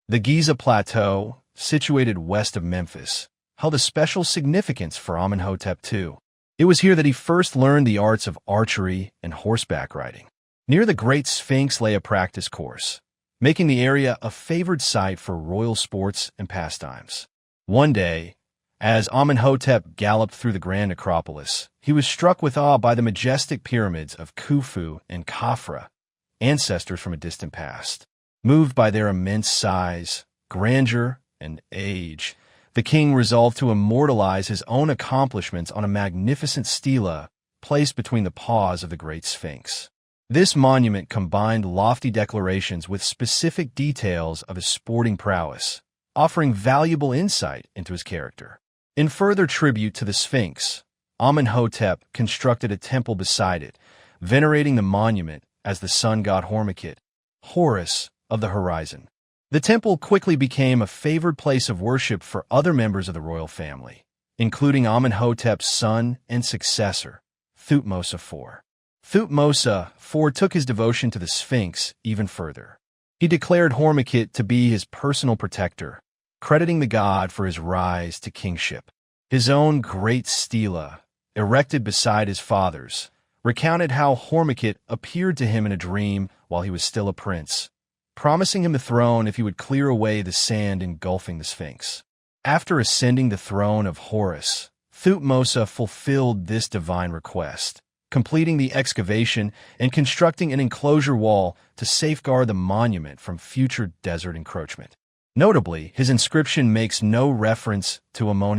The Giza Plateau, situated west of Memphis, held a special significance for Amenhotep II. It was here that he first learned the arts of archery and horseback riding. Near the Great Sphinx lay a practice course, making the area a favored site for royal sports and pastimes. One day, as Amenhotep galloped through the grand necropolis, he was struck with awe by the majestic pyramids of Khufu and Khafra, ancestors from a distant past. Moved by their immense size, grandeur, and age, the king resolved to immortalize his own accomplishments on a magnificent stela placed between the paws of the Great Sphinx. This monument combined lofty declarations with specific details of his sporting prowess, offering valuable insight into his character. In further tribute to the Sphinx, Amenhotep constructed a temple beside it, venerating the monument as the sun god Hormukit, Horus of the horizon. The temple quickly became a favored place of worship for other members of the royal family, including Amenhotep's son and successor, Thutmose IV. Thutmose IV took his devotion to the Sphinx even further. He declared Hormukit to be his personal protector, crediting the god for his rise to kingship. His own great stela, erected beside his father's, recounted how Hormukit appeared to him in a dream while he was still a prince, promising him the throne if he would clear away the sand engulfing the Sphinx. After ascending the throne of Horus, Thutmose fulfilled this divine request, completing the excavation and constructing an enclosure wall to safeguard the monument from future desert encroachment. Notably, his inscription makes no reference to Amun,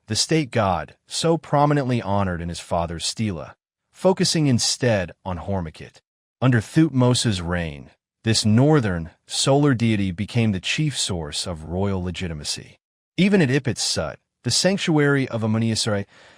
the state god so prominently honored in his father's stela, focusing instead on Hormukit. Under Thutmose's reign, this northern, solar deity became the chief source of royal legitimacy. Even at Ipit Sut, the sanctuary of Amun,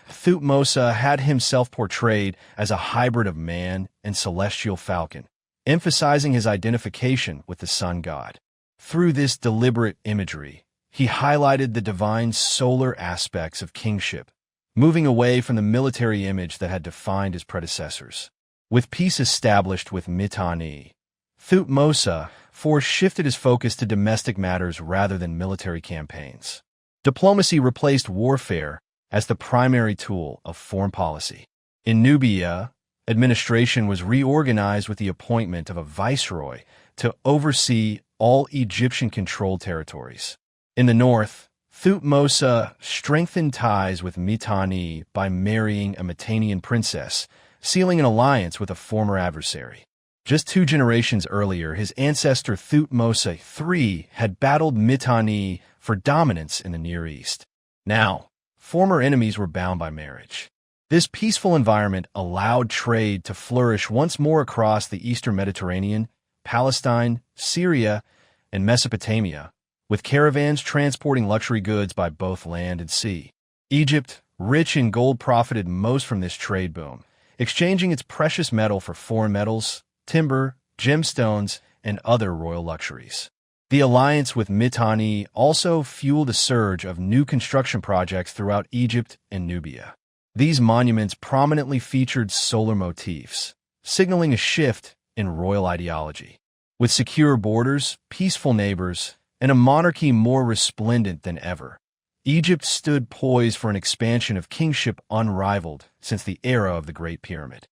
Thutmose had himself portrayed as a hybrid of man and celestial falcon, emphasizing his identification with the sun god. Through this deliberate imagery, he highlighted the divine solar aspects of kingship, moving away from the military image that had defined his predecessors. With peace established with Mitanni, Thutmose IV shifted his focus to domestic matters rather than military campaigns. Diplomacy replaced warfare as the primary tool of foreign policy. In Nubia, administration was reorganized with the appointment of a viceroy to oversee all Egyptian-controlled territories. In the north, Thutmose strengthened ties with Mitanni by marrying a Mitannian princess, sealing an alliance with a former adversary. Just 2 generations earlier, his ancestor Thutmose III had battled Mitanni for dominance in the Near East. Now, former enemies were bound by marriage. This peaceful environment allowed trade to flourish once more across the eastern Mediterranean, Palestine, Syria, and Mesopotamia, with caravans transporting luxury goods by both land and sea. Egypt, rich in gold, profited most from this trade boom, exchanging its precious metal for foreign metals, timber, gemstones, and other royal luxuries. The alliance with Mitanni also fueled a surge of new construction projects throughout Egypt and Nubia. These monuments prominently featured solar motifs, signaling a shift in royal ideology. With secure borders, peaceful neighbors, and a monarchy more resplendent than ever, Egypt stood poised for an expansion of kingship unrivaled since the era of the Great Pyramid.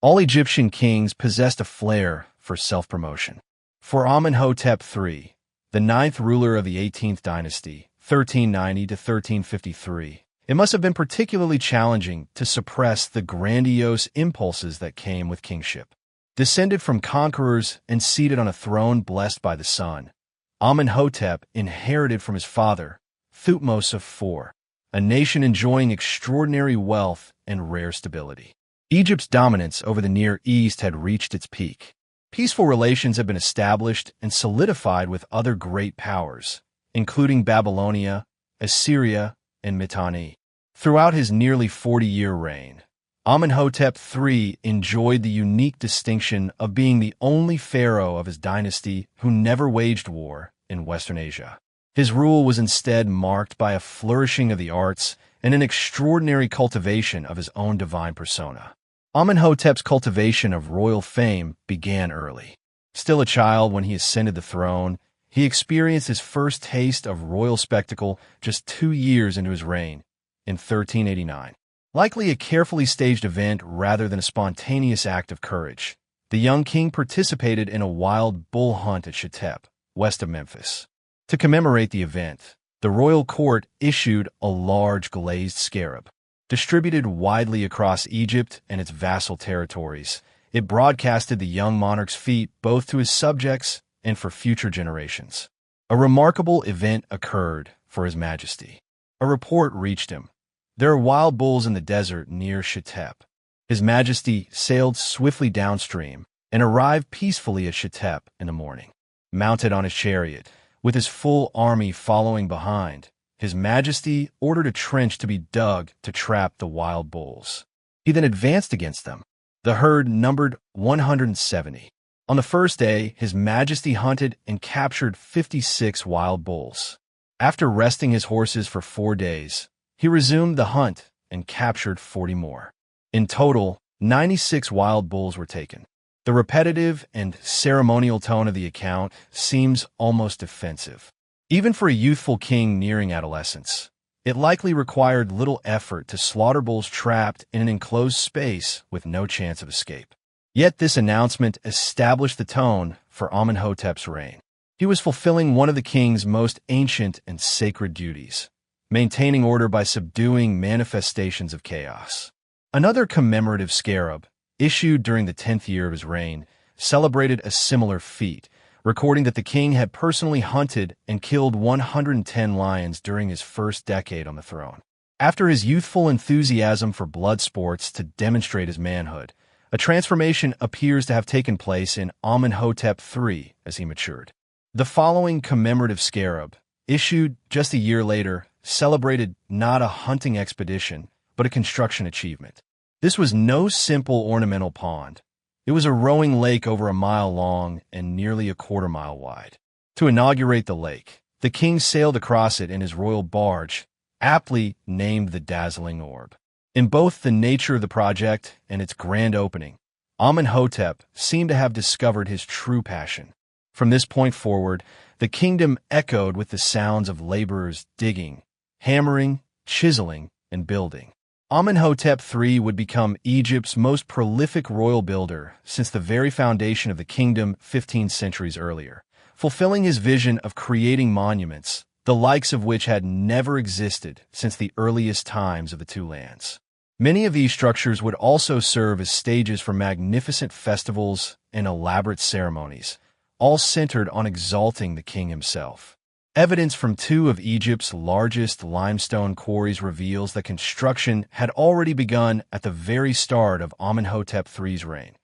All Egyptian kings possessed a flair for self-promotion. For Amenhotep III, the 9th ruler of the 18th dynasty, 1390 to 1353, it must have been particularly challenging to suppress the grandiose impulses that came with kingship. Descended from conquerors and seated on a throne blessed by the sun, Amenhotep inherited from his father, Thutmose IV, a nation enjoying extraordinary wealth and rare stability. Egypt's dominance over the Near East had reached its peak. Peaceful relations had been established and solidified with other great powers, including Babylonia, Assyria, and Mitanni. Throughout his nearly 40-year reign, Amenhotep III enjoyed the unique distinction of being the only pharaoh of his dynasty who never waged war in Western Asia. His rule was instead marked by a flourishing of the arts and an extraordinary cultivation of his own divine persona. Amenhotep's cultivation of royal fame began early. Still a child when he ascended the throne, He experienced his first taste of royal spectacle just 2 years into his reign, in 1389. Likely a carefully staged event rather than a spontaneous act of courage, the young king participated in a wild bull hunt at Shetep, west of Memphis. To commemorate the event, the royal court issued a large glazed scarab. Distributed widely across Egypt and its vassal territories, it broadcasted the young monarch's feat both to his subjects and for future generations. A remarkable event occurred for His Majesty. A report reached him. There are wild bulls in the desert near Shetep. His Majesty sailed swiftly downstream and arrived peacefully at Shetep in the morning. Mounted on his chariot, with his full army following behind, His Majesty ordered a trench to be dug to trap the wild bulls. He then advanced against them. The herd numbered 170. On the first day, His Majesty hunted and captured 56 wild bulls. After resting his horses for 4 days, he resumed the hunt and captured 40 more. In total, 96 wild bulls were taken. The repetitive and ceremonial tone of the account seems almost offensive. Even for a youthful king nearing adolescence, it likely required little effort to slaughter bulls trapped in an enclosed space with no chance of escape. Yet this announcement established the tone for Amenhotep's reign. He was fulfilling one of the king's most ancient and sacred duties, maintaining order by subduing manifestations of chaos. Another commemorative scarab, issued during the 10th year of his reign, celebrated a similar feat, recording that the king had personally hunted and killed 110 lions during his first decade on the throne. After his youthful enthusiasm for blood sports to demonstrate his manhood, a transformation appears to have taken place in Amenhotep III as he matured. The following commemorative scarab, issued just a year later, celebrated not a hunting expedition, but a construction achievement. This was no simple ornamental pond. It was a rowing lake over a mile long and nearly a quarter-mile wide. To inaugurate the lake, the king sailed across it in his royal barge, aptly named the Dazzling Orb. In both the nature of the project and its grand opening, Amenhotep seemed to have discovered his true passion. From this point forward, the kingdom echoed with the sounds of laborers digging, hammering, chiseling, and building. Amenhotep III would become Egypt's most prolific royal builder since the very foundation of the kingdom 15 centuries earlier, fulfilling his vision of creating monuments, the likes of which had never existed since the earliest times of the two lands. Many of these structures would also serve as stages for magnificent festivals and elaborate ceremonies, all centered on exalting the king himself. Evidence from 2 of Egypt's largest limestone quarries reveals that construction had already begun at the very start of Amenhotep III's reign.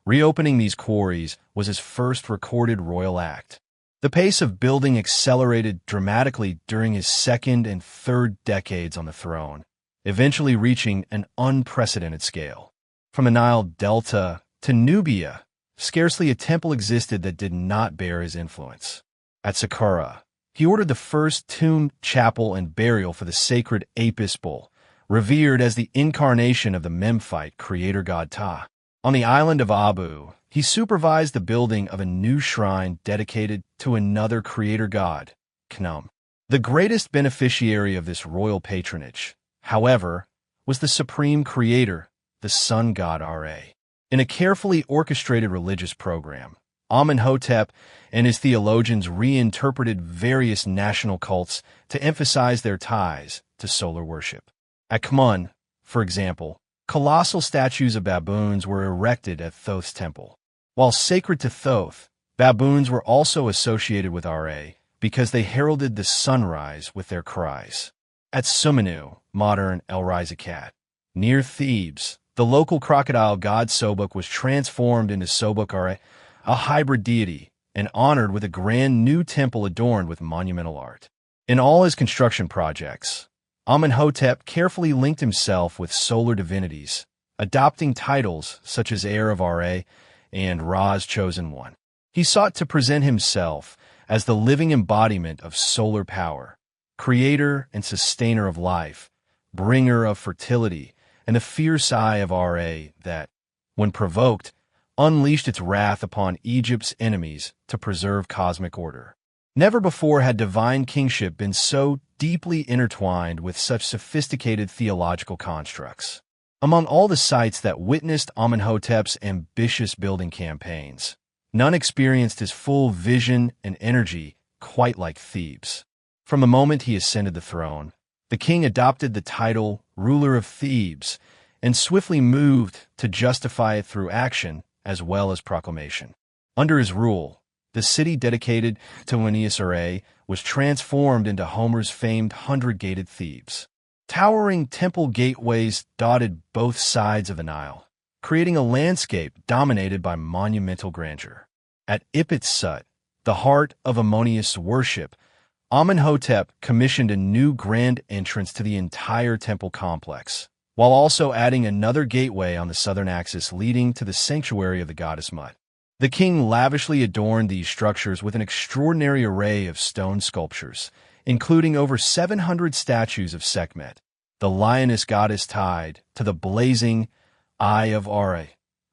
Reopening these quarries was his first recorded royal act. The pace of building accelerated dramatically during his second and third decades on the throne, eventually reaching an unprecedented scale. From the Nile Delta to Nubia, scarcely a temple existed that did not bear his influence. At Saqqara, he ordered the first tomb, chapel, and burial for the sacred Apis bull, revered as the incarnation of the Memphite creator god Ptah. On the island of Abu, he supervised the building of a new shrine dedicated to another creator god, Khnum. The greatest beneficiary of this royal patronage, however, was the supreme creator, the sun god Ra. In a carefully orchestrated religious program, Amenhotep and his theologians reinterpreted various national cults to emphasize their ties to solar worship. At Amun, for example, colossal statues of baboons were erected at Thoth's temple. While sacred to Thoth, baboons were also associated with Ra because they heralded the sunrise with their cries. At Suminu, modern El Rizakat, near Thebes, the local crocodile god Sobuk was transformed into Sobuk Ra, a hybrid deity, and honored with a grand new temple adorned with monumental art. In all his construction projects, Amenhotep carefully linked himself with solar divinities, adopting titles such as heir of Ra and Ra's chosen one. He sought to present himself as the living embodiment of solar power, creator and sustainer of life, bringer of fertility, and the fierce eye of Ra that, when provoked, unleashed its wrath upon Egypt's enemies to preserve cosmic order. Never before had divine kingship been so deeply intertwined with such sophisticated theological constructs. Among all the sites that witnessed Amenhotep's ambitious building campaigns, none experienced his full vision and energy quite like Thebes. From the moment he ascended the throne, the king adopted the title ruler of Thebes and swiftly moved to justify it through action as well as proclamation. Under his rule, the city dedicated to Ramesses III was transformed into Homer's famed 100-gated Thebes. Towering temple gateways dotted both sides of the Nile, creating a landscape dominated by monumental grandeur. At Ipit-Sut, the heart of Ammonius worship, Amenhotep commissioned a new grand entrance to the entire temple complex, while also adding another gateway on the southern axis leading to the sanctuary of the goddess Mut. The king lavishly adorned these structures with an extraordinary array of stone sculptures, including over 700 statues of Sekhmet, the lioness goddess tied to the blazing Eye of Are,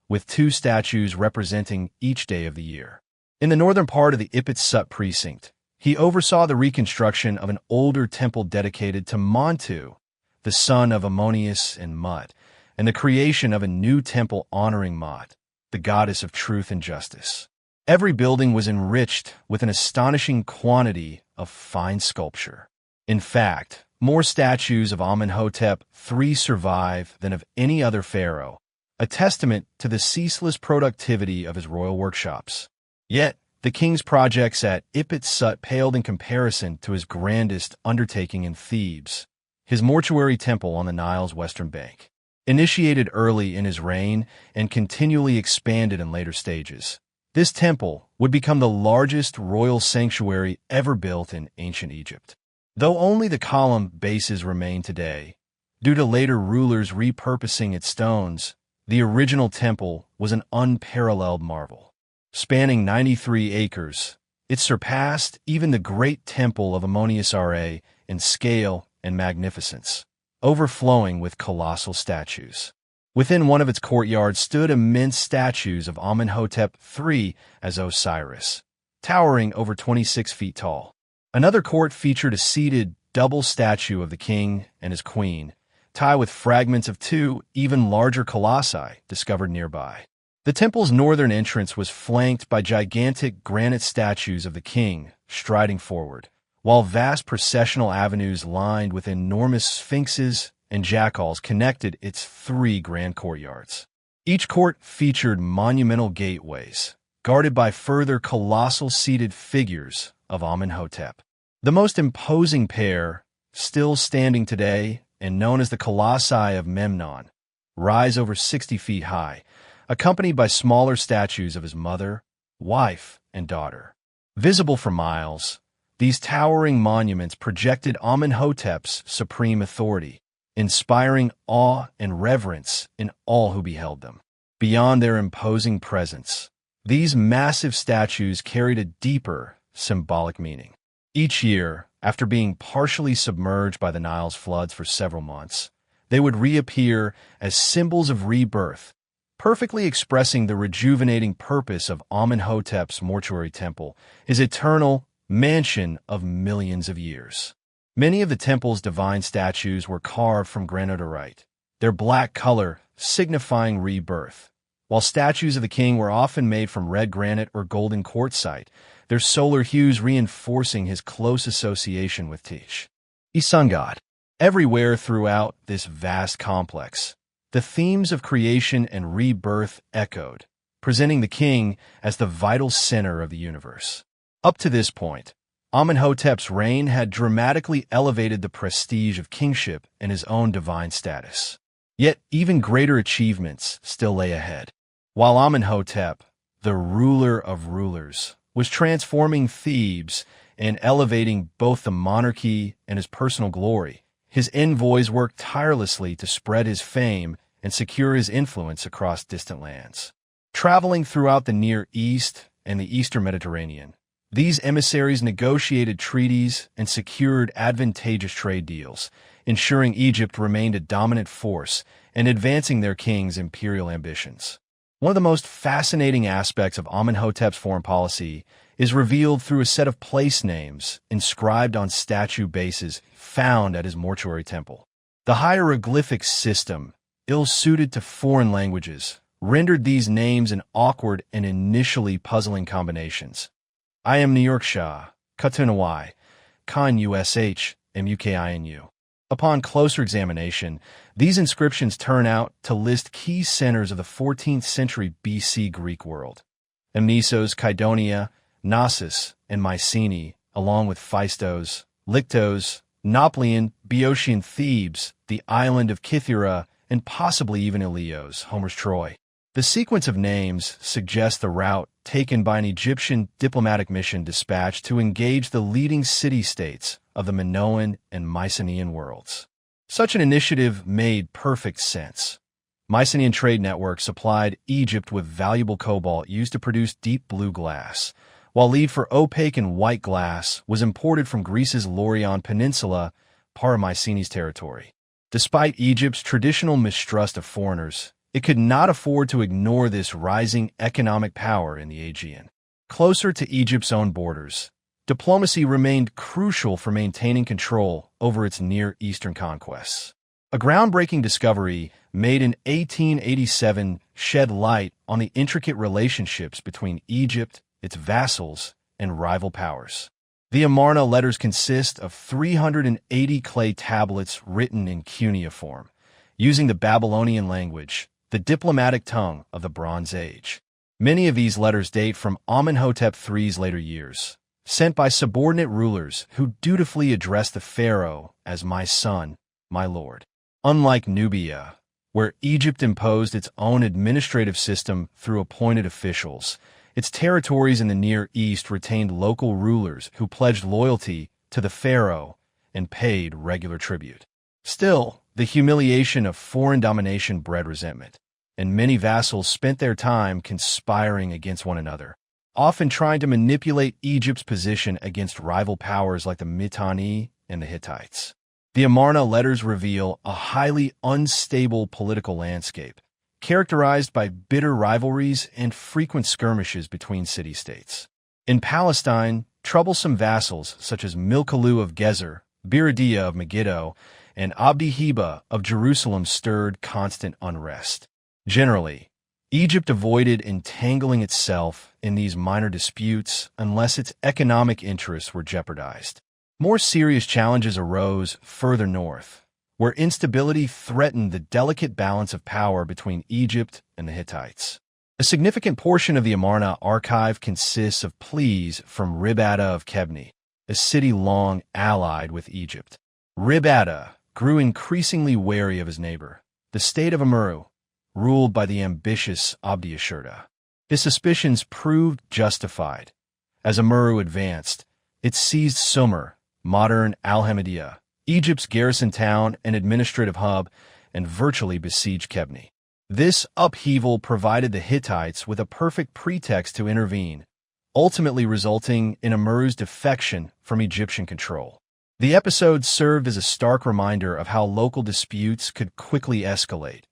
with 2 statues representing each day of the year. In the northern part of the Ipit-Sut precinct, he oversaw the reconstruction of an older temple dedicated to Montu, the son of Ammonius and Mut, and the creation of a new temple honoring Mut, the goddess of truth and justice. Every building was enriched with an astonishing quantity of fine sculpture. In fact, more statues of Amenhotep III survive than of any other pharaoh, a testament to the ceaseless productivity of his royal workshops. Yet, the king's projects at Ipit-Sut paled in comparison to his grandest undertaking in Thebes, his mortuary temple on the Nile's western bank. Initiated early in his reign and continually expanded in later stages, this temple would become the largest royal sanctuary ever built in ancient Egypt. Though only the column bases remain today, due to later rulers repurposing its stones, the original temple was an unparalleled marvel. Spanning 93 acres, it surpassed even the great temple of Ammonius Ra in scale and magnificence, overflowing with colossal statues. Within one of its courtyards stood immense statues of Amenhotep III as Osiris, towering over 26 feet tall. Another court featured a seated double statue of the king and his queen, tied with fragments of 2 even larger colossi discovered nearby. The temple's northern entrance was flanked by gigantic granite statues of the king striding forward, while vast processional avenues lined with enormous sphinxes and jackals connected its 3 grand courtyards. Each court featured monumental gateways, guarded by further colossal seated figures of Amenhotep. The most imposing pair, still standing today and known as the Colossi of Memnon, rise over 60 feet high, accompanied by smaller statues of his mother, wife, and daughter. Visible for miles, these towering monuments projected Amenhotep's supreme authority, inspiring awe and reverence in all who beheld them. Beyond their imposing presence, these massive statues carried a deeper, symbolic meaning. Each year, after being partially submerged by the Nile's floods for several months, they would reappear as symbols of rebirth, perfectly expressing the rejuvenating purpose of Amenhotep's mortuary temple, his eternal mansion of millions of years. Many of the temple's divine statues were carved from granodiorite, their black color signifying rebirth, while statues of the king were often made from red granite or golden quartzite, their solar hues reinforcing his close association with Tish, the sun god. Everywhere throughout this vast complex, the themes of creation and rebirth echoed, presenting the king as the vital center of the universe. Up to this point, Amenhotep's reign had dramatically elevated the prestige of kingship and his own divine status. Yet even greater achievements still lay ahead. While Amenhotep, the ruler of rulers, was transforming Thebes and elevating both the monarchy and his personal glory, his envoys worked tirelessly to spread his fame and secure his influence across distant lands. Traveling throughout the Near East and the Eastern Mediterranean, these emissaries negotiated treaties and secured advantageous trade deals, ensuring Egypt remained a dominant force and advancing their king's imperial ambitions. One of the most fascinating aspects of Amenhotep's foreign policy is revealed through a set of place names inscribed on statue bases found at his mortuary temple. The hieroglyphic system, ill-suited to foreign languages, rendered these names in awkward and initially puzzling combinations. I am New York Shah, Katunawai, Khan USH, MUKINU. Upon closer examination, these inscriptions turn out to list key centers of the 14th century BC Greek world. Amnisos, Kydonia, Knossos, and Mycenae, along with Phaistos, Lyctos, Nauplian, Boeotian Thebes, the island of Kythera, and possibly even Ilios, Homer's Troy. The sequence of names suggests the route taken by an Egyptian diplomatic mission dispatched to engage the leading city-states of the Minoan and Mycenaean worlds. Such an initiative made perfect sense. Mycenaean trade networks supplied Egypt with valuable cobalt used to produce deep blue glass, while lead for opaque and white glass was imported from Greece's Laurion Peninsula, part of Mycenae's territory. Despite Egypt's traditional mistrust of foreigners, it could not afford to ignore this rising economic power in the Aegean. Closer to Egypt's own borders, diplomacy remained crucial for maintaining control over its Near Eastern conquests. A groundbreaking discovery made in 1887 shed light on the intricate relationships between Egypt, its vassals, and rival powers. The Amarna letters consist of 380 clay tablets written in cuneiform, using the Babylonian language, the diplomatic tongue of the Bronze Age. Many of these letters date from Amenhotep III's later years, sent by subordinate rulers who dutifully addressed the pharaoh as "my son, my lord." Unlike Nubia, where Egypt imposed its own administrative system through appointed officials, its territories in the Near East retained local rulers who pledged loyalty to the pharaoh and paid regular tribute. Still, the humiliation of foreign domination bred resentment, and many vassals spent their time conspiring against one another, often trying to manipulate Egypt's position against rival powers like the Mitanni and the Hittites. The Amarna letters reveal a highly unstable political landscape, characterized by bitter rivalries and frequent skirmishes between city-states. In Palestine, troublesome vassals such as Milkalu of Gezer, Biridia of Megiddo, and Abdi-Heba of Jerusalem stirred constant unrest. Generally, Egypt avoided entangling itself in these minor disputes unless its economic interests were jeopardized. More serious challenges arose further north, where instability threatened the delicate balance of power between Egypt and the Hittites. A significant portion of the Amarna archive consists of pleas from Ribada of Kebni, a city long allied with Egypt. Ribada grew increasingly wary of his neighbor, the state of Amurru, ruled by the ambitious Abdi-Ashurta. His suspicions proved justified. As Amurru advanced, it seized Sumer, modern Al-Hamidiyya, Egypt's garrison town and administrative hub, and virtually besieged Kebni. This upheaval provided the Hittites with a perfect pretext to intervene, ultimately resulting in Amurru's defection from Egyptian control. The episode served as a stark reminder of how local disputes could quickly escalate,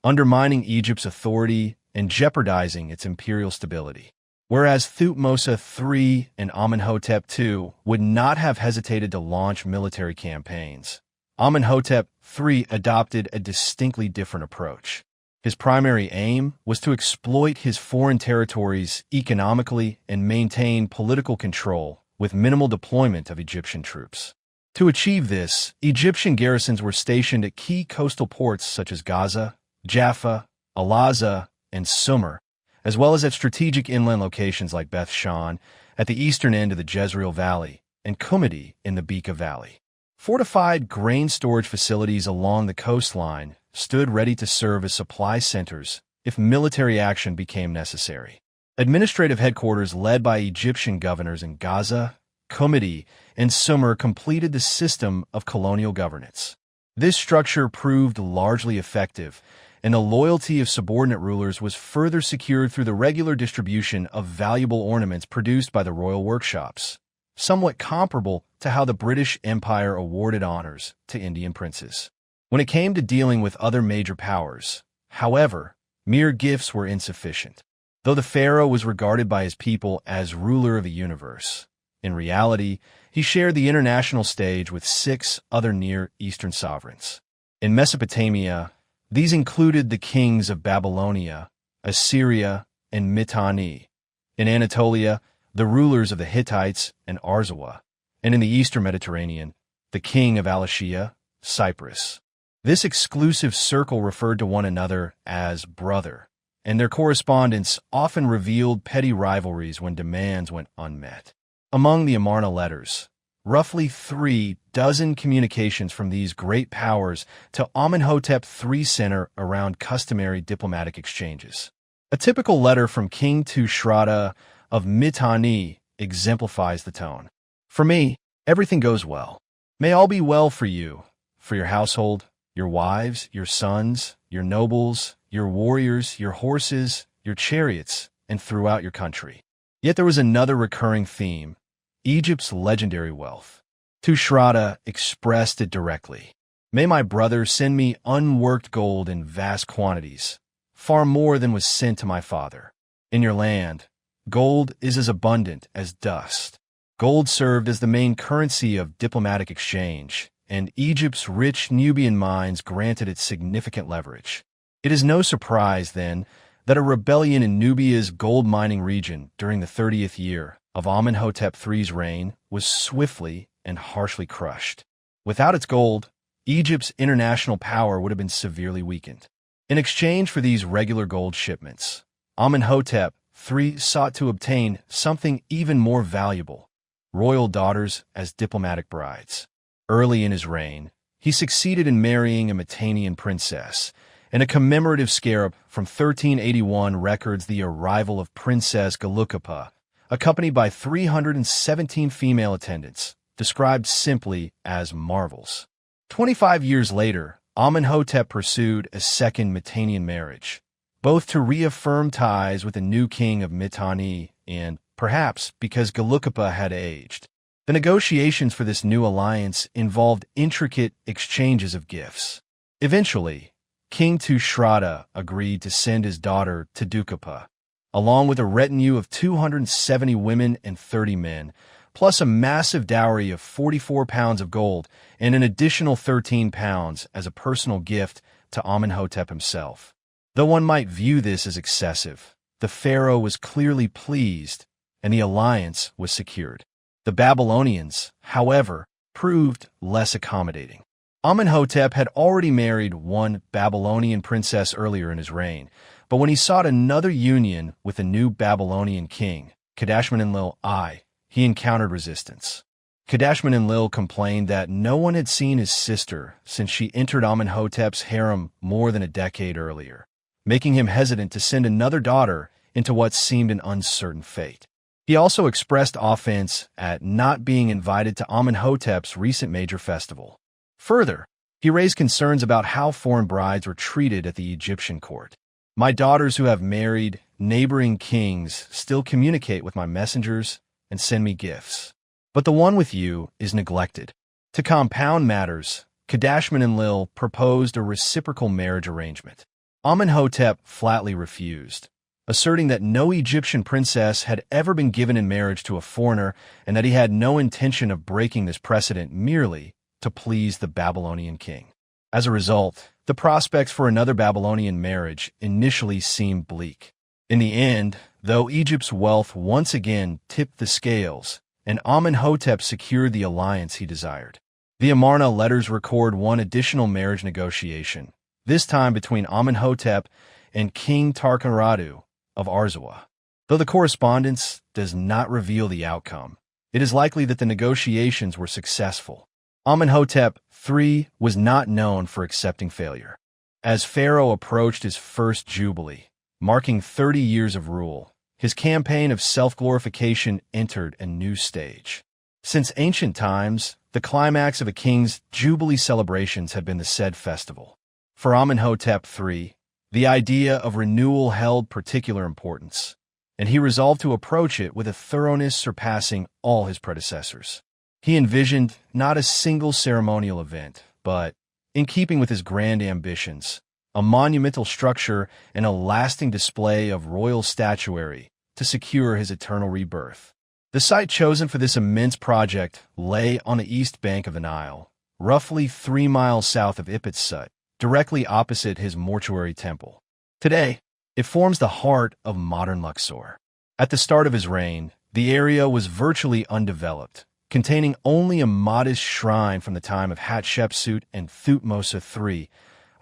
undermining Egypt's authority and jeopardizing its imperial stability. Whereas Thutmose III and Amenhotep II would not have hesitated to launch military campaigns, Amenhotep III adopted a distinctly different approach. His primary aim was to exploit his foreign territories economically and maintain political control with minimal deployment of Egyptian troops. To achieve this, Egyptian garrisons were stationed at key coastal ports such as Gaza, Jaffa, Al-Azza, and Sumer, as well as at strategic inland locations like Beth Shan at the eastern end of the Jezreel Valley and Qumidi in the Bekaa Valley. Fortified grain storage facilities along the coastline stood ready to serve as supply centers if military action became necessary. Administrative headquarters led by Egyptian governors in Gaza, Qumidi, and Sumer completed the system of colonial governance. This structure proved largely effective, and the loyalty of subordinate rulers was further secured through the regular distribution of valuable ornaments produced by the royal workshops, somewhat comparable to how the British Empire awarded honors to Indian princes. When it came to dealing with other major powers, however, Mere gifts were insufficient. Though the pharaoh was regarded by his people as ruler of the universe, in reality, he shared the international stage with 6 other Near Eastern sovereigns. In Mesopotamia, these included the kings of Babylonia, Assyria, and Mitanni. In Anatolia, the rulers of the Hittites and Arzawa, and in the Eastern Mediterranean, the king of Alatia, Cyprus. This exclusive circle referred to one another as brother, and their correspondence often revealed petty rivalries when demands went unmet. Among the Amarna letters, roughly 36 communications from these great powers to Amenhotep III center around customary diplomatic exchanges. A typical letter from King Tushratta of Mitanni exemplifies the tone. For me, everything goes well. May all be well for you, for your household, your wives, your sons, your nobles, your warriors, your horses, your chariots, and throughout your country. Yet there was another recurring theme: Egypt's legendary wealth. Tushratta expressed it directly. May my brother send me unworked gold in vast quantities, far more than was sent to my father. In your land, gold is as abundant as dust. Gold served as the main currency of diplomatic exchange, and Egypt's rich Nubian mines granted it significant leverage. It is no surprise, then, that a rebellion in Nubia's gold mining region during the 30th year of Amenhotep III's reign was swiftly and harshly crushed. Without its gold, Egypt's international power would have been severely weakened. In exchange for these regular gold shipments, Amenhotep III sought to obtain something even more valuable: royal daughters as diplomatic brides. Early in his reign, he succeeded in marrying a Mitannian princess, and a commemorative scarab from 1381 records the arrival of Princess Galukapa, accompanied by 317 female attendants, described simply as marvels. 25 years later, Amenhotep pursued a second Mitannian marriage, both to reaffirm ties with the new king of Mitanni and, perhaps, because Galukapa had aged. The negotiations for this new alliance involved intricate exchanges of gifts. Eventually, King Tushratta agreed to send his daughter Tadukapa, along with a retinue of 270 women and 30 men, plus a massive dowry of 44 pounds of gold and an additional 13 pounds as a personal gift to Amenhotep himself. Though one might view this as excessive, the pharaoh was clearly pleased, and the alliance was secured. The Babylonians, however, proved less accommodating. Amenhotep had already married one Babylonian princess earlier in his reign, but when he sought another union with a new Babylonian king, Kadashman-Enlil I, he encountered resistance. Kadashman-Enlil complained that no one had seen his sister since she entered Amenhotep's harem more than a decade earlier, making him hesitant to send another daughter into what seemed an uncertain fate. He also expressed offense at not being invited to Amenhotep's recent major festival. Further, he raised concerns about how foreign brides were treated at the Egyptian court. My daughters who have married neighboring kings still communicate with my messengers and send me gifts, but the one with you is neglected. To compound matters, Kadashman-Enlil proposed a reciprocal marriage arrangement. Amenhotep flatly refused, asserting that no Egyptian princess had ever been given in marriage to a foreigner and that he had no intention of breaking this precedent merely to please the Babylonian king. As a result, the prospects for another Babylonian marriage initially seemed bleak. In the end, though Egypt's wealth once again tipped the scales, and Amenhotep secured the alliance he desired. The Amarna letters record one additional marriage negotiation, this time between Amenhotep and King Tarkaradu of Arzawa. Though the correspondence does not reveal the outcome, it is likely that the negotiations were successful. Amenhotep III was not known for accepting failure. As Pharaoh approached his first jubilee, marking 30 years of rule, his campaign of self-glorification entered a new stage. Since ancient times, the climax of a king's jubilee celebrations had been the said festival. For Amenhotep III, the idea of renewal held particular importance, and he resolved to approach it with a thoroughness surpassing all his predecessors. He envisioned not a single ceremonial event, but, in keeping with his grand ambitions, a monumental structure and a lasting display of royal statuary to secure his eternal rebirth. The site chosen for this immense project lay on the east bank of the Nile, roughly 3 miles south of Ipit-Sut, directly opposite his mortuary temple. Today, it forms the heart of modern Luxor. At the start of his reign, the area was virtually undeveloped, containing only a modest shrine from the time of Hatshepsut and Thutmose III,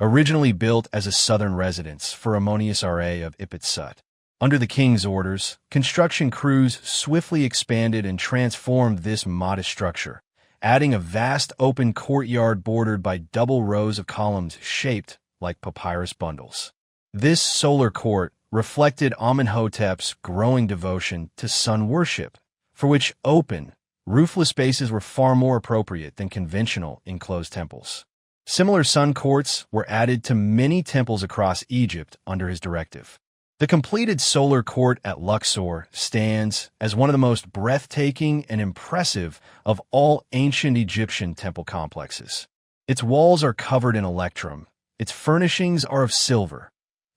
originally built as a southern residence for Ramesses III of Ipit-Sut. Under the king's orders, construction crews swiftly expanded and transformed this modest structure, adding a vast open courtyard bordered by double rows of columns shaped like papyrus bundles. This solar court reflected Amenhotep's growing devotion to sun worship, for which open, roofless spaces were far more appropriate than conventional enclosed temples. Similar sun courts were added to many temples across Egypt under his directive. The completed solar court at Luxor stands as one of the most breathtaking and impressive of all ancient Egyptian temple complexes. Its walls are covered in electrum, its furnishings are of silver,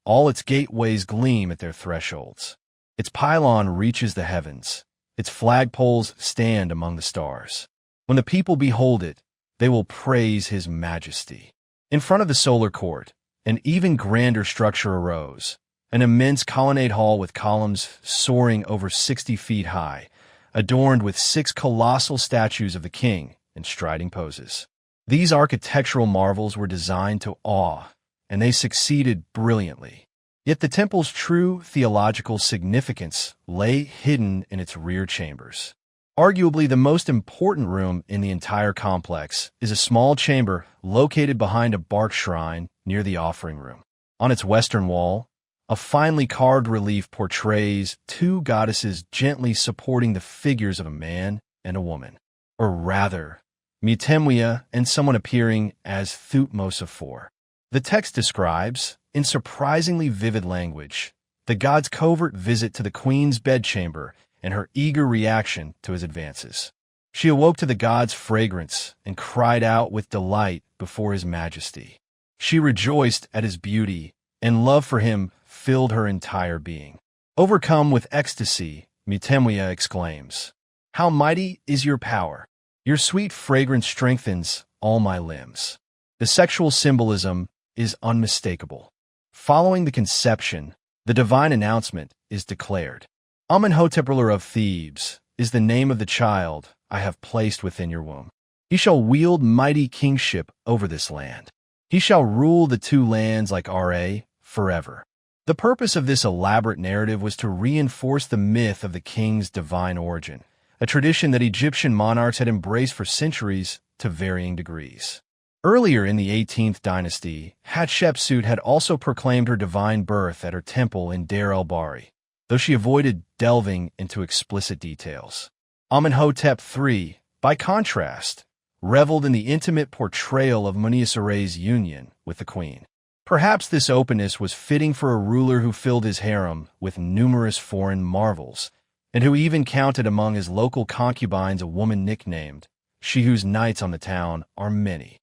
all its gateways gleam at their thresholds. Its pylon reaches the heavens, its flagpoles stand among the stars. When the people behold it, they will praise his majesty. In front of the solar court, an even grander structure arose, an immense colonnade hall with columns soaring over 60 feet high, adorned with 6 colossal statues of the king in striding poses. These architectural marvels were designed to awe, and they succeeded brilliantly. Yet the temple's true theological significance lay hidden in its rear chambers. Arguably the most important room in the entire complex is a small chamber located behind a bark shrine near the offering room. On its western wall, a finely carved relief portrays 2 goddesses gently supporting the figures of a man and a woman, or rather, Mutemwia and someone appearing as Thutmose IV. The text describes, in surprisingly vivid language, the god's covert visit to the queen's bedchamber and her eager reaction to his advances. She awoke to the god's fragrance and cried out with delight before his majesty. She rejoiced at his beauty, and love for him filled her entire being. Overcome with ecstasy, Mutemwia exclaims, "How mighty is your power! Your sweet fragrance strengthens all my limbs." The sexual symbolism is unmistakable. Following the conception, the divine announcement is declared. Amenhotep, ruler of Thebes, is the name of the child I have placed within your womb. He shall wield mighty kingship over this land. He shall rule the 2 lands like Ra forever. The purpose of this elaborate narrative was to reinforce the myth of the king's divine origin, a tradition that Egyptian monarchs had embraced for centuries to varying degrees. Earlier in the 18th dynasty, Hatshepsut had also proclaimed her divine birth at her temple in Deir el-Bahri, though she avoided delving into explicit details. Amenhotep III, by contrast, reveled in the intimate portrayal of Ramesses II's union with the queen. Perhaps this openness was fitting for a ruler who filled his harem with numerous foreign marvels, and who even counted among his local concubines a woman nicknamed, "She whose nights on the town are many."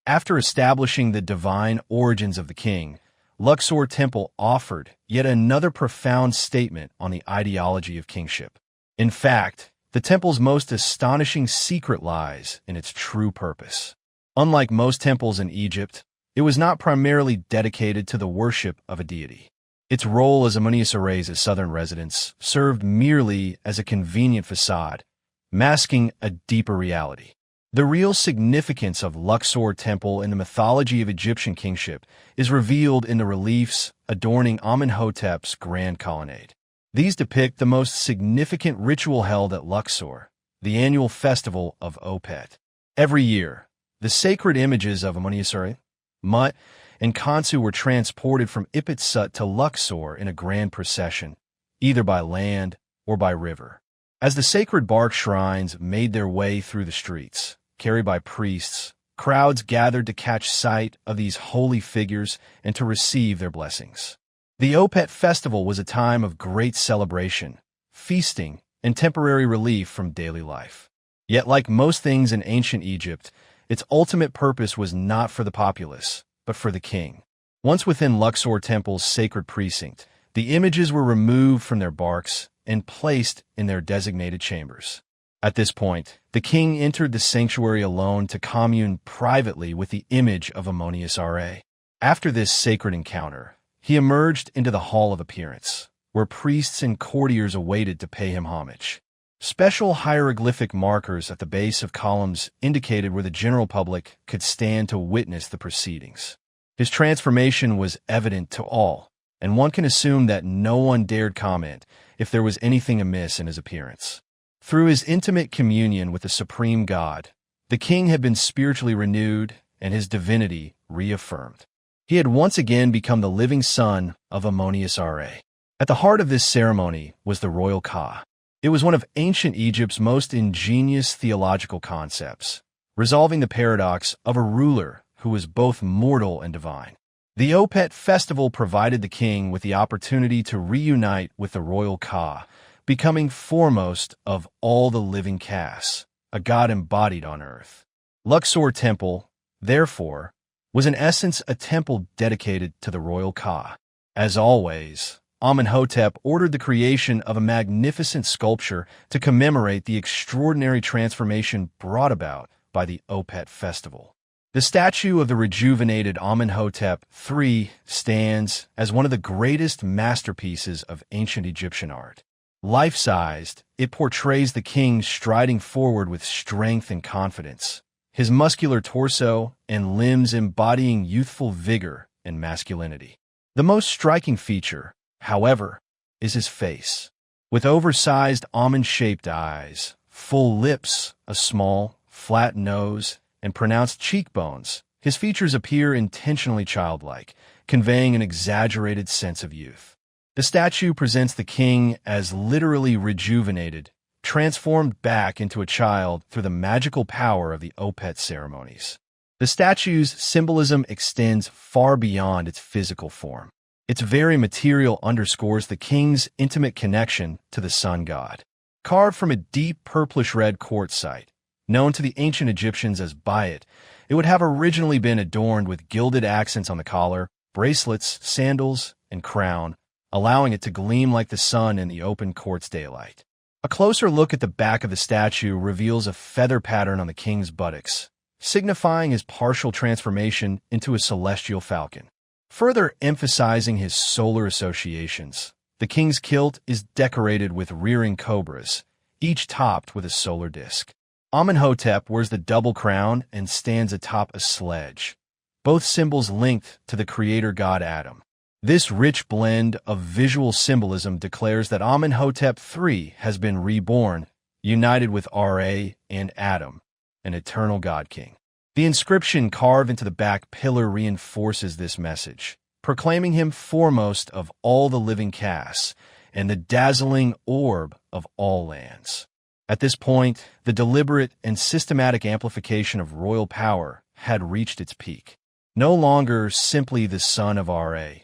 After establishing the divine origins of the king, Luxor Temple offered yet another profound statement on the ideology of kingship. In fact, the temple's most astonishing secret lies in its true purpose. Unlike most temples in Egypt, it was not primarily dedicated to the worship of a deity. Its role as Ramesses III's southern residence served merely as a convenient facade, masking a deeper reality. The real significance of Luxor Temple in the mythology of Egyptian kingship is revealed in the reliefs adorning Amenhotep's grand colonnade. These depict the most significant ritual held at Luxor, the annual festival of Opet. Every year, the sacred images of Ramesses III, Mut, and Khonsu were transported from Ipit-Sut to Luxor in a grand procession, either by land or by river. As the sacred bark shrines made their way through the streets, carried by priests, crowds gathered to catch sight of these holy figures and to receive their blessings. The Opet festival was a time of great celebration, feasting, and temporary relief from daily life. Yet, like most things in ancient Egypt, its ultimate purpose was not for the populace, but for the king. Once within Luxor Temple's sacred precinct, the images were removed from their barks and placed in their designated chambers. At this point, the king entered the sanctuary alone to commune privately with the image of Ramesses RA. After this sacred encounter, he emerged into the Hall of Appearance, where priests and courtiers awaited to pay him homage. Special hieroglyphic markers at the base of columns indicated where the general public could stand to witness the proceedings. His transformation was evident to all, and one can assume that no one dared comment if there was anything amiss in his appearance. Through his intimate communion with the supreme God, the king had been spiritually renewed and his divinity reaffirmed. He had once again become the living son of Ramesses RA. At the heart of this ceremony was the royal ka. It was one of ancient Egypt's most ingenious theological concepts, resolving the paradox of a ruler who was both mortal and divine. The Opet festival provided the king with the opportunity to reunite with the royal ka, becoming foremost of all the living castes, a god embodied on earth. Luxor Temple, therefore, was in essence a temple dedicated to the royal ka. As always, Amenhotep ordered the creation of a magnificent sculpture to commemorate the extraordinary transformation brought about by the Opet festival. The statue of the rejuvenated Amenhotep III stands as one of the greatest masterpieces of ancient Egyptian art. Life-sized, it portrays the king striding forward with strength and confidence, his muscular torso and limbs embodying youthful vigor and masculinity. The most striking feature, however, is his face. With oversized almond-shaped eyes, full lips, a small, flat nose, and pronounced cheekbones, his features appear intentionally childlike, conveying an exaggerated sense of youth. The statue presents the king as literally rejuvenated, transformed back into a child through the magical power of the Opet ceremonies. The statue's symbolism extends far beyond its physical form. Its very material underscores the king's intimate connection to the sun god. Carved from a deep purplish-red quartzite, known to the ancient Egyptians as bayet, it would have originally been adorned with gilded accents on the collar, bracelets, sandals, and crown, allowing it to gleam like the sun in the open quartz daylight. A closer look at the back of the statue reveals a feather pattern on the king's buttocks, signifying his partial transformation into a celestial falcon. Further emphasizing his solar associations, the king's kilt is decorated with rearing cobras, each topped with a solar disk. Amenhotep wears the double crown and stands atop a sledge, both symbols linked to the creator god Adam. This rich blend of visual symbolism declares that Amenhotep III has been reborn, united with Ra and Adam, an eternal god king. The inscription carved into the back pillar reinforces this message, proclaiming him foremost of all the living castes and the dazzling orb of all lands. At this point, the deliberate and systematic amplification of royal power had reached its peak. No longer simply the son of Ra,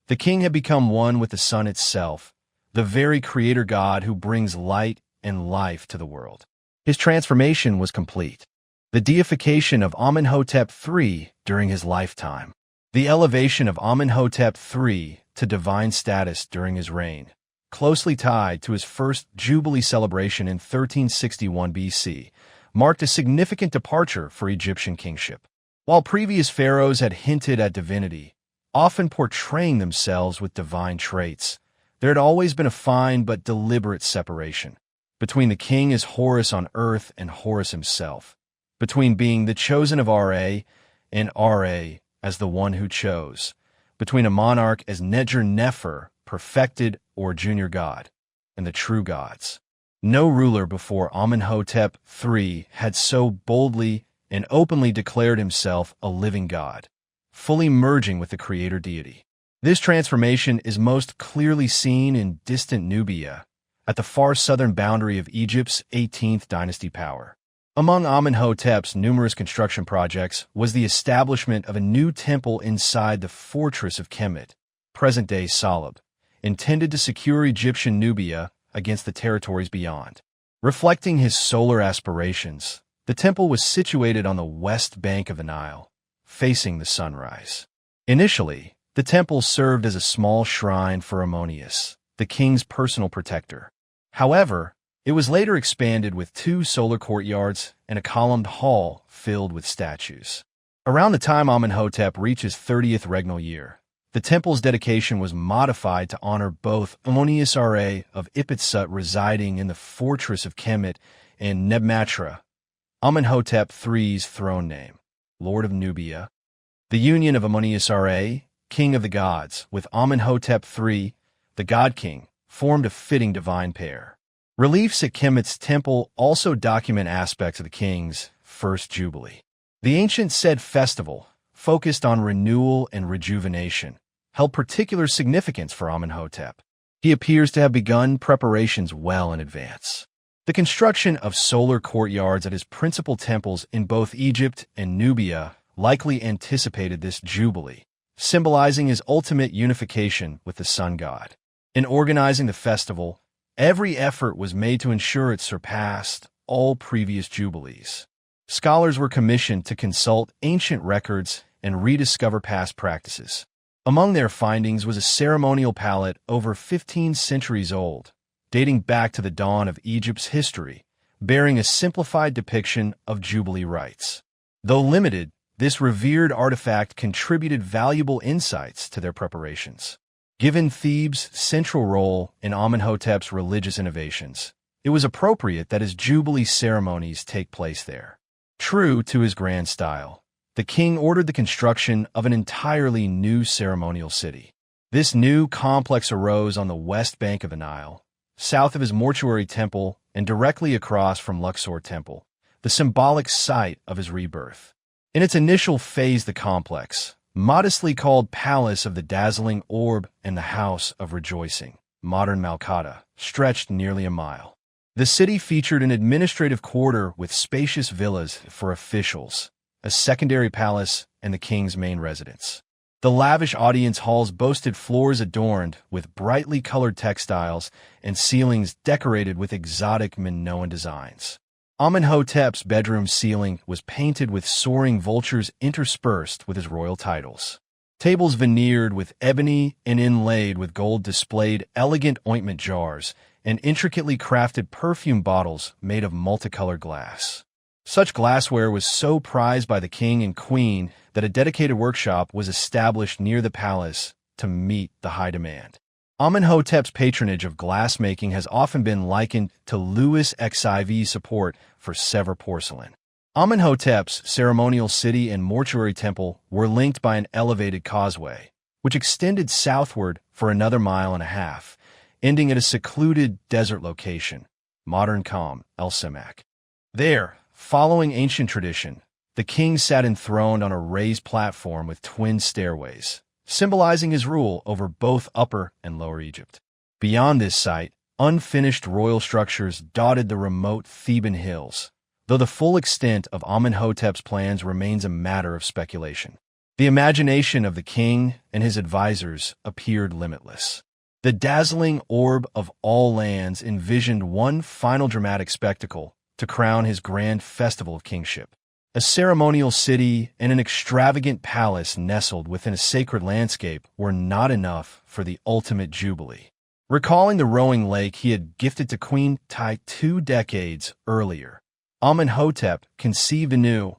the king had become one with the sun itself, the very creator god who brings light and life to the world. His transformation was complete. The deification of Amenhotep III during his lifetime, the elevation of Amenhotep III to divine status during his reign, closely tied to his first Jubilee celebration in 1361 BC, marked a significant departure for Egyptian kingship. While previous pharaohs had hinted at divinity, often portraying themselves with divine traits, there had always been a fine but deliberate separation between the king as Horus on earth and Horus himself, between being the chosen of Ra and Ra as the one who chose, between a monarch as Neger-Nefer, perfected or junior god, and the true gods. No ruler before Amenhotep III had so boldly and openly declared himself a living god, fully merging with the creator deity. This transformation is most clearly seen in distant Nubia, at the far southern boundary of Egypt's 18th dynasty power. Among Amenhotep's numerous construction projects was the establishment of a new temple inside the fortress of Kemet, present-day Salab, intended to secure Egyptian Nubia against the territories beyond. Reflecting his solar aspirations, the temple was situated on the west bank of the Nile, facing the sunrise. Initially, The temple served as a small shrine for Ammonius, the king's personal protector. However, it was later expanded with 2 solar courtyards and a columned hall filled with statues. Around the time Amenhotep reached his 30th regnal year, the temple's dedication was modified to honor both Ammonius Ra of Ipitsut residing in the fortress of Kemet and Nebmatra, Amenhotep III's throne name, Lord of Nubia. The union of Ammonius Ra, king of the gods, with Amenhotep III, the god king, formed a fitting divine pair. Reliefs at Kemet's temple also document aspects of the king's first jubilee. The ancient said festival, focused on renewal and rejuvenation, held particular significance for Amenhotep. He appears to have begun preparations well in advance. The construction of solar courtyards at his principal temples in both Egypt and Nubia likely anticipated this jubilee, symbolizing his ultimate unification with the sun god. In organizing the festival, every effort was made to ensure it surpassed all previous jubilees. Scholars were commissioned to consult ancient records and rediscover past practices. Among their findings was a ceremonial palette over 15 centuries old, dating back to the dawn of Egypt's history, bearing a simplified depiction of jubilee rites. Though limited, this revered artifact contributed valuable insights to their preparations. Given Thebes' central role in Amenhotep's religious innovations, it was appropriate that his jubilee ceremonies take place there. True to his grand style, the king ordered the construction of an entirely new ceremonial city. This new complex arose on the west bank of the Nile, south of his mortuary temple and directly across from Luxor Temple, the symbolic site of his rebirth. In its initial phase, the complex, modestly called Palace of the Dazzling Orb and the House of Rejoicing, modern Malkata, stretched nearly a mile. The city featured an administrative quarter with spacious villas for officials, a secondary palace, and the king's main residence. The lavish audience halls boasted floors adorned with brightly colored textiles and ceilings decorated with exotic Minoan designs. Amenhotep's bedroom ceiling was painted with soaring vultures interspersed with his royal titles. Tables veneered with ebony and inlaid with gold displayed elegant ointment jars and intricately crafted perfume bottles made of multicolored glass. Such glassware was so prized by the king and queen that a dedicated workshop was established near the palace to meet the high demand. Amenhotep's patronage of glassmaking has often been likened to Louis XIV's support for Sèvres porcelain. Amenhotep's ceremonial city and mortuary temple were linked by an elevated causeway, which extended southward for another 1.5 miles, ending at a secluded desert location, modern Qom el-Semak. There, following ancient tradition, the king sat enthroned on a raised platform with twin stairways, symbolizing his rule over both Upper and Lower Egypt. Beyond this site, unfinished royal structures dotted the remote Theban hills, though the full extent of Amenhotep's plans remains a matter of speculation. The imagination of the king and his advisors appeared limitless. The dazzling orb of all lands envisioned one final dramatic spectacle to crown his grand festival of kingship. A ceremonial city and an extravagant palace nestled within a sacred landscape were not enough for the ultimate jubilee. Recalling the rowing lake he had gifted to Queen Tai 2 decades earlier, Amenhotep conceived a new,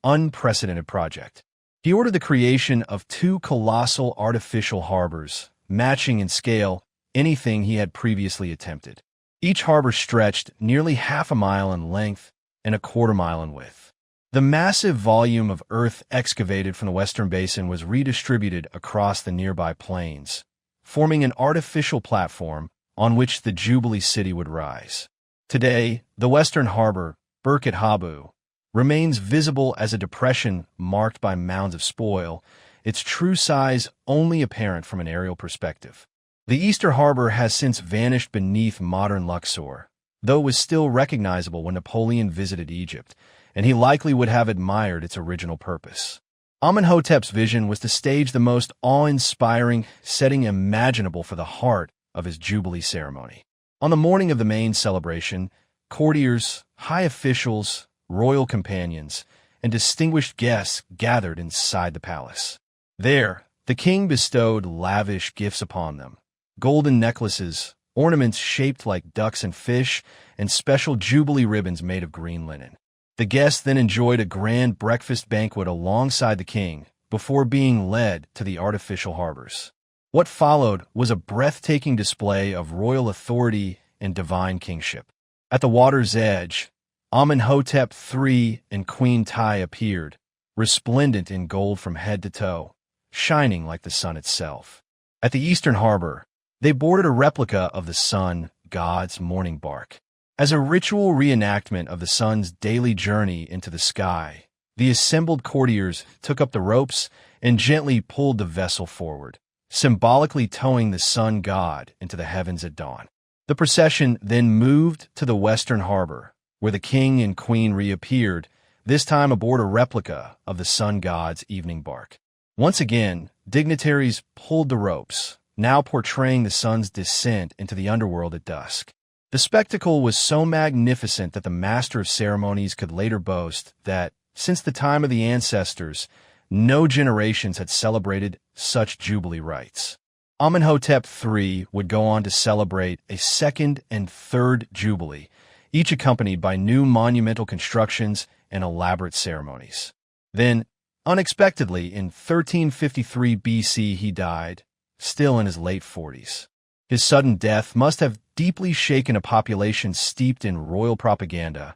unprecedented project. He ordered the creation of 2 colossal artificial harbors, matching in scale anything he had previously attempted. Each harbor stretched nearly 0.5 mile in length and 1/4 mile in width. The massive volume of earth excavated from the western basin was redistributed across the nearby plains, forming an artificial platform on which the Jubilee City would rise. Today, the western harbor, Birket Habu, remains visible as a depression marked by mounds of spoil, its true size only apparent from an aerial perspective. The eastern harbor has since vanished beneath modern Luxor, though it was still recognizable when Napoleon visited Egypt, and he likely would have admired its original purpose. Amenhotep's vision was to stage the most awe-inspiring setting imaginable for the heart of his Jubilee ceremony. On the morning of the main celebration, courtiers, high officials, royal companions, and distinguished guests gathered inside the palace. There, The king bestowed lavish gifts upon them: golden necklaces, ornaments shaped like ducks and fish, and special jubilee ribbons made of green linen. The guests then enjoyed a grand breakfast banquet alongside the king before being led to the artificial harbors. What followed was a breathtaking display of royal authority and divine kingship. At the water's edge, Amenhotep III and Queen Tai appeared, resplendent in gold from head to toe, shining like the sun itself. At the eastern harbor, they boarded a replica of the sun god's morning bark. As a ritual reenactment of the sun's daily journey into the sky, the assembled courtiers took up the ropes and gently pulled the vessel forward, symbolically towing the sun god into the heavens at dawn. The procession then moved to the western harbor, where the king and queen reappeared, this time aboard a replica of the sun god's evening bark. Once again, dignitaries pulled the ropes, now portraying the sun's descent into the underworld at dusk. The spectacle was so magnificent that the master of ceremonies could later boast that, since the time of the ancestors, no generations had celebrated such jubilee rites. Amenhotep III would go on to celebrate a second and third jubilee, each accompanied by new monumental constructions and elaborate ceremonies. Then, unexpectedly, in 1353 BC, he died, still in his late 40s. His sudden death must have deeply shaken a population steeped in royal propaganda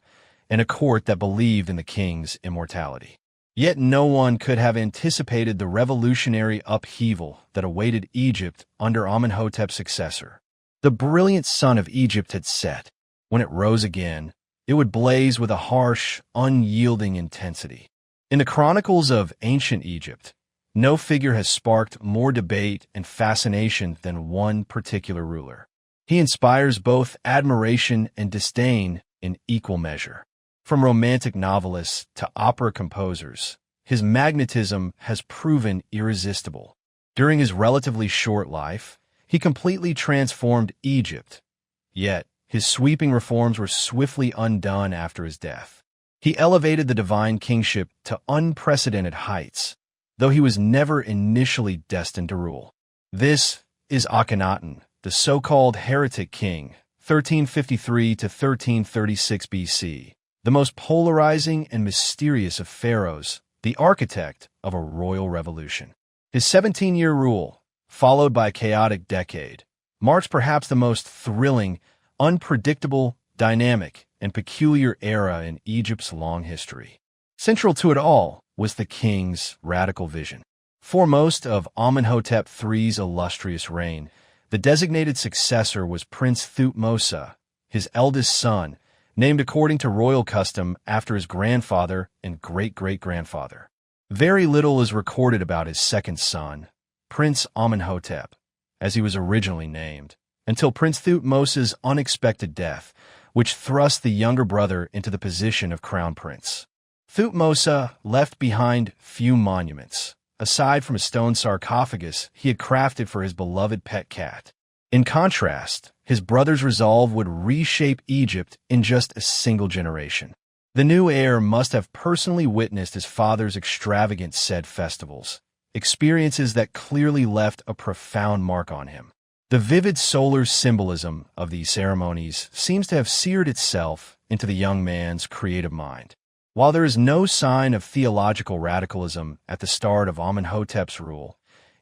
and a court that believed in the king's immortality. Yet no one could have anticipated the revolutionary upheaval that awaited Egypt under Amenhotep's successor. The brilliant sun of Egypt had set. When it rose again, it would blaze with a harsh, unyielding intensity. In the chronicles of ancient Egypt, no figure has sparked more debate and fascination than one particular ruler. He inspires both admiration and disdain in equal measure. From romantic novelists to opera composers, his magnetism has proven irresistible. During his relatively short life, he completely transformed Egypt. Yet, his sweeping reforms were swiftly undone after his death. He elevated the divine kingship to unprecedented heights, though he was never initially destined to rule. This is Akhenaten, the so-called heretic king, 1353 to 1336 BC, the most polarizing and mysterious of pharaohs, the architect of a royal revolution. His 17-year rule, followed by a chaotic decade, marks perhaps the most thrilling, unpredictable, dynamic, and peculiar era in Egypt's long history. Central to it all was the king's radical vision. Foremost of Amenhotep III's illustrious reign, the designated successor was Prince Thutmose, his eldest son, named according to royal custom after his grandfather and great-great-grandfather. Very little is recorded about his second son, Prince Amenhotep, as he was originally named, until Prince Thutmose's unexpected death, which thrust the younger brother into the position of crown prince. Thutmose left behind few monuments, aside from a stone sarcophagus he had crafted for his beloved pet cat. In contrast, his brother's resolve would reshape Egypt in just a single generation. The new heir must have personally witnessed his father's extravagant said festivals, experiences that clearly left a profound mark on him. The vivid solar symbolism of these ceremonies seems to have seared itself into the young man's creative mind. While there is no sign of theological radicalism at the start of Amenhotep's rule,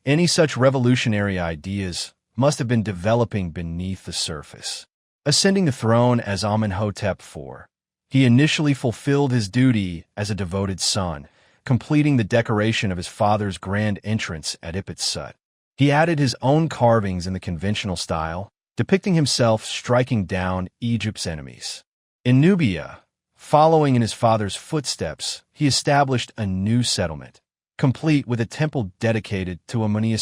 any such revolutionary ideas must have been developing beneath the surface. Ascending the throne as Amenhotep IV, he initially fulfilled his duty as a devoted son, completing the decoration of his father's grand entrance at Ipit-Sut. He added his own carvings in the conventional style, depicting himself striking down Egypt's enemies. In Nubia, following in his father's footsteps, he established a new settlement, complete with a temple dedicated to Amun,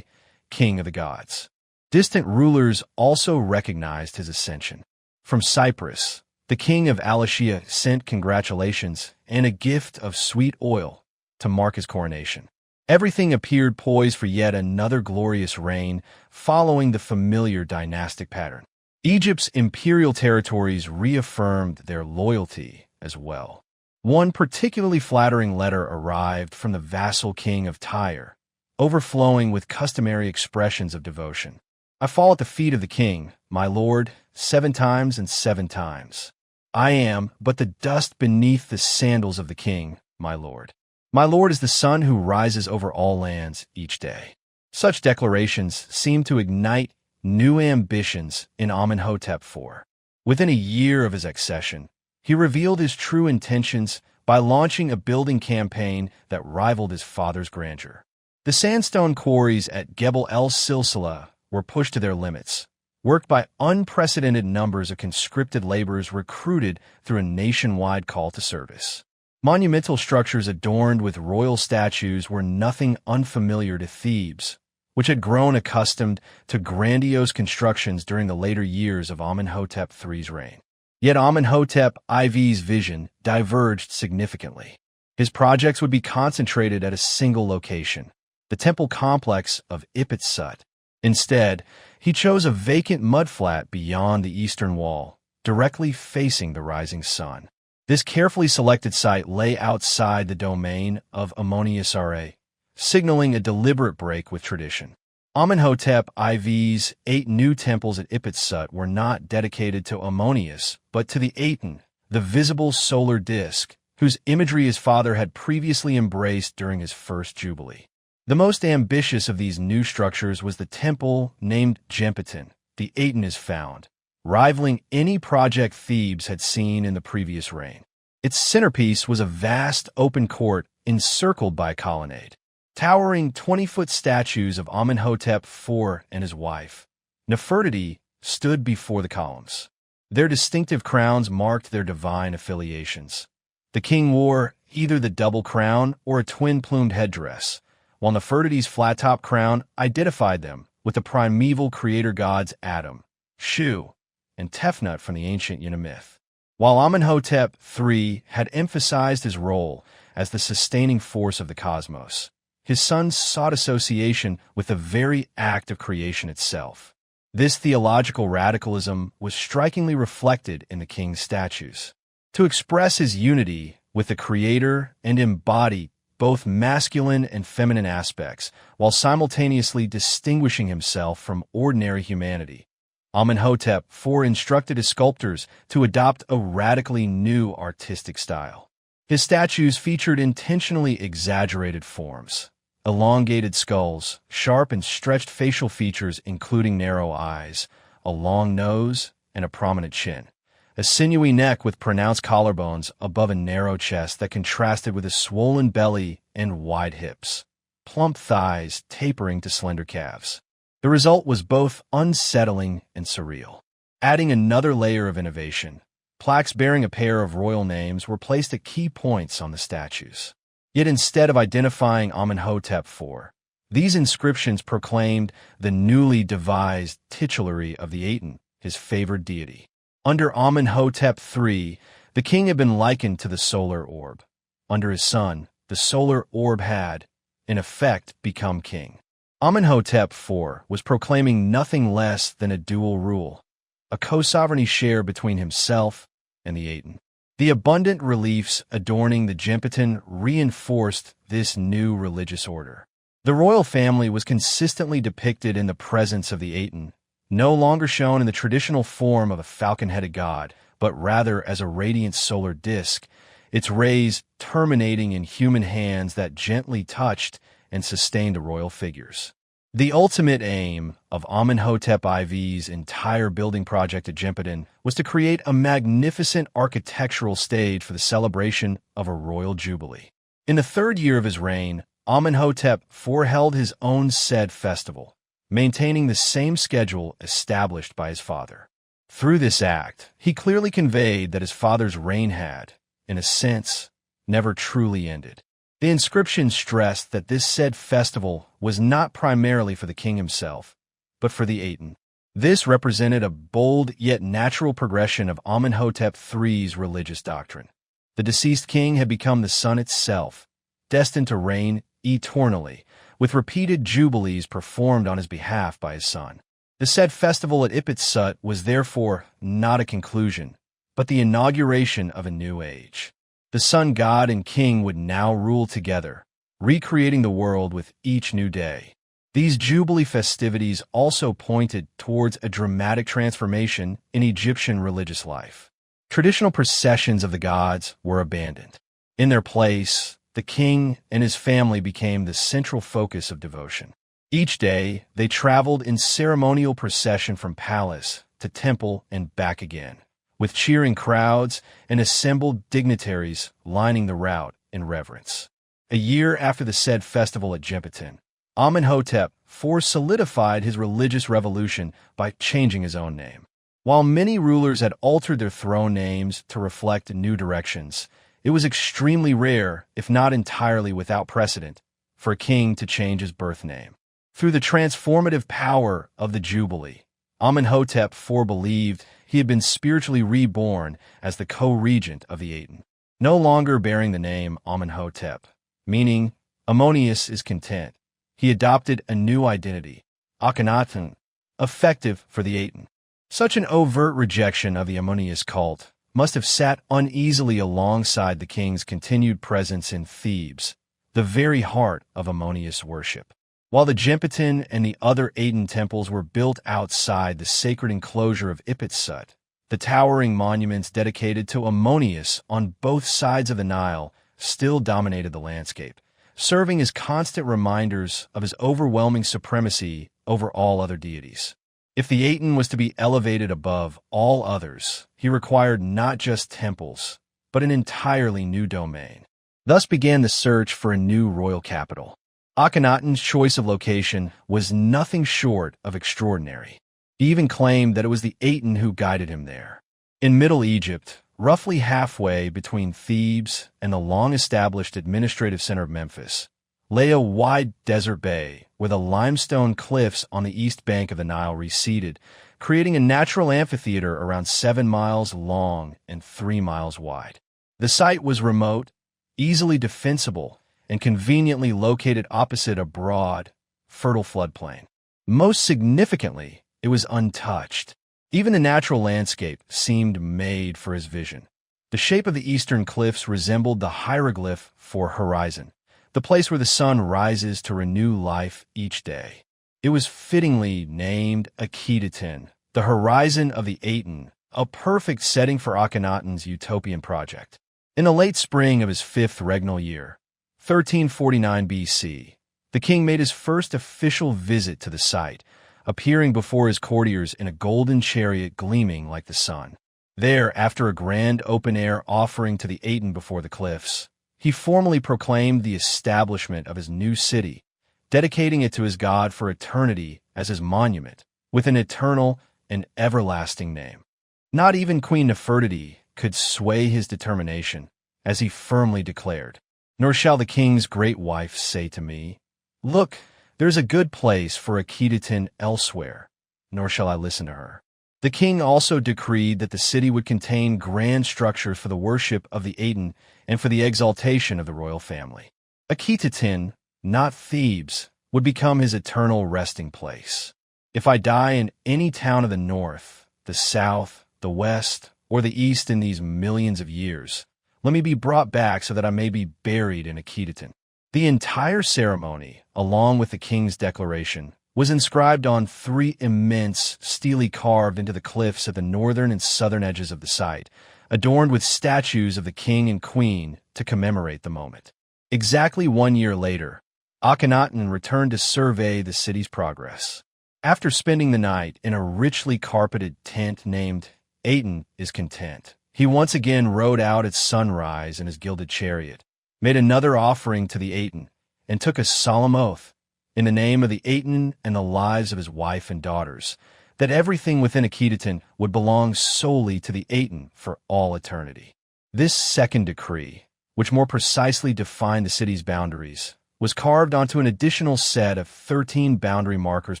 king of the gods. Distant rulers also recognized his ascension. From Cyprus, the king of Alashia sent congratulations and a gift of sweet oil to mark his coronation. Everything appeared poised for yet another glorious reign, following the familiar dynastic pattern. Egypt's imperial territories reaffirmed their loyalty as well. One particularly flattering letter arrived from the vassal king of Tyre, overflowing with customary expressions of devotion. I fall at the feet of the king, my lord, 7 times and 7 times. I am but the dust beneath the sandals of the king, my lord. My lord is the sun who rises over all lands each day. Such declarations seem to ignite new ambitions in Amenhotep IV. Within a year of his accession, he revealed his true intentions by launching a building campaign that rivaled his father's grandeur. The sandstone quarries at Gebel el-Silsila were pushed to their limits, worked by unprecedented numbers of conscripted laborers recruited through a nationwide call to service. Monumental structures adorned with royal statues were nothing unfamiliar to Thebes, which had grown accustomed to grandiose constructions during the later years of Amenhotep III's reign. Yet Amenhotep IV's vision diverged significantly. His projects would be concentrated at a single location, the temple complex of Ipit-Sut. Instead, he chose a vacant mudflat beyond the eastern wall, directly facing the rising sun. This carefully selected site lay outside the domain of Ammonius RA, signaling a deliberate break with tradition. Amenhotep IV's 8 new temples at Ipit-Sut were not dedicated to Ammonius, but to the Aten, the visible solar disk, whose imagery his father had previously embraced during his first jubilee. The most ambitious of these new structures was the temple named Gempitan, the Aten is found, rivaling any project Thebes had seen in the previous reign. Its centerpiece was a vast open court encircled by a colonnade. Towering 20-foot statues of Amenhotep IV and his wife, Nefertiti, stood before the columns. Their distinctive crowns marked their divine affiliations. The king wore either the double crown or a twin-plumed headdress, while Nefertiti's flat-top crown identified them with the primeval creator gods Adam, Shu, and Tefnut from the ancient Yuna myth. While Amenhotep III had emphasized his role as the sustaining force of the cosmos, his sons sought association with the very act of creation itself. This theological radicalism was strikingly reflected in the king's statues. To express his unity with the creator and embody both masculine and feminine aspects, while simultaneously distinguishing himself from ordinary humanity, Amenhotep IV instructed his sculptors to adopt a radically new artistic style. His statues featured intentionally exaggerated forms, elongated skulls, sharp and stretched facial features including narrow eyes, a long nose, and a prominent chin, a sinewy neck with pronounced collarbones above a narrow chest that contrasted with a swollen belly and wide hips, plump thighs tapering to slender calves. The result was both unsettling and surreal. Adding another layer of innovation, plaques bearing a pair of royal names were placed at key points on the statues. Yet instead of identifying Amenhotep IV, these inscriptions proclaimed the newly devised titulary of the Aten, his favored deity. Under Amenhotep III, the king had been likened to the solar orb. Under his son, the solar orb had, in effect, become king. Amenhotep IV was proclaiming nothing less than a dual rule, a co-sovereignty share between himself and the Aten. The abundant reliefs adorning the Gempitan reinforced this new religious order. The royal family was consistently depicted in the presence of the Aten, no longer shown in the traditional form of a falcon-headed god, but rather as a radiant solar disk, its rays terminating in human hands that gently touched and sustained the royal figures. The ultimate aim of Amenhotep IV's entire building project at Gempitan was to create a magnificent architectural stage for the celebration of a royal jubilee. In the 3rd year of his reign, Amenhotep IV held his own said festival, maintaining the same schedule established by his father. Through this act, he clearly conveyed that his father's reign had, in a sense, never truly ended. The inscription stressed that this said festival was not primarily for the king himself, but for the Aten. This represented a bold yet natural progression of Amenhotep III's religious doctrine. The deceased king had become the sun itself, destined to reign eternally, with repeated jubilees performed on his behalf by his son. The said festival at Ipit-Sut was therefore not a conclusion, but the inauguration of a new age. The sun god and king would now rule together, recreating the world with each new day. These Jubilee festivities also pointed towards a dramatic transformation in Egyptian religious life. Traditional processions of the gods were abandoned. In their place, the king and his family became the central focus of devotion. Each day, they traveled in ceremonial procession from palace to temple and back again, with cheering crowds and assembled dignitaries lining the route in reverence. A year after the said festival at Gimpitan, Amenhotep IV solidified his religious revolution by changing his own name. While many rulers had altered their throne names to reflect new directions, it was extremely rare, if not entirely without precedent, for a king to change his birth name. Through the transformative power of the Jubilee, Amenhotep IV believed he had been spiritually reborn as the co-regent of the Aten. No longer bearing the name Amenhotep, meaning Ammonius is content, he adopted a new identity, Akhenaten, effective for the Aten. Such an overt rejection of the Ammonius cult must have sat uneasily alongside the king's continued presence in Thebes, the very heart of Ammonius worship. While the Gimpitan and the other Aten temples were built outside the sacred enclosure of Ipit-Sut, the towering monuments dedicated to Ammonius on both sides of the Nile still dominated the landscape, serving as constant reminders of his overwhelming supremacy over all other deities. If the Aten was to be elevated above all others, he required not just temples, but an entirely new domain. Thus began the search for a new royal capital. Akhenaten's choice of location was nothing short of extraordinary. He even claimed that it was the Aten who guided him there. In Middle Egypt, roughly halfway between Thebes and the long-established administrative center of Memphis, lay a wide desert bay where the limestone cliffs on the east bank of the Nile receded, creating a natural amphitheater around 7 miles long and 3 miles wide. The site was remote, easily defensible, and conveniently located opposite a broad, fertile floodplain. Most significantly, it was untouched. Even the natural landscape seemed made for his vision. The shape of the eastern cliffs resembled the hieroglyph for horizon, the place where the sun rises to renew life each day. It was fittingly named Akhetaten, the horizon of the Aten, a perfect setting for Akhenaten's utopian project. In the late spring of his 5th regnal year, 1349 BC, the king made his first official visit to the site, appearing before his courtiers in a golden chariot gleaming like the sun. There, after a grand open-air offering to the Aten before the cliffs, he formally proclaimed the establishment of his new city, dedicating it to his god for eternity as his monument, with an eternal and everlasting name. Not even Queen Nefertiti could sway his determination, as he firmly declared, "Nor shall the king's great wife say to me, 'Look, there's a good place for Akhetaten elsewhere,' nor shall I listen to her." The king also decreed that the city would contain grand structures for the worship of the Aten and for the exaltation of the royal family. Akhetaten, not Thebes, would become his eternal resting place. "If I die in any town of the north, the south, the west, or the east in these millions of years, let me be brought back so that I may be buried in Akhetaten." The entire ceremony, along with the king's declaration, was inscribed on 3 immense stelae carved into the cliffs at the northern and southern edges of the site, adorned with statues of the king and queen to commemorate the moment. Exactly 1 year later, Akhenaten returned to survey the city's progress. After spending the night in a richly carpeted tent named Aten is Content, he once again rode out at sunrise in his gilded chariot, made another offering to the Aten, and took a solemn oath, in the name of the Aten and the lives of his wife and daughters, that everything within Akhetaten would belong solely to the Aten for all eternity. This second decree, which more precisely defined the city's boundaries, was carved onto an additional set of 13 boundary markers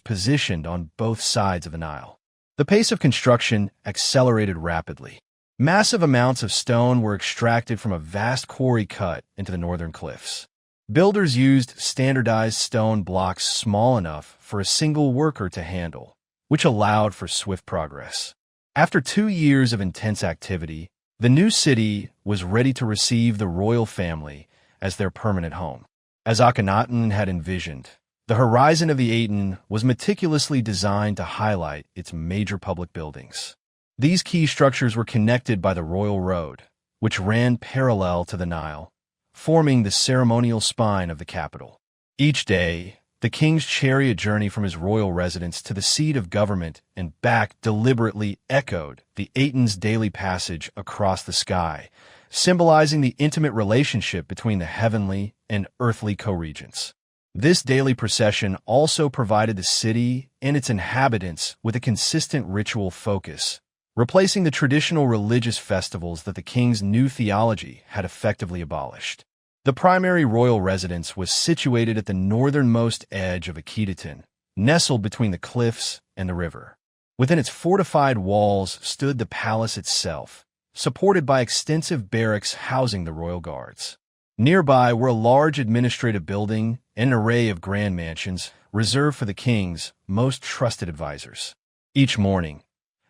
positioned on both sides of the Nile. The pace of construction accelerated rapidly. Massive amounts of stone were extracted from a vast quarry cut into the northern cliffs. Builders used standardized stone blocks small enough for a single worker to handle, which allowed for swift progress. After 2 years of intense activity, the new city was ready to receive the royal family as their permanent home. As Akhenaten had envisioned, the horizon of the Aten was meticulously designed to highlight its major public buildings. These key structures were connected by the royal road, which ran parallel to the Nile, forming the ceremonial spine of the capital. Each day, the king's chariot journey from his royal residence to the seat of government and back deliberately echoed the Aten's daily passage across the sky, symbolizing the intimate relationship between the heavenly and earthly co-regents. This daily procession also provided the city and its inhabitants with a consistent ritual focus, replacing the traditional religious festivals that the king's new theology had effectively abolished. The primary royal residence was situated at the northernmost edge of Akhetaten, nestled between the cliffs and the river. Within its fortified walls stood the palace itself, supported by extensive barracks housing the royal guards. Nearby were a large administrative building and an array of grand mansions reserved for the king's most trusted advisors. Each morning,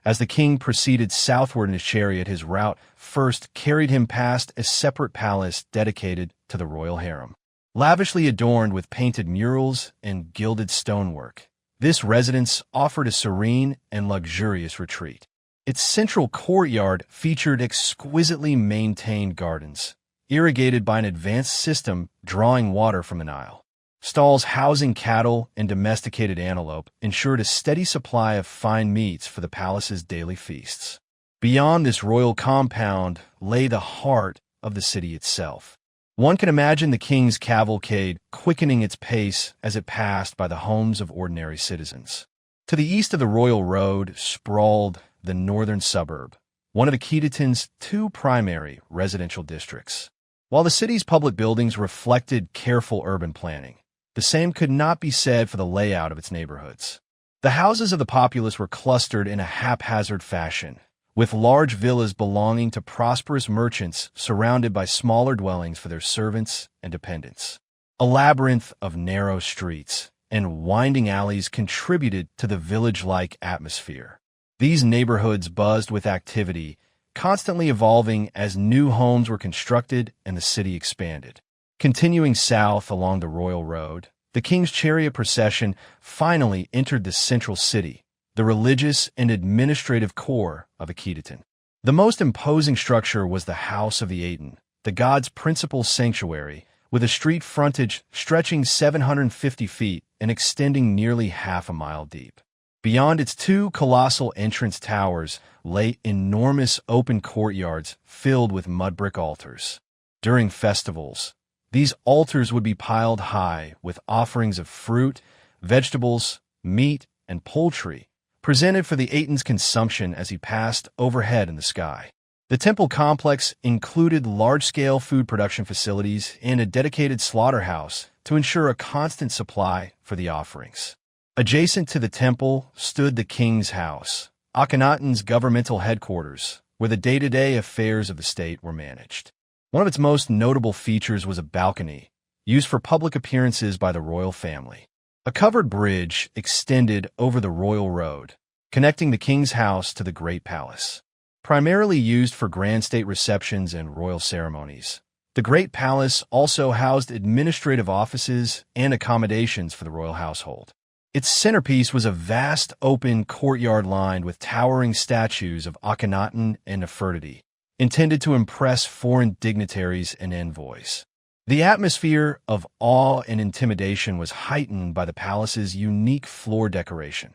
as the king proceeded southward in his chariot, his route first carried him past a separate palace dedicated to the royal harem. Lavishly adorned with painted murals and gilded stonework, this residence offered a serene and luxurious retreat. Its central courtyard featured exquisitely maintained gardens, irrigated by an advanced system drawing water from the Nile. Stalls housing cattle and domesticated antelope ensured a steady supply of fine meats for the palace's daily feasts. Beyond this royal compound lay the heart of the city itself. One can imagine the king's cavalcade quickening its pace as it passed by the homes of ordinary citizens. To the east of the royal road sprawled the northern suburb, one of Akhetaten's two primary residential districts. While the city's public buildings reflected careful urban planning, the same could not be said for the layout of its neighborhoods. The houses of the populace were clustered in a haphazard fashion, with large villas belonging to prosperous merchants surrounded by smaller dwellings for their servants and dependents. A labyrinth of narrow streets and winding alleys contributed to the village-like atmosphere. These neighborhoods buzzed with activity, constantly evolving as new homes were constructed and the city expanded. Continuing south along the royal road, the king's chariot procession finally entered the central city, the religious and administrative core of Akhetaten. The most imposing structure was the House of the Aten, the god's principal sanctuary, with a street frontage stretching 750 feet and extending nearly half a mile deep. Beyond its two colossal entrance towers lay enormous open courtyards filled with mud brick altars. During festivals, these altars would be piled high with offerings of fruit, vegetables, meat, and poultry, presented for the Aten's consumption as he passed overhead in the sky. The temple complex included large-scale food production facilities and a dedicated slaughterhouse to ensure a constant supply for the offerings. Adjacent to the temple stood the king's house, Akhenaten's governmental headquarters, where the day-to-day affairs of the state were managed. One of its most notable features was a balcony, used for public appearances by the royal family. A covered bridge extended over the royal road, connecting the king's house to the Great Palace. Primarily used for grand state receptions and royal ceremonies, the Great Palace also housed administrative offices and accommodations for the royal household. Its centerpiece was a vast open courtyard lined with towering statues of Akhenaten and Nefertiti, intended to impress foreign dignitaries and envoys. The atmosphere of awe and intimidation was heightened by the palace's unique floor decoration.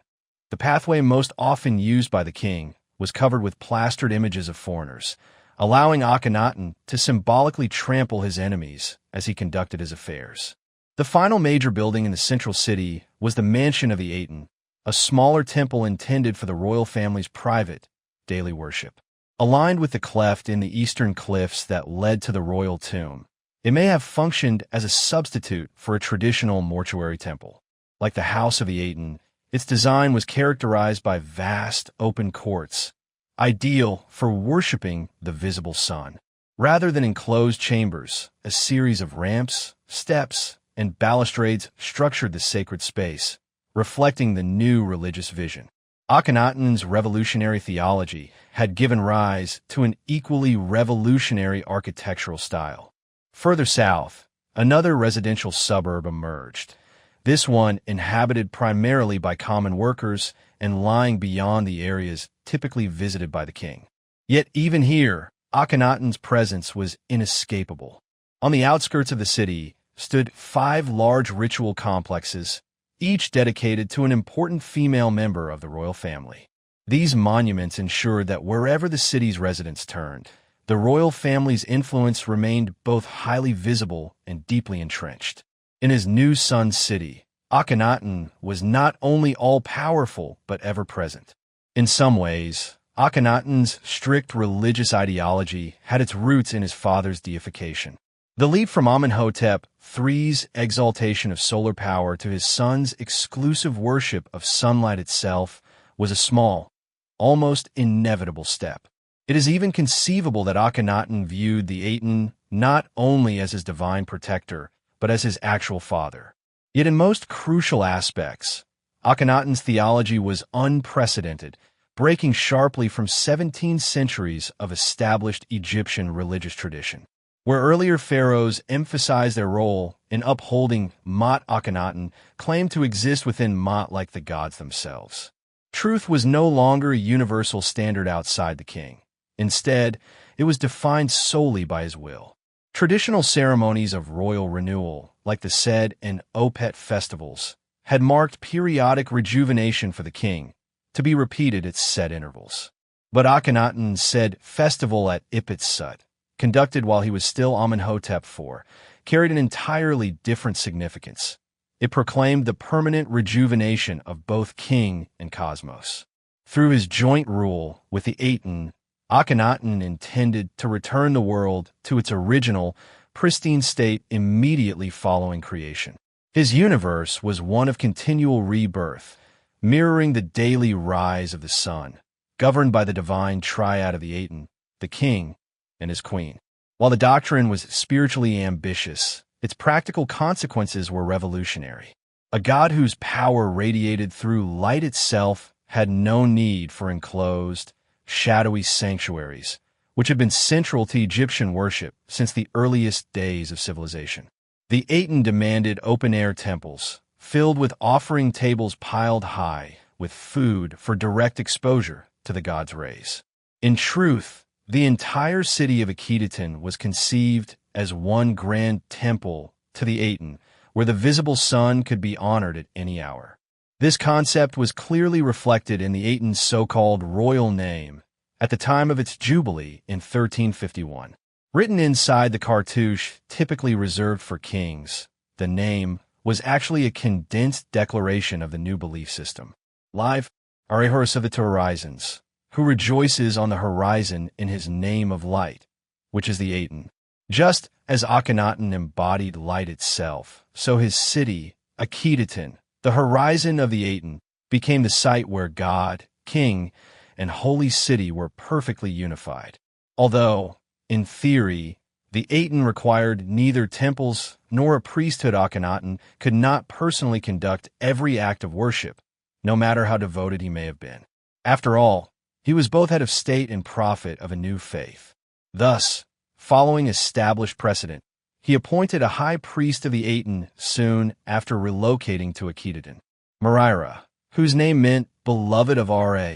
The pathway most often used by the king was covered with plastered images of foreigners, allowing Akhenaten to symbolically trample his enemies as he conducted his affairs. The final major building in the central city was the Mansion of the Aten, a smaller temple intended for the royal family's private, daily worship. Aligned with the cleft in the eastern cliffs that led to the royal tomb, it may have functioned as a substitute for a traditional mortuary temple. Like the House of the Aten, its design was characterized by vast, open courts, ideal for worshiping the visible sun. Rather than enclosed chambers, a series of ramps, steps, and balustrades structured the sacred space, reflecting the new religious vision. Akhenaten's revolutionary theology had given rise to an equally revolutionary architectural style. Further south, another residential suburb emerged. This one inhabited primarily by common workers and lying beyond the areas typically visited by the king. Yet even here, Akhenaten's presence was inescapable. On the outskirts of the city stood 5 large ritual complexes, each dedicated to an important female member of the royal family. These monuments ensured that wherever the city's residents turned, the royal family's influence remained both highly visible and deeply entrenched. In his new son's city, Akhenaten was not only all-powerful but ever-present. In some ways, Akhenaten's strict religious ideology had its roots in his father's deification. The leap from Amenhotep III's exaltation of solar power to his son's exclusive worship of sunlight itself was a small, almost inevitable step. It is even conceivable that Akhenaten viewed the Aten not only as his divine protector, but as his actual father. Yet in most crucial aspects, Akhenaten's theology was unprecedented, breaking sharply from 17 centuries of established Egyptian religious tradition. Where earlier pharaohs emphasized their role in upholding Ma'at, Akhenaten claimed to exist within Ma'at like the gods themselves. Truth was no longer a universal standard outside the king. Instead, it was defined solely by his will. Traditional ceremonies of royal renewal, like the Sed and Opet festivals, had marked periodic rejuvenation for the king, to be repeated at set intervals. But Akhenaten's Sed festival at Ipit Sut, conducted while he was still Amenhotep IV, carried an entirely different significance. It proclaimed the permanent rejuvenation of both king and cosmos. Through his joint rule with the Aten, Akhenaten intended to return the world to its original, pristine state immediately following creation. His universe was one of continual rebirth, mirroring the daily rise of the sun, governed by the divine triad of the Aten, the king, and his queen. While the doctrine was spiritually ambitious, its practical consequences were revolutionary. A god whose power radiated through light itself had no need for enclosed, shadowy sanctuaries, which had been central to Egyptian worship since the earliest days of civilization. The Aten demanded open-air temples, filled with offering tables piled high with food for direct exposure to the god's rays. In truth, the entire city of Akhetaten was conceived as one grand temple to the Aten, where the visible sun could be honored at any hour. This concept was clearly reflected in the Aten's so-called royal name at the time of its jubilee in 1351. Written inside the cartouche typically reserved for kings, the name was actually a condensed declaration of the new belief system. Live, Arehorus of the Horizons, who rejoices on the horizon in his name of light, which is the Aten. Just as Akhenaten embodied light itself, so his city, Akhetaten, the horizon of the Aten, became the site where God, king, and holy city were perfectly unified. Although, in theory, the Aten required neither temples nor a priesthood, Akhenaten could not personally conduct every act of worship, no matter how devoted he may have been. After all, he was both head of state and prophet of a new faith. Thus, following established precedent, he appointed a high priest of the Aten soon after relocating to Akhetaten. Merira, whose name meant beloved of Ra,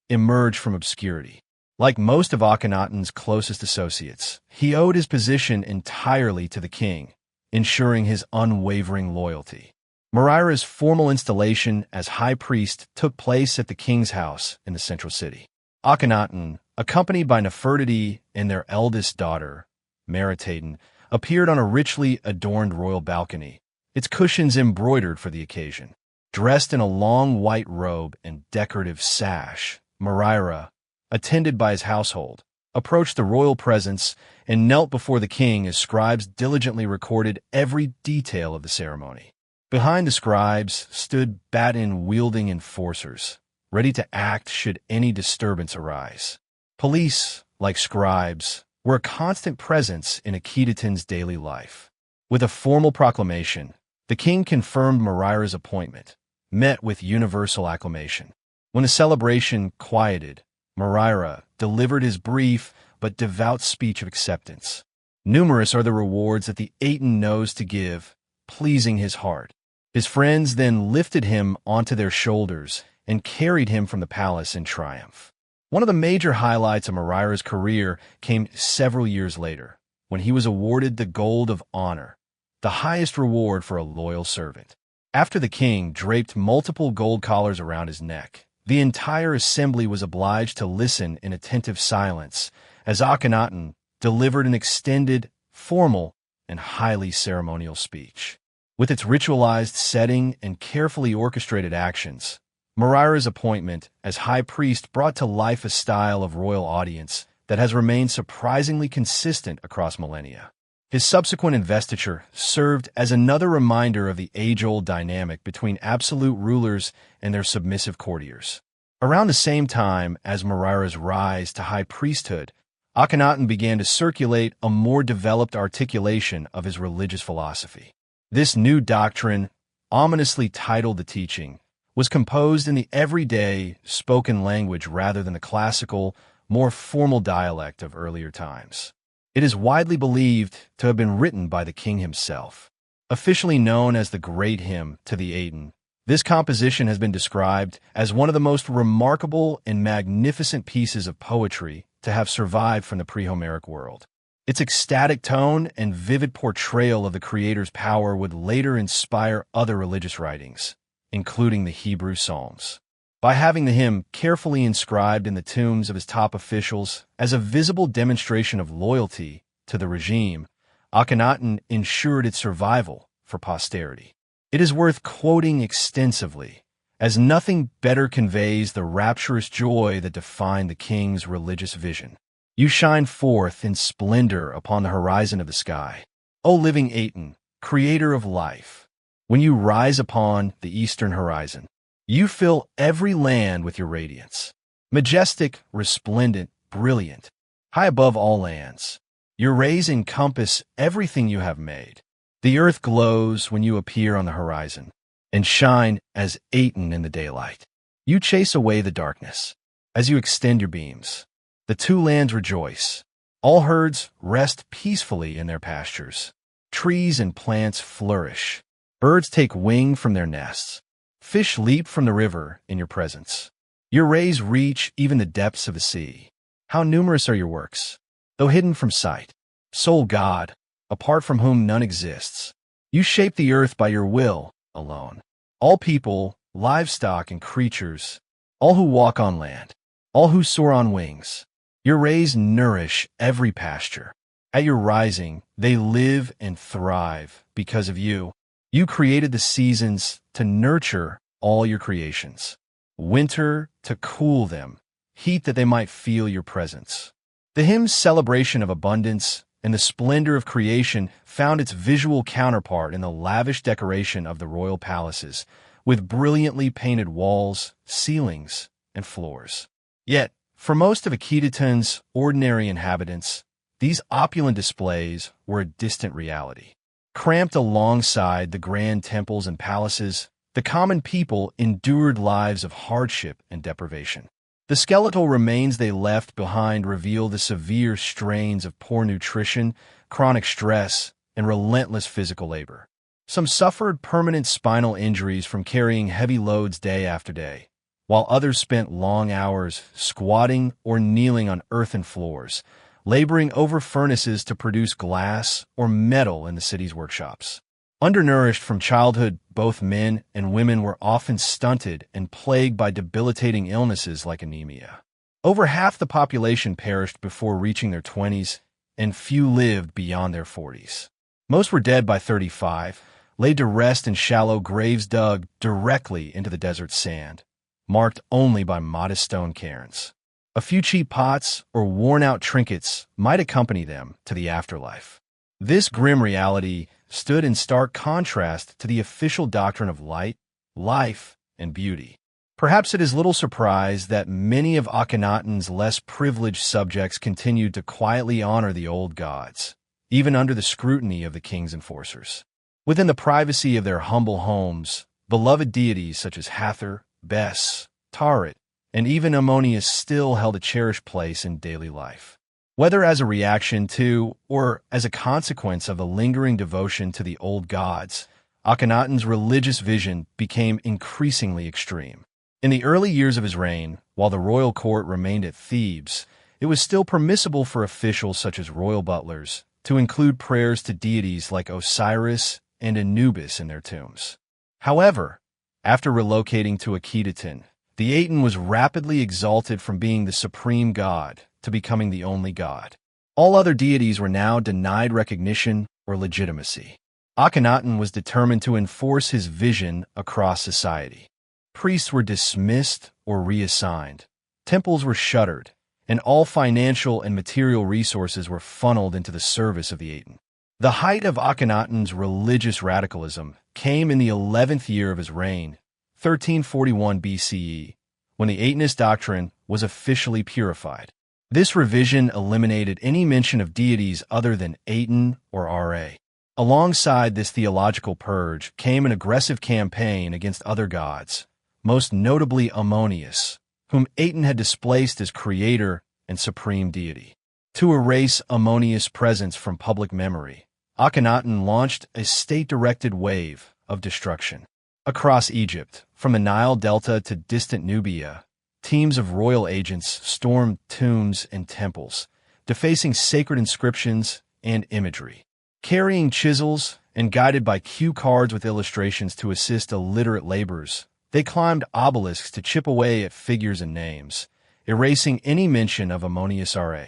emerged from obscurity. Like most of Akhenaten's closest associates, he owed his position entirely to the king, ensuring his unwavering loyalty. Merira's formal installation as high priest took place at the king's house in the central city. Akhenaten, accompanied by Nefertiti and their eldest daughter, Meritaten, appeared on a richly adorned royal balcony, its cushions embroidered for the occasion. Dressed in a long white robe and decorative sash, Merira, attended by his household, approached the royal presence and knelt before the king as scribes diligently recorded every detail of the ceremony. Behind the scribes stood baton-wielding enforcers, ready to act should any disturbance arise. Police, like scribes, were a constant presence in Akhetaten's daily life. With a formal proclamation, the king confirmed Merira's appointment, met with universal acclamation. When the celebration quieted, Merira delivered his brief but devout speech of acceptance. Numerous are the rewards that the Aten knows to give, pleasing his heart. His friends then lifted him onto their shoulders and carried him from the palace in triumph. One of the major highlights of Murayra's career came several years later, when he was awarded the Gold of Honor, the highest reward for a loyal servant. After the king draped multiple gold collars around his neck, the entire assembly was obliged to listen in attentive silence as Akhenaten delivered an extended, formal, and highly ceremonial speech. With its ritualized setting and carefully orchestrated actions, Murayra's appointment as high priest brought to life a style of royal audience that has remained surprisingly consistent across millennia. His subsequent investiture served as another reminder of the age-old dynamic between absolute rulers and their submissive courtiers. Around the same time as Murayra's rise to high priesthood, Akhenaten began to circulate a more developed articulation of his religious philosophy. This new doctrine, ominously titled the Teaching, was composed in the everyday, spoken language rather than the classical, more formal dialect of earlier times. It is widely believed to have been written by the king himself. Officially known as the Great Hymn to the Aten, this composition has been described as one of the most remarkable and magnificent pieces of poetry to have survived from the pre-Homeric world. Its ecstatic tone and vivid portrayal of the creator's power would later inspire other religious writings, including the Hebrew Psalms. By having the hymn carefully inscribed in the tombs of his top officials as a visible demonstration of loyalty to the regime, Akhenaten ensured its survival for posterity. It is worth quoting extensively, as nothing better conveys the rapturous joy that defined the king's religious vision. You shine forth in splendor upon the horizon of the sky, O living Aten, creator of life. When you rise upon the eastern horizon, you fill every land with your radiance. Majestic, resplendent, brilliant, high above all lands, your rays encompass everything you have made. The earth glows when you appear on the horizon, and shine as Aten in the daylight. You chase away the darkness as you extend your beams. The two lands rejoice. All herds rest peacefully in their pastures. Trees and plants flourish. Birds take wing from their nests. Fish leap from the river in your presence. Your rays reach even the depths of the sea. How numerous are your works, though hidden from sight. Sole God, apart from whom none exists. You shape the earth by your will alone. All people, livestock, and creatures, all who walk on land, all who soar on wings. Your rays nourish every pasture. At your rising, they live and thrive because of you. You created the seasons to nurture all your creations. Winter to cool them, heat that they might feel your presence. The hymn's celebration of abundance and the splendor of creation found its visual counterpart in the lavish decoration of the royal palaces, with brilliantly painted walls, ceilings, and floors. Yet, for most of Akhetaten's ordinary inhabitants, these opulent displays were a distant reality. Cramped alongside the grand temples and palaces, the common people endured lives of hardship and deprivation. The skeletal remains they left behind reveal the severe strains of poor nutrition, chronic stress, and relentless physical labor. Some suffered permanent spinal injuries from carrying heavy loads day after day, while others spent long hours squatting or kneeling on earthen floors, laboring over furnaces to produce glass or metal in the city's workshops. Undernourished from childhood, both men and women were often stunted and plagued by debilitating illnesses like anemia. Over half the population perished before reaching their 20s, and few lived beyond their 40s. Most were dead by 35, laid to rest in shallow graves dug directly into the desert sand, marked only by modest stone cairns. A few cheap pots or worn-out trinkets might accompany them to the afterlife. This grim reality stood in stark contrast to the official doctrine of light, life, and beauty. Perhaps it is little surprise that many of Akhenaten's less privileged subjects continued to quietly honor the old gods, even under the scrutiny of the king's enforcers. Within the privacy of their humble homes, beloved deities such as Hathor, Bes, Taret, and even Ammonius still held a cherished place in daily life. Whether as a reaction to or as a consequence of the lingering devotion to the old gods, Akhenaten's religious vision became increasingly extreme. In the early years of his reign, while the royal court remained at Thebes, it was still permissible for officials such as royal butlers to include prayers to deities like Osiris and Anubis in their tombs. However, after relocating to Akhetaten, the Aten was rapidly exalted from being the supreme god to becoming the only god. All other deities were now denied recognition or legitimacy. Akhenaten was determined to enforce his vision across society. Priests were dismissed or reassigned, temples were shuttered, and all financial and material resources were funneled into the service of the Aten. The height of Akhenaten's religious radicalism came in the 11th year of his reign, 1341 BCE, when the Atenist doctrine was officially purified. This revision eliminated any mention of deities other than Aten or Ra. Alongside this theological purge came an aggressive campaign against other gods, most notably Ammonius, whom Aten had displaced as creator and supreme deity. To erase Ammonius' presence from public memory, Akhenaten launched a state-directed wave of destruction. Across Egypt, from the Nile Delta to distant Nubia, teams of royal agents stormed tombs and temples, defacing sacred inscriptions and imagery. Carrying chisels and guided by cue cards with illustrations to assist illiterate laborers, they climbed obelisks to chip away at figures and names, erasing any mention of Ammonius Ra.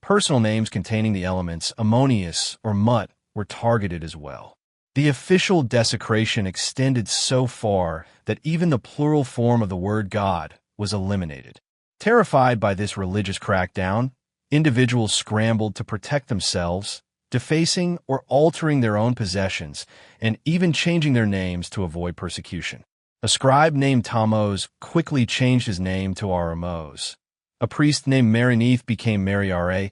Personal names containing the elements Ammonius or Mut were targeted as well. The official desecration extended so far that even the plural form of the word God was eliminated. Terrified by this religious crackdown, individuals scrambled to protect themselves, defacing or altering their own possessions, and even changing their names to avoid persecution. A scribe named Tammuz quickly changed his name to Ahmose. A priest named Merenith became Meri-Ra,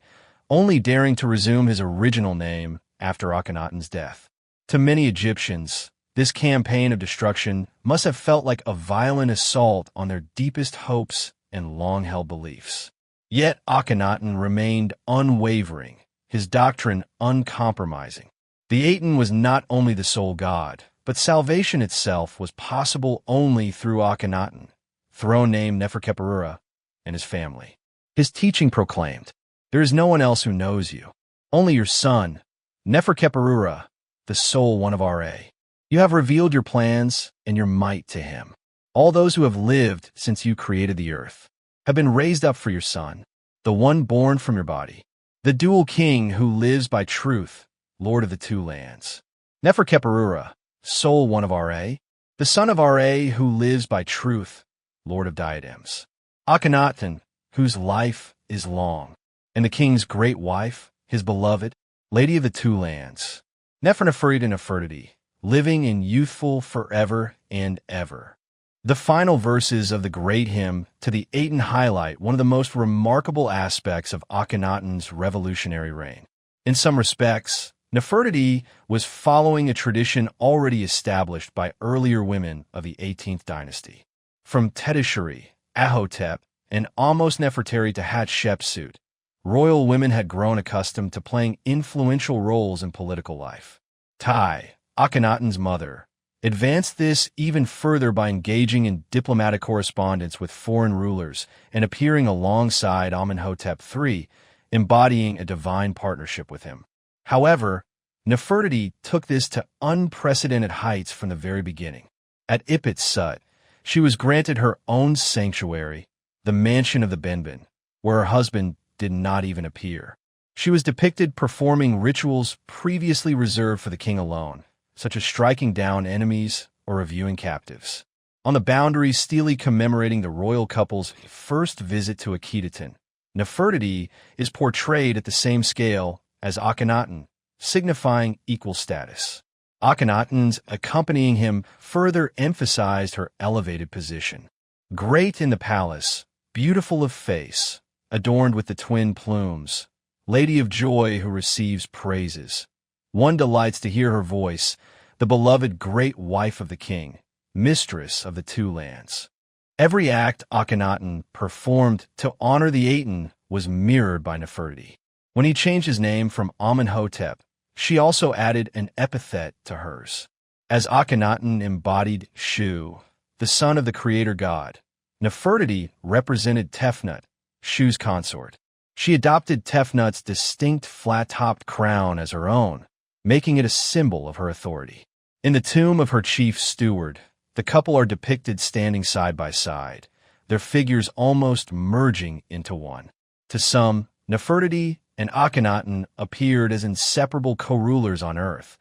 only daring to resume his original name after Akhenaten's death. To many Egyptians, this campaign of destruction must have felt like a violent assault on their deepest hopes and long-held beliefs. Yet Akhenaten remained unwavering, his doctrine uncompromising. The Aten was not only the sole god, but salvation itself was possible only through Akhenaten, throne name Neferkheperura, and his family. His teaching proclaimed, "There is no one else who knows you, only your son, Neferkheperura, the sole one of Ra. You have revealed your plans and your might to him. All those who have lived since you created the earth have been raised up for your son, the one born from your body, the dual king who lives by truth, Lord of the two lands. Neferkheperura, sole one of Ra, the son of Ra who lives by truth, Lord of diadems. Akhenaten, whose life is long, and the king's great wife, his beloved, Lady of the Two Lands. Neferneferit and Nefertiti, living in youthful forever and ever." The final verses of the great hymn to the Aten highlight one of the most remarkable aspects of Akhenaten's revolutionary reign. In some respects, Nefertiti was following a tradition already established by earlier women of the 18th dynasty. From Tetisheri, Ahotep, and almost Nefertari to Hatshepsut, royal women had grown accustomed to playing influential roles in political life. Tai, Akhenaten's mother, advanced this even further by engaging in diplomatic correspondence with foreign rulers and appearing alongside Amenhotep III, embodying a divine partnership with him. However, Nefertiti took this to unprecedented heights from the very beginning. At Ipit Sut, she was granted her own sanctuary, the mansion of the Benben, where her husband did not even appear. She was depicted performing rituals previously reserved for the king alone, such as striking down enemies or reviewing captives. On the boundaries steely commemorating the royal couple's first visit to Akhetaten, Nefertiti is portrayed at the same scale as Akhenaten, signifying equal status. Akhenaten's accompanying him further emphasized her elevated position. Great in the palace, beautiful of face, adorned with the twin plumes, Lady of Joy who receives praises. One delights to hear her voice, the beloved great wife of the king, mistress of the two lands. Every act Akhenaten performed to honor the Aten was mirrored by Nefertiti. When he changed his name from Amenhotep, she also added an epithet to hers. As Akhenaten embodied Shu, the son of the creator god, Nefertiti represented Tefnut, Shu's consort. She adopted Tefnut's distinct flat-topped crown as her own, making it a symbol of her authority. In the tomb of her chief steward, the couple are depicted standing side by side, their figures almost merging into one. To some, Nefertiti and Akhenaten appeared as inseparable co-rulers on earth,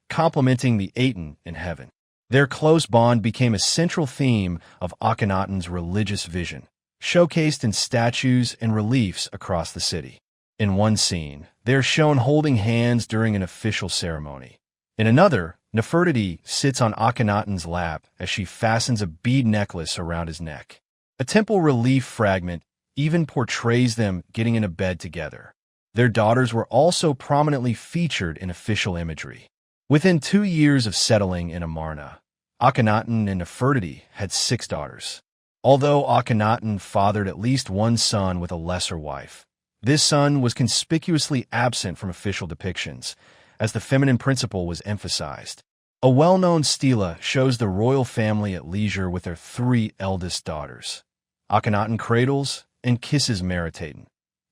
complementing the Aten in heaven. Their close bond became a central theme of Akhenaten's religious vision, showcased in statues and reliefs across the city. In one scene, they are shown holding hands during an official ceremony. In another, Nefertiti sits on Akhenaten's lap as she fastens a bead necklace around his neck. A temple relief fragment even portrays them getting in a bed together. Their daughters were also prominently featured in official imagery. Within 2 years of settling in Amarna, Akhenaten and Nefertiti had 6 daughters. Although Akhenaten fathered at least one son with a lesser wife, this son was conspicuously absent from official depictions, as the feminine principle was emphasized. A well-known stela shows the royal family at leisure with their 3 eldest daughters. Akhenaten cradles and kisses Meritaten.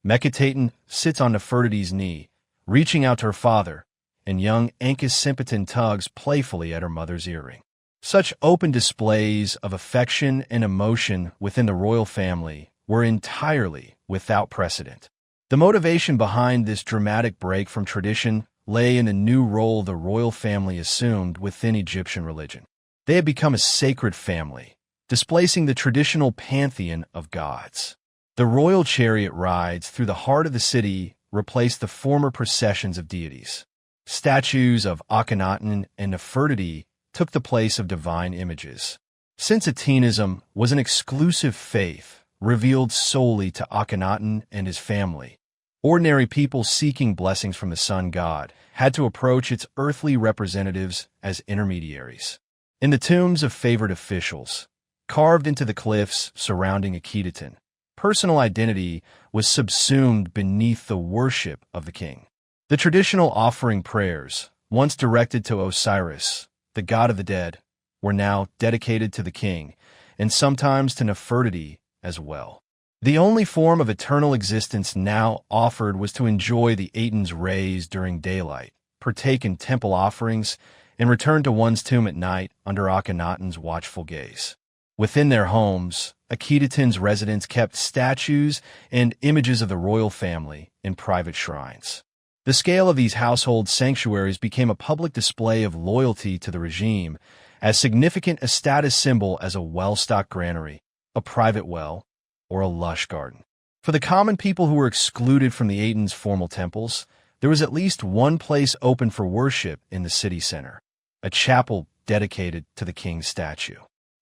Meketaten sits on Nefertiti's knee, reaching out to her father, and young Ankhesepitan tugs playfully at her mother's earring. Such open displays of affection and emotion within the royal family were entirely without precedent. The motivation behind this dramatic break from tradition lay in the new role the royal family assumed within Egyptian religion. They had become a sacred family, displacing the traditional pantheon of gods. The royal chariot rides through the heart of the city replaced the former processions of deities. Statues of Akhenaten and Nefertiti took the place of divine images. Since Atenism was an exclusive faith revealed solely to Akhenaten and his family, ordinary people seeking blessings from the sun god had to approach its earthly representatives as intermediaries. In the tombs of favored officials, carved into the cliffs surrounding Akhetaten, personal identity was subsumed beneath the worship of the king. The traditional offering prayers, once directed to Osiris, the god of the dead, were now dedicated to the king, and sometimes to Nefertiti as well. The only form of eternal existence now offered was to enjoy the Aten's rays during daylight, partake in temple offerings, and return to one's tomb at night under Akhenaten's watchful gaze. Within their homes, Akhetaten's residents kept statues and images of the royal family in private shrines. The scale of these household sanctuaries became a public display of loyalty to the regime, as significant a status symbol as a well-stocked granary, a private well, or a lush garden. For the common people who were excluded from the Aten's formal temples, there was at least one place open for worship in the city center, a chapel dedicated to the king's statue.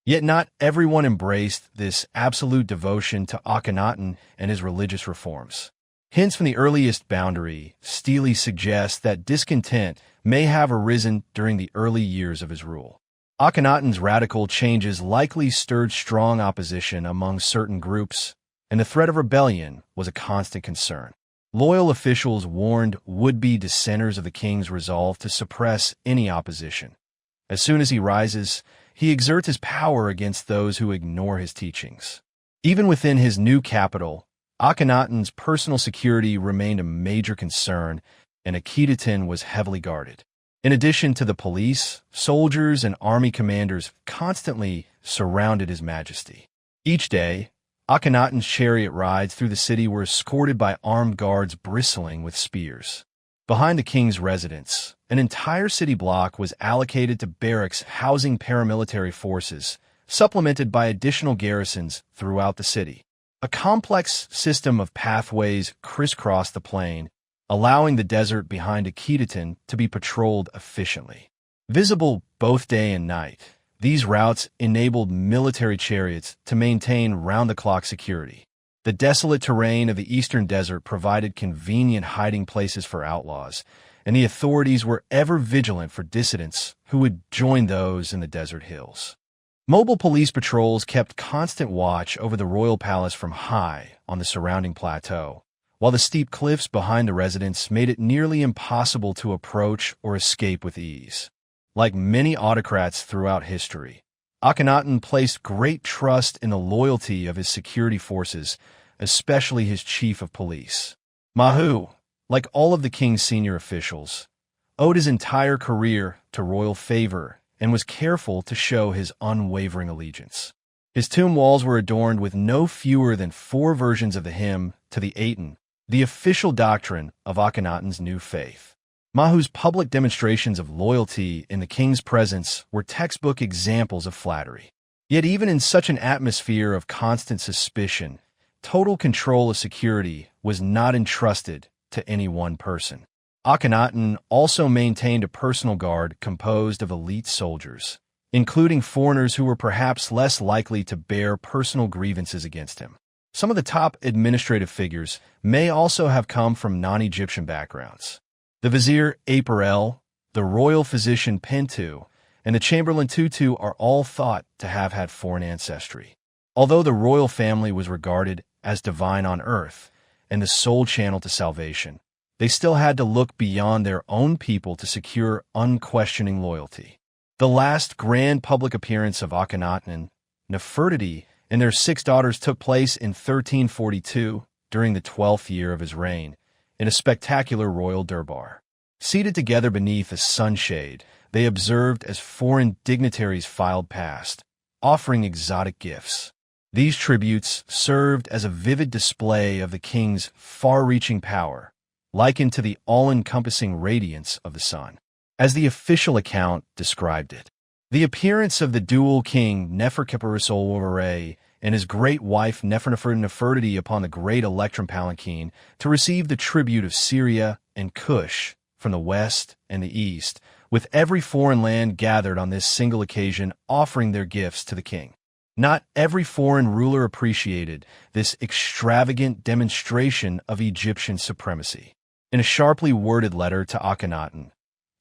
Yet not everyone embraced this absolute devotion to Akhenaten and his religious reforms. Hints from the earliest boundary stele suggest that discontent may have arisen during the early years of his rule. Akhenaten's radical changes likely stirred strong opposition among certain groups, and the threat of rebellion was a constant concern. Loyal officials warned would-be dissenters of the king's resolve to suppress any opposition. As soon as he rises, he exerts his power against those who ignore his teachings. Even within his new capital, Akhenaten's personal security remained a major concern, and Akhetaten was heavily guarded. In addition to the police, soldiers and army commanders constantly surrounded His Majesty. Each day, Akhenaten's chariot rides through the city were escorted by armed guards bristling with spears. Behind the king's residence, an entire city block was allocated to barracks housing paramilitary forces, supplemented by additional garrisons throughout the city. A complex system of pathways crisscrossed the plain, allowing the desert behind Akhetaten to be patrolled efficiently. Visible both day and night, these routes enabled military chariots to maintain round-the-clock security. The desolate terrain of the eastern desert provided convenient hiding places for outlaws, and the authorities were ever vigilant for dissidents who would join those in the desert hills. Mobile police patrols kept constant watch over the royal palace from high on the surrounding plateau, while the steep cliffs behind the residence made it nearly impossible to approach or escape with ease. Like many autocrats throughout history, Akhenaten placed great trust in the loyalty of his security forces, especially his chief of police. Mahu, like all of the king's senior officials, owed his entire career to royal favor and was careful to show his unwavering allegiance. His tomb walls were adorned with no fewer than 4 versions of the hymn to the Aten, the official doctrine of Akhenaten's new faith. Mahu's public demonstrations of loyalty in the king's presence were textbook examples of flattery. Yet even in such an atmosphere of constant suspicion, total control of security was not entrusted to any one person. Akhenaten also maintained a personal guard composed of elite soldiers, including foreigners who were perhaps less likely to bear personal grievances against him. Some of the top administrative figures may also have come from non-Egyptian backgrounds. The vizier Aparel, the royal physician Pentu, and the chamberlain Tutu are all thought to have had foreign ancestry. Although the royal family was regarded as divine on earth and the sole channel to salvation, they still had to look beyond their own people to secure unquestioning loyalty. The last grand public appearance of Akhenaten, Nefertiti, and their 6 daughters took place in 1342 during the 12th year of his reign, in a spectacular royal durbar. Seated together beneath a sunshade, they observed as foreign dignitaries filed past, offering exotic gifts. These tributes served as a vivid display of the king's far-reaching power, likened to the all-encompassing radiance of the sun, as the official account described it. The appearance of the dual king Neferkheperesolwere and his great wife Nefertiti upon the great electrum palanquin to receive the tribute of Syria and Kush from the west and the east, with every foreign land gathered on this single occasion offering their gifts to the king. Not every foreign ruler appreciated this extravagant demonstration of Egyptian supremacy. In a sharply worded letter to Akhenaten,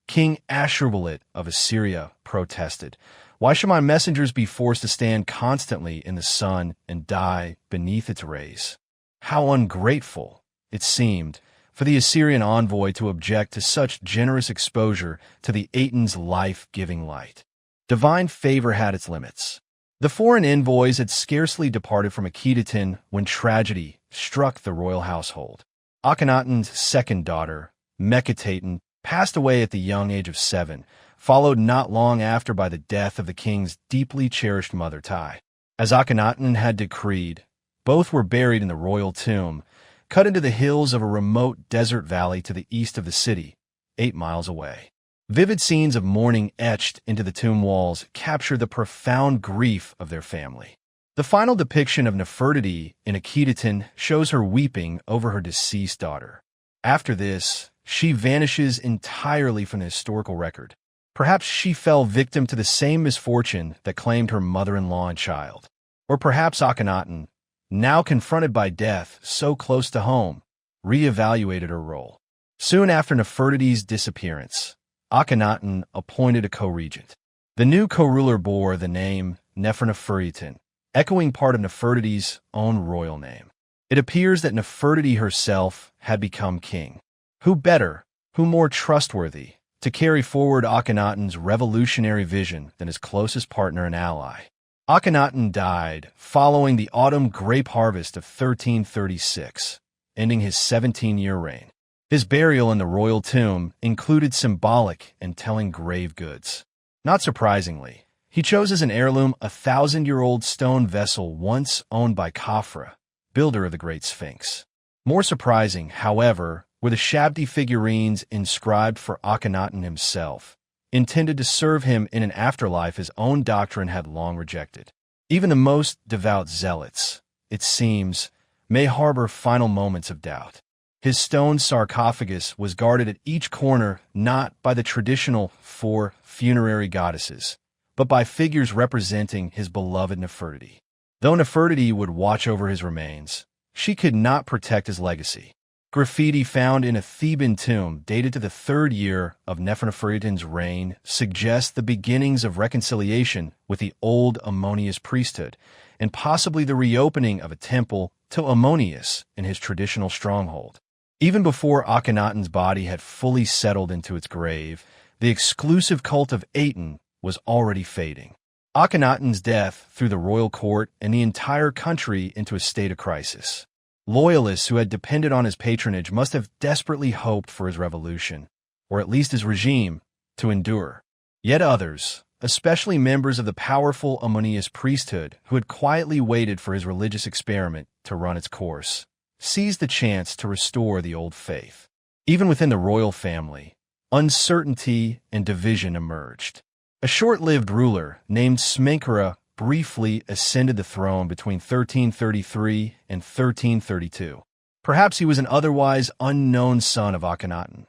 King Ashurballit of Assyria protested, "Why should my messengers be forced to stand constantly in the sun and die beneath its rays?" How ungrateful, it seemed, for the Assyrian envoy to object to such generous exposure to the Aten's life-giving light. Divine favor had its limits. The foreign envoys had scarcely departed from Akhetaten when tragedy struck the royal household. Akhenaten's second daughter, Meketaten, passed away at the young age of 7, followed not long after by the death of the king's deeply cherished mother Tai. As Akhenaten had decreed, both were buried in the royal tomb, cut into the hills of a remote desert valley to the east of the city, 8 miles away. Vivid scenes of mourning etched into the tomb walls capture the profound grief of their family. The final depiction of Nefertiti in Akhetaten shows her weeping over her deceased daughter. After this, she vanishes entirely from the historical record. Perhaps she fell victim to the same misfortune that claimed her mother-in-law and child. Or perhaps Akhenaten, now confronted by death so close to home, re-evaluated her role. Soon after Nefertiti's disappearance, Akhenaten appointed a co-regent. The new co-ruler bore the name Neferneferutin, echoing part of Nefertiti's own royal name. It appears that Nefertiti herself had become king. Who better, who more trustworthy, to carry forward Akhenaten's revolutionary vision than his closest partner and ally? Akhenaten died following the autumn grape harvest of 1336, ending his 17-year reign. His burial in the royal tomb included symbolic and telling grave goods. Not surprisingly, he chose as an heirloom a 1,000-year-old stone vessel once owned by Khafra, builder of the Great Sphinx. More surprising, however, were the Shabdi figurines inscribed for Akhenaten himself, intended to serve him in an afterlife his own doctrine had long rejected. Even the most devout zealots, it seems, may harbor final moments of doubt. His stone sarcophagus was guarded at each corner not by the traditional 4 funerary goddesses, but by figures representing his beloved Nefertiti. Though Nefertiti would watch over his remains, she could not protect his legacy. Graffiti found in a Theban tomb dated to the 3rd year of Nefertiti's reign suggests the beginnings of reconciliation with the old Ammonius priesthood, and possibly the reopening of a temple to Ammonius in his traditional stronghold. Even before Akhenaten's body had fully settled into its grave, the exclusive cult of Aten was already fading. Akhenaten's death threw the royal court and the entire country into a state of crisis. Loyalists who had depended on his patronage must have desperately hoped for his revolution, or at least his regime, to endure. Yet others, especially members of the powerful Ammonius priesthood who had quietly waited for his religious experiment to run its course, seized the chance to restore the old faith. Even within the royal family, uncertainty and division emerged. A short-lived ruler named Smenkhare briefly ascended the throne between 1333 and 1332. Perhaps he was an otherwise unknown son of Akhenaten.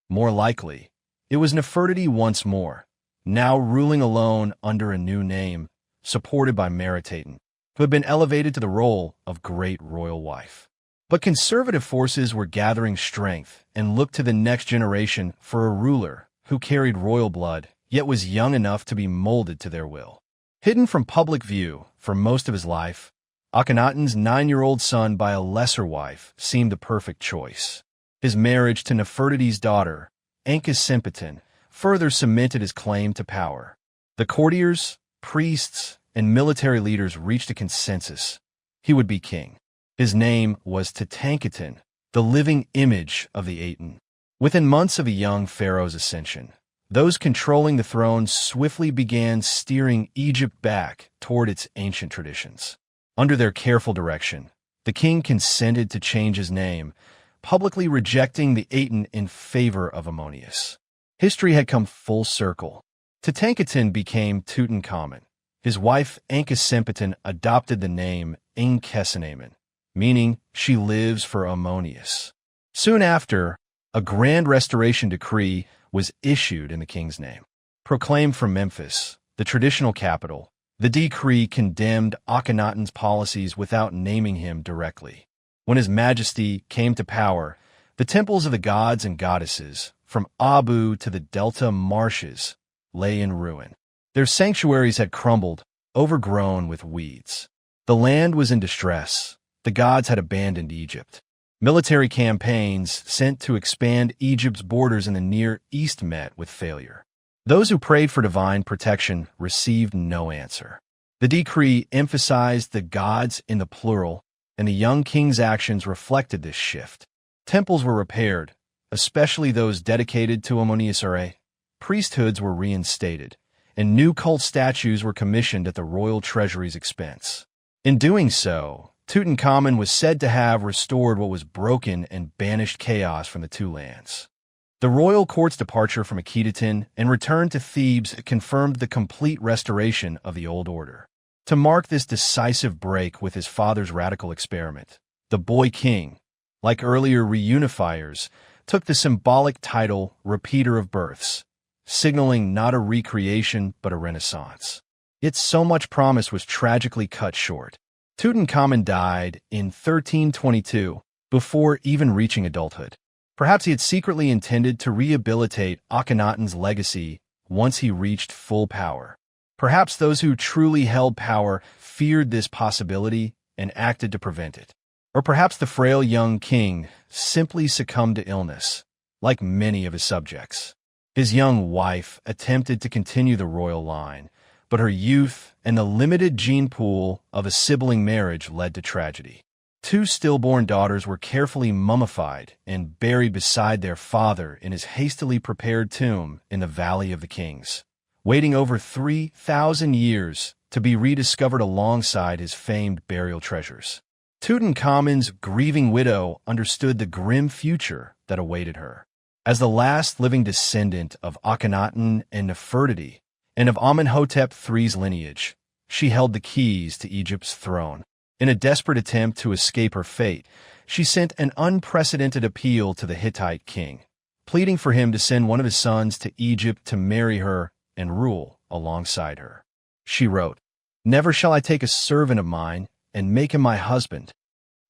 More likely, it was Nefertiti once more, now ruling alone under a new name, supported by Meritaten, who had been elevated to the role of great royal wife. But conservative forces were gathering strength and looked to the next generation for a ruler who carried royal blood, yet was young enough to be molded to their will. Hidden from public view for most of his life, Akhenaten's 9-year-old son by a lesser wife seemed the perfect choice. His marriage to Nefertiti's daughter, Ankhesenpitin, further cemented his claim to power. The courtiers, priests, and military leaders reached a consensus. He would be king. His name was Tutankhaten, the living image of the Aten. Within months of a young pharaoh's ascension, those controlling the throne swiftly began steering Egypt back toward its ancient traditions. Under their careful direction, the king consented to change his name, publicly rejecting the Aten in favor of Ammonius. History had come full circle. Tutankhaten became Tutankhamun. His wife Ankhesenpitin adopted the name Ankhesenamun, meaning she lives for Ammonius. Soon after, a grand restoration decree was issued in the king's name. Proclaimed from Memphis, the traditional capital, the decree condemned Akhenaten's policies without naming him directly. When His Majesty came to power, the temples of the gods and goddesses, from Abu to the Delta marshes, lay in ruin. Their sanctuaries had crumbled, overgrown with weeds. The land was in distress. The gods had abandoned Egypt. Military campaigns sent to expand Egypt's borders in the Near East met with failure. Those who prayed for divine protection received no answer. The decree emphasized the gods in the plural, and the young king's actions reflected this shift. Temples were repaired, especially those dedicated to Ammonius. Priesthoods were reinstated, and new cult statues were commissioned at the royal treasury's expense. In doing so, Tutankhamun was said to have restored what was broken and banished chaos from the two lands. The royal court's departure from Akhetaten and return to Thebes confirmed the complete restoration of the old order. To mark this decisive break with his father's radical experiment, the boy king, like earlier reunifiers, took the symbolic title Repeater of Births, signaling not a recreation but a renaissance. Yet so much promise was tragically cut short. Tutankhamun died in 1322, before even reaching adulthood. Perhaps he had secretly intended to rehabilitate Akhenaten's legacy once he reached full power. Perhaps those who truly held power feared this possibility and acted to prevent it. Or perhaps the frail young king simply succumbed to illness, like many of his subjects. His young wife attempted to continue the royal line, but her youth and the limited gene pool of a sibling marriage led to tragedy. 2 stillborn daughters were carefully mummified and buried beside their father in his hastily prepared tomb in the Valley of the Kings, waiting over 3,000 years to be rediscovered alongside his famed burial treasures. Tutankhamun's grieving widow understood the grim future that awaited her. As the last living descendant of Akhenaten and Nefertiti, and of Amenhotep III's lineage, she held the keys to Egypt's throne. In a desperate attempt to escape her fate, she sent an unprecedented appeal to the Hittite king, pleading for him to send one of his sons to Egypt to marry her and rule alongside her. She wrote, "Never shall I take a servant of mine and make him my husband."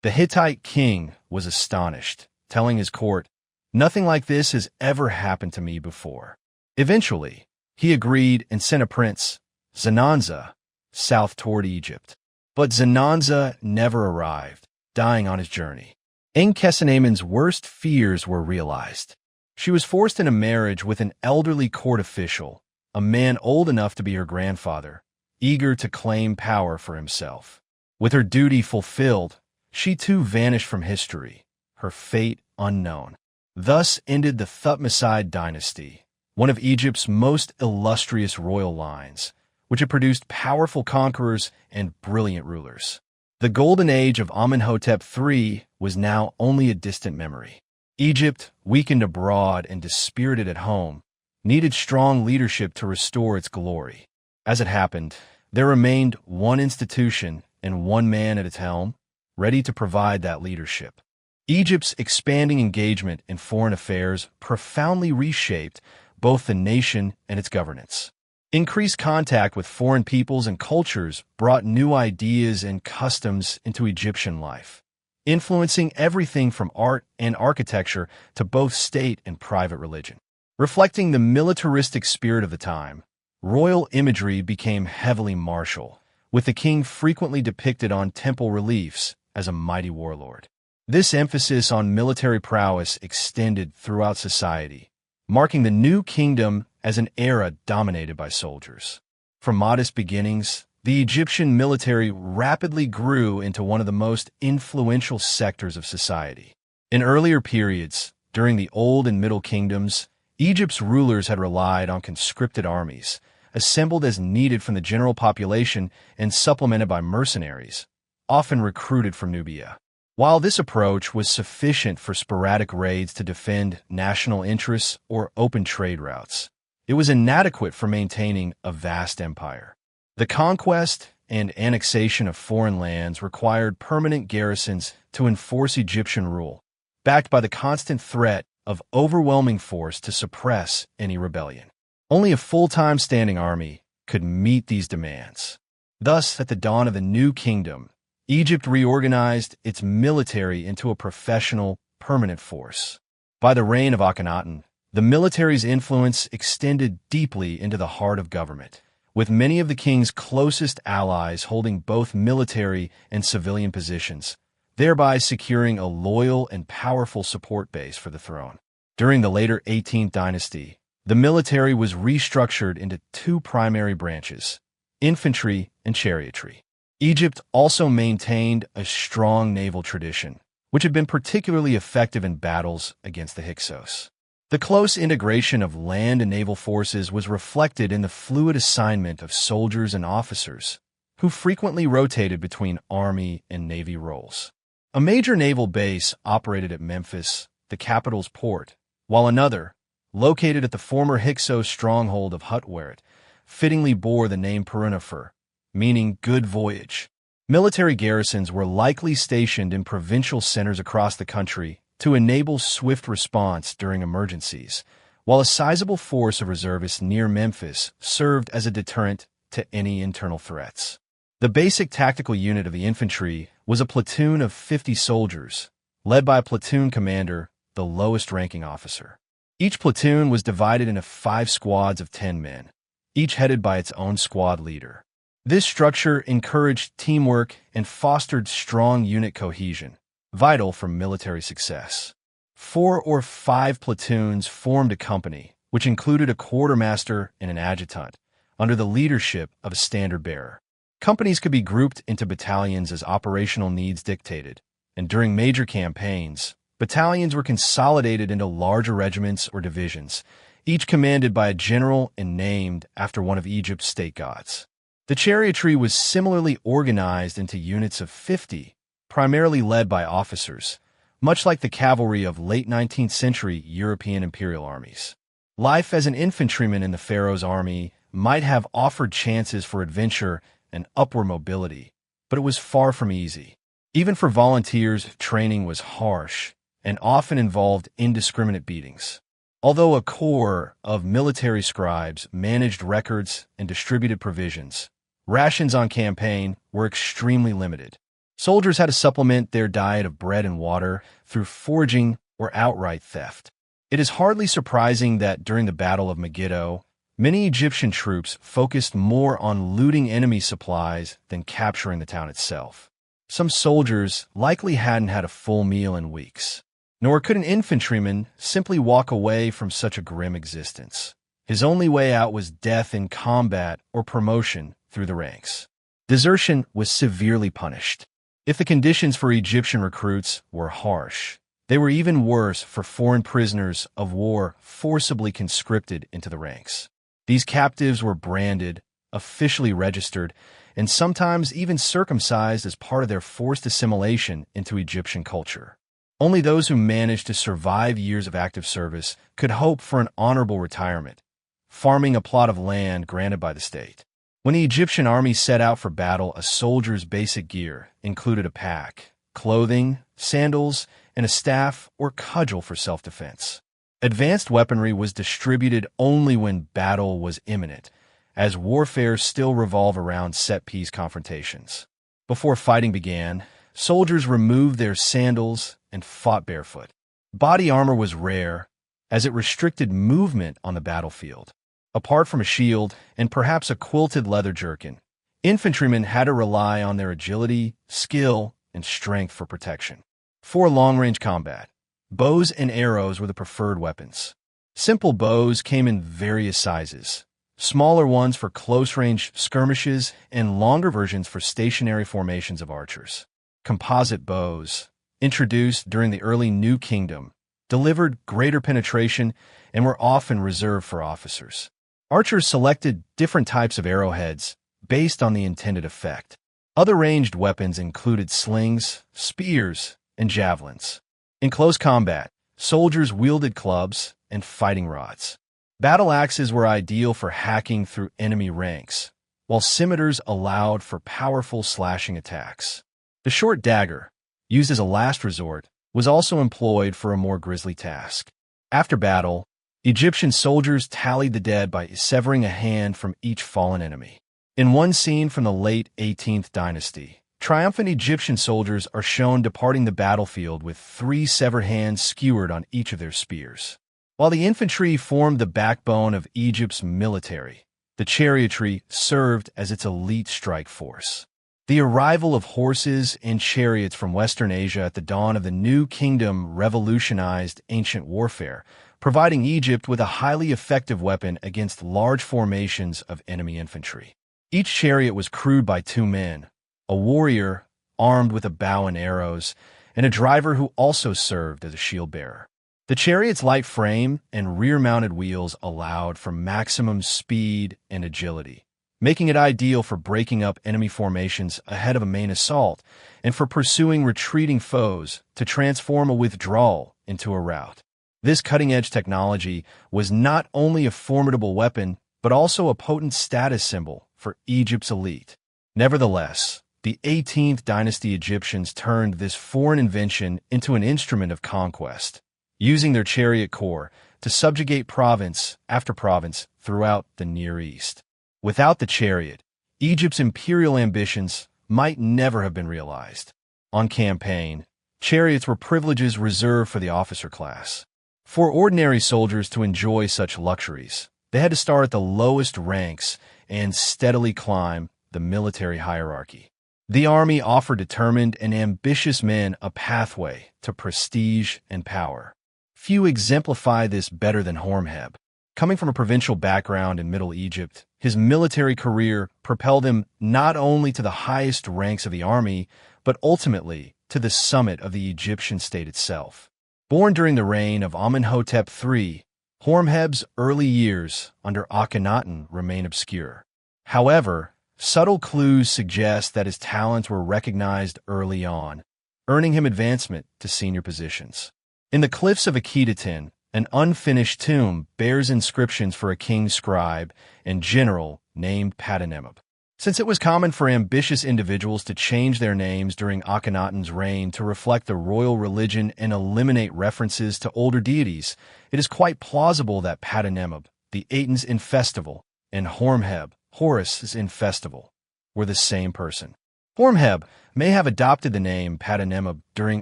The Hittite king was astonished, telling his court, "Nothing like this has ever happened to me before." Eventually, he agreed and sent a prince, Zenanza, south toward Egypt. But Zenanza never arrived, dying on his journey. Enkesenemen's worst fears were realized. She was forced into marriage with an elderly court official, a man old enough to be her grandfather, eager to claim power for himself. With her duty fulfilled, she too vanished from history, her fate unknown. Thus ended the Thutmoside dynasty, one of Egypt's most illustrious royal lines, which had produced powerful conquerors and brilliant rulers. The golden age of Amenhotep III was now only a distant memory. Egypt, weakened abroad and dispirited at home, needed strong leadership to restore its glory. As it happened, there remained one institution and one man at its helm, ready to provide that leadership. Egypt's expanding engagement in foreign affairs profoundly reshaped both the nation and its governance. Increased contact with foreign peoples and cultures brought new ideas and customs into Egyptian life, influencing everything from art and architecture to both state and private religion. Reflecting the militaristic spirit of the time, royal imagery became heavily martial, with the king frequently depicted on temple reliefs as a mighty warlord. This emphasis on military prowess extended throughout society, marking the new kingdom as an era dominated by soldiers. From modest beginnings, the Egyptian military rapidly grew into one of the most influential sectors of society. In earlier periods, during the Old and Middle Kingdoms, Egypt's rulers had relied on conscripted armies, assembled as needed from the general population and supplemented by mercenaries, often recruited from Nubia. While this approach was sufficient for sporadic raids to defend national interests or open trade routes, it was inadequate for maintaining a vast empire. The conquest and annexation of foreign lands required permanent garrisons to enforce Egyptian rule, backed by the constant threat of overwhelming force to suppress any rebellion. Only a full-time standing army could meet these demands. Thus, at the dawn of the new kingdom, Egypt reorganized its military into a professional, permanent force. By the reign of Akhenaten, the military's influence extended deeply into the heart of government, with many of the king's closest allies holding both military and civilian positions, thereby securing a loyal and powerful support base for the throne. During the later 18th dynasty, the military was restructured into two primary branches, infantry and chariotry. Egypt also maintained a strong naval tradition, which had been particularly effective in battles against the Hyksos. The close integration of land and naval forces was reflected in the fluid assignment of soldiers and officers, who frequently rotated between army and navy roles. A major naval base operated at Memphis, the capital's port, while another, located at the former Hyksos stronghold of Hutweret, fittingly bore the name Perunefer, meaning good voyage. Military garrisons were likely stationed in provincial centers across the country to enable swift response during emergencies, while a sizable force of reservists near Memphis served as a deterrent to any internal threats. The basic tactical unit of the infantry was a platoon of 50 soldiers, led by a platoon commander, the lowest-ranking officer. Each platoon was divided into 5 squads of 10 men, each headed by its own squad leader. This structure encouraged teamwork and fostered strong unit cohesion, vital for military success. 4 or 5 platoons formed a company, which included a quartermaster and an adjutant, under the leadership of a standard-bearer. Companies could be grouped into battalions as operational needs dictated, and during major campaigns, battalions were consolidated into larger regiments or divisions, each commanded by a general and named after one of Egypt's state gods. The chariotry was similarly organized into units of 50, primarily led by officers, much like the cavalry of late 19th century European imperial armies. Life as an infantryman in the pharaoh's army might have offered chances for adventure and upward mobility, but it was far from easy. Even for volunteers, training was harsh and often involved indiscriminate beatings. Although a corps of military scribes managed records and distributed provisions, rations on campaign were extremely limited. Soldiers had to supplement their diet of bread and water through foraging or outright theft. It is hardly surprising that during the Battle of Megiddo, many Egyptian troops focused more on looting enemy supplies than capturing the town itself. Some soldiers likely hadn't had a full meal in weeks, nor could an infantryman simply walk away from such a grim existence. His only way out was death in combat or promotion through the ranks. Desertion was severely punished. If the conditions for Egyptian recruits were harsh, they were even worse for foreign prisoners of war forcibly conscripted into the ranks. These captives were branded, officially registered, and sometimes even circumcised as part of their forced assimilation into Egyptian culture. Only those who managed to survive years of active service could hope for an honorable retirement, farming a plot of land granted by the state. When the Egyptian army set out for battle, a soldier's basic gear included a pack, clothing, sandals, and a staff or cudgel for self-defense. Advanced weaponry was distributed only when battle was imminent, as warfare still revolved around set-piece confrontations. Before fighting began, soldiers removed their sandals and fought barefoot. Body armor was rare, as it restricted movement on the battlefield. Apart from a shield and perhaps a quilted leather jerkin, infantrymen had to rely on their agility, skill, and strength for protection. For long-range combat, bows and arrows were the preferred weapons. Simple bows came in various sizes, smaller ones for close-range skirmishes and longer versions for stationary formations of archers. Composite bows, introduced during the early New Kingdom, delivered greater penetration and were often reserved for officers. Archers selected different types of arrowheads based on the intended effect. Other ranged weapons included slings, spears, and javelins. In close combat, soldiers wielded clubs and fighting rods. Battle axes were ideal for hacking through enemy ranks, while scimitars allowed for powerful slashing attacks. The short dagger, used as a last resort, was also employed for a more grisly task. After battle, Egyptian soldiers tallied the dead by severing a hand from each fallen enemy. In one scene from the late 18th dynasty, triumphant Egyptian soldiers are shown departing the battlefield with 3 severed hands skewered on each of their spears. While the infantry formed the backbone of Egypt's military, the chariotry served as its elite strike force. The arrival of horses and chariots from Western Asia at the dawn of the New Kingdom revolutionized ancient warfare, providing Egypt with a highly effective weapon against large formations of enemy infantry. Each chariot was crewed by 2 men, a warrior armed with a bow and arrows, and a driver who also served as a shield-bearer. The chariot's light frame and rear-mounted wheels allowed for maximum speed and agility, making it ideal for breaking up enemy formations ahead of a main assault and for pursuing retreating foes to transform a withdrawal into a rout. This cutting-edge technology was not only a formidable weapon, but also a potent status symbol for Egypt's elite. Nevertheless, the 18th dynasty Egyptians turned this foreign invention into an instrument of conquest, using their chariot corps to subjugate province after province throughout the Near East. Without the chariot, Egypt's imperial ambitions might never have been realized. On campaign, chariots were privileges reserved for the officer class. For ordinary soldiers to enjoy such luxuries, they had to start at the lowest ranks and steadily climb the military hierarchy. The army offered determined and ambitious men a pathway to prestige and power. Few exemplify this better than Horemheb. Coming from a provincial background in Middle Egypt, his military career propelled him not only to the highest ranks of the army, but ultimately to the summit of the Egyptian state itself. Born during the reign of Amenhotep III, Horemheb's early years under Akhenaten remain obscure. However, subtle clues suggest that his talents were recognized early on, earning him advancement to senior positions. In the cliffs of Akhetaten, an unfinished tomb bears inscriptions for a king scribe and general named Panehsy. Since it was common for ambitious individuals to change their names during Akhenaten's reign to reflect the royal religion and eliminate references to older deities, it is quite plausible that Panehsy, the Aten's infestival, and Horemheb, Horus's infestival, were the same person. Horemheb may have adopted the name Panehsy during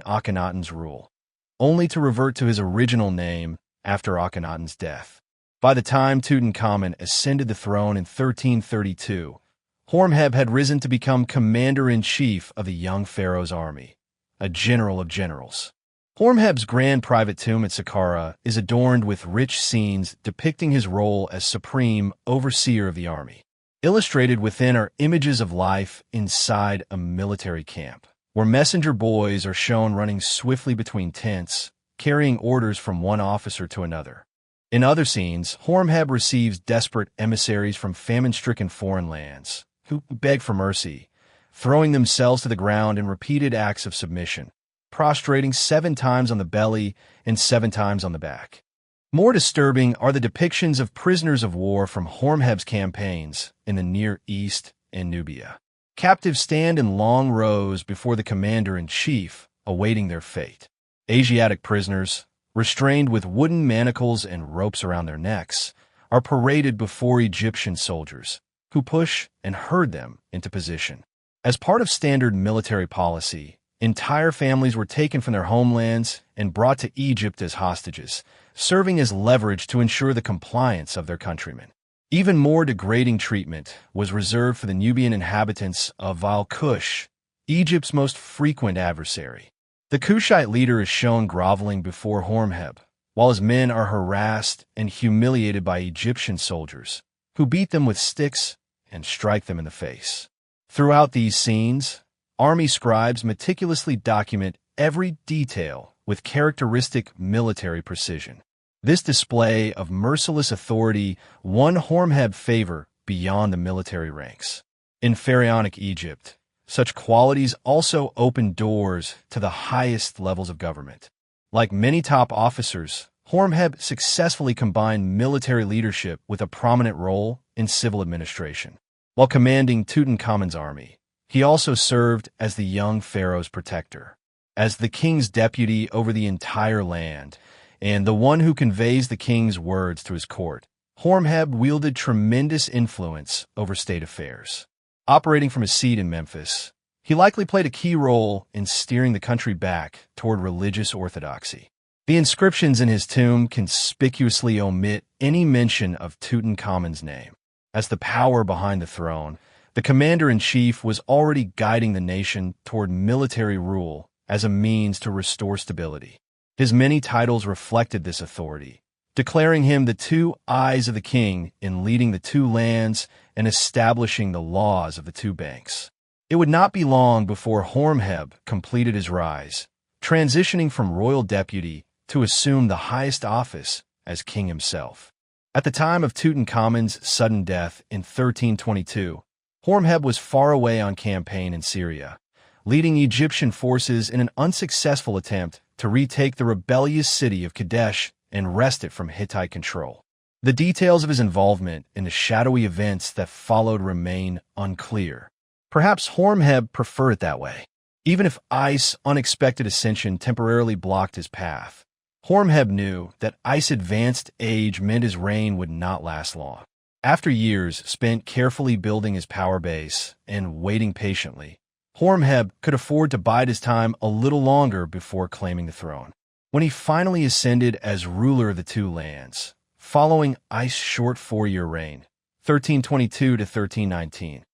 Akhenaten's rule. only to revert to his original name after Akhenaten's death. By the time Tutankhamun ascended the throne in 1332, Horemheb had risen to become commander-in-chief of the young pharaoh's army, a general of generals. Horemheb's grand private tomb at Saqqara is adorned with rich scenes depicting his role as supreme overseer of the army. Illustrated within are images of life inside a military camp, where messenger boys are shown running swiftly between tents, carrying orders from one officer to another. In other scenes, Horemheb receives desperate emissaries from famine-stricken foreign lands, who beg for mercy, throwing themselves to the ground in repeated acts of submission, prostrating 7 times on the belly and 7 times on the back. More disturbing are the depictions of prisoners of war from Horemheb's campaigns in the Near East and Nubia. Captives stand in long rows before the commander-in-chief, awaiting their fate. Asiatic prisoners, restrained with wooden manacles and ropes around their necks, are paraded before Egyptian soldiers, who push and herd them into position. As part of standard military policy, entire families were taken from their homelands and brought to Egypt as hostages, serving as leverage to ensure the compliance of their countrymen. Even more degrading treatment was reserved for the Nubian inhabitants of Al-Kush, Egypt's most frequent adversary. The Kushite leader is shown groveling before Horemheb, while his men are harassed and humiliated by Egyptian soldiers, who beat them with sticks and strike them in the face. Throughout these scenes, army scribes meticulously document every detail with characteristic military precision. This display of merciless authority won Horemheb favor beyond the military ranks. In pharaonic Egypt, such qualities also opened doors to the highest levels of government. Like many top officers, Horemheb successfully combined military leadership with a prominent role in civil administration. While commanding Tutankhamun's army, he also served as the young pharaoh's protector, as the king's deputy over the entire land, and the one who conveys the king's words to his court. Horemheb wielded tremendous influence over state affairs. Operating from his seat in Memphis, he likely played a key role in steering the country back toward religious orthodoxy. The inscriptions in his tomb conspicuously omit any mention of Tutankhamun's name. As the power behind the throne, the commander-in-chief was already guiding the nation toward military rule as a means to restore stability. His many titles reflected this authority, declaring him the 2 eyes of the king in leading the 2 lands and establishing the laws of the 2 banks. It would not be long before Horemheb completed his rise, transitioning from royal deputy to assume the highest office as king himself. At the time of Tutankhamun's sudden death in 1322, Horemheb was far away on campaign in Syria, leading Egyptian forces in an unsuccessful attempt to retake the rebellious city of Kadesh and wrest it from Hittite control. The details of his involvement in the shadowy events that followed remain unclear. Perhaps Horemheb preferred it that way. Even if Ice's unexpected ascension temporarily blocked his path, Horemheb knew that Ice's advanced age meant his reign would not last long. After years spent carefully building his power base and waiting patiently, Horemheb could afford to bide his time a little longer before claiming the throne. When he finally ascended as ruler of the 2 lands, following Ice's short 4-year reign, 1322 to 1319,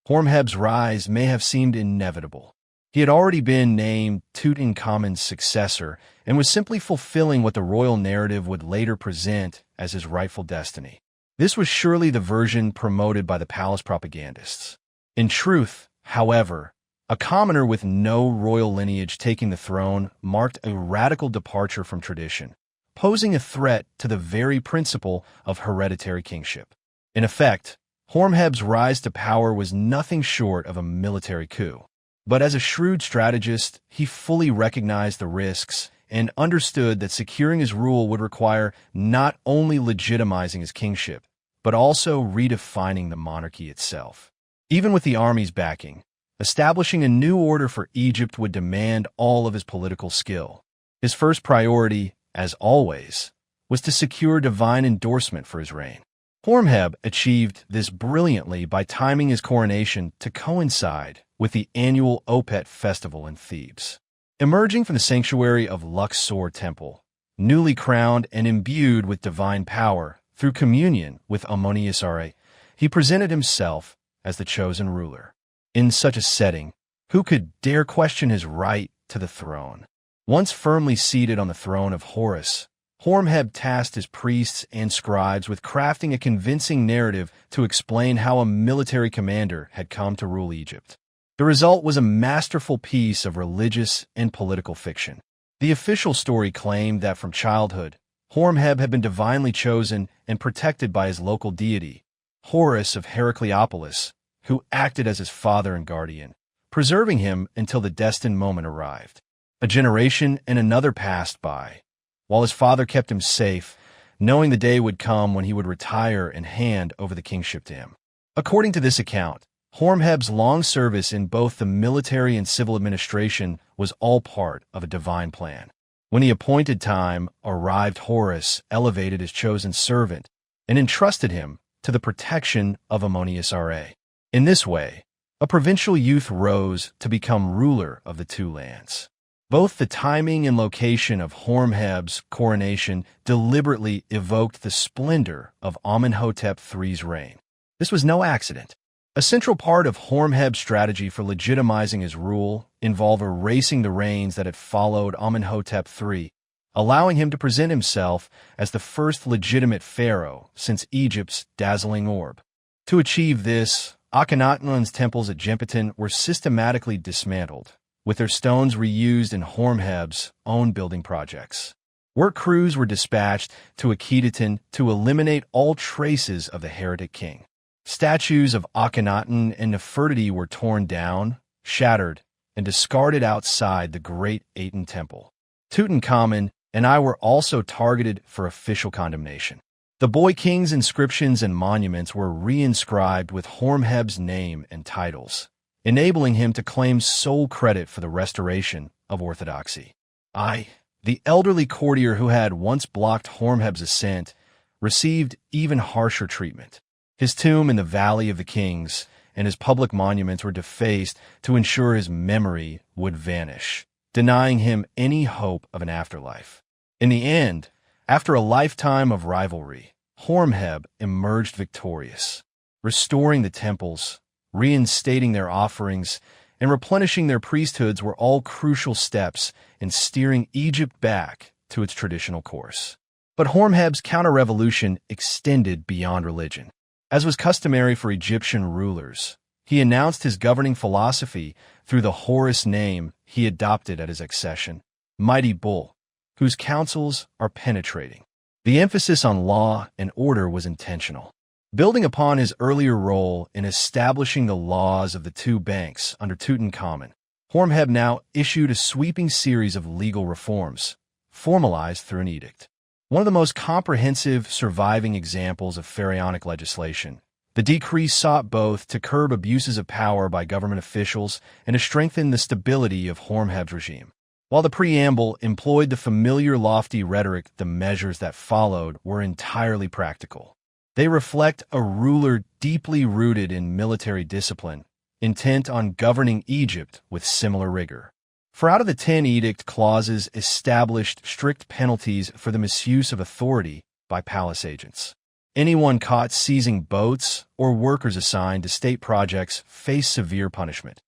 Horemheb's rise may have seemed inevitable. He had already been named Tutankhamun's successor and was simply fulfilling what the royal narrative would later present as his rightful destiny. This was surely the version promoted by the palace propagandists. In truth, however, a commoner with no royal lineage taking the throne marked a radical departure from tradition, posing a threat to the very principle of hereditary kingship. In effect, Horemheb's rise to power was nothing short of a military coup. But as a shrewd strategist, he fully recognized the risks and understood that securing his rule would require not only legitimizing his kingship, but also redefining the monarchy itself. Even with the army's backing, establishing a new order for Egypt would demand all of his political skill. His first priority, as always, was to secure divine endorsement for his reign. Horemheb achieved this brilliantly by timing his coronation to coincide with the annual Opet festival in Thebes. Emerging from the sanctuary of Luxor Temple, newly crowned and imbued with divine power through communion with Ramesses III, he presented himself as the chosen ruler. In such a setting, who could dare question his right to the throne? Once firmly seated on the throne of Horus, Horemheb tasked his priests and scribes with crafting a convincing narrative to explain how a military commander had come to rule Egypt. The result was a masterful piece of religious and political fiction. The official story claimed that from childhood, Horemheb had been divinely chosen and protected by his local deity, Horus of Heracleopolis, who acted as his father and guardian, preserving him until the destined moment arrived. A generation and another passed by, while his father kept him safe, knowing the day would come when he would retire and hand over the kingship to him. According to this account, Horemheb's long service in both the military and civil administration was all part of a divine plan. When the appointed time arrived, Horus elevated his chosen servant and entrusted him to the protection of Ramesses III. In this way, a provincial youth rose to become ruler of the two lands. Both the timing and location of Horemheb's coronation deliberately evoked the splendor of Amenhotep III's reign. This was no accident. A central part of Horemheb's strategy for legitimizing his rule involved erasing the reigns that had followed Amenhotep III, allowing him to present himself as the first legitimate pharaoh since Egypt's dazzling orb. To achieve this, Akhenaten's temples at Gemphiten were systematically dismantled, with their stones reused in Horemheb's own building projects. Work crews were dispatched to Akhenaten to eliminate all traces of the heretic king. Statues of Akhenaten and Nefertiti were torn down, shattered, and discarded outside the great Aten temple. Tutankhamun and I were also targeted for official condemnation. The boy king's inscriptions and monuments were reinscribed with Horemheb's name and titles, enabling him to claim sole credit for the restoration of orthodoxy. I, the elderly courtier who had once blocked Horemheb's ascent, received even harsher treatment. His tomb in the Valley of the Kings and his public monuments were defaced to ensure his memory would vanish, denying him any hope of an afterlife. In the end, after a lifetime of rivalry, Horemheb emerged victorious, restoring the temples, reinstating their offerings, and replenishing their priesthoods were all crucial steps in steering Egypt back to its traditional course. But Horemheb's counter-revolution extended beyond religion. As was customary for Egyptian rulers, he announced his governing philosophy through the Horus name he adopted at his accession, Mighty Bull, whose counsels are penetrating. The emphasis on law and order was intentional. Building upon his earlier role in establishing the laws of the two banks under Tutankhamun, Horemheb now issued a sweeping series of legal reforms, formalized through an edict. One of the most comprehensive surviving examples of pharaonic legislation, the decree sought both to curb abuses of power by government officials and to strengthen the stability of Horemheb's regime. While the preamble employed the familiar lofty rhetoric, the measures that followed were entirely practical. They reflect a ruler deeply rooted in military discipline, intent on governing Egypt with similar rigor. For out of the 10 edict clauses established strict penalties for the misuse of authority by palace agents. Anyone caught seizing boats or workers assigned to state projects faced severe punishment.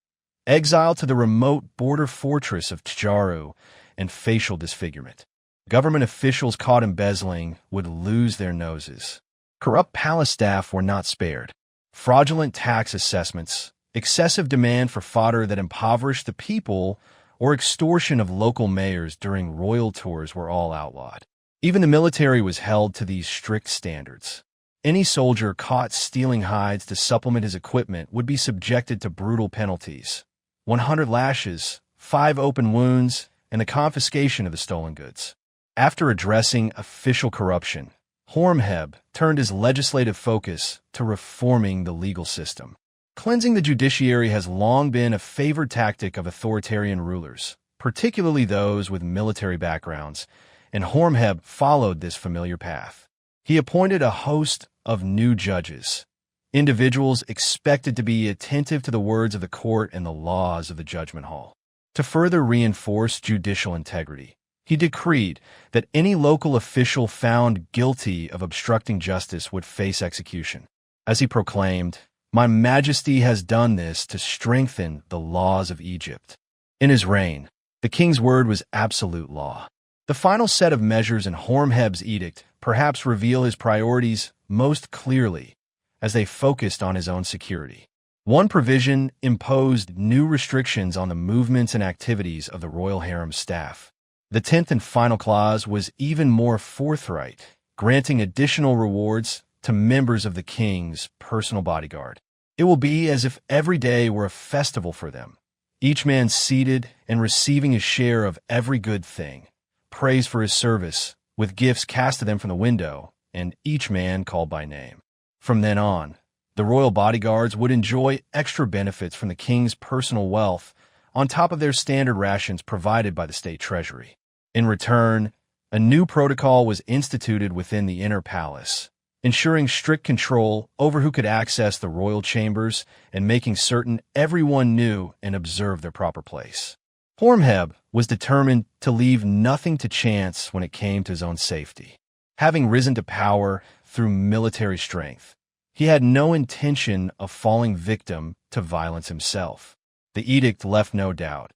Exile to the remote border fortress of Tjaru and facial disfigurement. Government officials caught embezzling would lose their noses. Corrupt palace staff were not spared. Fraudulent tax assessments, excessive demand for fodder that impoverished the people, or extortion of local mayors during royal tours were all outlawed. Even the military was held to these strict standards. Any soldier caught stealing hides to supplement his equipment would be subjected to brutal penalties: 100 lashes, 5 open wounds, and the confiscation of the stolen goods. After addressing official corruption, Horemheb turned his legislative focus to reforming the legal system. Cleansing the judiciary has long been a favored tactic of authoritarian rulers, particularly those with military backgrounds, and Horemheb followed this familiar path. He appointed a host of new judges, individuals expected to be attentive to the words of the court and the laws of the judgment hall. To further reinforce judicial integrity, he decreed that any local official found guilty of obstructing justice would face execution. As he proclaimed, "My Majesty has done this to strengthen the laws of Egypt." In his reign, the king's word was absolute law. The final set of measures in Horemheb's edict perhaps reveal his priorities most clearly, as they focused on his own security. One provision imposed new restrictions on the movements and activities of the royal harem staff. The 10th and final clause was even more forthright, granting additional rewards to members of the king's personal bodyguard. It will be as if every day were a festival for them, each man seated and receiving his share of every good thing, praise for his service, with gifts cast to them from the window, and each man called by name. From then on, the royal bodyguards would enjoy extra benefits from the king's personal wealth on top of their standard rations provided by the state treasury. In return, a new protocol was instituted within the inner palace, ensuring strict control over who could access the royal chambers and making certain everyone knew and observed their proper place. Horemheb was determined to leave nothing to chance when it came to his own safety. Having risen to power through military strength, he had no intention of falling victim to violence himself. The edict left no doubt.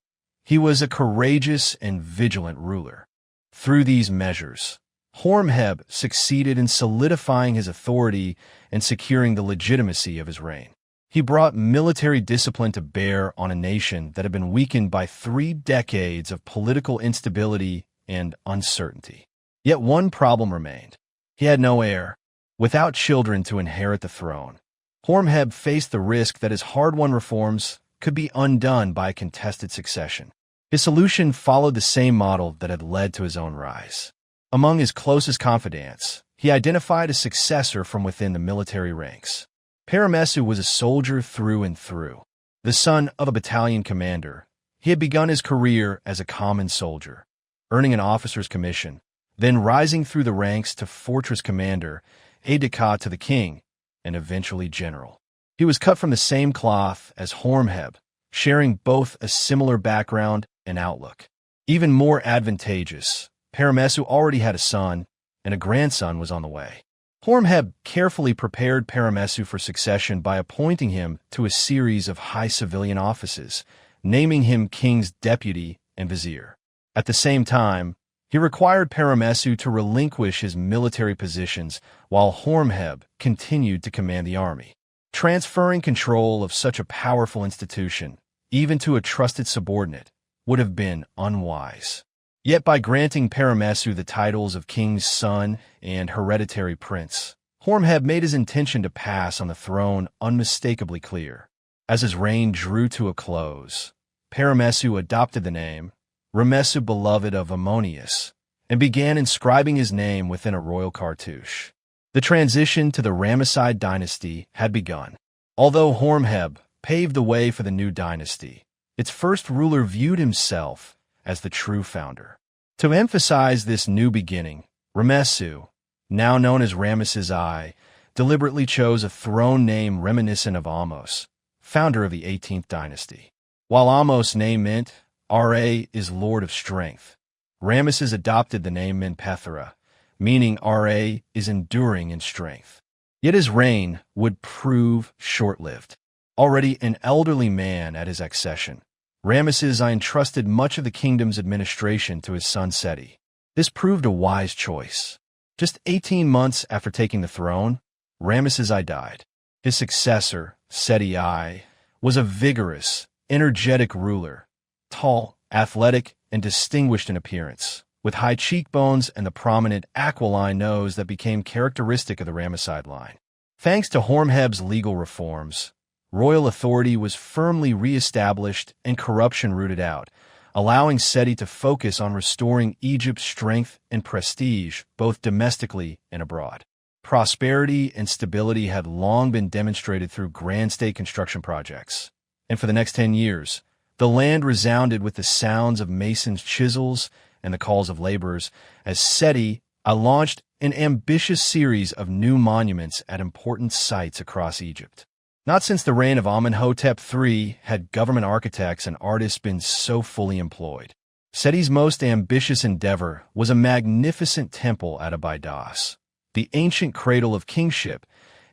He was a courageous and vigilant ruler. Through these measures, Horemheb succeeded in solidifying his authority and securing the legitimacy of his reign. He brought military discipline to bear on a nation that had been weakened by 3 decades of political instability and uncertainty. Yet one problem remained. He had no heir. Without children to inherit the throne, Horemheb faced the risk that his hard-won reforms could be undone by a contested succession. His solution followed the same model that had led to his own rise. Among his closest confidants, he identified a successor from within the military ranks. Panehsy was a soldier through and through. The son of a battalion commander, he had begun his career as a common soldier, earning an officer's commission, then rising through the ranks to fortress commander, aide-de-camp to the king, and eventually general. He was cut from the same cloth as Horemheb, sharing both a similar background and outlook. Even more advantageous, Panehsy already had a son, and a grandson was on the way. Horemheb carefully prepared Panehsy for succession by appointing him to a series of high civilian offices, naming him king's deputy and vizier. At the same time, he required Panehsy to relinquish his military positions while Horemheb continued to command the army. Transferring control of such a powerful institution, even to a trusted subordinate, would have been unwise. Yet by granting Panehsy the titles of king's son and hereditary prince, Horemheb made his intention to pass on the throne unmistakably clear. As his reign drew to a close, Panehsy adopted the name Ramesses beloved of Ammonius, and began inscribing his name within a royal cartouche. The transition to the Ramesses dynasty had begun. Although Horemheb paved the way for the new dynasty, its first ruler viewed himself as the true founder. To emphasize this new beginning, Ramesses, now known as Ramesses I, deliberately chose a throne name reminiscent of Ahmose, founder of the 18th dynasty. While Ahmose's name meant Ra is Lord of Strength, Ramesses adopted the name Menpethera, meaning Ra is enduring in strength. Yet his reign would prove short-lived. Already an elderly man at his accession, Ramesses I entrusted much of the kingdom's administration to his son Seti. This proved a wise choice. Just 18 months after taking the throne, Ramesses I died. His successor, Seti I, was a vigorous, energetic ruler, tall, athletic, and distinguished in appearance, with high cheekbones and the prominent aquiline nose that became characteristic of the Ramesside line. Thanks to Horemheb's legal reforms, royal authority was firmly re-established and corruption rooted out, allowing Seti to focus on restoring Egypt's strength and prestige both domestically and abroad. Prosperity and stability had long been demonstrated through grand state construction projects, and for the next 10 years, the land resounded with the sounds of masons' chisels and the calls of laborers as Seti launched an ambitious series of new monuments at important sites across Egypt. Not since the reign of Amenhotep III had government architects and artists been so fully employed. Seti's most ambitious endeavor was a magnificent temple at Abydos, the ancient cradle of kingship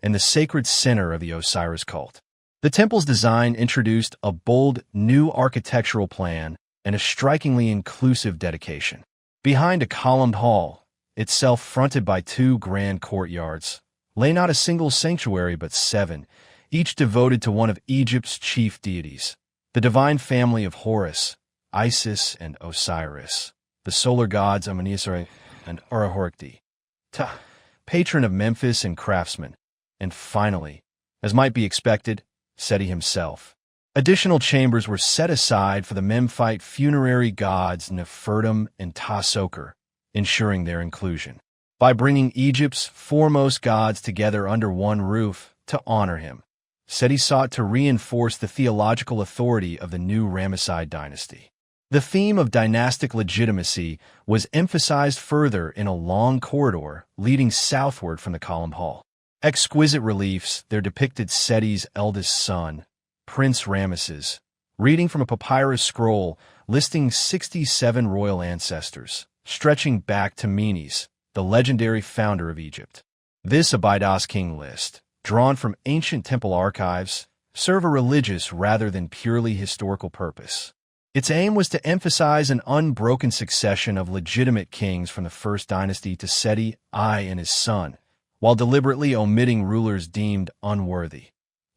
and the sacred center of the Osiris cult. The temple's design introduced a bold new architectural plan and a strikingly inclusive dedication. Behind a columned hall, itself fronted by two grand courtyards, lay not a single sanctuary but 7, each devoted to one of Egypt's chief deities, the divine family of Horus, Isis, and Osiris, the solar gods Amun and Urahorkti, patron of Memphis and craftsman, and finally, as might be expected, Seti himself. Additional chambers were set aside for the Memphite funerary gods Nefertum and Ta-Soker, ensuring their inclusion. By bringing Egypt's foremost gods together under one roof to honor him, Seti sought to reinforce the theological authority of the new Ramesside dynasty. The theme of dynastic legitimacy was emphasized further in a long corridor leading southward from the column hall. Exquisite reliefs there depicted Seti's eldest son, Prince Ramesses, reading from a papyrus scroll listing 67 royal ancestors, stretching back to Menes, the legendary founder of Egypt. This Abydos king list, drawn from ancient temple archives, served a religious rather than purely historical purpose. Its aim was to emphasize an unbroken succession of legitimate kings from the first dynasty to Seti I and his son, while deliberately omitting rulers deemed unworthy.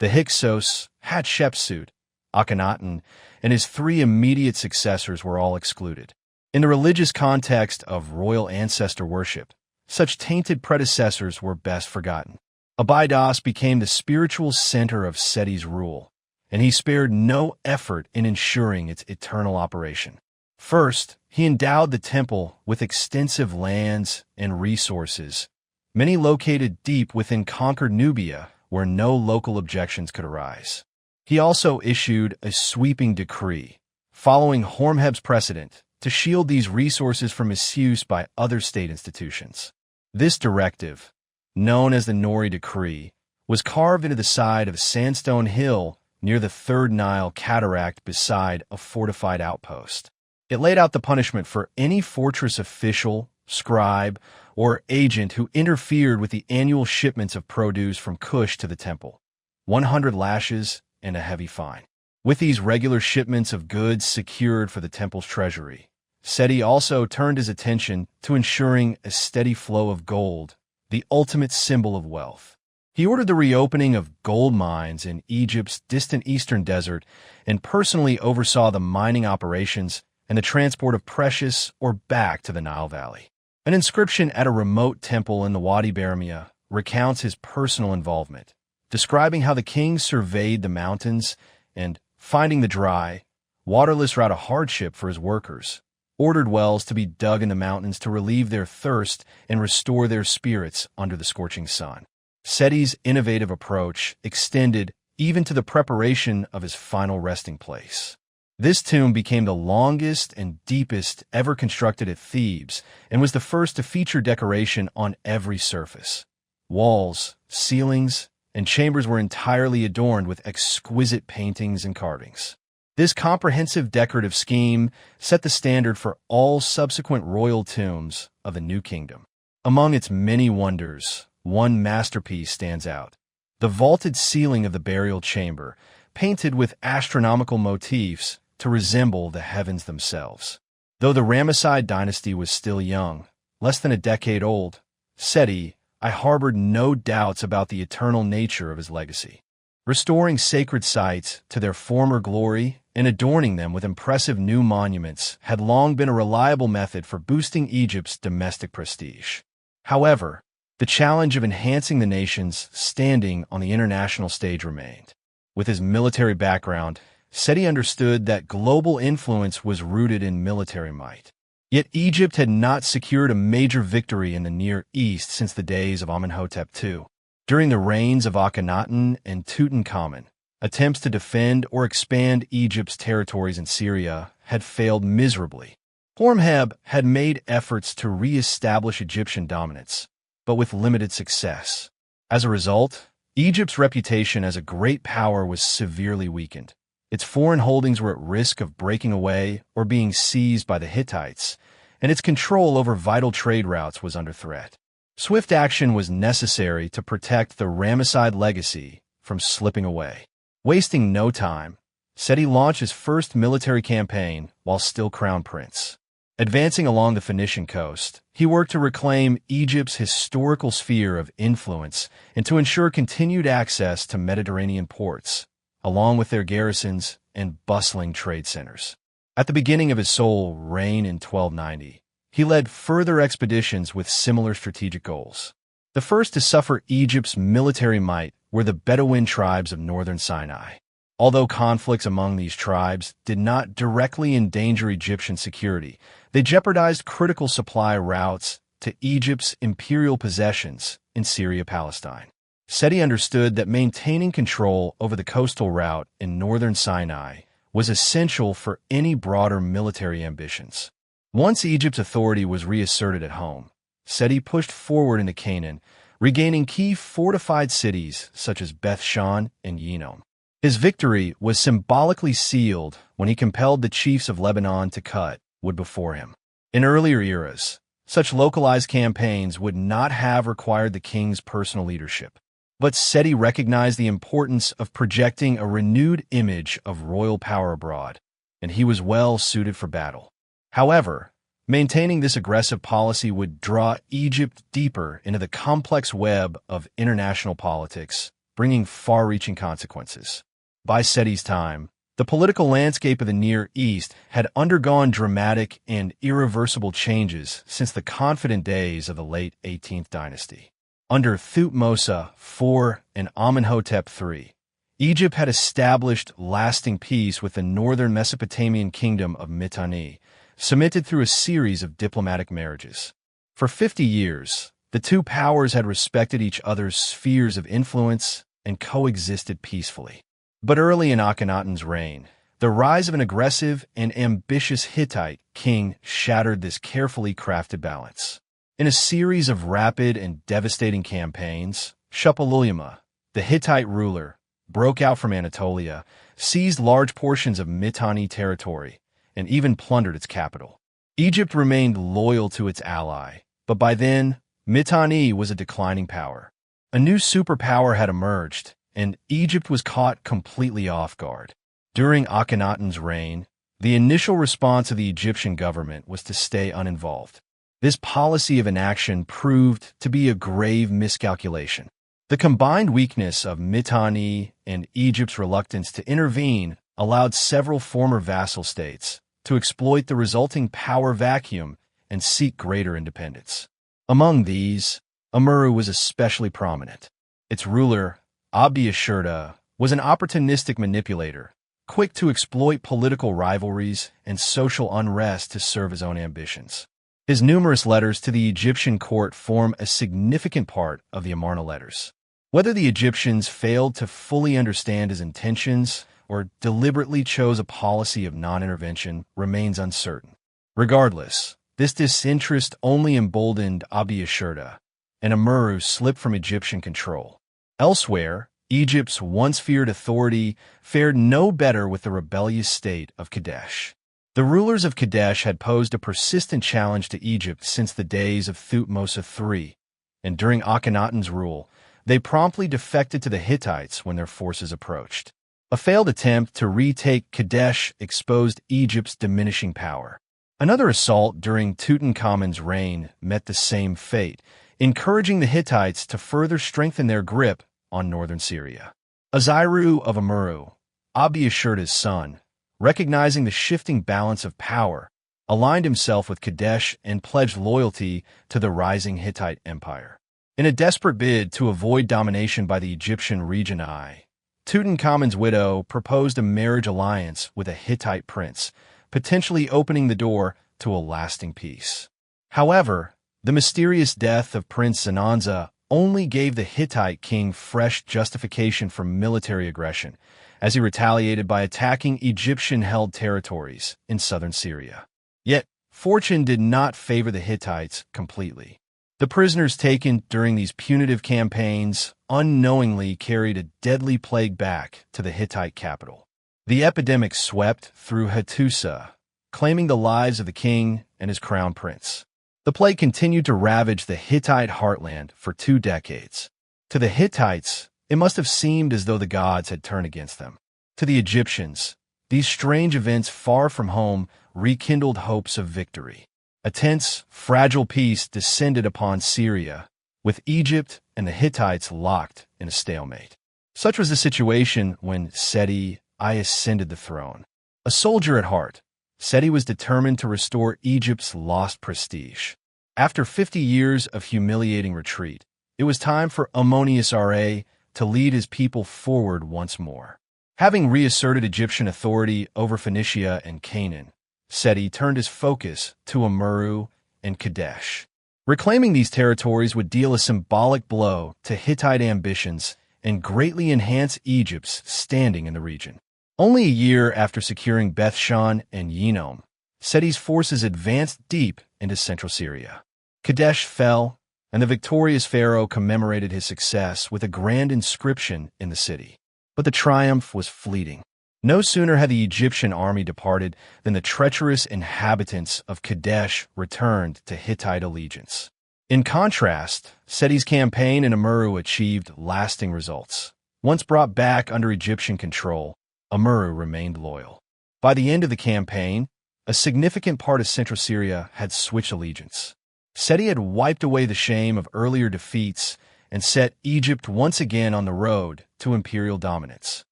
The Hyksos, Hatshepsut, Akhenaten, and his 3 immediate successors were all excluded. In the religious context of royal ancestor worship, such tainted predecessors were best forgotten. Abydos became the spiritual center of Seti's rule, and he spared no effort in ensuring its eternal operation. First, he endowed the temple with extensive lands and resources, many located deep within conquered Nubia, where no local objections could arise. He also issued a sweeping decree, following Horemheb's precedent, to shield these resources from misuse by other state institutions. This directive, known as the Nori Decree, was carved into the side of a sandstone hill near the Third Nile cataract beside a fortified outpost. It laid out the punishment for any fortress official, scribe, or agent who interfered with the annual shipments of produce from Kush to the temple, 100 lashes and a heavy fine. With these regular shipments of goods secured for the temple's treasury, Seti also turned his attention to ensuring a steady flow of gold, the ultimate symbol of wealth. He ordered the reopening of gold mines in Egypt's distant eastern desert and personally oversaw the mining operations and the transport of precious ore back to the Nile Valley. An inscription at a remote temple in the Wadi Bermia recounts his personal involvement, describing how the king surveyed the mountains and, finding the dry, waterless route a hardship for his workers, ordered wells to be dug in the mountains to relieve their thirst and restore their spirits under the scorching sun. Seti's innovative approach extended even to the preparation of his final resting place. This tomb became the longest and deepest ever constructed at Thebes and was the first to feature decoration on every surface. Walls, ceilings, and chambers were entirely adorned with exquisite paintings and carvings. This comprehensive decorative scheme set the standard for all subsequent royal tombs of the New Kingdom. Among its many wonders, one masterpiece stands out: the vaulted ceiling of the burial chamber, painted with astronomical motifs to resemble the heavens themselves. Though the Ramesside dynasty was still young, less than a decade old, Seti I harbored no doubts about the eternal nature of his legacy. Restoring sacred sites to their former glory and adorning them with impressive new monuments had long been a reliable method for boosting Egypt's domestic prestige. However, the challenge of enhancing the nation's standing on the international stage remained. With his military background, Seti understood that global influence was rooted in military might. Yet Egypt had not secured a major victory in the Near East since the days of Amenhotep II. During the reigns of Akhenaten and Tutankhamun, attempts to defend or expand Egypt's territories in Syria had failed miserably. Horemheb had made efforts to re-establish Egyptian dominance, but with limited success. As a result, Egypt's reputation as a great power was severely weakened. Its foreign holdings were at risk of breaking away or being seized by the Hittites, and its control over vital trade routes was under threat. Swift action was necessary to protect the Ramesside legacy from slipping away. Wasting no time, Seti launched his first military campaign while still crown prince. Advancing along the Phoenician coast, he worked to reclaim Egypt's historical sphere of influence and to ensure continued access to Mediterranean ports, along with their garrisons and bustling trade centers. At the beginning of his sole reign in 1290, he led further expeditions with similar strategic goals. The first to suffer Egypt's military might were the Bedouin tribes of northern Sinai. Although conflicts among these tribes did not directly endanger Egyptian security, they jeopardized critical supply routes to Egypt's imperial possessions in Syria-Palestine. Seti understood that maintaining control over the coastal route in northern Sinai was essential for any broader military ambitions. Once Egypt's authority was reasserted at home, Seti pushed forward into Canaan, regaining key fortified cities such as Beth Shan and Yinon. His victory was symbolically sealed when he compelled the chiefs of Lebanon to cut wood before him. In earlier eras, such localized campaigns would not have required the king's personal leadership. But Seti recognized the importance of projecting a renewed image of royal power abroad, and he was well suited for battle. However, maintaining this aggressive policy would draw Egypt deeper into the complex web of international politics, bringing far-reaching consequences. By Seti's time, the political landscape of the Near East had undergone dramatic and irreversible changes since the confident days of the late 18th dynasty. Under Thutmose IV and Amenhotep III, Egypt had established lasting peace with the northern Mesopotamian kingdom of Mitanni, cemented through a series of diplomatic marriages. For 50 years, the two powers had respected each other's spheres of influence and coexisted peacefully. But early in Akhenaten's reign, the rise of an aggressive and ambitious Hittite king shattered this carefully crafted balance. In a series of rapid and devastating campaigns, Shupaluyama, the Hittite ruler, broke out from Anatolia, seized large portions of Mitanni territory, and even plundered its capital. Egypt remained loyal to its ally, but by then, Mitanni was a declining power. A new superpower had emerged, and Egypt was caught completely off guard. During Akhenaten's reign, the initial response of the Egyptian government was to stay uninvolved. This policy of inaction proved to be a grave miscalculation. The combined weakness of Mitanni and Egypt's reluctance to intervene allowed several former vassal states to exploit the resulting power vacuum and seek greater independence. Among these, Amurru was especially prominent. Its ruler, Abdi Ashurda, was an opportunistic manipulator, quick to exploit political rivalries and social unrest to serve his own ambitions. His numerous letters to the Egyptian court form a significant part of the Amarna letters. Whether the Egyptians failed to fully understand his intentions or deliberately chose a policy of non-intervention remains uncertain. Regardless, this disinterest only emboldened Abdi Ashurda, and Amurru slipped from Egyptian control. Elsewhere, Egypt's once feared authority fared no better with the rebellious state of Kadesh. The rulers of Kadesh had posed a persistent challenge to Egypt since the days of Thutmose III, and during Akhenaten's rule, they promptly defected to the Hittites when their forces approached. A failed attempt to retake Kadesh exposed Egypt's diminishing power. Another assault during Tutankhamun's reign met the same fate, encouraging the Hittites to further strengthen their grip on northern Syria. Aziru of Amurru, Abdi Ashurda's son, recognizing the shifting balance of power, aligned himself with Kadesh and pledged loyalty to the rising Hittite empire. In a desperate bid to avoid domination by the Egyptian region I, Tutankhamun's widow proposed a marriage alliance with a Hittite prince, potentially opening the door to a lasting peace. However, the mysterious death of Prince Zenanza only gave the Hittite king fresh justification for military aggression, as he retaliated by attacking Egyptian-held territories in southern Syria. Yet, fortune did not favor the Hittites completely. The prisoners taken during these punitive campaigns unknowingly carried a deadly plague back to the Hittite capital. The epidemic swept through Hattusa, claiming the lives of the king and his crown prince. The plague continued to ravage the Hittite heartland for 2 decades. To the Hittites, it must have seemed as though the gods had turned against them. To the Egyptians, these strange events far from home rekindled hopes of victory. A tense, fragile peace descended upon Syria, with Egypt and the Hittites locked in a stalemate. Such was the situation when Seti I ascended the throne. A soldier at heart, Seti was determined to restore Egypt's lost prestige. After 50 years of humiliating retreat, it was time for Ammonius RA to lead his people forward once more. Having reasserted Egyptian authority over Phoenicia and Canaan, Seti turned his focus to Amurru and Kadesh. Reclaiming these territories would deal a symbolic blow to Hittite ambitions and greatly enhance Egypt's standing in the region. Only a year after securing Bethshan and Yinom, Seti's forces advanced deep into central Syria. Kadesh fell, and the victorious pharaoh commemorated his success with a grand inscription in the city. But the triumph was fleeting. No sooner had the Egyptian army departed than the treacherous inhabitants of Kadesh returned to Hittite allegiance. In contrast, Seti's campaign in Amurru achieved lasting results. Once brought back under Egyptian control, Amurru remained loyal. By the end of the campaign, a significant part of central Syria had switched allegiance. Seti had wiped away the shame of earlier defeats and set Egypt once again on the road to imperial dominance.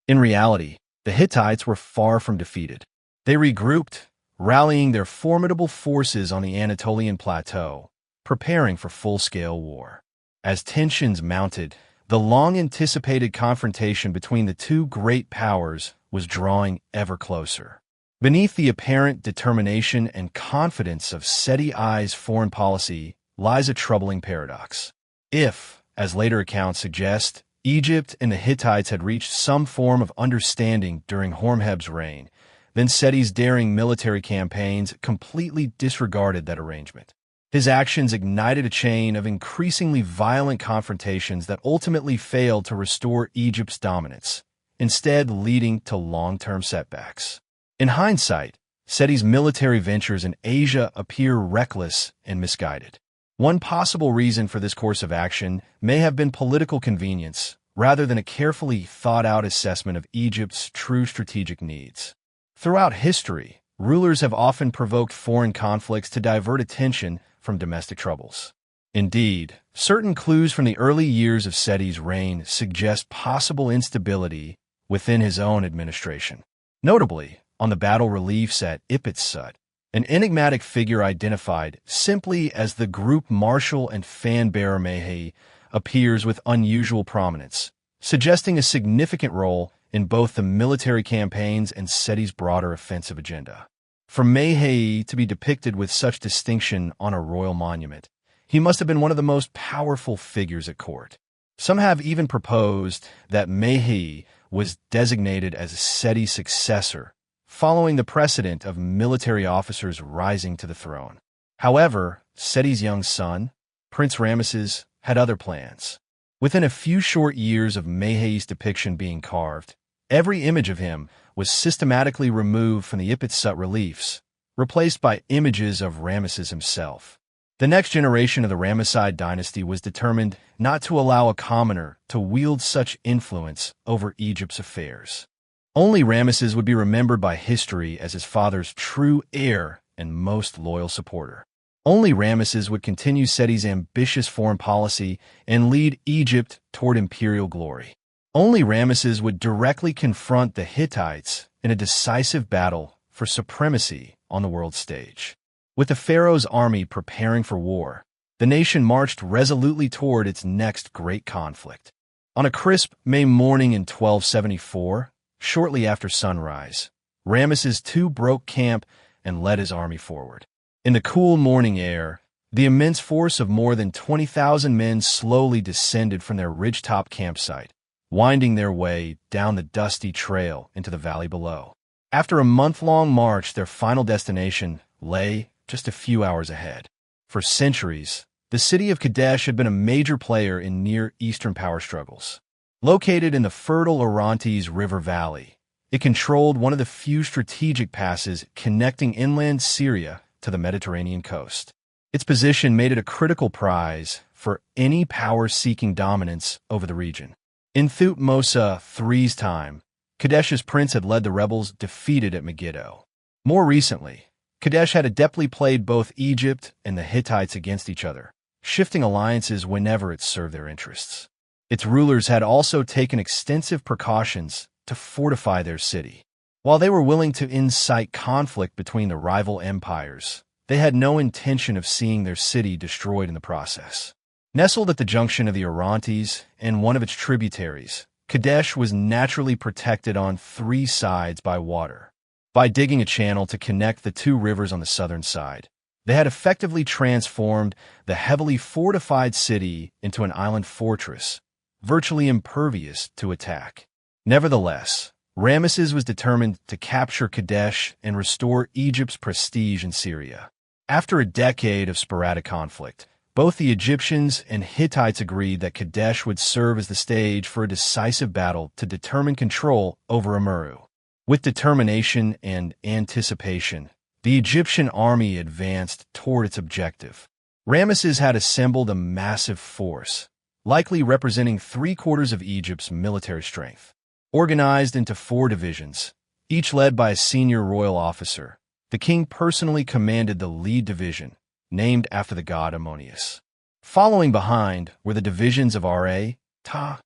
In reality, the Hittites were far from defeated. They regrouped, rallying their formidable forces on the Anatolian plateau, preparing for full-scale war. As tensions mounted, the long-anticipated confrontation between the two great powers was drawing ever closer. Beneath the apparent determination and confidence of Seti I's foreign policy lies a troubling paradox. If, as later accounts suggest, Egypt and the Hittites had reached some form of understanding during Horemheb's reign, then Seti's daring military campaigns completely disregarded that arrangement. His actions ignited a chain of increasingly violent confrontations that ultimately failed to restore Egypt's dominance, instead leading to long-term setbacks. In hindsight, Seti's military ventures in Asia appear reckless and misguided. One possible reason for this course of action may have been political convenience, rather than a carefully thought-out assessment of Egypt's true strategic needs. Throughout history, rulers have often provoked foreign conflicts to divert attention from domestic troubles. Indeed, certain clues from the early years of Seti's reign suggest possible instability within his own administration. Notably, on the battle reliefs at Ipitsut, an enigmatic figure identified simply as the group marshal and fan-bearer Mehi appears with unusual prominence, suggesting a significant role in both the military campaigns and Seti's broader offensive agenda. For Mehi to be depicted with such distinction on a royal monument, he must have been one of the most powerful figures at court. Some have even proposed that Mehi was designated as Seti's successor, following the precedent of military officers rising to the throne. However, Seti's young son, Prince Ramesses, had other plans. Within a few short years of Mehi's depiction being carved, every image of him was systematically removed from the Ipitsut reliefs, replaced by images of Ramesses himself. The next generation of the Ramesside dynasty was determined not to allow a commoner to wield such influence over Egypt's affairs. Only Ramesses would be remembered by history as his father's true heir and most loyal supporter. Only Ramesses would continue Seti's ambitious foreign policy and lead Egypt toward imperial glory. Only Ramesses would directly confront the Hittites in a decisive battle for supremacy on the world stage. With the pharaoh's army preparing for war, the nation marched resolutely toward its next great conflict. On a crisp May morning in 1274, shortly after sunrise, Ramesses II broke camp and led his army forward. In the cool morning air, the immense force of more than 20,000 men slowly descended from their ridgetop campsite, winding their way down the dusty trail into the valley below. After a month-long march, their final destination lay just a few hours ahead. For centuries, The city of Kadesh had been a major player in Near Eastern power struggles. Located in the fertile Orontes River Valley, it controlled one of the few strategic passes connecting inland Syria to the Mediterranean coast. Its position made it a critical prize for any power-seeking dominance over the region. In Thutmose III's time, Kadesh's prince had led the rebels defeated at Megiddo. More recently, Kadesh had adeptly played both Egypt and the Hittites against each other, shifting alliances whenever it served their interests. Its rulers had also taken extensive precautions to fortify their city. While they were willing to incite conflict between the rival empires, they had no intention of seeing their city destroyed in the process. Nestled at the junction of the Orontes and one of its tributaries, Kadesh was naturally protected on three sides by water. By digging a channel to connect the two rivers on the southern side, they had effectively transformed the heavily fortified city into an island fortress, virtually impervious to attack. Nevertheless, Ramesses was determined to capture Kadesh and restore Egypt's prestige in Syria. After a decade of sporadic conflict, both the Egyptians and Hittites agreed that Kadesh would serve as the stage for a decisive battle to determine control over Amurru. With determination and anticipation, the Egyptian army advanced toward its objective. Ramesses had assembled a massive force, likely representing 3/4 of Egypt's military strength. Organized into 4 divisions, each led by a senior royal officer, the king personally commanded the lead division, named after the god Ammonius. Following behind were the divisions of Ra, Ta,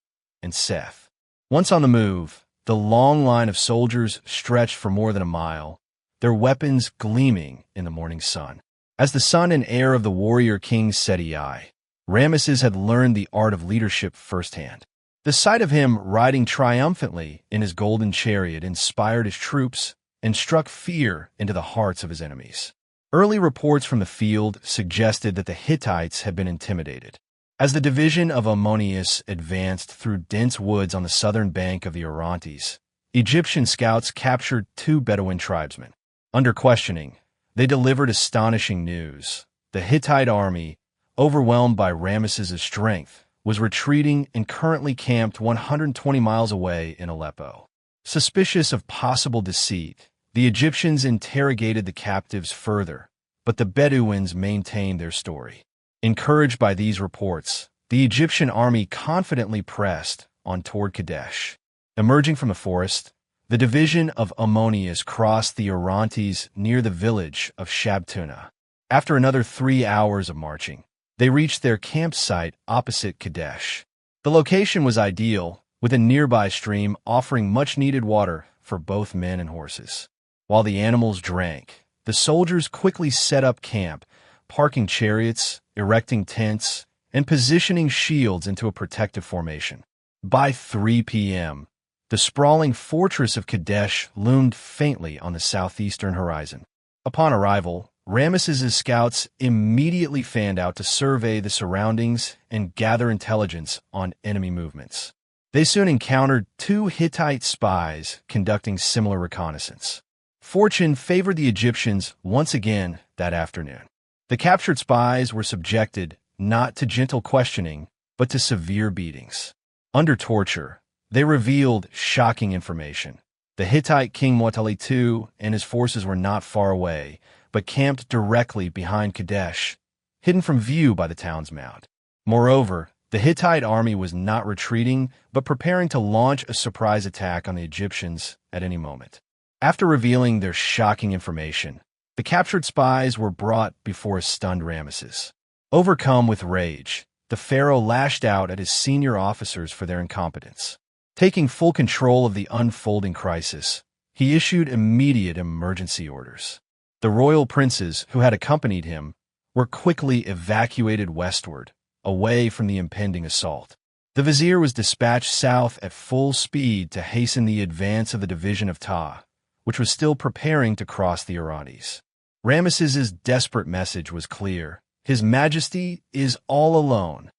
and Seth. Once on the move, the long line of soldiers stretched for more than a mile, their weapons gleaming in the morning sun. As the son and heir of the warrior king Seti I, Ramesses had learned the art of leadership firsthand. The sight of him riding triumphantly in his golden chariot inspired his troops and struck fear into the hearts of his enemies. Early reports from the field suggested that the Hittites had been intimidated. As the division of Ammonius advanced through dense woods on the southern bank of the Orontes, Egyptian scouts captured 2 Bedouin tribesmen. Under questioning, they delivered astonishing news. The Hittite army, overwhelmed by Ramesses' strength, was retreating and currently camped 120 miles away in Aleppo. Suspicious of possible deceit, the Egyptians interrogated the captives further, but the Bedouins maintained their story. Encouraged by these reports, the Egyptian army confidently pressed on toward Kadesh. Emerging from the forest, the division of Ammonius crossed the Orontes near the village of Shabtuna. After another 3 hours of marching, they reached their campsite opposite Kadesh. The location was ideal, with a nearby stream offering much-needed water for both men and horses. While the animals drank, the soldiers quickly set up camp, parking chariots, erecting tents, and positioning shields into a protective formation. By 3 p.m., the sprawling fortress of Kadesh loomed faintly on the southeastern horizon. Upon arrival, Ramesses' scouts immediately fanned out to survey the surroundings and gather intelligence on enemy movements. They soon encountered 2 Hittite spies conducting similar reconnaissance. Fortune favored the Egyptians once again that afternoon. The captured spies were subjected not to gentle questioning, but to severe beatings. Under torture, they revealed shocking information. The Hittite king Muwatalli II and his forces were not far away, but camped directly behind Kadesh, hidden from view by the town's mound. Moreover, the Hittite army was not retreating, but preparing to launch a surprise attack on the Egyptians at any moment. After revealing their shocking information, the captured spies were brought before a stunned Ramesses. Overcome with rage, the pharaoh lashed out at his senior officers for their incompetence. Taking full control of the unfolding crisis, he issued immediate emergency orders. The royal princes who had accompanied him were quickly evacuated westward, away from the impending assault. The vizier was dispatched south at full speed to hasten the advance of the division of Ta, which was still preparing to cross the Orontes. Ramesses' desperate message was clear: His Majesty is all alone.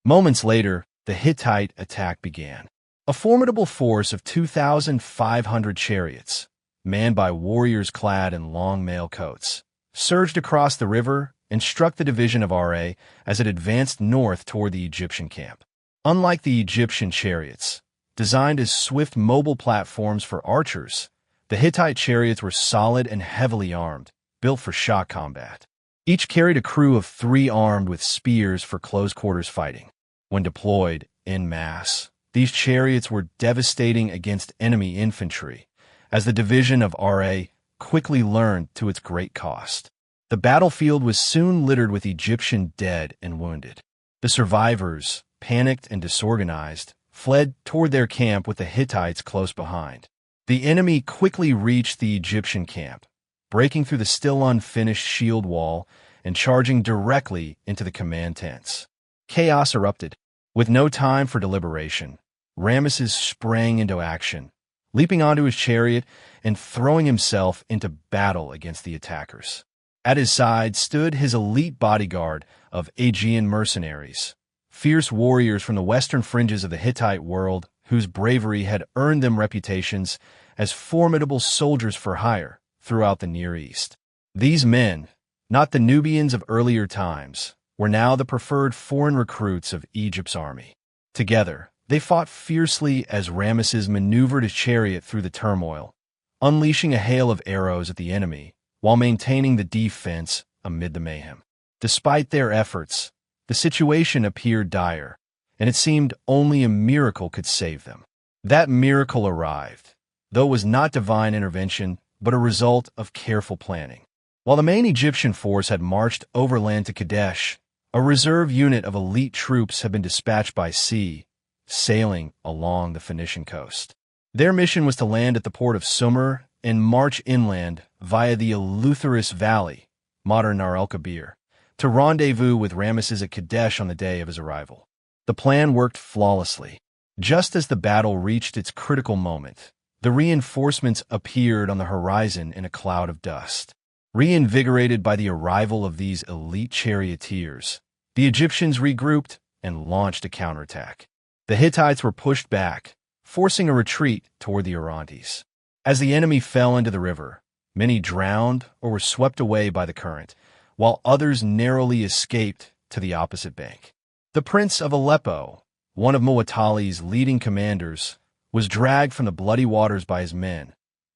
Moments later, the Hittite attack began. A formidable force of 2,500 chariots, manned by warriors clad in long mail coats, surged across the river and struck the division of Ra as it advanced north toward the Egyptian camp. Unlike the Egyptian chariots, designed as swift mobile platforms for archers, the Hittite chariots were solid and heavily armed, built for shock combat. Each carried a crew of 3 armed with spears for close-quarters fighting. When deployed en masse, these chariots were devastating against enemy infantry, as the division of Ra quickly learned to its great cost. The battlefield was soon littered with Egyptian dead and wounded. The survivors, panicked and disorganized, fled toward their camp with the Hittites close behind. The enemy quickly reached the Egyptian camp, breaking through the still unfinished shield wall and charging directly into the command tents. Chaos erupted. With no time for deliberation, Ramesses sprang into action, leaping onto his chariot and throwing himself into battle against the attackers. At his side stood his elite bodyguard of Aegean mercenaries, fierce warriors from the western fringes of the Hittite world whose bravery had earned them reputations as formidable soldiers for hire throughout the Near East. These men, not the Nubians of earlier times, were now the preferred foreign recruits of Egypt's army. Together, they fought fiercely as Ramesses maneuvered his chariot through the turmoil, unleashing a hail of arrows at the enemy while maintaining the defense amid the mayhem. Despite their efforts, the situation appeared dire, and it seemed only a miracle could save them. That miracle arrived, though it was not divine intervention, but a result of careful planning. While the main Egyptian force had marched overland to Kadesh, a reserve unit of elite troops had been dispatched by sea, sailing along the Phoenician coast. Their mission was to land at the port of Sumer and march inland via the Eleutherus Valley, modern Nahr el-Kabir, to rendezvous with Ramesses at Kadesh on the day of his arrival. The plan worked flawlessly. Just as the battle reached its critical moment, the reinforcements appeared on the horizon in a cloud of dust. Reinvigorated by the arrival of these elite charioteers, the Egyptians regrouped and launched a counterattack. The Hittites were pushed back, forcing a retreat toward the Orontes. As the enemy fell into the river, many drowned or were swept away by the current, while others narrowly escaped to the opposite bank. The Prince of Aleppo, one of Muwatalli's leading commanders, was dragged from the bloody waters by his men,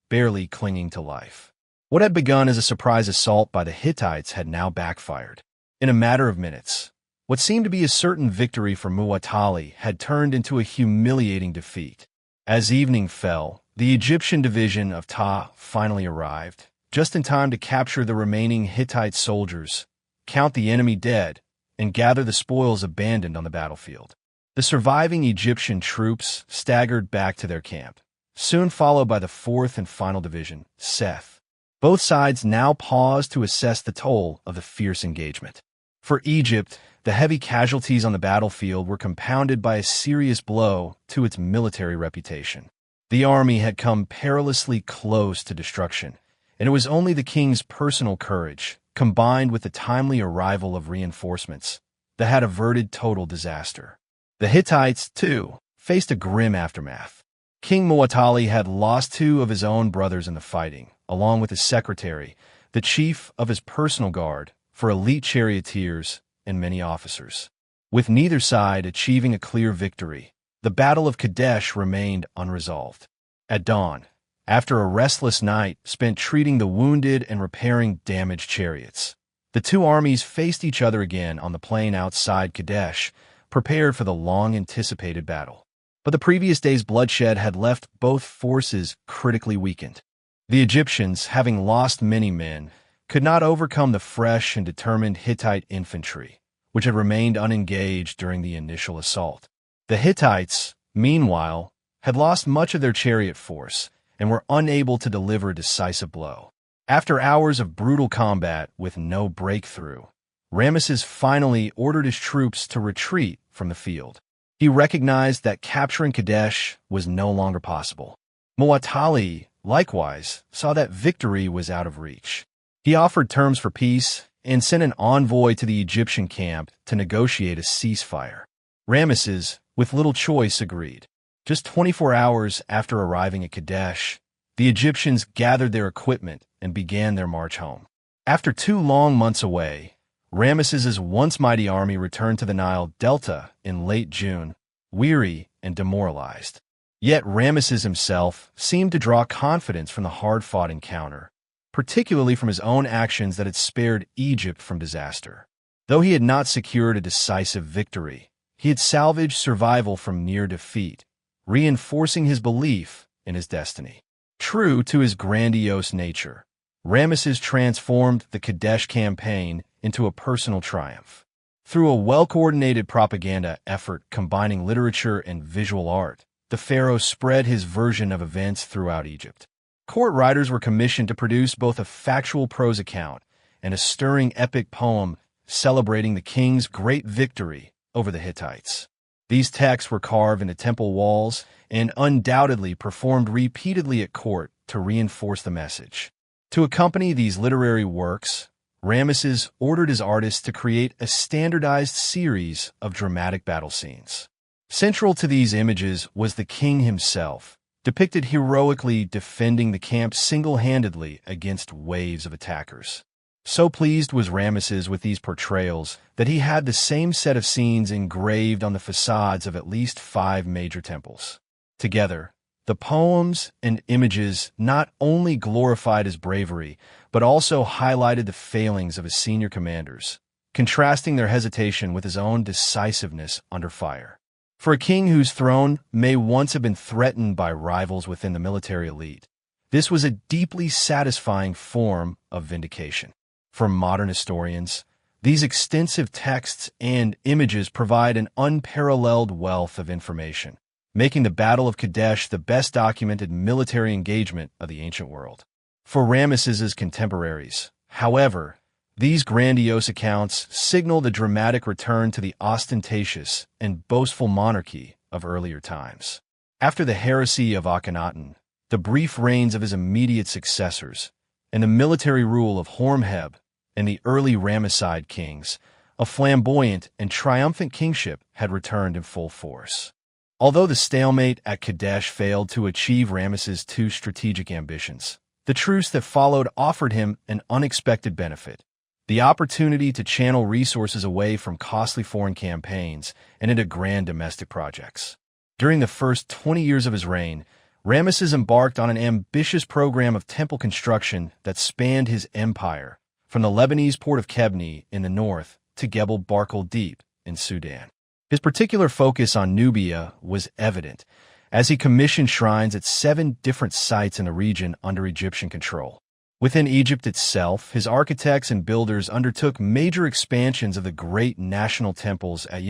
barely clinging to life. What had begun as a surprise assault by the Hittites had now backfired. In a matter of minutes, what seemed to be a certain victory for Muwatalli had turned into a humiliating defeat. As evening fell, the Egyptian division of Ta finally arrived, just in time to capture the remaining Hittite soldiers, count the enemy dead, and gather the spoils abandoned on the battlefield. The surviving Egyptian troops staggered back to their camp, soon followed by the 4th and final division, Seth. Both sides now paused to assess the toll of the fierce engagement. For Egypt, the heavy casualties on the battlefield were compounded by a serious blow to its military reputation. The army had come perilously close to destruction, and it was only the king's personal courage, combined with the timely arrival of reinforcements, that had averted total disaster. The Hittites, too, faced a grim aftermath. King Muwatalli had lost 2 of his own brothers in the fighting, along with his secretary, the chief of his personal guard, for elite charioteers and many officers. With neither side achieving a clear victory, the Battle of Kadesh remained unresolved. At dawn, after a restless night spent treating the wounded and repairing damaged chariots, the 2 armies faced each other again on the plain outside Kadesh, prepared for the long-anticipated battle. But the previous day's bloodshed had left both forces critically weakened. The Egyptians, having lost many men, could not overcome the fresh and determined Hittite infantry, which had remained unengaged during the initial assault. The Hittites, meanwhile, had lost much of their chariot force and were unable to deliver a decisive blow. After hours of brutal combat with no breakthrough, Ramesses finally ordered his troops to retreat from the field. He recognized that capturing Kadesh was no longer possible. Muwatalli, likewise, saw that victory was out of reach. He offered terms for peace and sent an envoy to the Egyptian camp to negotiate a ceasefire. Ramesses, with little choice, agreed. Just 24 hours after arriving at Kadesh, the Egyptians gathered their equipment and began their march home. After 2 long months away, Ramesses' once mighty army returned to the Nile Delta in late June, weary and demoralized. Yet Ramesses himself seemed to draw confidence from the hard-fought encounter, particularly from his own actions that had spared Egypt from disaster. Though he had not secured a decisive victory, he had salvaged survival from near defeat, reinforcing his belief in his destiny. True to his grandiose nature, Ramesses transformed the Kadesh campaign into a personal triumph. Through a well-coordinated propaganda effort combining literature and visual art, the pharaoh spread his version of events throughout Egypt. Court writers were commissioned to produce both a factual prose account and a stirring epic poem celebrating the king's great victory over the Hittites. These texts were carved into temple walls and undoubtedly performed repeatedly at court to reinforce the message. To accompany these literary works, Ramesses ordered his artists to create a standardized series of dramatic battle scenes. Central to these images was the king himself, depicted heroically defending the camp single-handedly against waves of attackers. So pleased was Ramesses with these portrayals that he had the same set of scenes engraved on the facades of at least 5 major temples. Together, the poems and images not only glorified his bravery, but also highlighted the failings of his senior commanders, contrasting their hesitation with his own decisiveness under fire. For a king whose throne may once have been threatened by rivals within the military elite, this was a deeply satisfying form of vindication. For modern historians, these extensive texts and images provide an unparalleled wealth of information, making the Battle of Kadesh the best documented military engagement of the ancient world. For Ramesses' contemporaries, however, these grandiose accounts signal the dramatic return to the ostentatious and boastful monarchy of earlier times. After the heresy of Akhenaten, the brief reigns of his immediate successors, and the military rule of Horemheb and the early Ramesside kings, a flamboyant and triumphant kingship had returned in full force. Although the stalemate at Kadesh failed to achieve Ramesses II's strategic ambitions, the truce that followed offered him an unexpected benefit: the opportunity to channel resources away from costly foreign campaigns and into grand domestic projects. During the first 20 years of his reign, Ramesses embarked on an ambitious program of temple construction that spanned his empire, from the Lebanese port of Kebni in the north to Gebel Barkal Deep in Sudan. His particular focus on Nubia was evident, as he commissioned shrines at 7 different sites in the region under Egyptian control. Within Egypt itself, his architects and builders undertook major expansions of the great national temples at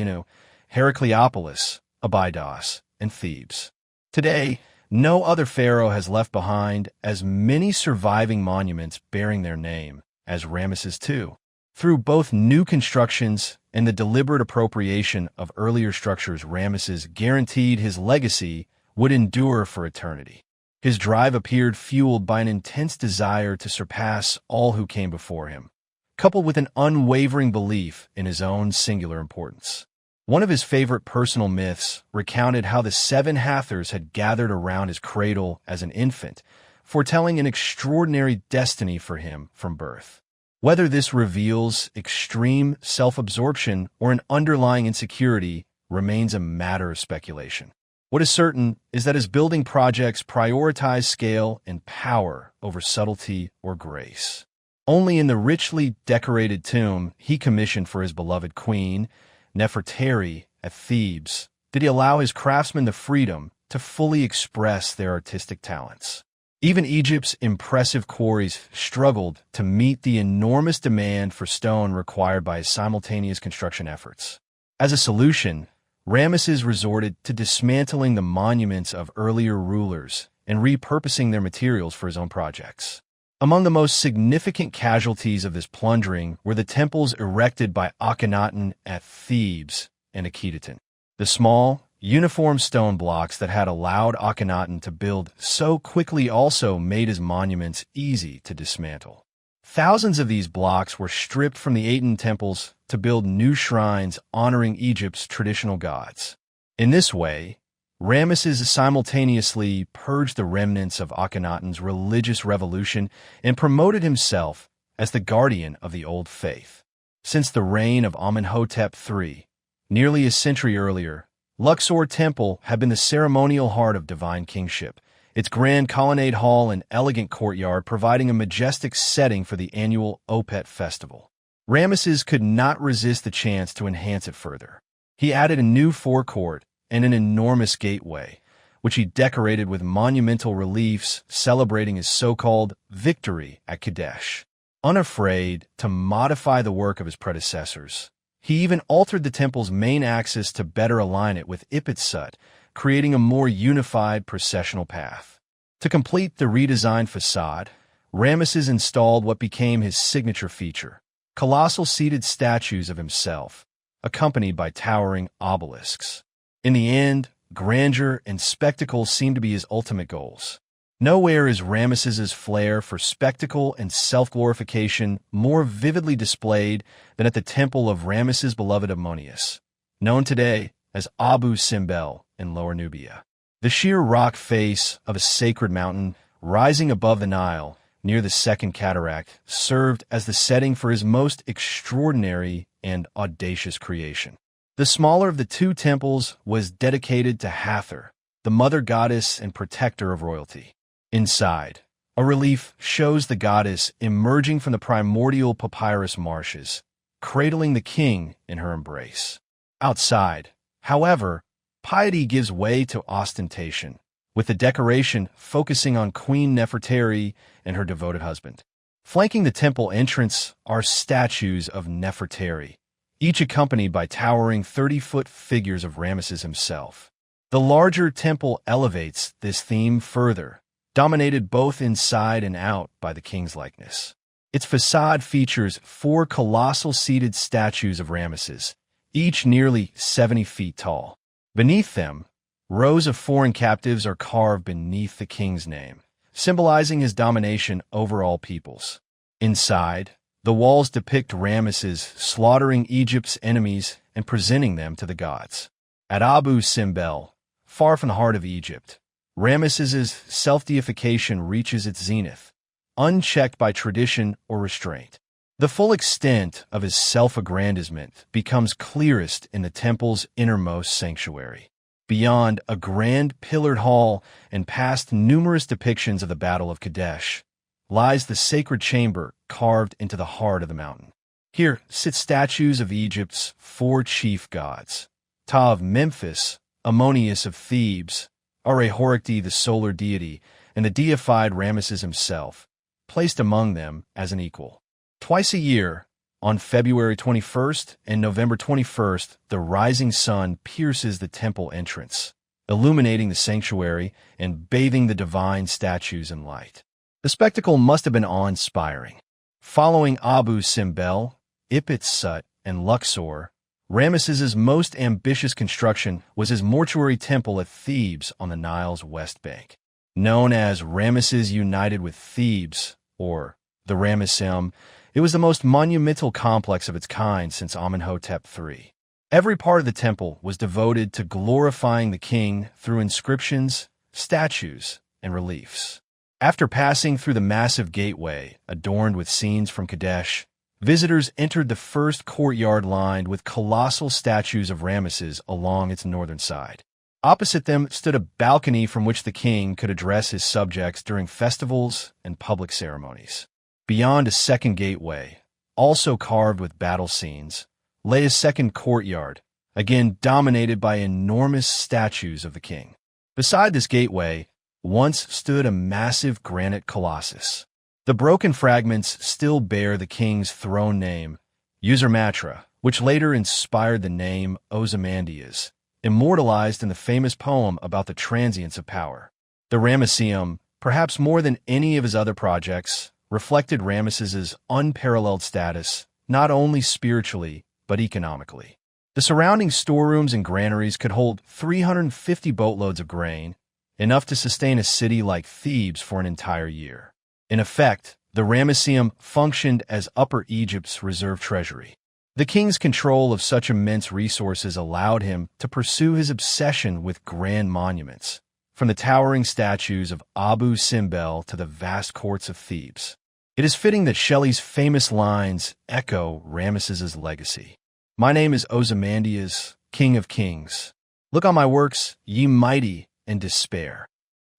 Heracleopolis, Abydos, and Thebes. Today, no other pharaoh has left behind as many surviving monuments bearing their name as Ramesses II. Through both new constructions and the deliberate appropriation of earlier structures, Ramesses guaranteed his legacy would endure for eternity. His drive appeared fueled by an intense desire to surpass all who came before him, coupled with an unwavering belief in his own singular importance. One of his favorite personal myths recounted how the 7 Hathors had gathered around his cradle as an infant, foretelling an extraordinary destiny for him from birth. Whether this reveals extreme self-absorption or an underlying insecurity remains a matter of speculation. What is certain is that his building projects prioritize scale and power over subtlety or grace. Only in the richly decorated tomb he commissioned for his beloved queen, Nefertari, at Thebes, did he allow his craftsmen the freedom to fully express their artistic talents. Even Egypt's impressive quarries struggled to meet the enormous demand for stone required by his simultaneous construction efforts. As a solution, Ramesses resorted to dismantling the monuments of earlier rulers and repurposing their materials for his own projects. Among the most significant casualties of this plundering were the temples erected by Akhenaten at Thebes and Akhetaten. The small, uniform stone blocks that had allowed Akhenaten to build so quickly also made his monuments easy to dismantle. Thousands of these blocks were stripped from the Aten temples to build new shrines honoring Egypt's traditional gods. In this way, Ramesses simultaneously purged the remnants of Akhenaten's religious revolution and promoted himself as the guardian of the old faith. Since the reign of Amenhotep III, nearly a century earlier, Luxor Temple had been the ceremonial heart of divine kingship, its grand colonnade hall and elegant courtyard providing a majestic setting for the annual Opet festival. Ramesses could not resist the chance to enhance it further. He added a new forecourt and an enormous gateway, which he decorated with monumental reliefs celebrating his so-called victory at Kadesh. Unafraid to modify the work of his predecessors, he even altered the temple's main axis to better align it with Ipit-Sut, creating a more unified processional path. To complete the redesigned facade, Ramesses installed what became his signature feature: colossal seated statues of himself, accompanied by towering obelisks. In the end, grandeur and spectacle seemed to be his ultimate goals. Nowhere is Ramesses's flair for spectacle and self-glorification more vividly displayed than at the temple of Ramesses' beloved Amunias, known today as Abu Simbel in Lower Nubia. The sheer rock face of a sacred mountain rising above the Nile near the Second Cataract served as the setting for his most extraordinary and audacious creation. The smaller of the two temples was dedicated to Hathor, the mother goddess and protector of royalty. Inside, a relief shows the goddess emerging from the primordial papyrus marshes, cradling the king in her embrace. Outside, however, piety gives way to ostentation, with the decoration focusing on Queen Nefertari and her devoted husband. Flanking the temple entrance are statues of Nefertari, each accompanied by towering 30-foot figures of Ramesses himself. The larger temple elevates this theme further, dominated both inside and out by the king's likeness. Its facade features 4 colossal seated statues of Ramesses, each nearly 70 feet tall. Beneath them, rows of foreign captives are carved beneath the king's name, symbolizing his domination over all peoples. Inside, the walls depict Ramesses slaughtering Egypt's enemies and presenting them to the gods. At Abu Simbel, far from the heart of Egypt, Ramesses's self-deification reaches its zenith, unchecked by tradition or restraint. The full extent of his self-aggrandizement becomes clearest in the temple's innermost sanctuary. Beyond a grand pillared hall and past numerous depictions of the Battle of Kadesh, lies the sacred chamber carved into the heart of the mountain. Here sit statues of Egypt's 4 chief gods: Ptah of Memphis, Ammonius of Thebes, Horikti the solar deity, and the deified Ramesses himself, placed among them as an equal. Twice a year, on February 21st and November 21st, the rising sun pierces the temple entrance, illuminating the sanctuary and bathing the divine statues in light. The spectacle must have been awe-inspiring. Following Abu Simbel, Ipit-Sut, and Luxor, Ramesses's most ambitious construction was his mortuary temple at Thebes on the Nile's west bank. Known as Ramesses United with Thebes, or the Ramesseum, it was the most monumental complex of its kind since Amenhotep III. Every part of the temple was devoted to glorifying the king through inscriptions, statues, and reliefs. After passing through the massive gateway, adorned with scenes from Kadesh, visitors entered the first courtyard lined with colossal statues of Ramesses along its northern side. Opposite them stood a balcony from which the king could address his subjects during festivals and public ceremonies. Beyond a second gateway, also carved with battle scenes, lay a second courtyard, again dominated by enormous statues of the king. Beside this gateway, once stood a massive granite colossus. The broken fragments still bear the king's throne name, Usermatra, which later inspired the name Ozymandias, immortalized in the famous poem about the transience of power. The Ramesseum, perhaps more than any of his other projects, reflected Ramesses's unparalleled status, not only spiritually, but economically. The surrounding storerooms and granaries could hold 350 boatloads of grain, enough to sustain a city like Thebes for an entire year. In effect, the Ramesseum functioned as Upper Egypt's reserve treasury. The king's control of such immense resources allowed him to pursue his obsession with grand monuments, from the towering statues of Abu Simbel to the vast courts of Thebes. It is fitting that Shelley's famous lines echo Ramesses' legacy. My name is Ozymandias, King of Kings. Look on my works, ye mighty, in despair.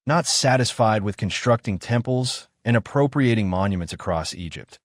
Not satisfied with constructing temples and appropriating monuments across Egypt,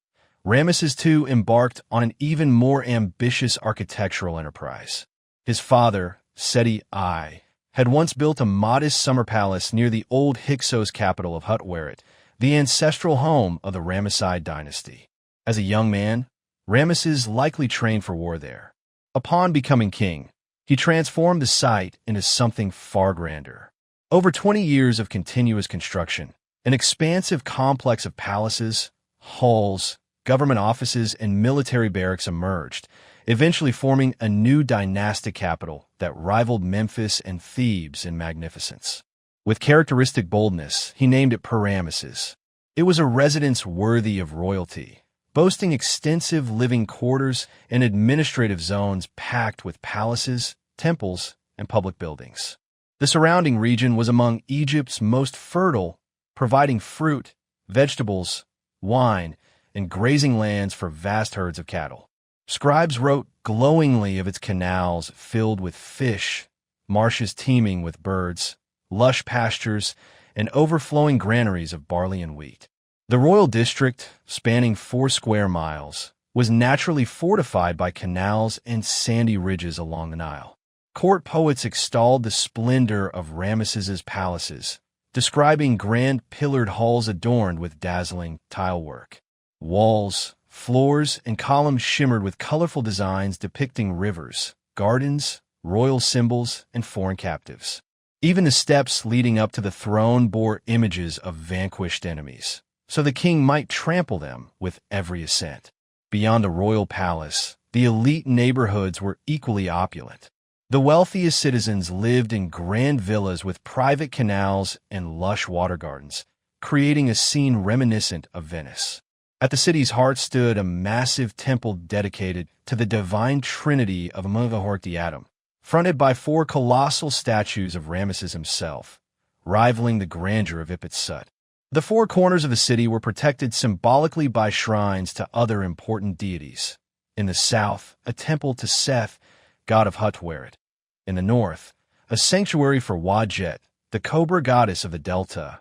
Ramesses II embarked on an even more ambitious architectural enterprise. His father, Seti I, had once built a modest summer palace near the old Hyksos capital of Hutweret, the ancestral home of the Ramesside dynasty. As a young man, Ramesses likely trained for war there. Upon becoming king, he transformed the site into something far grander. Over 20 years of continuous construction, an expansive complex of palaces, halls, government offices, and military barracks emerged, eventually forming a new dynastic capital that rivaled Memphis and Thebes in magnificence. With characteristic boldness, he named it Ramesses. It was a residence worthy of royalty, boasting extensive living quarters and administrative zones packed with palaces, temples, and public buildings. The surrounding region was among Egypt's most fertile, providing fruit, vegetables, wine, and grazing lands for vast herds of cattle. Scribes wrote glowingly of its canals filled with fish, marshes teeming with birds, lush pastures, and overflowing granaries of barley and wheat. The royal district, spanning 4 square miles, was naturally fortified by canals and sandy ridges along the Nile. Court poets extolled the splendor of Ramesses' palaces, describing grand pillared halls adorned with dazzling tilework. Walls, floors, and columns shimmered with colorful designs depicting rivers, gardens, royal symbols, and foreign captives. Even the steps leading up to the throne bore images of vanquished enemies, so the king might trample them with every ascent. Beyond the royal palace, the elite neighborhoods were equally opulent. The wealthiest citizens lived in grand villas with private canals and lush water gardens, creating a scene reminiscent of Venice. At the city's heart stood a massive temple dedicated to the divine trinity of Amun, fronted by 4 colossal statues of Ramesses himself, rivaling the grandeur of Ipit Sut. The 4 corners of the city were protected symbolically by shrines to other important deities. In the south, a temple to Seth, god of Hutweret. In the north, a sanctuary for Wadjet, the cobra goddess of the Delta.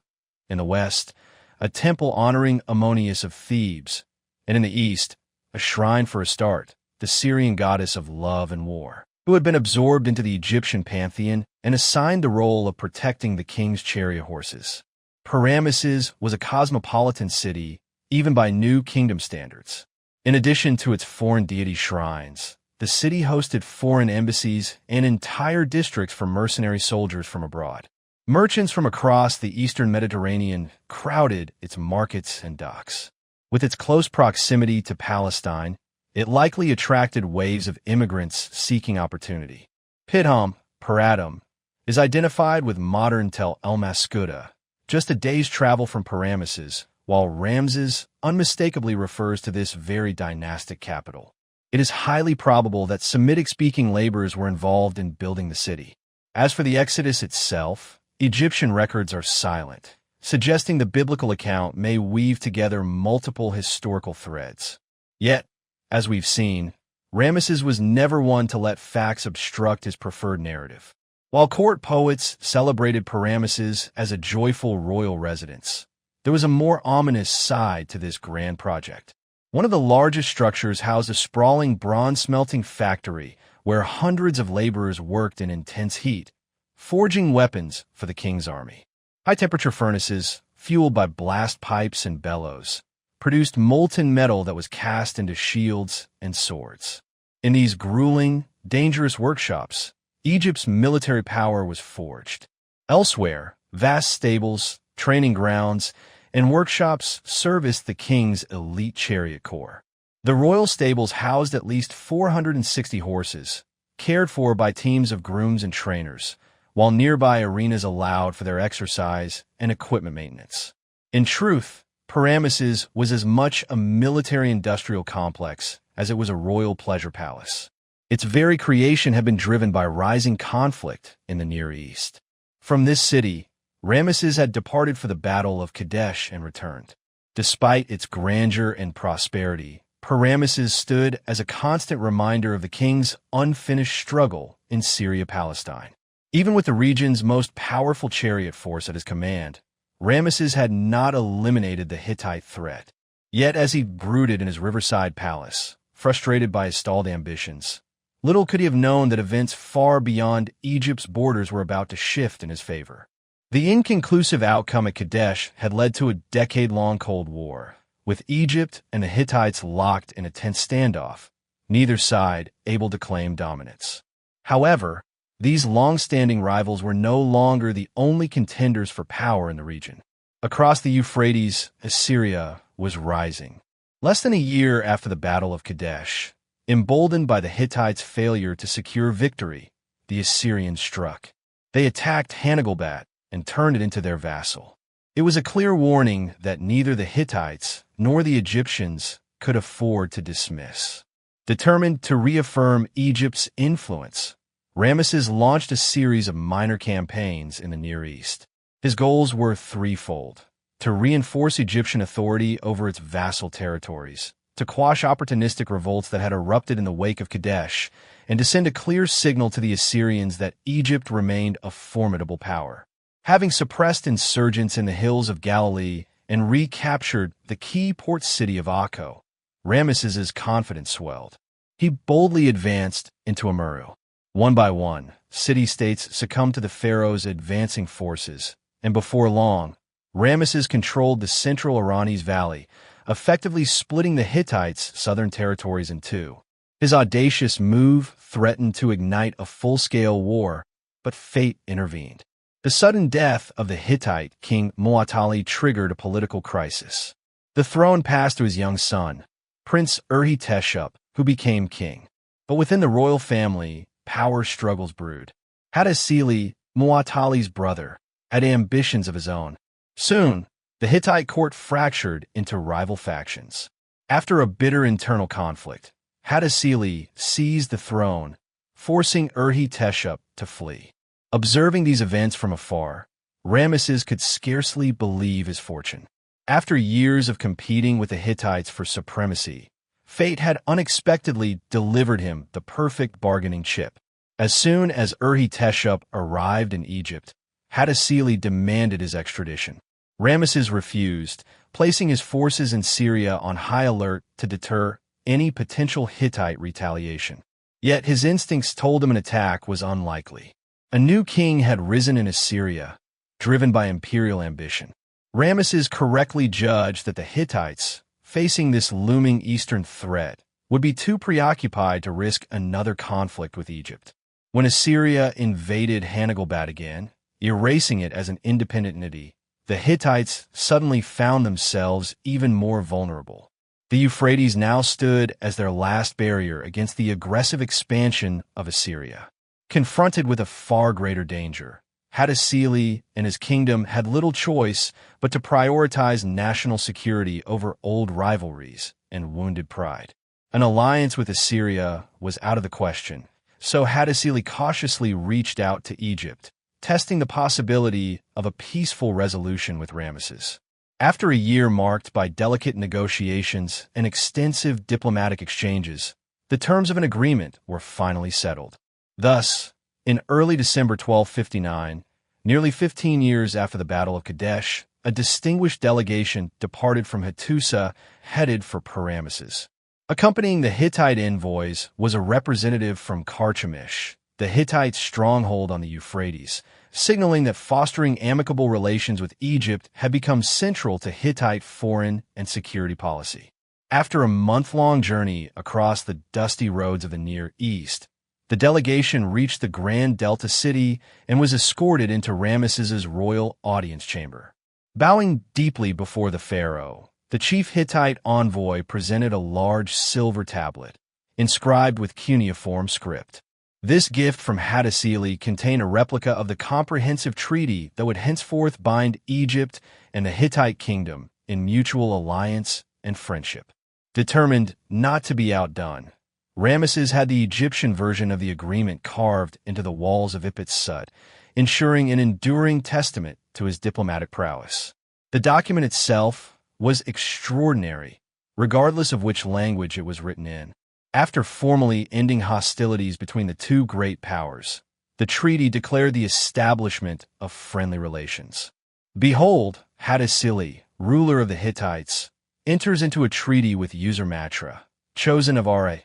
In the west, a temple honoring Ammonius of Thebes. And in the east, a shrine for Astarte, the Syrian goddess of love and war, who had been absorbed into the Egyptian pantheon and assigned the role of protecting the king's chariot horses. Ramesses was a cosmopolitan city, even by New Kingdom standards. In addition to its foreign deity shrines, the city hosted foreign embassies and entire districts for mercenary soldiers from abroad. Merchants from across the eastern Mediterranean crowded its markets and docks. With its close proximity to Palestine, it likely attracted waves of immigrants seeking opportunity. Pithom, Paratum, is identified with modern Tel El Maskuta, just a day's travel from Ramesses, while Ramses unmistakably refers to this very dynastic capital. It is highly probable that Semitic-speaking laborers were involved in building the city. As for the Exodus itself, Egyptian records are silent, suggesting the biblical account may weave together multiple historical threads. Yet, as we've seen, Ramesses was never one to let facts obstruct his preferred narrative. While court poets celebrated Ramesses as a joyful royal residence, there was a more ominous side to this grand project. One of the largest structures housed a sprawling bronze-smelting factory where hundreds of laborers worked in intense heat, forging weapons for the king's army. High-temperature furnaces, fueled by blast pipes and bellows, produced molten metal that was cast into shields and swords. In these grueling, dangerous workshops, Egypt's military power was forged. Elsewhere, vast stables, training grounds, and workshops serviced the king's elite chariot corps. The royal stables housed at least 460 horses, cared for by teams of grooms and trainers, while nearby arenas allowed for their exercise and equipment maintenance. In truth, Ramesses was as much a military-industrial complex as it was a royal pleasure palace. Its very creation had been driven by rising conflict in the Near East. From this city, Ramesses had departed for the Battle of Kadesh and returned. Despite its grandeur and prosperity, Ramesses stood as a constant reminder of the king's unfinished struggle in Syria-Palestine. Even with the region's most powerful chariot force at his command, Ramesses had not eliminated the Hittite threat. Yet as he brooded in his riverside palace, frustrated by his stalled ambitions, little could he have known that events far beyond Egypt's borders were about to shift in his favor. The inconclusive outcome at Kadesh had led to a decade-long Cold War, with Egypt and the Hittites locked in a tense standoff, neither side able to claim dominance. However, these long-standing rivals were no longer the only contenders for power in the region. Across the Euphrates, Assyria was rising. Less than a year after the Battle of Kadesh, emboldened by the Hittites' failure to secure victory, the Assyrians struck. They attacked Hanagalbat and turned it into their vassal. It was a clear warning that neither the Hittites nor the Egyptians could afford to dismiss. Determined to reaffirm Egypt's influence, Ramesses launched a series of minor campaigns in the Near East. His goals were threefold: to reinforce Egyptian authority over its vassal territories, to quash opportunistic revolts that had erupted in the wake of Kadesh, and to send a clear signal to the Assyrians that Egypt remained a formidable power. Having suppressed insurgents in the hills of Galilee and recaptured the key port city of Akko, Ramesses's confidence swelled. He boldly advanced into Amurru. One by one, city-states succumbed to the pharaoh's advancing forces, and before long, Ramesses controlled the central Orontes Valley, effectively splitting the Hittites' southern territories in two. His audacious move threatened to ignite a full-scale war, but fate intervened. The sudden death of the Hittite king Muwatalli triggered a political crisis. The throne passed to his young son, Prince Urhi-Teshup, who became king. But within the royal family, power struggles brewed. Hattusili, Muwatalli's brother, had ambitions of his own. Soon, the Hittite court fractured into rival factions. After a bitter internal conflict, Hattusili seized the throne, forcing Urhi-Teshup to flee. Observing these events from afar, Ramesses could scarcely believe his fortune. After years of competing with the Hittites for supremacy, fate had unexpectedly delivered him the perfect bargaining chip. As soon as Urhi-Teshup arrived in Egypt, Hattusili demanded his extradition. Ramesses refused, placing his forces in Syria on high alert to deter any potential Hittite retaliation. Yet his instincts told him an attack was unlikely. A new king had risen in Assyria, driven by imperial ambition. Ramesses correctly judged that the Hittites, facing this looming eastern threat, would be too preoccupied to risk another conflict with Egypt. When Assyria invaded Hanagalbat again, erasing it as an independent entity, the Hittites suddenly found themselves even more vulnerable. The Euphrates now stood as their last barrier against the aggressive expansion of Assyria. Confronted with a far greater danger, Hattusili and his kingdom had little choice but to prioritize national security over old rivalries and wounded pride. An alliance with Assyria was out of the question, so Hattusili cautiously reached out to Egypt, testing the possibility of a peaceful resolution with Ramesses. After a year marked by delicate negotiations and extensive diplomatic exchanges, the terms of an agreement were finally settled. Thus, in early December 1259, nearly 15 years after the Battle of Kadesh, a distinguished delegation departed from Hattusa, headed for Ramesses. Accompanying the Hittite envoys was a representative from Carchemish, the Hittite stronghold on the Euphrates, signaling that fostering amicable relations with Egypt had become central to Hittite foreign and security policy. After a month-long journey across the dusty roads of the Near East, the delegation reached the Grand Delta city and was escorted into Ramesses's royal audience chamber. Bowing deeply before the pharaoh, the chief Hittite envoy presented a large silver tablet, inscribed with cuneiform script. This gift from Hattusili contained a replica of the comprehensive treaty that would henceforth bind Egypt and the Hittite kingdom in mutual alliance and friendship. Determined not to be outdone, Ramesses had the Egyptian version of the agreement carved into the walls of Ipit-Sut, ensuring an enduring testament to his diplomatic prowess. The document itself, was extraordinary, regardless of which language it was written in. After formally ending hostilities between the two great powers, the treaty declared the establishment of friendly relations. Behold, Hattusili, ruler of the Hittites, enters into a treaty with Usermatra, chosen of Are,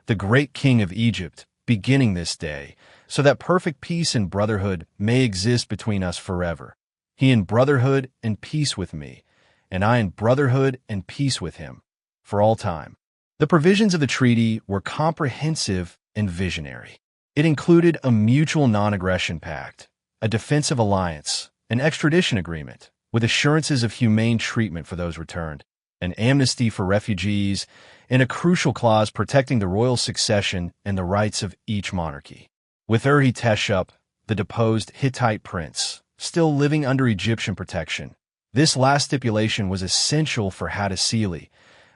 the great king of Egypt, beginning this day, so that perfect peace and brotherhood may exist between us forever. He in brotherhood and peace with me, and I in brotherhood and peace with him, for all time. The provisions of the treaty were comprehensive and visionary. It included a mutual non-aggression pact, a defensive alliance, an extradition agreement, with assurances of humane treatment for those returned, an amnesty for refugees, and a crucial clause protecting the royal succession and the rights of each monarchy. With Urhi-Teshup, the deposed Hittite prince, still living under Egyptian protection, this last stipulation was essential for Hattusili,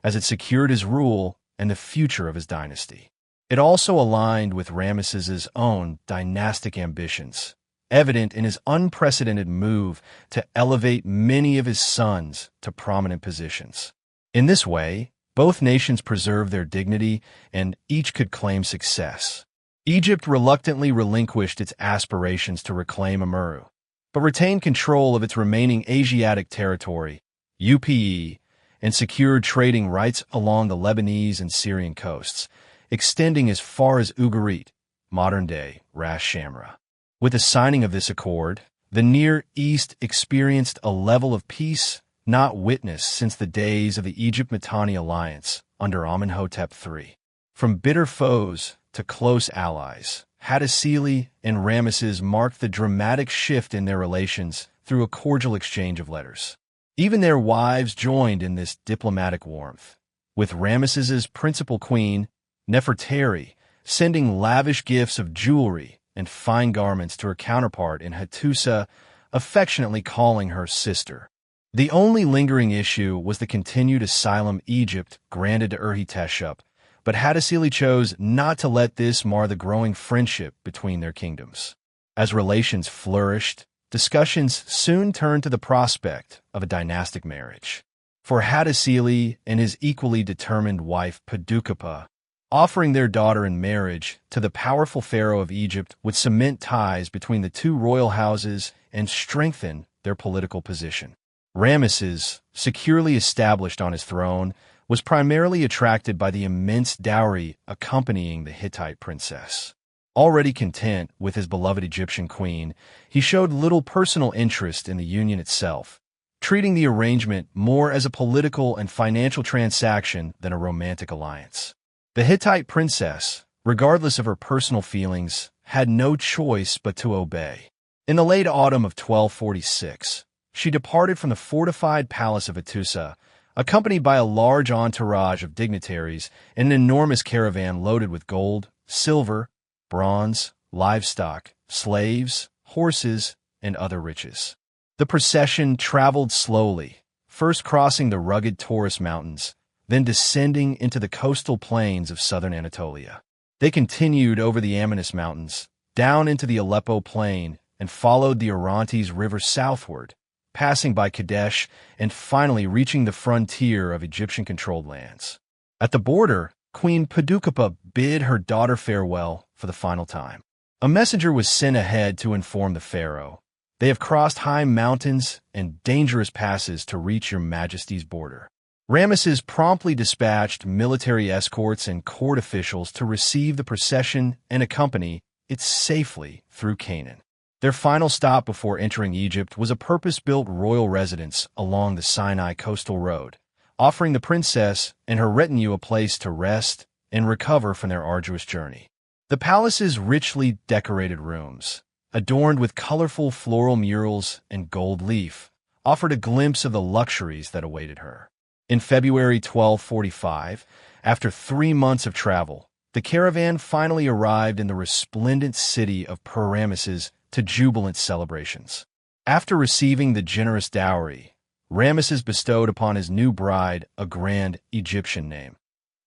as it secured his rule and the future of his dynasty. It also aligned with Ramesses' own dynastic ambitions, evident in his unprecedented move to elevate many of his sons to prominent positions. In this way, both nations preserved their dignity and each could claim success. Egypt reluctantly relinquished its aspirations to reclaim Amuru, but retained control of its remaining Asiatic territory, UPE, and secured trading rights along the Lebanese and Syrian coasts, extending as far as Ugarit, modern-day Ras Shamra. With the signing of this accord, the Near East experienced a level of peace not witnessed since the days of the Egypt-Mitanni alliance under Amenhotep III. From bitter foes to close allies, Hattusili and Ramesses marked the dramatic shift in their relations through a cordial exchange of letters. Even their wives joined in this diplomatic warmth, with Ramesses' principal queen, Nefertari, sending lavish gifts of jewelry and fine garments to her counterpart in Hattusa, affectionately calling her sister. The only lingering issue was the continued asylum Egypt granted to Urhi-Teshup, but Hattusili chose not to let this mar the growing friendship between their kingdoms. As relations flourished, discussions soon turned to the prospect of a dynastic marriage. For Hattusili and his equally determined wife Padukapa, offering their daughter in marriage to the powerful pharaoh of Egypt would cement ties between the two royal houses and strengthen their political position. Ramesses, securely established on his throne, was primarily attracted by the immense dowry accompanying the Hittite princess. Already content with his beloved Egyptian queen, he showed little personal interest in the union itself, treating the arrangement more as a political and financial transaction than a romantic alliance. The Hittite princess, regardless of her personal feelings, had no choice but to obey. In the late autumn of 1246, she departed from the fortified palace of Hattusa, accompanied by a large entourage of dignitaries and an enormous caravan loaded with gold, silver, bronze, livestock, slaves, horses, and other riches. The procession traveled slowly, first crossing the rugged Taurus Mountains, then descending into the coastal plains of southern Anatolia. They continued over the Amanus Mountains, down into the Aleppo Plain, and followed the Orontes River southward, passing by Kadesh and finally reaching the frontier of Egyptian-controlled lands. At the border, Queen Padukapa bid her daughter farewell for the final time. A messenger was sent ahead to inform the pharaoh, "They have crossed high mountains and dangerous passes to reach your majesty's border." Ramesses promptly dispatched military escorts and court officials to receive the procession and accompany it safely through Canaan. Their final stop before entering Egypt was a purpose-built royal residence along the Sinai coastal road, offering the princess and her retinue a place to rest and recover from their arduous journey. The palace's richly decorated rooms, adorned with colorful floral murals and gold leaf, offered a glimpse of the luxuries that awaited her. In February 1245, after 3 months of travel, the caravan finally arrived in the resplendent city of Ramesses to jubilant celebrations. After receiving the generous dowry, Ramesses bestowed upon his new bride a grand Egyptian name,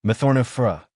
Methornefra,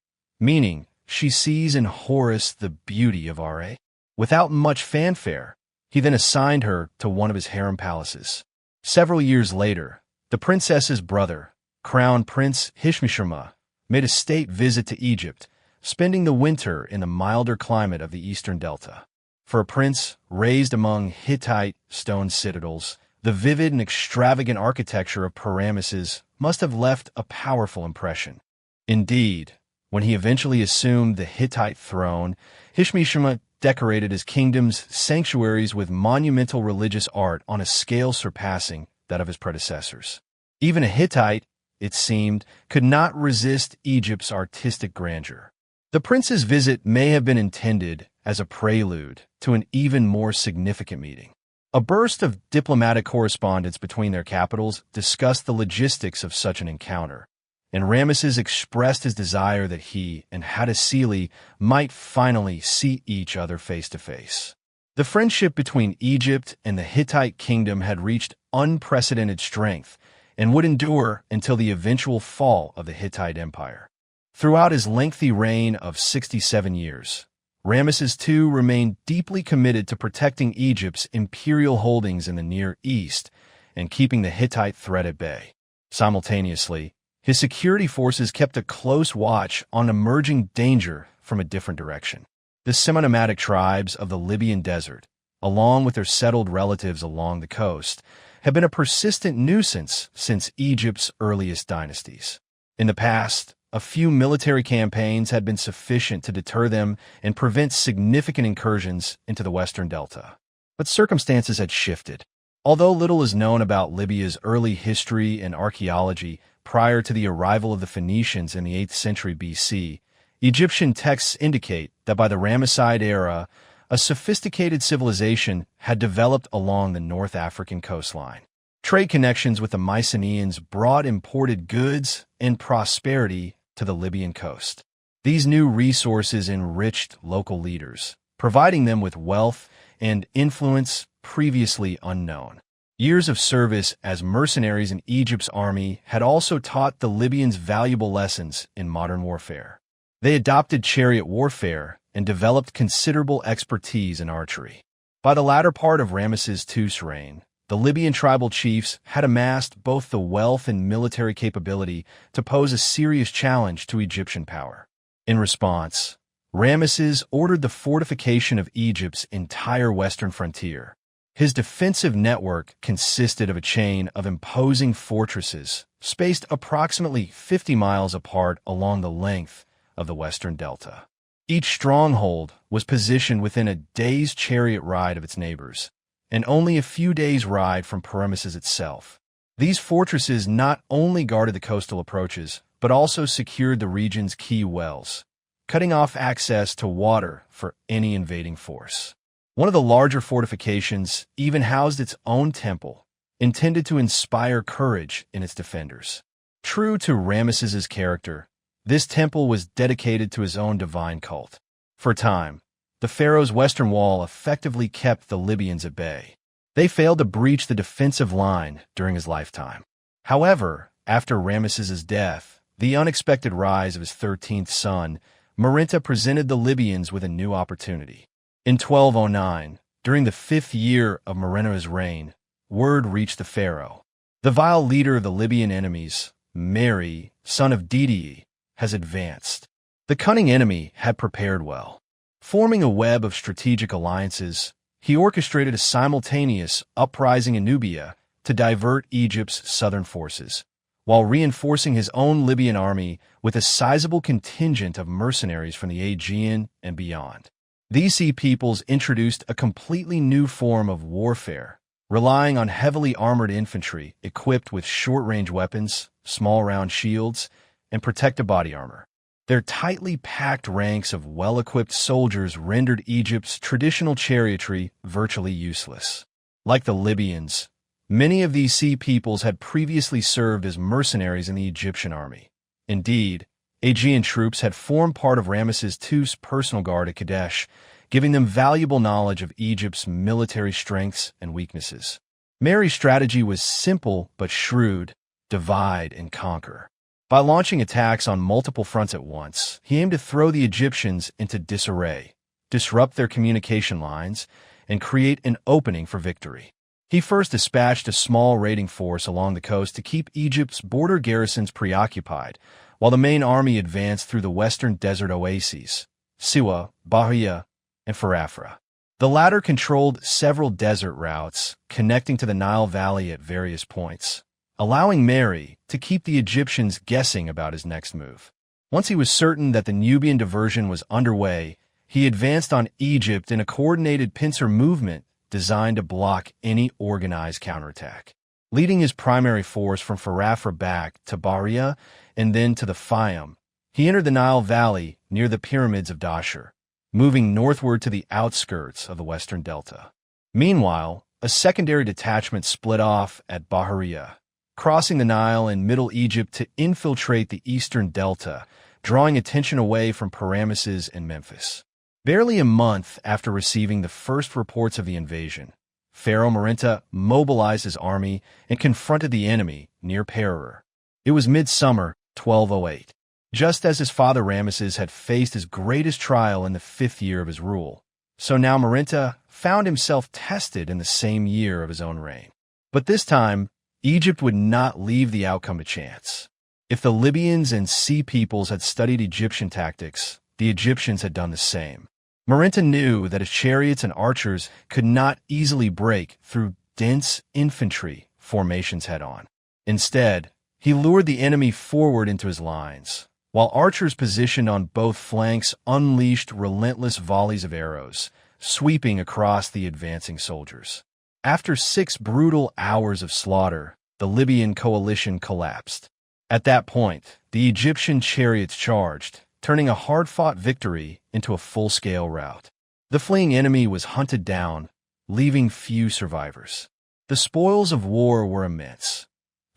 meaning she sees in Horus the beauty of Are. Without much fanfare, he then assigned her to one of his harem palaces. Several years later, The princess's brother, Crown Prince Hishmishirma, made a state visit to Egypt, spending the winter in the milder climate of the eastern delta. For a prince raised among Hittite stone citadels, the vivid and extravagant architecture of Ramesses must have left a powerful impression. Indeed, when he eventually assumed the Hittite throne, Hishmishirma decorated his kingdom's sanctuaries with monumental religious art on a scale surpassing that of his predecessors. Even a Hittite, it seemed, could not resist Egypt's artistic grandeur. The prince's visit may have been intended as a prelude to an even more significant meeting. A burst of diplomatic correspondence between their capitals discussed the logistics of such an encounter, and Ramesses expressed his desire that he and Hattusili might finally see each other face to face. The friendship between Egypt and the Hittite kingdom had reached unprecedented strength and would endure until the eventual fall of the Hittite Empire. Throughout his lengthy reign of 67 years, Ramesses II remained deeply committed to protecting Egypt's imperial holdings in the Near East and keeping the Hittite threat at bay. Simultaneously, his security forces kept a close watch on emerging danger from a different direction. The semi-nomadic tribes of the Libyan desert, along with their settled relatives along the coast, have been a persistent nuisance since Egypt's earliest dynasties. In the past, a few military campaigns had been sufficient to deter them and prevent significant incursions into the western delta. But circumstances had shifted. Although little is known about Libya's early history and archaeology prior to the arrival of the Phoenicians in the 8th century BC, Egyptian texts indicate that by the Ramesside era, a sophisticated civilization had developed along the North African coastline. Trade connections with the Mycenaeans brought imported goods and prosperity to the Libyan coast. These new resources enriched local leaders, providing them with wealth and influence previously unknown. Years of service as mercenaries in Egypt's army had also taught the Libyans valuable lessons in modern warfare. They adopted chariot warfare and developed considerable expertise in archery. By the latter part of Ramesses II's reign, the Libyan tribal chiefs had amassed both the wealth and military capability to pose a serious challenge to Egyptian power. In response, Ramesses ordered the fortification of Egypt's entire western frontier. His defensive network consisted of a chain of imposing fortresses spaced approximately 50 miles apart along the length of the western delta. Each stronghold was positioned within a day's chariot ride of its neighbors, and only a few days' ride from Ramesses itself. These fortresses not only guarded the coastal approaches, but also secured the region's key wells, cutting off access to water for any invading force. One of the larger fortifications even housed its own temple, intended to inspire courage in its defenders. True to Ramesses's character, this temple was dedicated to his own divine cult. For a time, the pharaoh's western wall effectively kept the Libyans at bay. They failed to breach the defensive line during his lifetime. However, after Ramesses's death, the unexpected rise of his 13th son, Marinta presented the Libyans with a new opportunity. In 1209, during the 5th year of Marinta's reign, word reached the pharaoh. The vile leader of the Libyan enemies, Mary, son of Didi, has advanced. The cunning enemy had prepared well. Forming a web of strategic alliances, he orchestrated a simultaneous uprising in Nubia to divert Egypt's southern forces, while reinforcing his own Libyan army with a sizable contingent of mercenaries from the Aegean and beyond. These sea peoples introduced a completely new form of warfare, relying on heavily armored infantry equipped with short-range weapons, small round shields, and protective body armor. Their tightly packed ranks of well-equipped soldiers rendered Egypt's traditional chariotry virtually useless. Like the Libyans, many of these sea peoples had previously served as mercenaries in the Egyptian army. Indeed, Aegean troops had formed part of Ramesses II's personal guard at Kadesh, giving them valuable knowledge of Egypt's military strengths and weaknesses. Mary's strategy was simple but shrewd: divide and conquer. By launching attacks on multiple fronts at once, he aimed to throw the Egyptians into disarray, disrupt their communication lines, and create an opening for victory. He first dispatched a small raiding force along the coast to keep Egypt's border garrisons preoccupied, while the main army advanced through the western desert oases, Siwa, Bahia, and Farafra. The latter controlled several desert routes connecting to the Nile Valley at various points, allowing Mary to keep the Egyptians guessing about his next move. Once he was certain that the Nubian diversion was underway, he advanced on Egypt in a coordinated pincer movement designed to block any organized counterattack. Leading his primary force from Farafra back to Bahia and then to the Fayum, he entered the Nile Valley near the pyramids of Dashur, moving northward to the outskirts of the western delta. Meanwhile, a secondary detachment split off at Bahariya, crossing the Nile in Middle Egypt to infiltrate the eastern delta, drawing attention away from Ramesses and Memphis. Barely a month after receiving the first reports of the invasion, Pharaoh Merinta mobilized his army and confronted the enemy near Pereira. It was midsummer 1208, just as his father Ramesses had faced his greatest trial in the 5th year of his rule. So now Merinta found himself tested in the same year of his own reign. But this time, Egypt would not leave the outcome to chance. If the Libyans and Sea peoples had studied Egyptian tactics, the Egyptians had done the same. Merinta knew that his chariots and archers could not easily break through dense infantry formations head-on. Instead, he lured the enemy forward into his lines, while archers positioned on both flanks unleashed relentless volleys of arrows, sweeping across the advancing soldiers. After 6 brutal hours of slaughter, the Libyan coalition collapsed. At that point, the Egyptian chariots charged, turning a hard-fought victory into a full-scale rout. The fleeing enemy was hunted down, leaving few survivors. The spoils of war were immense.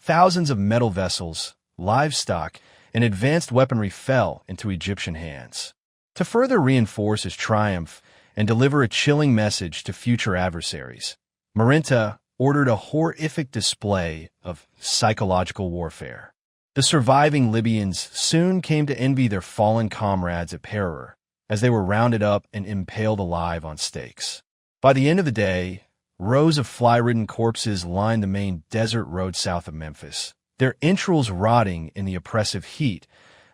Thousands of metal vessels, livestock, and advanced weaponry fell into Egyptian hands. To further reinforce his triumph and deliver a chilling message to future adversaries, Merinta ordered a horrific display of psychological warfare. The surviving Libyans soon came to envy their fallen comrades at Pereira, as they were rounded up and impaled alive on stakes. By the end of the day, rows of fly-ridden corpses lined the main desert road south of Memphis, their entrails rotting in the oppressive heat,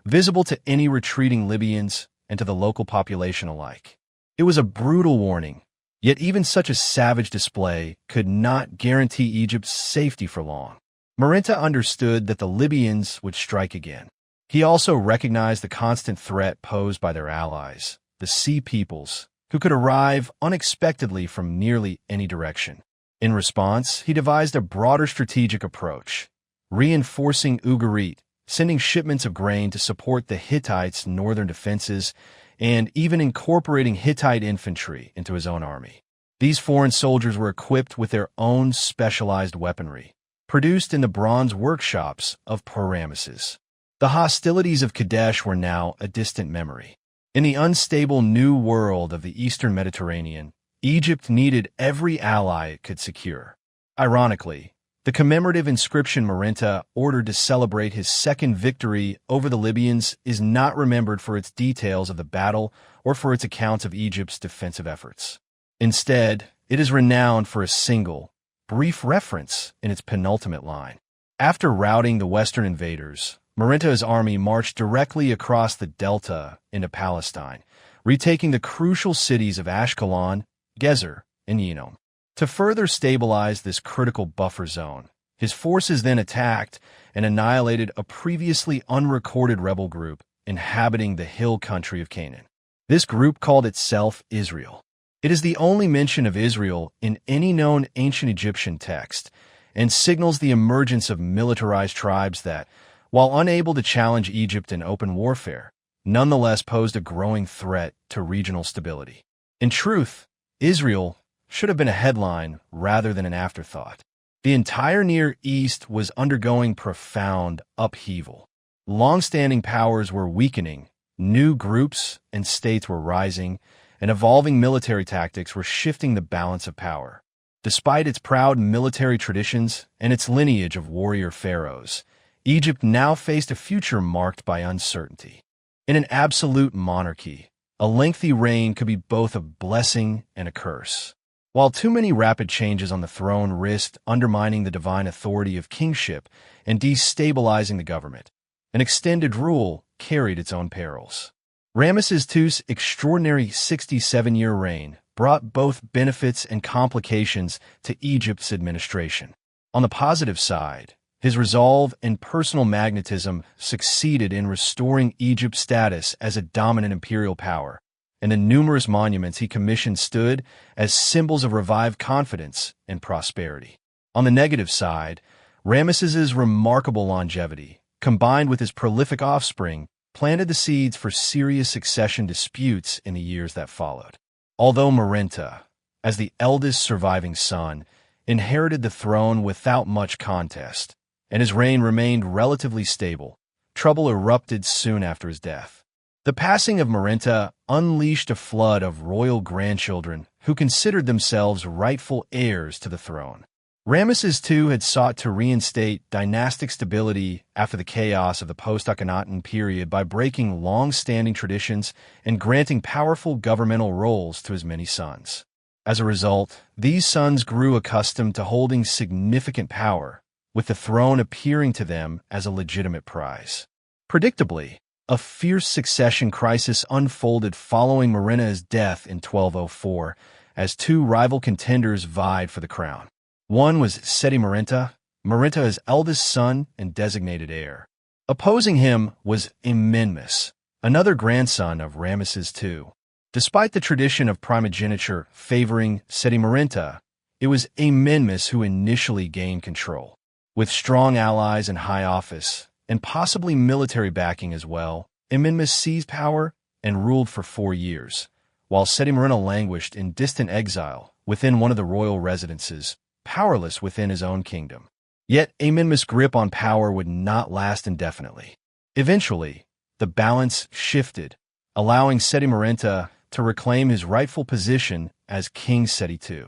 visible to any retreating Libyans and to the local population alike. It was a brutal warning, yet even such a savage display could not guarantee Egypt's safety for long. Merinta understood that the Libyans would strike again. He also recognized the constant threat posed by their allies, the Sea peoples, who could arrive unexpectedly from nearly any direction. In response, he devised a broader strategic approach, reinforcing Ugarit, sending shipments of grain to support the Hittites' northern defenses, and even incorporating Hittite infantry into his own army. These foreign soldiers were equipped with their own specialized weaponry, produced in the bronze workshops of Ramesses. The hostilities of Kadesh were now a distant memory. In the unstable new world of the eastern Mediterranean, Egypt needed every ally it could secure. Ironically, the commemorative inscription Merinta ordered to celebrate his second victory over the Libyans is not remembered for its details of the battle or for its accounts of Egypt's defensive efforts. Instead, it is renowned for a single, brief reference in its penultimate line. After routing the western invaders, Merinta's army marched directly across the delta into Palestine, retaking the crucial cities of Ashkelon, Gezer, and Yinom. To further stabilize this critical buffer zone, his forces then attacked and annihilated a previously unrecorded rebel group inhabiting the hill country of Canaan. This group called itself Israel. It is the only mention of Israel in any known ancient Egyptian text, and signals the emergence of militarized tribes that, while unable to challenge Egypt in open warfare, nonetheless posed a growing threat to regional stability. In truth, Israel should have been a headline rather than an afterthought. The entire Near East was undergoing profound upheaval. Long-standing powers were weakening, new groups and states were rising, and evolving military tactics were shifting the balance of power. Despite its proud military traditions and its lineage of warrior pharaohs, Egypt now faced a future marked by uncertainty. In an absolute monarchy, a lengthy reign could be both a blessing and a curse. While too many rapid changes on the throne risked undermining the divine authority of kingship and destabilizing the government, an extended rule carried its own perils. Ramesses II's extraordinary 67-year reign brought both benefits and complications to Egypt's administration. On the positive side, his resolve and personal magnetism succeeded in restoring Egypt's status as a dominant imperial power, and the numerous monuments he commissioned stood as symbols of revived confidence and prosperity. On the negative side, Ramesses's remarkable longevity, combined with his prolific offspring, planted the seeds for serious succession disputes in the years that followed. Although Marenta, as the eldest surviving son, inherited the throne without much contest, and his reign remained relatively stable, trouble erupted soon after his death. The passing of Marenta unleashed a flood of royal grandchildren who considered themselves rightful heirs to the throne. Ramesses II had sought to reinstate dynastic stability after the chaos of the post-Akhenaten period by breaking long-standing traditions and granting powerful governmental roles to his many sons. As a result, these sons grew accustomed to holding significant power, with the throne appearing to them as a legitimate prize. Predictably, a fierce succession crisis unfolded following Marenta's death in 1204, as two rival contenders vied for the crown. One was Seti Marenta, Marenta's eldest son and designated heir. Opposing him was Amenmess, another grandson of Ramesses II. Despite the tradition of primogeniture favoring Seti Marenta, it was Amenmess who initially gained control. With strong allies in high office, and possibly military backing as well, Amenmess seized power and ruled for 4 years, while Seti Marenta languished in distant exile within one of the royal residences, powerless within his own kingdom. Yet Amenmess' grip on power would not last indefinitely. Eventually, the balance shifted, allowing Seti Marenta to reclaim his rightful position as King Seti II.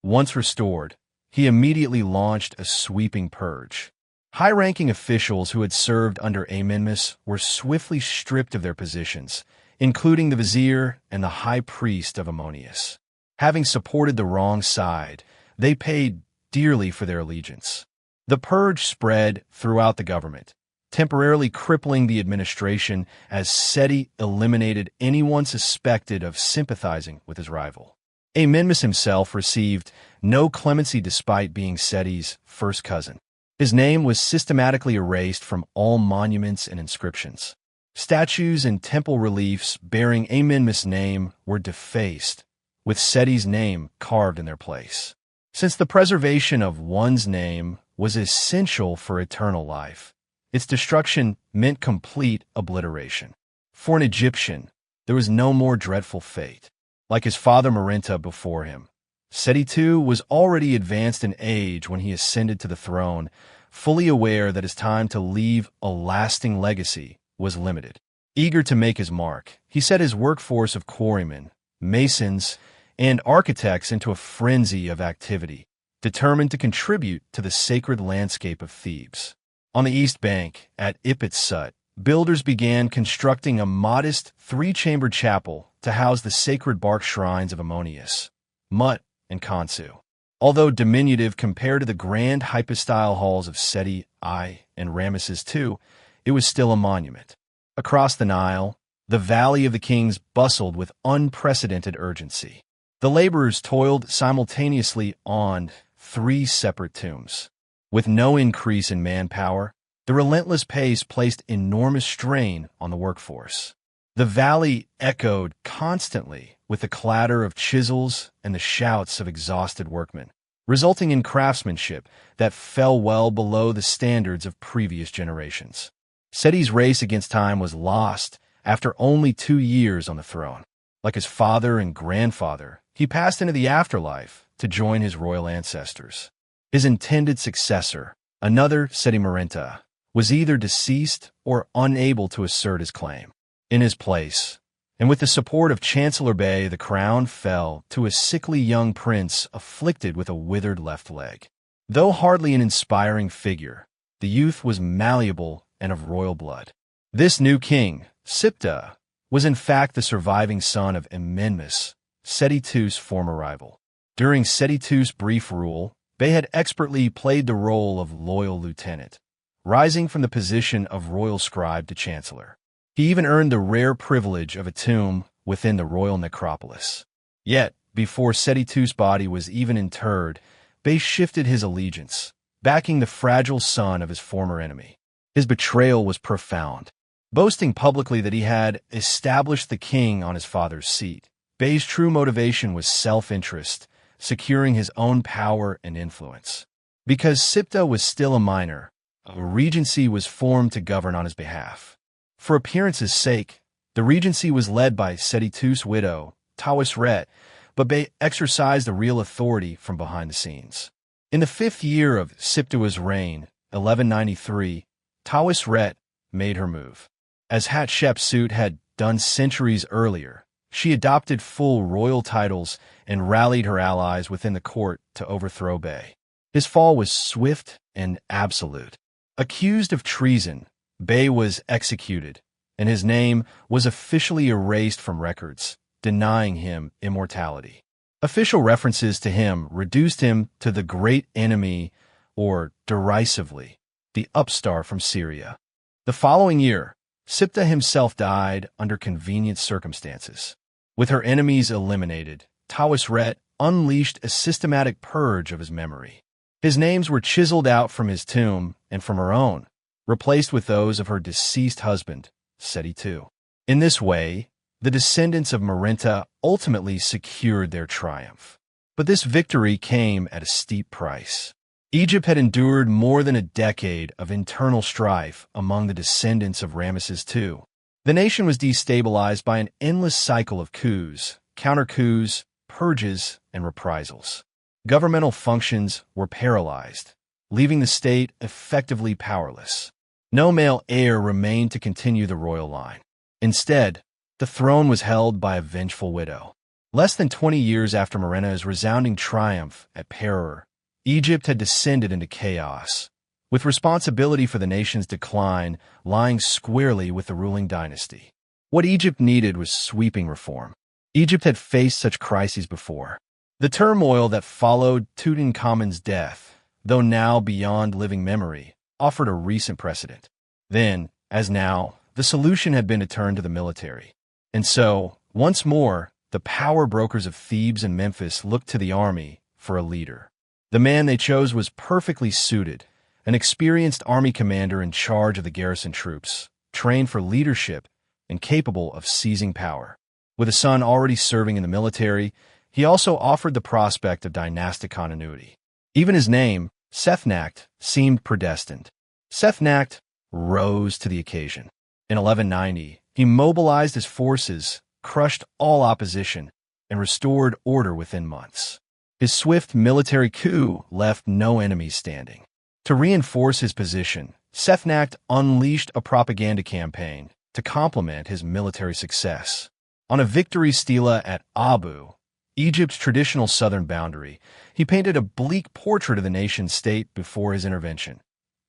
Once restored, he immediately launched a sweeping purge. High-ranking officials who had served under Amenmess were swiftly stripped of their positions, including the vizier and the high priest of Ammonius. Having supported the wrong side, they paid dearly for their allegiance. The purge spread throughout the government, temporarily crippling the administration as Seti eliminated anyone suspected of sympathizing with his rival. Amenmess himself received no clemency despite being Seti's first cousin. His name was systematically erased from all monuments and inscriptions. Statues and temple reliefs bearing Amenmess' name were defaced, with Seti's name carved in their place. Since the preservation of one's name was essential for eternal life, its destruction meant complete obliteration. For an Egyptian, there was no more dreadful fate. Like his father Marenta before him, Seti II was already advanced in age when he ascended to the throne, fully aware that his time to leave a lasting legacy was limited. Eager to make his mark, he set his workforce of quarrymen, masons, and architects into a frenzy of activity, determined to contribute to the sacred landscape of Thebes. On the east bank, at Ipit-Sut, builders began constructing a modest 3-chambered chapel to house the sacred bark shrines of Ammonius, Mut, and Khonsu. Although diminutive compared to the grand hypostyle halls of Seti I and Ramesses II, it was still a monument. Across the Nile, the Valley of the Kings bustled with unprecedented urgency. The laborers toiled simultaneously on 3 separate tombs. With no increase in manpower, the relentless pace placed enormous strain on the workforce. The valley echoed constantly with the clatter of chisels and the shouts of exhausted workmen, resulting in craftsmanship that fell well below the standards of previous generations. Seti's race against time was lost after only 2 years on the throne. Like his father and grandfather, he passed into the afterlife to join his royal ancestors. His intended successor, another Seti Marenta, was either deceased or unable to assert his claim. In his place, and with the support of Chancellor Bey, the crown fell to a sickly young prince afflicted with a withered left leg. Though hardly an inspiring figure, the youth was malleable and of royal blood. This new king, Siptah, was in fact the surviving son of Amenmess, Seti II's former rival. During Seti II's brief rule, Bey had expertly played the role of loyal lieutenant, rising from the position of royal scribe to chancellor. He even earned the rare privilege of a tomb within the royal necropolis. Yet, before Seti II's body was even interred, Bey shifted his allegiance, backing the fragile son of his former enemy. His betrayal was profound. Boasting publicly that he had established the king on his father's seat, Bey's true motivation was self-interest, securing his own power and influence. Because Siptah was still a minor, a regency was formed to govern on his behalf. For appearance's sake, the regency was led by Seti II's widow, Tawisret, but Bey exercised the real authority from behind the scenes. In the 5th year of Siptah's reign, 1193, Tawisret made her move. As Hatshepsut had done centuries earlier, she adopted full royal titles and rallied her allies within the court to overthrow Bey. His fall was swift and absolute. Accused of treason, Bey was executed, and his name was officially erased from records, denying him immortality. Official references to him reduced him to the great enemy, or derisively, the upstart from Syria. The following year, Siptah himself died under convenient circumstances. With her enemies eliminated, Tawisret unleashed a systematic purge of his memory. His names were chiseled out from his tomb and from her own, replaced with those of her deceased husband, Seti II. In this way, the descendants of Merinta ultimately secured their triumph. But this victory came at a steep price. Egypt had endured more than a decade of internal strife among the descendants of Ramesses II. The nation was destabilized by an endless cycle of coups, counter-coups, purges, and reprisals. Governmental functions were paralyzed, leaving the state effectively powerless. No male heir remained to continue the royal line. Instead, the throne was held by a vengeful widow. Less than 20 years after Merenna's resounding triumph at Perer, Egypt had descended into chaos, with responsibility for the nation's decline lying squarely with the ruling dynasty. What Egypt needed was sweeping reform. Egypt had faced such crises before. The turmoil that followed Tutankhamun's death, though now beyond living memory, offered a recent precedent. Then, as now, the solution had been to turn to the military. And so, once more, the power brokers of Thebes and Memphis looked to the army for a leader. The man they chose was perfectly suited, an experienced army commander in charge of the garrison troops, trained for leadership and capable of seizing power. With a son already serving in the military, he also offered the prospect of dynastic continuity. Even his name, Sethnacht, seemed predestined. Sethnacht rose to the occasion. In 1190, he mobilized his forces, crushed all opposition, and restored order within months. His swift military coup left no enemies standing. To reinforce his position, Sethnacht unleashed a propaganda campaign to complement his military success. On a victory stela at Abu, Egypt's traditional southern boundary, he painted a bleak portrait of the nation-state before his intervention.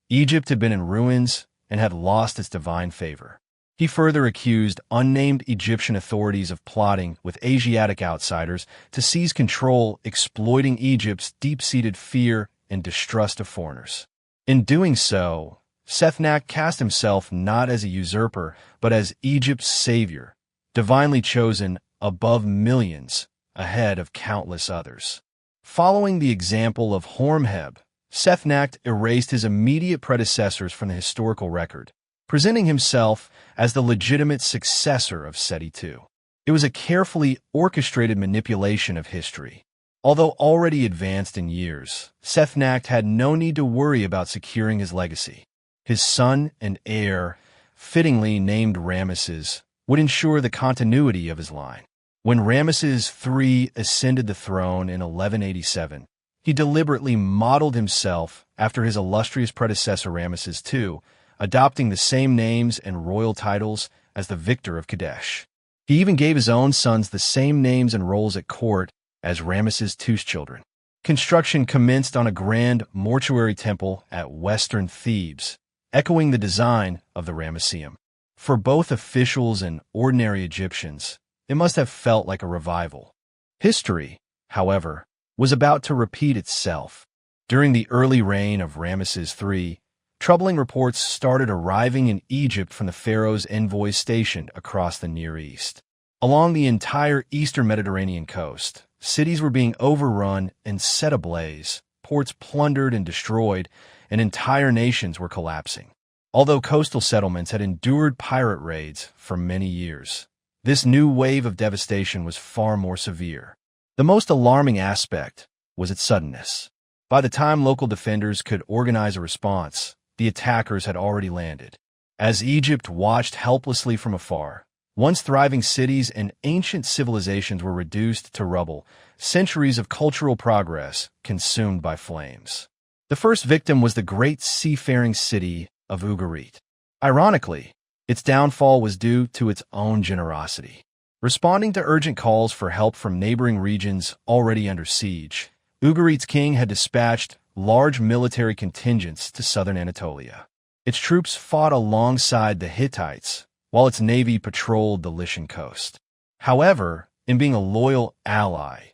Egypt had been in ruins and had lost its divine favor. He further accused unnamed Egyptian authorities of plotting with Asiatic outsiders to seize control, exploiting Egypt's deep-seated fear and distrust of foreigners. In doing so, Sethnacht cast himself not as a usurper, but as Egypt's savior, divinely chosen above millions, ahead of countless others. Following the example of Horemheb, Sethnacht erased his immediate predecessors from the historical record, presenting himself as the legitimate successor of Seti II. It was a carefully orchestrated manipulation of history. Although already advanced in years, Sethnacht had no need to worry about securing his legacy. His son and heir, fittingly named Ramesses, would ensure the continuity of his line. When Ramesses III ascended the throne in 1187, he deliberately modeled himself after his illustrious predecessor Ramesses II, adopting the same names and royal titles as the victor of Kadesh. He even gave his own sons the same names and roles at court as Ramesses II's children. Construction commenced on a grand mortuary temple at western Thebes, echoing the design of the Ramesseum. For both officials and ordinary Egyptians, it must have felt like a revival. History, however, was about to repeat itself. During the early reign of Ramesses III, troubling reports started arriving in Egypt from the pharaoh's envoys stationed across the Near East. Along the entire eastern Mediterranean coast, cities were being overrun and set ablaze, ports plundered and destroyed, and entire nations were collapsing. Although coastal settlements had endured pirate raids for many years, this new wave of devastation was far more severe. The most alarming aspect was its suddenness. By the time local defenders could organize a response, the attackers had already landed. As Egypt watched helplessly from afar, once thriving cities and ancient civilizations were reduced to rubble, centuries of cultural progress consumed by flames. The first victim was the great seafaring city of Ugarit. Ironically, its downfall was due to its own generosity. Responding to urgent calls for help from neighboring regions already under siege, Ugarit's king had dispatched large military contingents to southern Anatolia. Its troops fought alongside the Hittites, while its navy patrolled the Lycian coast. However, in being a loyal ally,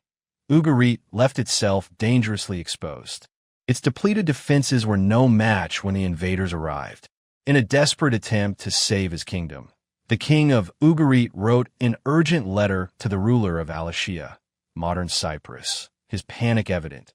Ugarit left itself dangerously exposed. Its depleted defenses were no match when the invaders arrived. In a desperate attempt to save his kingdom, the king of Ugarit wrote an urgent letter to the ruler of Alatia, modern Cyprus, his panic evident.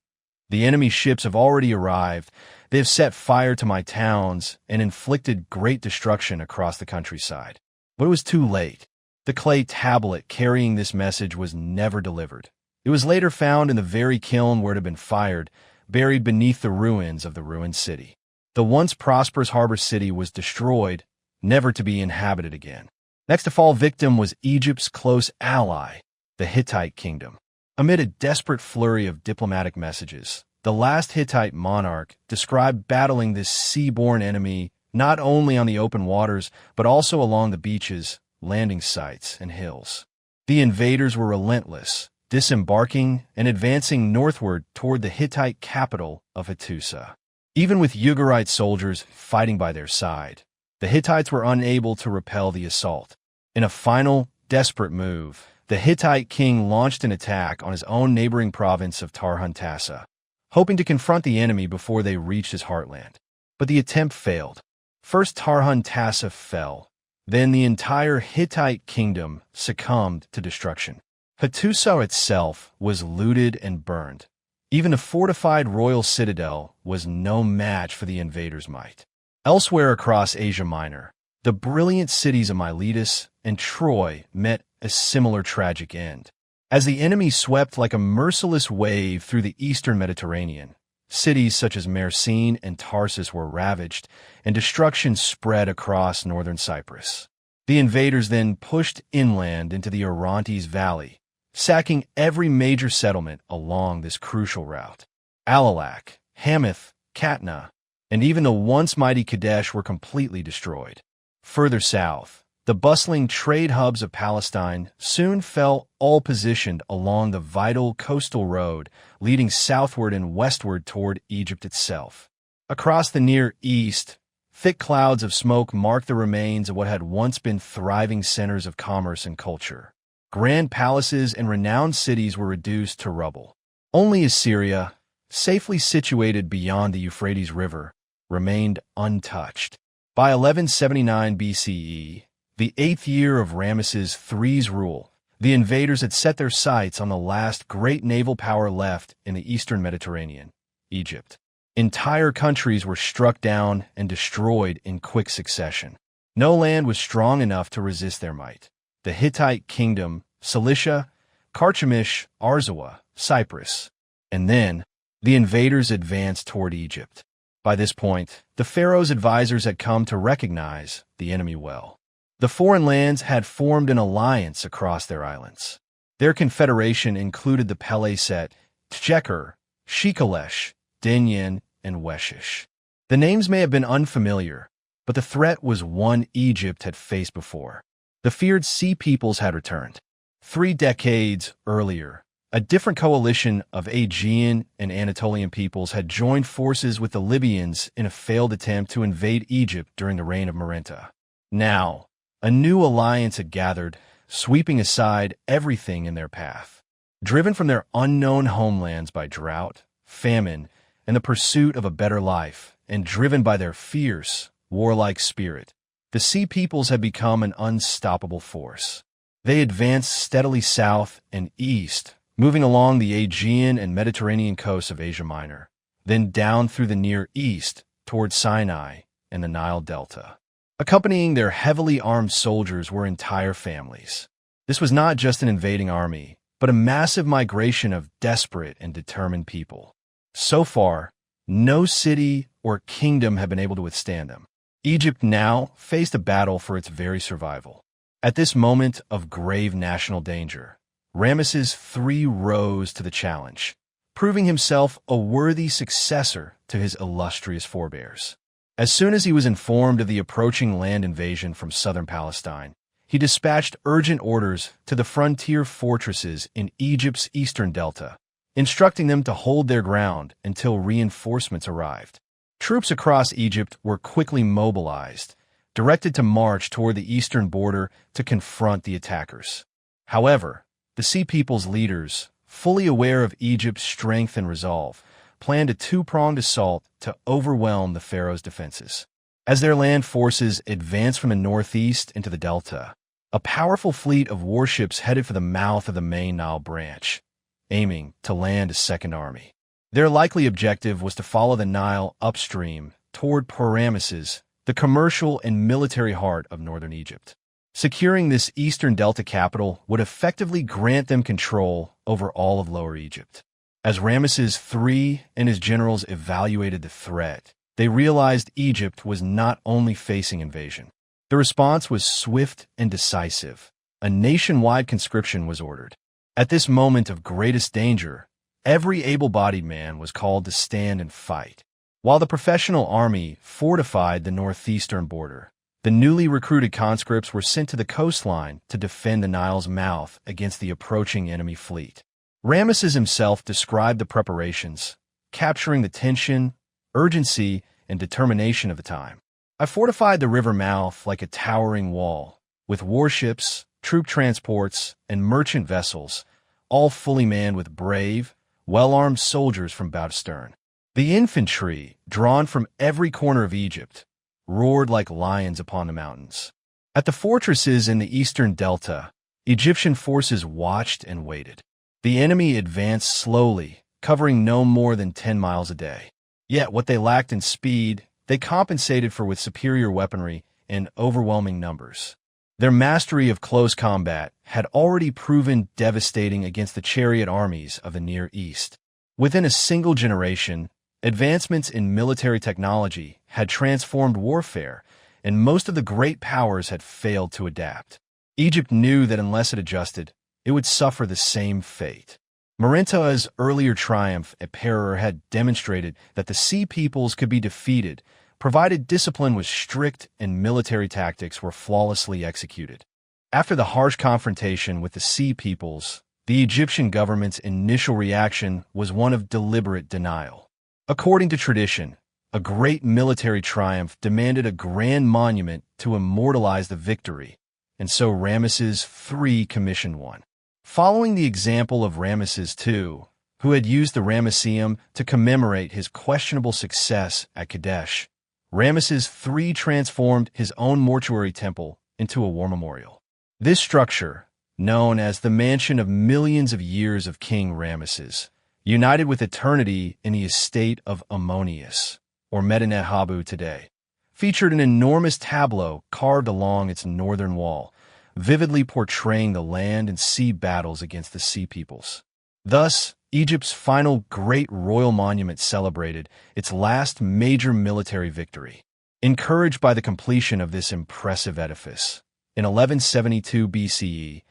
The enemy ships have already arrived. They have set fire to my towns and inflicted great destruction across the countryside. But it was too late. The clay tablet carrying this message was never delivered. It was later found in the very kiln where it had been fired, buried beneath the ruins of the ruined city. The once prosperous harbor city was destroyed, never to be inhabited again. Next to fall victim was Egypt's close ally, the Hittite kingdom. Amid a desperate flurry of diplomatic messages, the last Hittite monarch described battling this sea-borne enemy not only on the open waters, but also along the beaches, landing sites, and hills. The invaders were relentless, disembarking and advancing northward toward the Hittite capital of Hattusa. Even with Ugarite soldiers fighting by their side, the Hittites were unable to repel the assault. In a final, desperate move, the Hittite king launched an attack on his own neighboring province of Tarhuntassa, hoping to confront the enemy before they reached his heartland. But the attempt failed. First Tarhuntassa fell, then the entire Hittite kingdom succumbed to destruction. Hattusa itself was looted and burned. Even the fortified royal citadel was no match for the invaders' might. Elsewhere across Asia Minor, the brilliant cities of Miletus and Troy met a similar tragic end. As the enemy swept like a merciless wave through the eastern Mediterranean, cities such as Mersine and Tarsus were ravaged, and destruction spread across northern Cyprus. The invaders then pushed inland into the Orontes Valley, sacking every major settlement along this crucial route. Alalak, Hamath, Katna, and even the once mighty Kadesh were completely destroyed. Further south, the bustling trade hubs of Palestine soon fell, all positioned along the vital coastal road leading southward and westward toward Egypt itself. Across the Near East, thick clouds of smoke marked the remains of what had once been thriving centers of commerce and culture. Grand palaces and renowned cities were reduced to rubble. Only Assyria, safely situated beyond the Euphrates River, remained untouched. By 1179 BCE, the 8th year of Ramesses III's rule, the invaders had set their sights on the last great naval power left in the eastern Mediterranean, Egypt. Entire countries were struck down and destroyed in quick succession. No land was strong enough to resist their might. The Hittite kingdom, Cilicia, Carchemish, Arzawa, Cyprus, and then the invaders advanced toward Egypt. By this point, the pharaoh's advisors had come to recognize the enemy well. The foreign lands had formed an alliance across their islands. Their confederation included the Peleset, Tjeker, Shikalesh, Denyen, and Weshish. The names may have been unfamiliar, but the threat was one Egypt had faced before. The feared sea peoples had returned. 3 decades earlier, a different coalition of Aegean and Anatolian peoples had joined forces with the Libyans in a failed attempt to invade Egypt during the reign of Marenta. Now, a new alliance had gathered, sweeping aside everything in their path. Driven from their unknown homelands by drought, famine, and the pursuit of a better life, and driven by their fierce, warlike spirit, the Sea Peoples had become an unstoppable force. They advanced steadily south and east, moving along the Aegean and Mediterranean coasts of Asia Minor, then down through the Near East toward Sinai and the Nile Delta. Accompanying their heavily armed soldiers were entire families. This was not just an invading army, but a massive migration of desperate and determined people. So far, no city or kingdom had been able to withstand them. Egypt now faced a battle for its very survival. At this moment of grave national danger, Ramesses III rose to the challenge, proving himself a worthy successor to his illustrious forebears. As soon as he was informed of the approaching land invasion from southern Palestine, he dispatched urgent orders to the frontier fortresses in Egypt's eastern delta, instructing them to hold their ground until reinforcements arrived. Troops across Egypt were quickly mobilized, directed to march toward the eastern border to confront the attackers. However, the Sea People's leaders, fully aware of Egypt's strength and resolve, planned a two-pronged assault to overwhelm the pharaoh's defenses. As their land forces advanced from the northeast into the delta, a powerful fleet of warships headed for the mouth of the main Nile branch, aiming to land a second army. Their likely objective was to follow the Nile upstream toward Ramesses, the commercial and military heart of northern Egypt. Securing this eastern delta capital would effectively grant them control over all of Lower Egypt. As Ramesses III and his generals evaluated the threat, they realized Egypt was not only facing invasion. The response was swift and decisive. A nationwide conscription was ordered. At this moment of greatest danger, every able-bodied man was called to stand and fight. While the professional army fortified the northeastern border, the newly recruited conscripts were sent to the coastline to defend the Nile's mouth against the approaching enemy fleet. Ramesses himself described the preparations, capturing the tension, urgency, and determination of the time. I fortified the river mouth like a towering wall, with warships, troop transports, and merchant vessels, all fully manned with brave, well-armed soldiers from bow to stern. The infantry, drawn from every corner of Egypt, roared like lions upon the mountains. At the fortresses in the eastern delta, Egyptian forces watched and waited. The enemy advanced slowly, covering no more than 10 miles a day. Yet what they lacked in speed, they compensated for with superior weaponry and overwhelming numbers. Their mastery of close combat had already proven devastating against the chariot armies of the Near East. Within a single generation, advancements in military technology had transformed warfare, and most of the great powers had failed to adapt. Egypt knew that unless it adjusted, it would suffer the same fate. Merenta's earlier triumph at Perer had demonstrated that the Sea Peoples could be defeated, provided discipline was strict and military tactics were flawlessly executed. After the harsh confrontation with the Sea Peoples, the Egyptian government's initial reaction was one of deliberate denial. According to tradition, a great military triumph demanded a grand monument to immortalize the victory, and so Ramesses III commissioned one. Following the example of Ramesses II, who had used the Ramesseum to commemorate his questionable success at Kadesh, Ramesses III transformed his own mortuary temple into a war memorial. This structure, known as the mansion of millions of years of King Ramesses, united with eternity in the estate of Ammonius, or Medinet Habu today, featured an enormous tableau carved along its northern wall, vividly portraying the land and sea battles against the Sea Peoples. Thus, Egypt's final great royal monument celebrated its last major military victory. Encouraged by the completion of this impressive edifice, in 1172 BCE,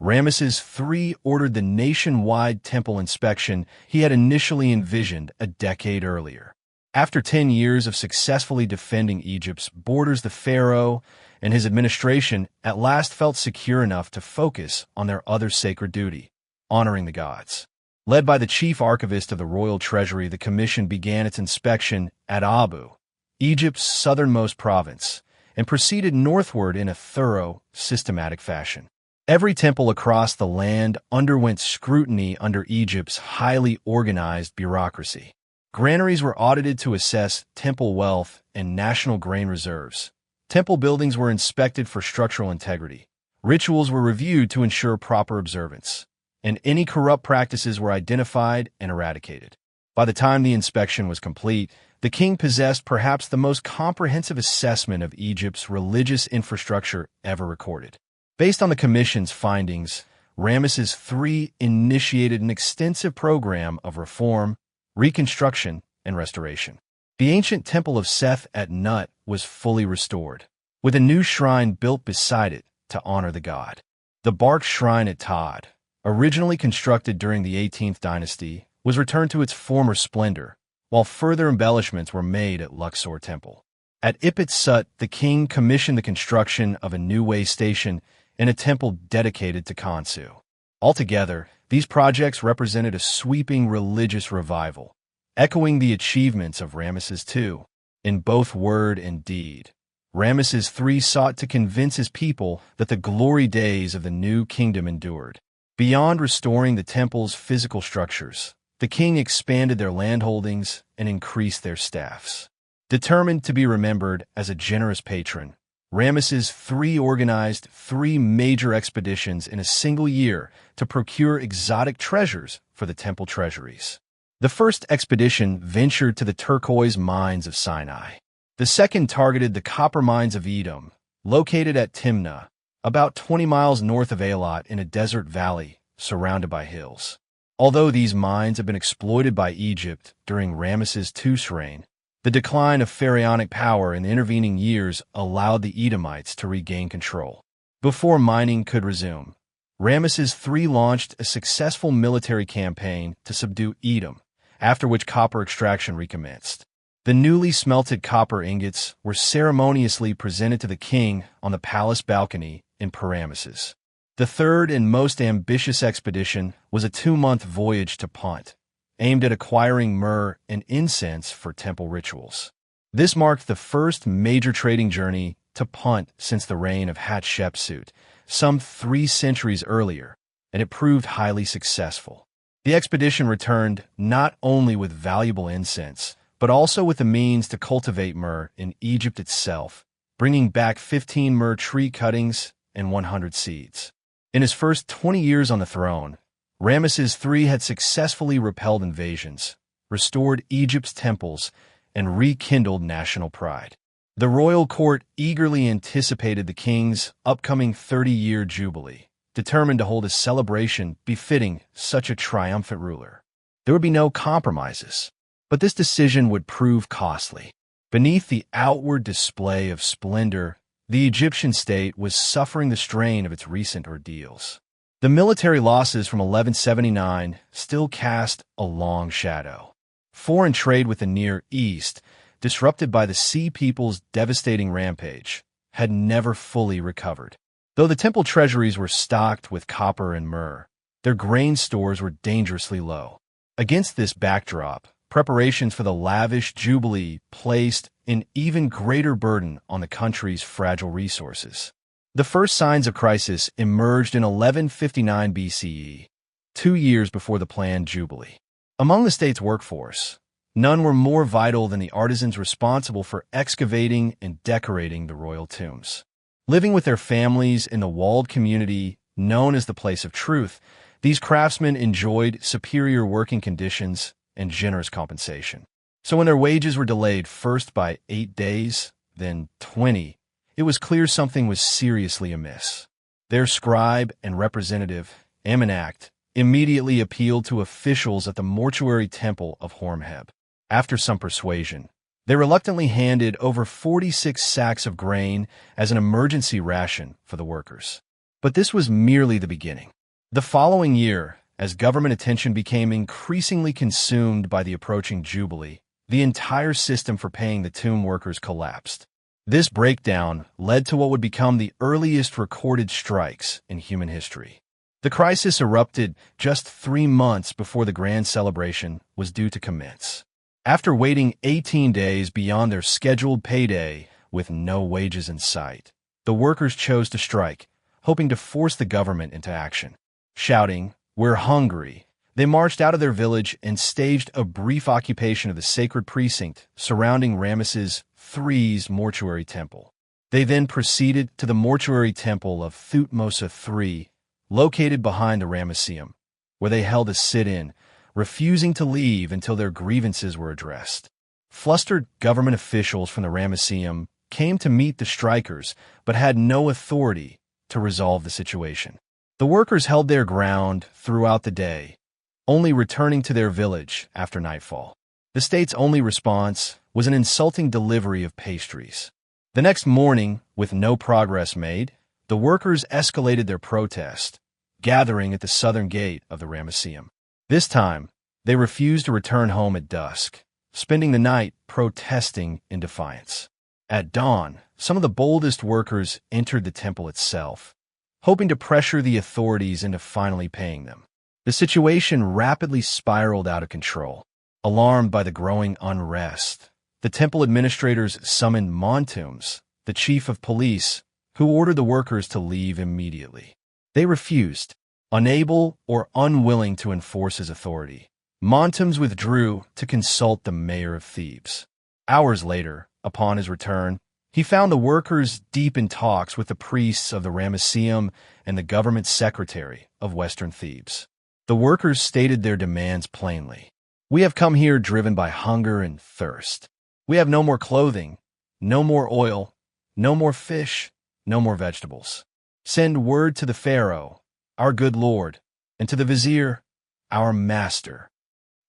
Ramesses III ordered the nationwide temple inspection he had initially envisioned a decade earlier. After 10 years of successfully defending Egypt's borders, the pharaoh and his administration at last felt secure enough to focus on their other sacred duty, honoring the gods. Led by the chief archivist of the royal treasury, the commission began its inspection at Abu, Egypt's southernmost province, and proceeded northward in a thorough, systematic fashion. Every temple across the land underwent scrutiny under Egypt's highly organized bureaucracy. Granaries were audited to assess temple wealth and national grain reserves. Temple buildings were inspected for structural integrity. Rituals were reviewed to ensure proper observance, and any corrupt practices were identified and eradicated. By the time the inspection was complete, the king possessed perhaps the most comprehensive assessment of Egypt's religious infrastructure ever recorded. Based on the commission's findings, Ramesses III initiated an extensive program of reform, reconstruction, and restoration. The ancient temple of Seth at Nut was fully restored, with a new shrine built beside it to honor the god. The bark shrine at Todd, originally constructed during the 18th dynasty, was returned to its former splendor, while further embellishments were made at Luxor Temple. At Ipit Sut, the king commissioned the construction of a new way station and a temple dedicated to Khonsu. Altogether, these projects represented a sweeping religious revival, echoing the achievements of Ramesses II in both word and deed. Ramesses III sought to convince his people that the glory days of the new kingdom endured. Beyond restoring the temple's physical structures, the king expanded their landholdings and increased their staffs. Determined to be remembered as a generous patron, Ramesses III organized 3 major expeditions in a single year to procure exotic treasures for the temple treasuries. The first expedition ventured to the turquoise mines of Sinai. The second targeted the copper mines of Edom, located at Timnah, about 20 miles north of Eilat in a desert valley surrounded by hills. Although these mines had been exploited by Egypt during Ramesses II's reign, the decline of pharaonic power in the intervening years allowed the Edomites to regain control. Before mining could resume, Ramesses III launched a successful military campaign to subdue Edom, after which copper extraction recommenced. The newly smelted copper ingots were ceremoniously presented to the king on the palace balcony in Panehsy. The third and most ambitious expedition was a 2-month voyage to Punt, aimed at acquiring myrrh and incense for temple rituals. This marked the first major trading journey to Punt since the reign of Hatshepsut, some 3 centuries earlier, and it proved highly successful. The expedition returned not only with valuable incense, but also with the means to cultivate myrrh in Egypt itself, bringing back 15 myrrh tree cuttings and 100 seeds. In his first 20 years on the throne, Ramesses III had successfully repelled invasions, restored Egypt's temples, and rekindled national pride. The royal court eagerly anticipated the king's upcoming 30-year jubilee, determined to hold a celebration befitting such a triumphant ruler. There would be no compromises, but this decision would prove costly. Beneath the outward display of splendor, the Egyptian state was suffering the strain of its recent ordeals. The military losses from 1179 still cast a long shadow. Foreign trade with the Near East, disrupted by the Sea People's devastating rampage, had never fully recovered. Though the temple treasuries were stocked with copper and myrrh, their grain stores were dangerously low. Against this backdrop, preparations for the lavish jubilee placed an even greater burden on the country's fragile resources. The first signs of crisis emerged in 1159 BCE, 2 years before the planned jubilee. Among the state's workforce, none were more vital than the artisans responsible for excavating and decorating the royal tombs. Living with their families in the walled community known as the Place of Truth, these craftsmen enjoyed superior working conditions and generous compensation. So when their wages were delayed first by 8 days, then 20, it was clear something was seriously amiss. Their scribe and representative, Amun, immediately appealed to officials at the mortuary temple of Horemheb. After some persuasion, they reluctantly handed over 46 sacks of grain as an emergency ration for the workers. But this was merely the beginning. The following year, as government attention became increasingly consumed by the approaching jubilee, the entire system for paying the tomb workers collapsed. This breakdown led to what would become the earliest recorded strikes in human history. The crisis erupted just 3 months before the grand celebration was due to commence. After waiting 18 days beyond their scheduled payday with no wages in sight, the workers chose to strike, hoping to force the government into action. Shouting, "We're hungry," they marched out of their village and staged a brief occupation of the sacred precinct surrounding Ramesses III's mortuary temple. They then proceeded to the mortuary temple of Thutmose III, located behind the Ramesseum, where they held a sit-in, refusing to leave until their grievances were addressed. Flustered government officials from the Ramesseum came to meet the strikers, but had no authority to resolve the situation. The workers held their ground throughout the day, only returning to their village after nightfall. The state's only response was an insulting delivery of pastries. The next morning, with no progress made, the workers escalated their protest, gathering at the southern gate of the Ramesseum. This time, they refused to return home at dusk, spending the night protesting in defiance. At dawn, some of the boldest workers entered the temple itself, hoping to pressure the authorities into finally paying them. The situation rapidly spiraled out of control. Alarmed by the growing unrest, the temple administrators summoned Montums, the chief of police, who ordered the workers to leave immediately. They refused, unable or unwilling to enforce his authority. Montums withdrew to consult the mayor of Thebes. Hours later, upon his return, he found the workers deep in talks with the priests of the Ramesseum and the government secretary of Western Thebes. The workers stated their demands plainly. "We have come here driven by hunger and thirst. We have no more clothing, no more oil, no more fish, no more vegetables. Send word to the Pharaoh, our good lord, and to the vizier, our master."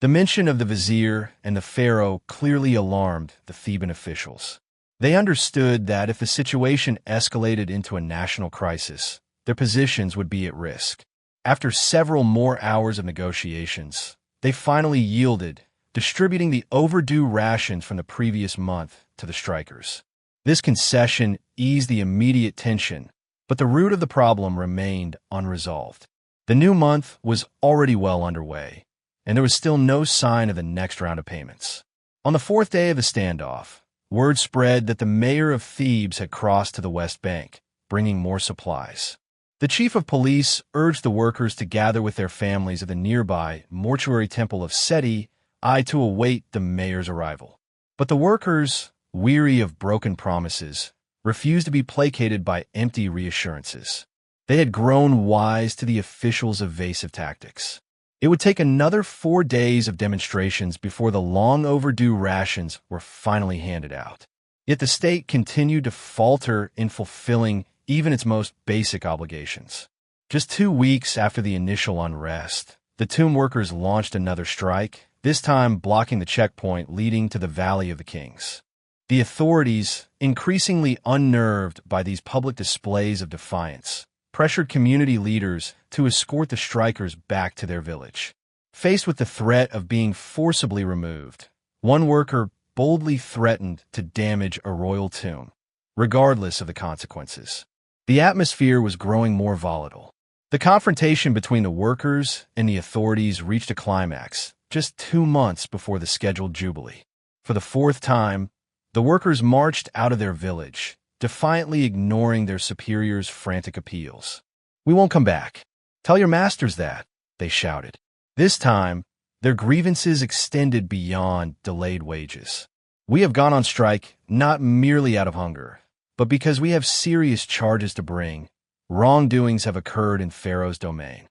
The mention of the vizier and the Pharaoh clearly alarmed the Theban officials. They understood that if the situation escalated into a national crisis, their positions would be at risk. After several more hours of negotiations, they finally yielded, distributing the overdue rations from the previous month to the strikers. This concession eased the immediate tension, but the root of the problem remained unresolved. The new month was already well underway, and there was still no sign of the next round of payments. On the fourth day of the standoff, word spread that the mayor of Thebes had crossed to the West Bank, bringing more supplies. The chief of police urged the workers to gather with their families at the nearby mortuary temple of Seti I to await the mayor's arrival. But the workers, weary of broken promises, refused to be placated by empty reassurances. They had grown wise to the officials' evasive tactics. It would take another 4 days of demonstrations before the long-overdue rations were finally handed out. Yet the state continued to falter in fulfilling even its most basic obligations. Just 2 weeks after the initial unrest, the tomb workers launched another strike, this time blocking the checkpoint leading to the Valley of the Kings. The authorities, increasingly unnerved by these public displays of defiance, pressured community leaders to escort the strikers back to their village. Faced with the threat of being forcibly removed, one worker boldly threatened to damage a royal tomb, regardless of the consequences. The atmosphere was growing more volatile. The confrontation between the workers and the authorities reached a climax just 2 months before the scheduled jubilee. For the 4th time, the workers marched out of their village, defiantly ignoring their superiors' frantic appeals. "We won't come back. Tell your masters that," they shouted. This time, their grievances extended beyond delayed wages. "We have gone on strike not merely out of hunger, but because we have serious charges to bring. Wrongdoings have occurred in Pharaoh's domain."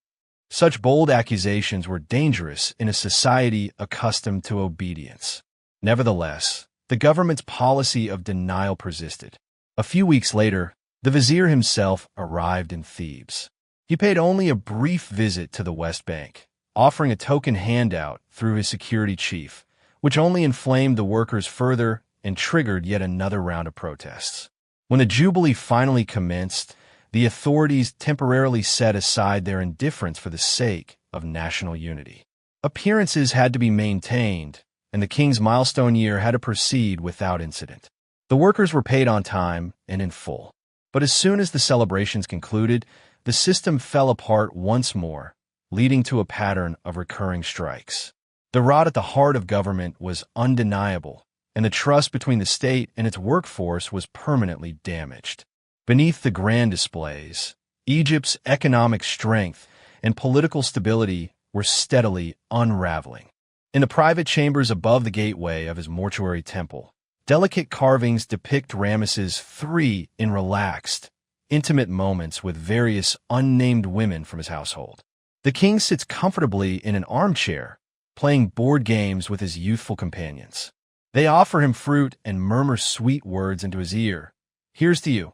Such bold accusations were dangerous in a society accustomed to obedience. Nevertheless, the government's policy of denial persisted. A few weeks later, the vizier himself arrived in Thebes. He paid only a brief visit to the West Bank, offering a token handout through his security chief, which only inflamed the workers further and triggered yet another round of protests. When the jubilee finally commenced, the authorities temporarily set aside their indifference for the sake of national unity. Appearances had to be maintained, and the king's milestone year had to proceed without incident. The workers were paid on time and in full. But as soon as the celebrations concluded, the system fell apart once more, leading to a pattern of recurring strikes. The rot at the heart of government was undeniable, and the trust between the state and its workforce was permanently damaged. Beneath the grand displays, Egypt's economic strength and political stability were steadily unraveling. In the private chambers above the gateway of his mortuary temple, delicate carvings depict Ramesses III in relaxed, intimate moments with various unnamed women from his household. The king sits comfortably in an armchair, playing board games with his youthful companions. They offer him fruit and murmur sweet words into his ear. Here's to you,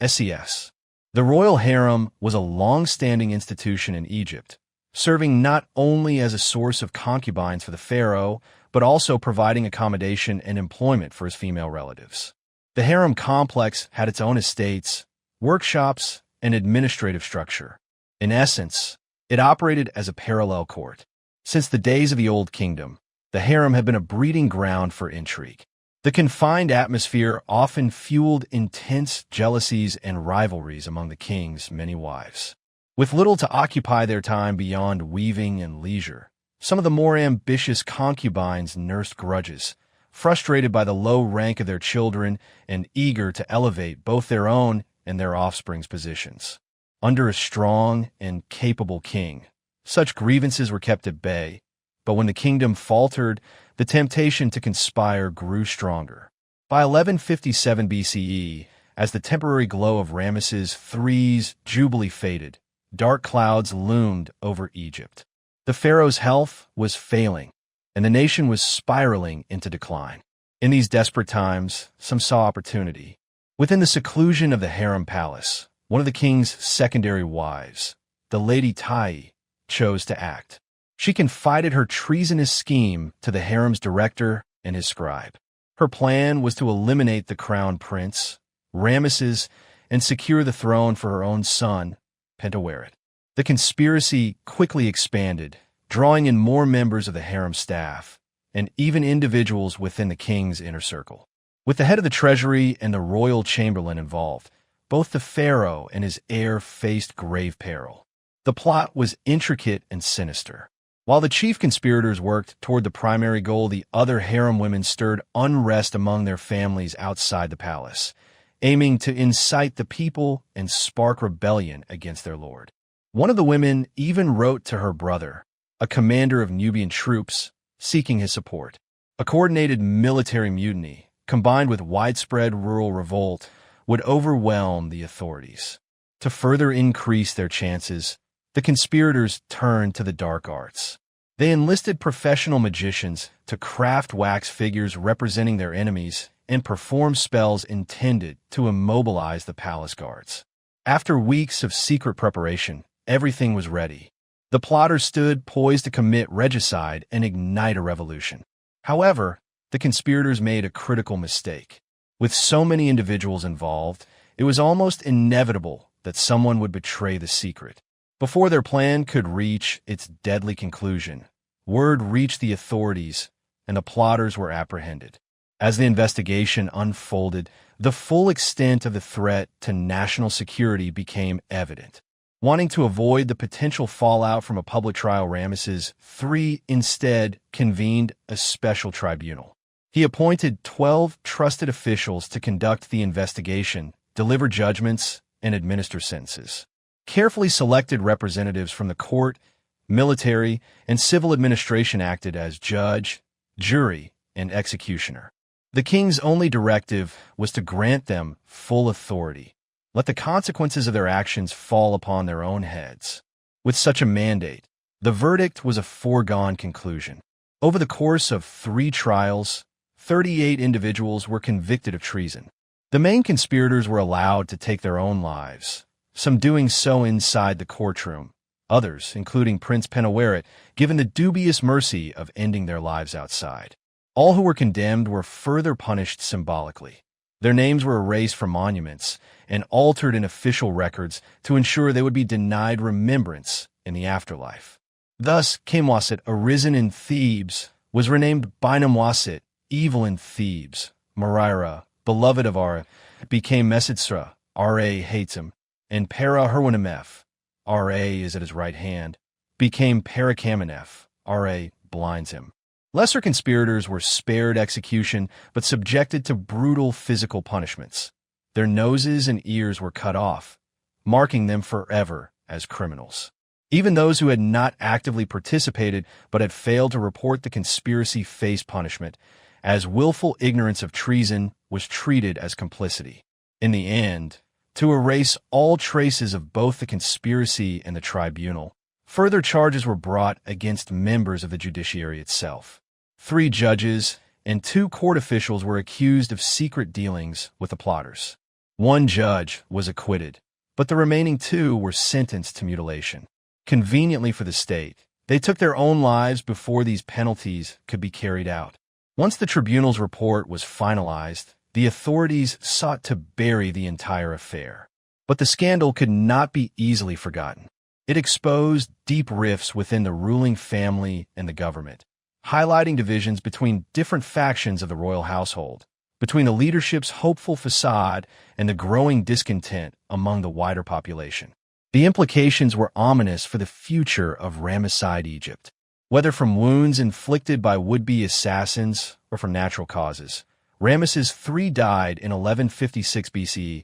SES. The royal harem was a long-standing institution in Egypt, serving not only as a source of concubines for the pharaoh, but also providing accommodation and employment for his female relatives. The harem complex had its own estates, workshops, and administrative structure. In essence, it operated as a parallel court. Since the days of the Old Kingdom, the harem had been a breeding ground for intrigue. The confined atmosphere often fueled intense jealousies and rivalries among the king's many wives. With little to occupy their time beyond weaving and leisure, some of the more ambitious concubines nursed grudges, frustrated by the low rank of their children and eager to elevate both their own and their offspring's positions. Under a strong and capable king, such grievances were kept at bay, but when the kingdom faltered, the temptation to conspire grew stronger. By 1157 BCE, as the temporary glow of Ramesses III's jubilee faded, dark clouds loomed over Egypt. The pharaoh's health was failing, and the nation was spiraling into decline. In these desperate times, some saw opportunity. Within the seclusion of the harem palace, one of the king's secondary wives, the Lady Tai, chose to act. She confided her treasonous scheme to the harem's director and his scribe. Her plan was to eliminate the crown prince, Ramesses, and secure the throne for her own son, Panehsy. The conspiracy quickly expanded, drawing in more members of the harem staff, and even individuals within the king's inner circle. With the head of the treasury and the royal chamberlain involved, both the pharaoh and his heir faced grave peril. The plot was intricate and sinister. While the chief conspirators worked toward the primary goal, the other harem women stirred unrest among their families outside the palace, aiming to incite the people and spark rebellion against their lord. One of the women even wrote to her brother, a commander of Nubian troops, seeking his support. A coordinated military mutiny, combined with widespread rural revolt, would overwhelm the authorities. To further increase their chances, the conspirators turned to the dark arts. They enlisted professional magicians to craft wax figures representing their enemies and perform spells intended to immobilize the palace guards. After weeks of secret preparation, everything was ready. The plotters stood poised to commit regicide and ignite a revolution. However, the conspirators made a critical mistake. With so many individuals involved, it was almost inevitable that someone would betray the secret. Before their plan could reach its deadly conclusion, word reached the authorities, and the plotters were apprehended. As the investigation unfolded, the full extent of the threat to national security became evident. Wanting to avoid the potential fallout from a public trial, Ramesses III instead convened a special tribunal. He appointed 12 trusted officials to conduct the investigation, deliver judgments, and administer sentences. Carefully selected representatives from the court, military, and civil administration acted as judge, jury, and executioner. The king's only directive was to grant them full authority. Let the consequences of their actions fall upon their own heads. With such a mandate, the verdict was a foregone conclusion. Over the course of 3 trials, 38 individuals were convicted of treason. The main conspirators were allowed to take their own lives, some doing so inside the courtroom, others, including Prince Panehsy, given the dubious mercy of ending their lives outside. All who were condemned were further punished symbolically. Their names were erased from monuments and altered in official records to ensure they would be denied remembrance in the afterlife. Thus, Kamwasit, arisen in Thebes, was renamed Binamwasit, evil in Thebes. Marira, beloved of Ra, became Mesetsra, Ra hates him, and Para Herwanamef, Ra is at his right hand, became Parakamenef, Ra blinds him. Lesser conspirators were spared execution but subjected to brutal physical punishments. Their noses and ears were cut off, marking them forever as criminals. Even those who had not actively participated but had failed to report the conspiracy faced punishment, as willful ignorance of treason was treated as complicity. In the end, to erase all traces of both the conspiracy and the tribunal, further charges were brought against members of the judiciary itself. 3 judges and 2 court officials were accused of secret dealings with the plotters. 1 judge was acquitted, but the remaining 2 were sentenced to mutilation. Conveniently for the state, they took their own lives before these penalties could be carried out. Once the tribunal's report was finalized, the authorities sought to bury the entire affair. But the scandal could not be easily forgotten. It exposed deep rifts within the ruling family and the government, highlighting divisions between different factions of the royal household, between the leadership's hopeful facade and the growing discontent among the wider population. The implications were ominous for the future of Ramesside Egypt. Whether from wounds inflicted by would-be assassins or from natural causes, Ramesses III died in 1156 BCE,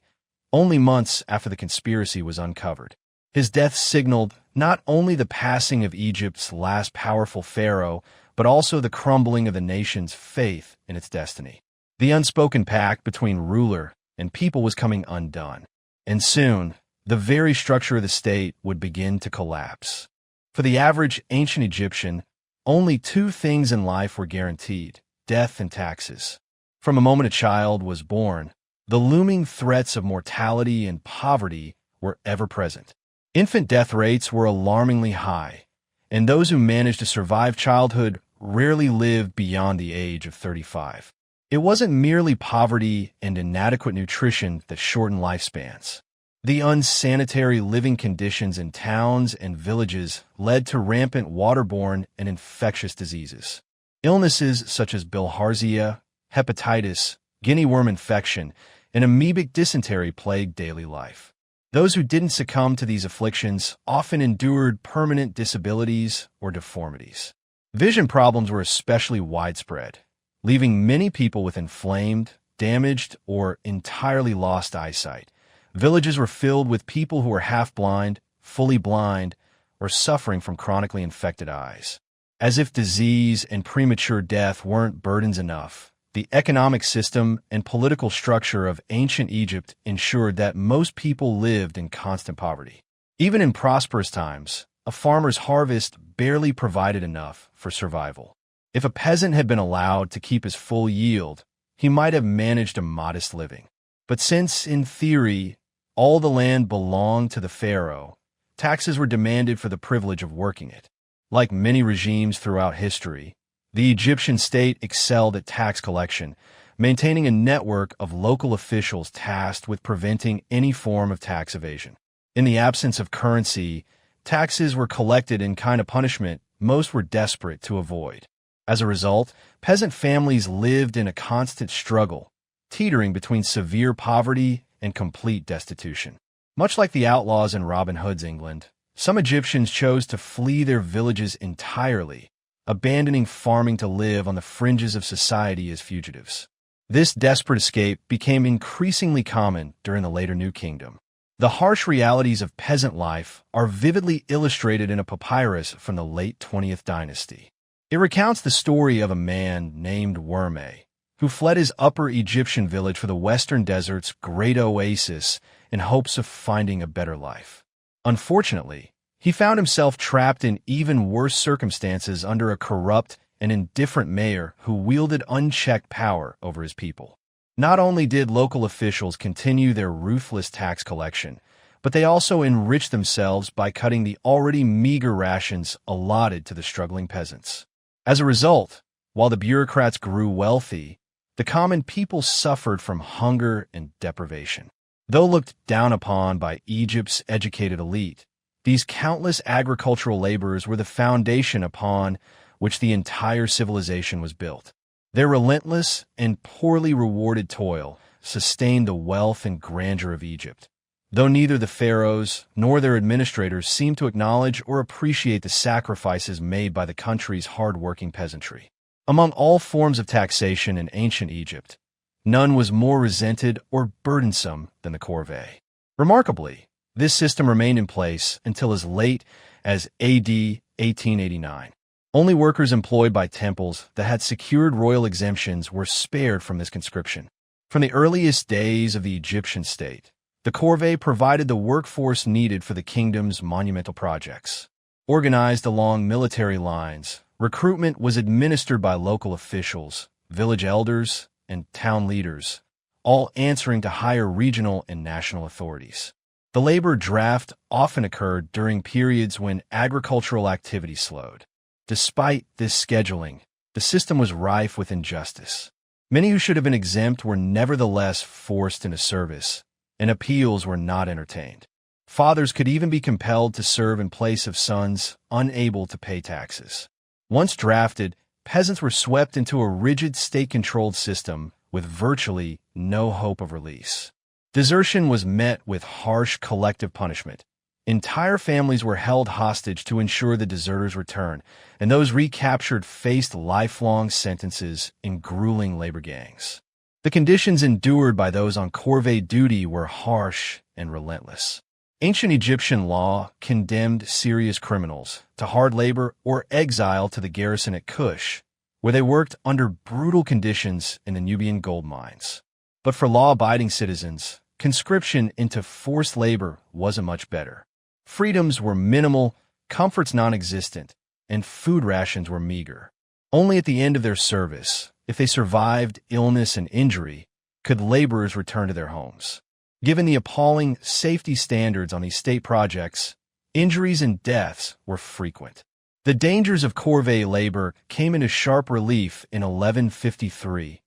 only months after the conspiracy was uncovered. His death signaled not only the passing of Egypt's last powerful pharaoh, but also the crumbling of the nation's faith in its destiny. The unspoken pact between ruler and people was coming undone, and soon, the very structure of the state would begin to collapse. For the average ancient Egyptian, only 2 things in life were guaranteed: death and taxes. From the moment a child was born, the looming threats of mortality and poverty were ever present. Infant death rates were alarmingly high, and those who managed to survive childhood rarely lived beyond the age of 35. It wasn't merely poverty and inadequate nutrition that shortened lifespans. The unsanitary living conditions in towns and villages led to rampant waterborne and infectious diseases. Illnesses such as bilharzia, hepatitis, guinea worm infection, and amoebic dysentery plagued daily life. Those who didn't succumb to these afflictions often endured permanent disabilities or deformities. Vision problems were especially widespread, leaving many people with inflamed, damaged, or entirely lost eyesight. Villages were filled with people who were half-blind, fully blind, or suffering from chronically infected eyes. As if disease and premature death weren't burdens enough, the economic system and political structure of ancient Egypt ensured that most people lived in constant poverty. Even in prosperous times, a farmer's harvest barely provided enough for survival. If a peasant had been allowed to keep his full yield, he might have managed a modest living. But since, in theory, all the land belonged to the pharaoh, taxes were demanded for the privilege of working it. Like many regimes throughout history, the Egyptian state excelled at tax collection, maintaining a network of local officials tasked with preventing any form of tax evasion. In the absence of currency, taxes were collected in kind of punishment most were desperate to avoid. As a result, peasant families lived in a constant struggle, teetering between severe poverty and complete destitution. Much like the outlaws in Robin Hood's England, some Egyptians chose to flee their villages entirely, abandoning farming to live on the fringes of society as fugitives. This desperate escape became increasingly common during the later New Kingdom. The harsh realities of peasant life are vividly illustrated in a papyrus from the late 20th dynasty. It recounts the story of a man named Worme, who fled his upper Egyptian village for the western desert's great oasis in hopes of finding a better life. Unfortunately, he found himself trapped in even worse circumstances under a corrupt and indifferent mayor who wielded unchecked power over his people. Not only did local officials continue their ruthless tax collection, but they also enriched themselves by cutting the already meager rations allotted to the struggling peasants. As a result, while the bureaucrats grew wealthy, the common people suffered from hunger and deprivation. Though looked down upon by Egypt's educated elite, these countless agricultural laborers were the foundation upon which the entire civilization was built. Their relentless and poorly rewarded toil sustained the wealth and grandeur of Egypt, though neither the pharaohs nor their administrators seemed to acknowledge or appreciate the sacrifices made by the country's hard-working peasantry. Among all forms of taxation in ancient Egypt, none was more resented or burdensome than the corvée. Remarkably, This system remained in place until as late as AD 1889. Only workers employed by temples that had secured royal exemptions were spared from this conscription. From the earliest days of the Egyptian state, the corvée provided the workforce needed for the kingdom's monumental projects. Organized along military lines, recruitment was administered by local officials, village elders, and town leaders, all answering to higher regional and national authorities. The labor draft often occurred during periods when agricultural activity slowed. Despite this scheduling, the system was rife with injustice. Many who should have been exempt were nevertheless forced into service, and appeals were not entertained. Fathers could even be compelled to serve in place of sons unable to pay taxes. Once drafted, peasants were swept into a rigid state-controlled system with virtually no hope of release. Desertion was met with harsh collective punishment. Entire families were held hostage to ensure the deserters' return, and those recaptured faced lifelong sentences in grueling labor gangs. The conditions endured by those on corvée duty were harsh and relentless. Ancient Egyptian law condemned serious criminals to hard labor or exile to the garrison at Kush, where they worked under brutal conditions in the Nubian gold mines. But for law-abiding citizens, conscription into forced labor wasn't much better. Freedoms were minimal, comforts non-existent, and food rations were meager. Only at the end of their service, if they survived illness and injury, could laborers return to their homes. Given the appalling safety standards on these state projects, injuries and deaths were frequent. The dangers of corvée labor came into sharp relief in 1153,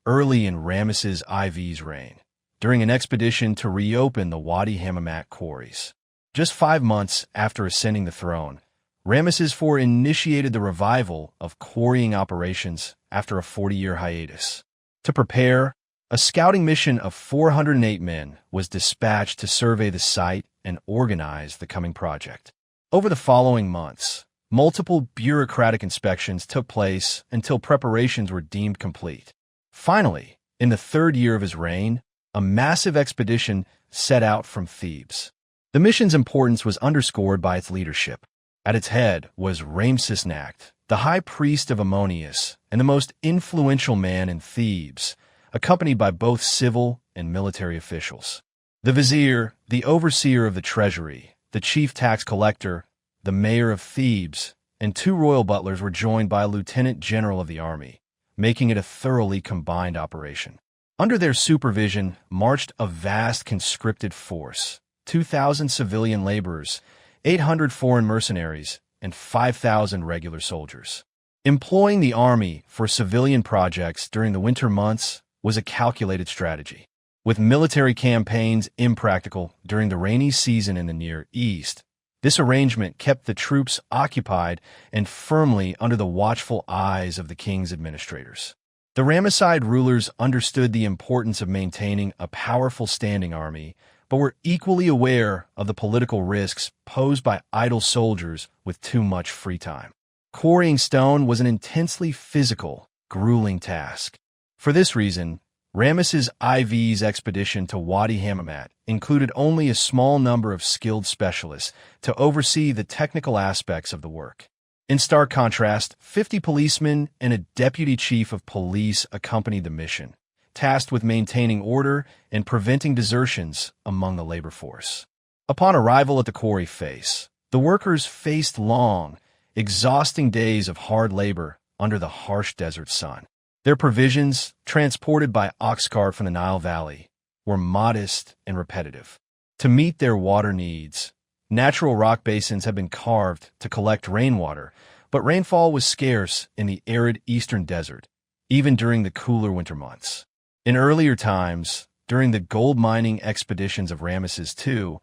early in Ramesses IV's reign, during an expedition to reopen the Wadi Hammamat quarries. Just 5 months after ascending the throne, Ramesses IV initiated the revival of quarrying operations after a 40-year hiatus. To prepare, a scouting mission of 408 men was dispatched to survey the site and organize the coming project. Over the following months, multiple bureaucratic inspections took place until preparations were deemed complete. Finally, in the 3rd year of his reign, a massive expedition set out from Thebes. The mission's importance was underscored by its leadership. At its head was Ramesses XI, the high priest of Ammonius and the most influential man in Thebes, accompanied by both civil and military officials. The vizier, the overseer of the treasury, the chief tax collector, the mayor of Thebes, and 2 royal butlers were joined by a lieutenant general of the army, making it a thoroughly combined operation. Under their supervision marched a vast conscripted force, 2,000 civilian laborers, 800 foreign mercenaries, and 5,000 regular soldiers. Employing the army for civilian projects during the winter months was a calculated strategy. With military campaigns impractical during the rainy season in the Near East, this arrangement kept the troops occupied and firmly under the watchful eyes of the king's administrators. The Ramesside rulers understood the importance of maintaining a powerful standing army, but were equally aware of the political risks posed by idle soldiers with too much free time. Quarrying stone was an intensely physical, grueling task. For this reason, Ramesses IV's expedition to Wadi Hammamat included only a small number of skilled specialists to oversee the technical aspects of the work. In stark contrast, 50 policemen and a deputy chief of police accompanied the mission, tasked with maintaining order and preventing desertions among the labor force. Upon arrival at the quarry face, the workers faced long, exhausting days of hard labor under the harsh desert sun. Their provisions, transported by ox cart from the Nile Valley, were modest and repetitive. To meet their water needs, natural rock basins had been carved to collect rainwater, but rainfall was scarce in the arid eastern desert, even during the cooler winter months. In earlier times, during the gold mining expeditions of Ramesses II,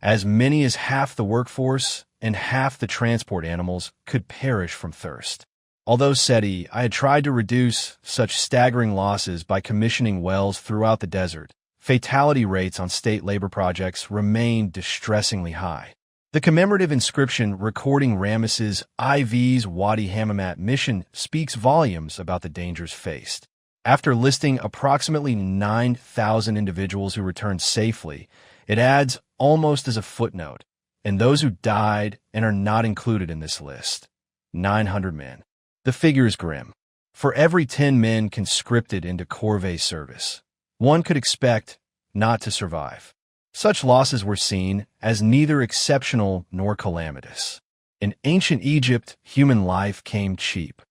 as many as half the workforce and half the transport animals could perish from thirst. Although Seti, I had tried to reduce such staggering losses by commissioning wells throughout the desert, fatality rates on state labor projects remained distressingly high. The commemorative inscription recording Ramesses IV's Wadi Hammamat mission speaks volumes about the dangers faced. After listing approximately 9,000 individuals who returned safely, it adds almost as a footnote, and those who died and are not included in this list. 900 men. The figure is grim. For every 10 men conscripted into corvée service, one could expect not to survive. Such losses were seen as neither exceptional nor calamitous. In ancient Egypt, human life came cheap.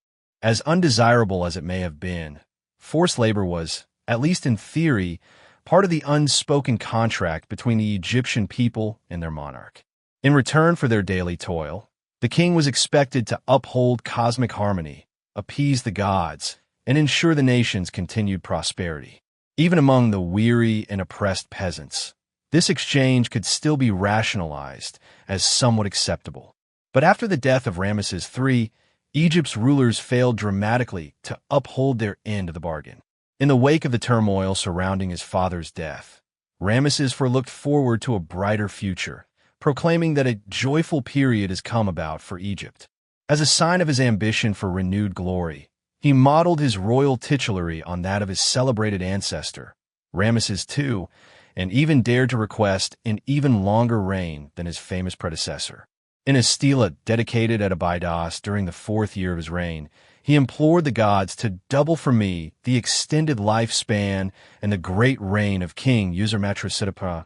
As undesirable as it may have been, forced labor was, at least in theory, part of the unspoken contract between the Egyptian people and their monarch. In return for their daily toil, the king was expected to uphold cosmic harmony, appease the gods, and ensure the nation's continued prosperity. Even among the weary and oppressed peasants, this exchange could still be rationalized as somewhat acceptable. But after the death of Ramesses III, Egypt's rulers failed dramatically to uphold their end of the bargain. In the wake of the turmoil surrounding his father's death, Ramesses IV looked forward to a brighter future, proclaiming that a joyful period has come about for Egypt. As a sign of his ambition for renewed glory, he modeled his royal titulary on that of his celebrated ancestor, Ramesses II, and even dared to request an even longer reign than his famous predecessor. In a stela dedicated at Abydos during the 4th year of his reign, he implored the gods to double for me the extended lifespan and the great reign of King Usermatrusidipa,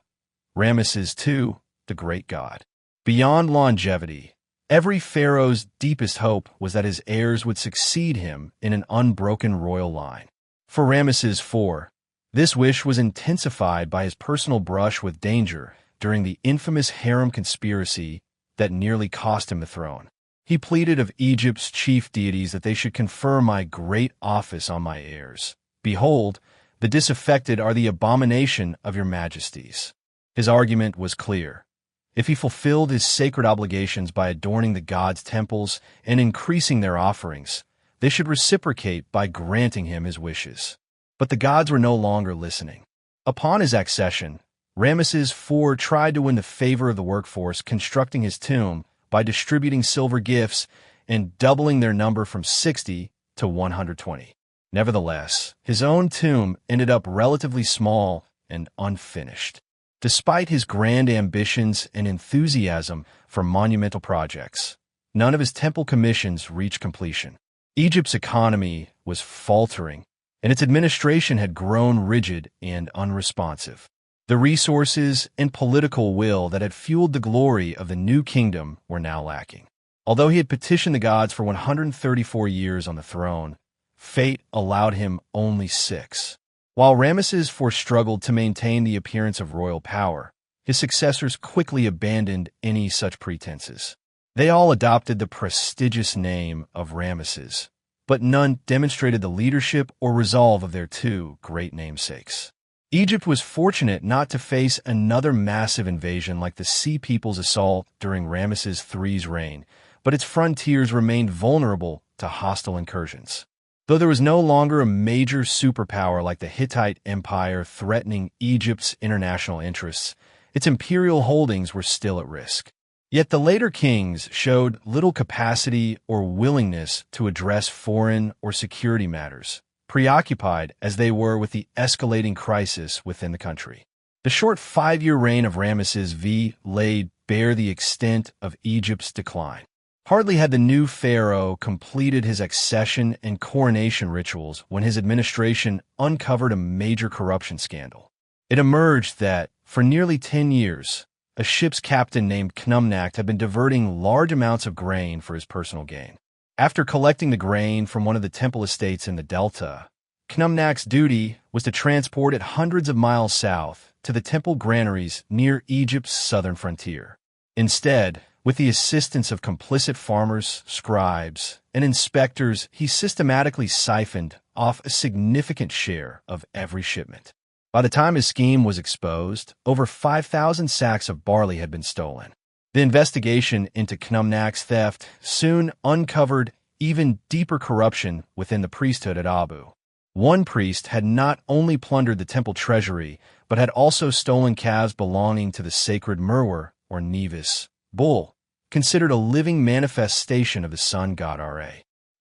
Ramesses II, the great god. Beyond longevity, every pharaoh's deepest hope was that his heirs would succeed him in an unbroken royal line. For Ramesses IV, this wish was intensified by his personal brush with danger during the infamous harem conspiracy that nearly cost him the throne. He pleaded of Egypt's chief deities that they should confer my great office on my heirs. Behold, the disaffected are the abomination of your majesties. His argument was clear. If he fulfilled his sacred obligations by adorning the gods' temples and increasing their offerings, they should reciprocate by granting him his wishes. But the gods were no longer listening. Upon his accession, Ramesses IV tried to win the favor of the workforce, constructing his tomb by distributing silver gifts and doubling their number from 60 to 120. Nevertheless, his own tomb ended up relatively small and unfinished. Despite his grand ambitions and enthusiasm for monumental projects, none of his temple commissions reached completion. Egypt's economy was faltering, and its administration had grown rigid and unresponsive. The resources and political will that had fueled the glory of the new kingdom were now lacking. Although he had petitioned the gods for 134 years on the throne, fate allowed him only 6. While Ramesses IV struggled to maintain the appearance of royal power, his successors quickly abandoned any such pretenses. They all adopted the prestigious name of Ramesses, but none demonstrated the leadership or resolve of their 2 great namesakes. Egypt was fortunate not to face another massive invasion like the Sea People's assault during Ramesses III's reign, but its frontiers remained vulnerable to hostile incursions. Though there was no longer a major superpower like the Hittite Empire threatening Egypt's international interests, its imperial holdings were still at risk. Yet the later kings showed little capacity or willingness to address foreign or security matters, preoccupied as they were with the escalating crisis within the country. The short 5-year reign of Ramesses V laid bare the extent of Egypt's decline. Hardly had the new pharaoh completed his accession and coronation rituals when his administration uncovered a major corruption scandal. It emerged that, for nearly 10 years, a ship's captain named Knumnak had been diverting large amounts of grain for his personal gain. After collecting the grain from one of the temple estates in the Delta, Knumnak's duty was to transport it hundreds of miles south to the temple granaries near Egypt's southern frontier. Instead, with the assistance of complicit farmers, scribes, and inspectors, he systematically siphoned off a significant share of every shipment. By the time his scheme was exposed, over 5,000 sacks of barley had been stolen. The investigation into Knumnak's theft soon uncovered even deeper corruption within the priesthood at Abu. One priest had not only plundered the temple treasury, but had also stolen calves belonging to the sacred Merwer, or Nevis, bull, considered a living manifestation of the sun god Ra.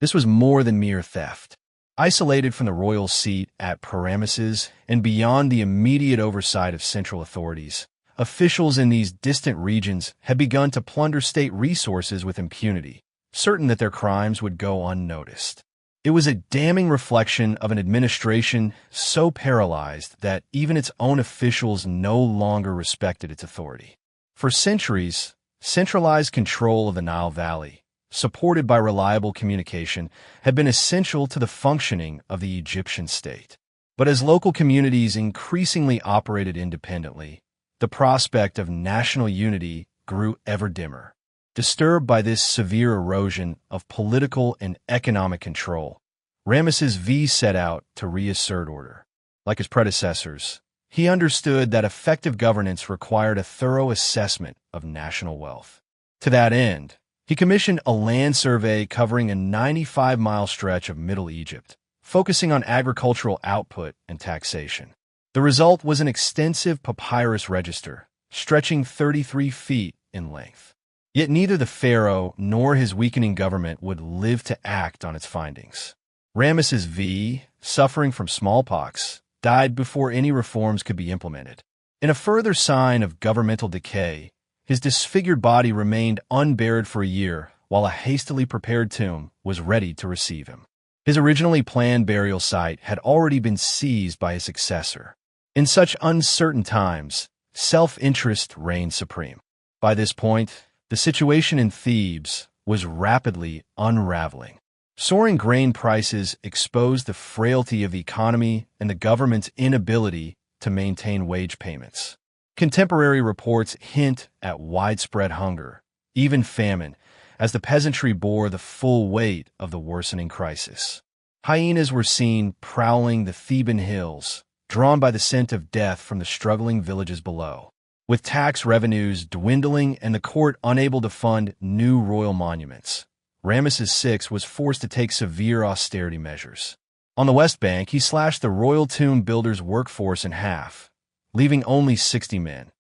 This was more than mere theft. Isolated from the royal seat at Ramesses and beyond the immediate oversight of central authorities, officials in these distant regions had begun to plunder state resources with impunity, certain that their crimes would go unnoticed. It was a damning reflection of an administration so paralyzed that even its own officials no longer respected its authority. For centuries, centralized control of the Nile Valley, supported by reliable communication, had been essential to the functioning of the Egyptian state. But as local communities increasingly operated independently, the prospect of national unity grew ever dimmer. Disturbed by this severe erosion of political and economic control, Ramesses V set out to reassert order. Like his predecessors, he understood that effective governance required a thorough assessment of national wealth. To that end, he commissioned a land survey covering a 95-mile stretch of Middle Egypt, focusing on agricultural output and taxation. The result was an extensive papyrus register, stretching 33 feet in length. Yet neither the pharaoh nor his weakening government would live to act on its findings. Ramesses V, suffering from smallpox, died before any reforms could be implemented. In a further sign of governmental decay, his disfigured body remained unburied for a year while a hastily prepared tomb was ready to receive him. His originally planned burial site had already been seized by his successor. In such uncertain times, self-interest reigned supreme. By this point, the situation in Thebes was rapidly unraveling. Soaring grain prices exposed the frailty of the economy and the government's inability to maintain wage payments. Contemporary reports hint at widespread hunger, even famine, as the peasantry bore the full weight of the worsening crisis. Hyenas were seen prowling the Theban hills, drawn by the scent of death from the struggling villages below. With tax revenues dwindling and the court unable to fund new royal monuments, Ramesses VI was forced to take severe austerity measures. On the West Bank, he slashed the royal tomb builders' workforce in half, leaving only 60 men.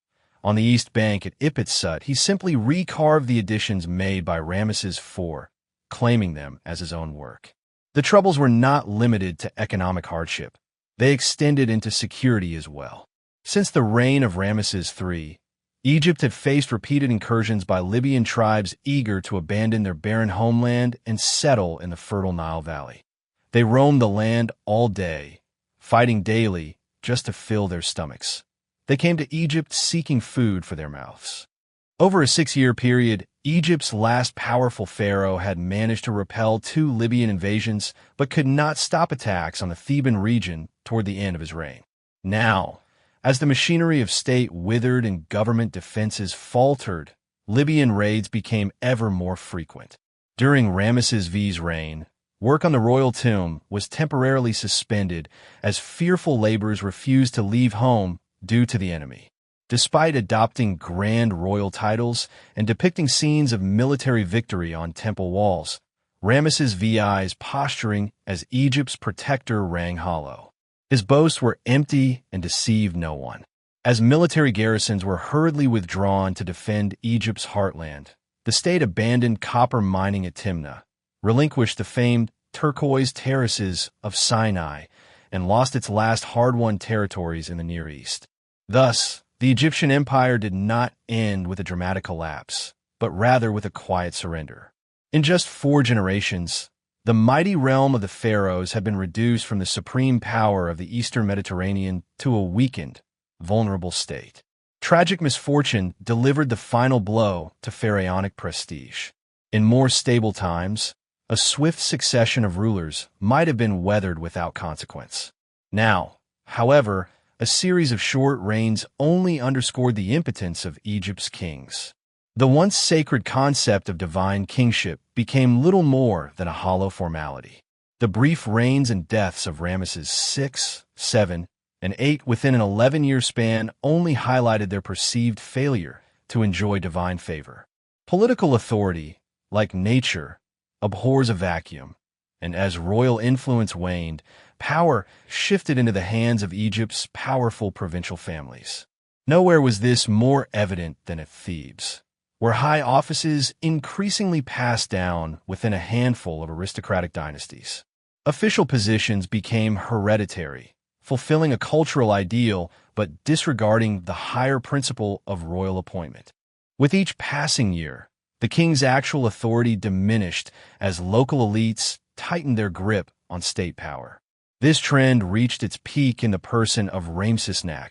On the East Bank at Ipitsut, he simply recarved the additions made by Ramesses IV, claiming them as his own work. The troubles were not limited to economic hardship. They extended into security as well. Since the reign of Ramesses III, Egypt had faced repeated incursions by Libyan tribes eager to abandon their barren homeland and settle in the fertile Nile Valley. They roamed the land all day, fighting daily just to fill their stomachs. They came to Egypt seeking food for their mouths. Over a 6-year period, Egypt's last powerful pharaoh had managed to repel 2 Libyan invasions but could not stop attacks on the Theban region toward the end of his reign. Now, as the machinery of state withered and government defenses faltered, Libyan raids became ever more frequent. During Ramesses V's reign, work on the royal tomb was temporarily suspended as fearful laborers refused to leave home due to the enemy. Despite adopting grand royal titles and depicting scenes of military victory on temple walls, Ramesses VI's posturing as Egypt's protector rang hollow. His boasts were empty and deceived no one. As military garrisons were hurriedly withdrawn to defend Egypt's heartland, the state abandoned copper mining at Timna, relinquished the famed turquoise terraces of Sinai, and lost its last hard-won territories in the Near East. Thus, the Egyptian empire did not end with a dramatic collapse, but rather with a quiet surrender. In just 4 generations, the mighty realm of the pharaohs had been reduced from the supreme power of the Eastern Mediterranean to a weakened, vulnerable state. Tragic misfortune delivered the final blow to pharaonic prestige. In more stable times, a swift succession of rulers might have been weathered without consequence. Now, however, a series of short reigns only underscored the impotence of Egypt's kings. The once sacred concept of divine kingship became little more than a hollow formality. The brief reigns and deaths of Ramesses VI, VII, and VIII within an 11-year span only highlighted their perceived failure to enjoy divine favor. Political authority, like nature, abhors a vacuum, and as royal influence waned, power shifted into the hands of Egypt's powerful provincial families. Nowhere was this more evident than at Thebes, where high offices increasingly passed down within a handful of aristocratic dynasties. Official positions became hereditary, fulfilling a cultural ideal but disregarding the higher principle of royal appointment. With each passing year, the king's actual authority diminished as local elites tightened their grip on state power. This trend reached its peak in the person of Ramesses II,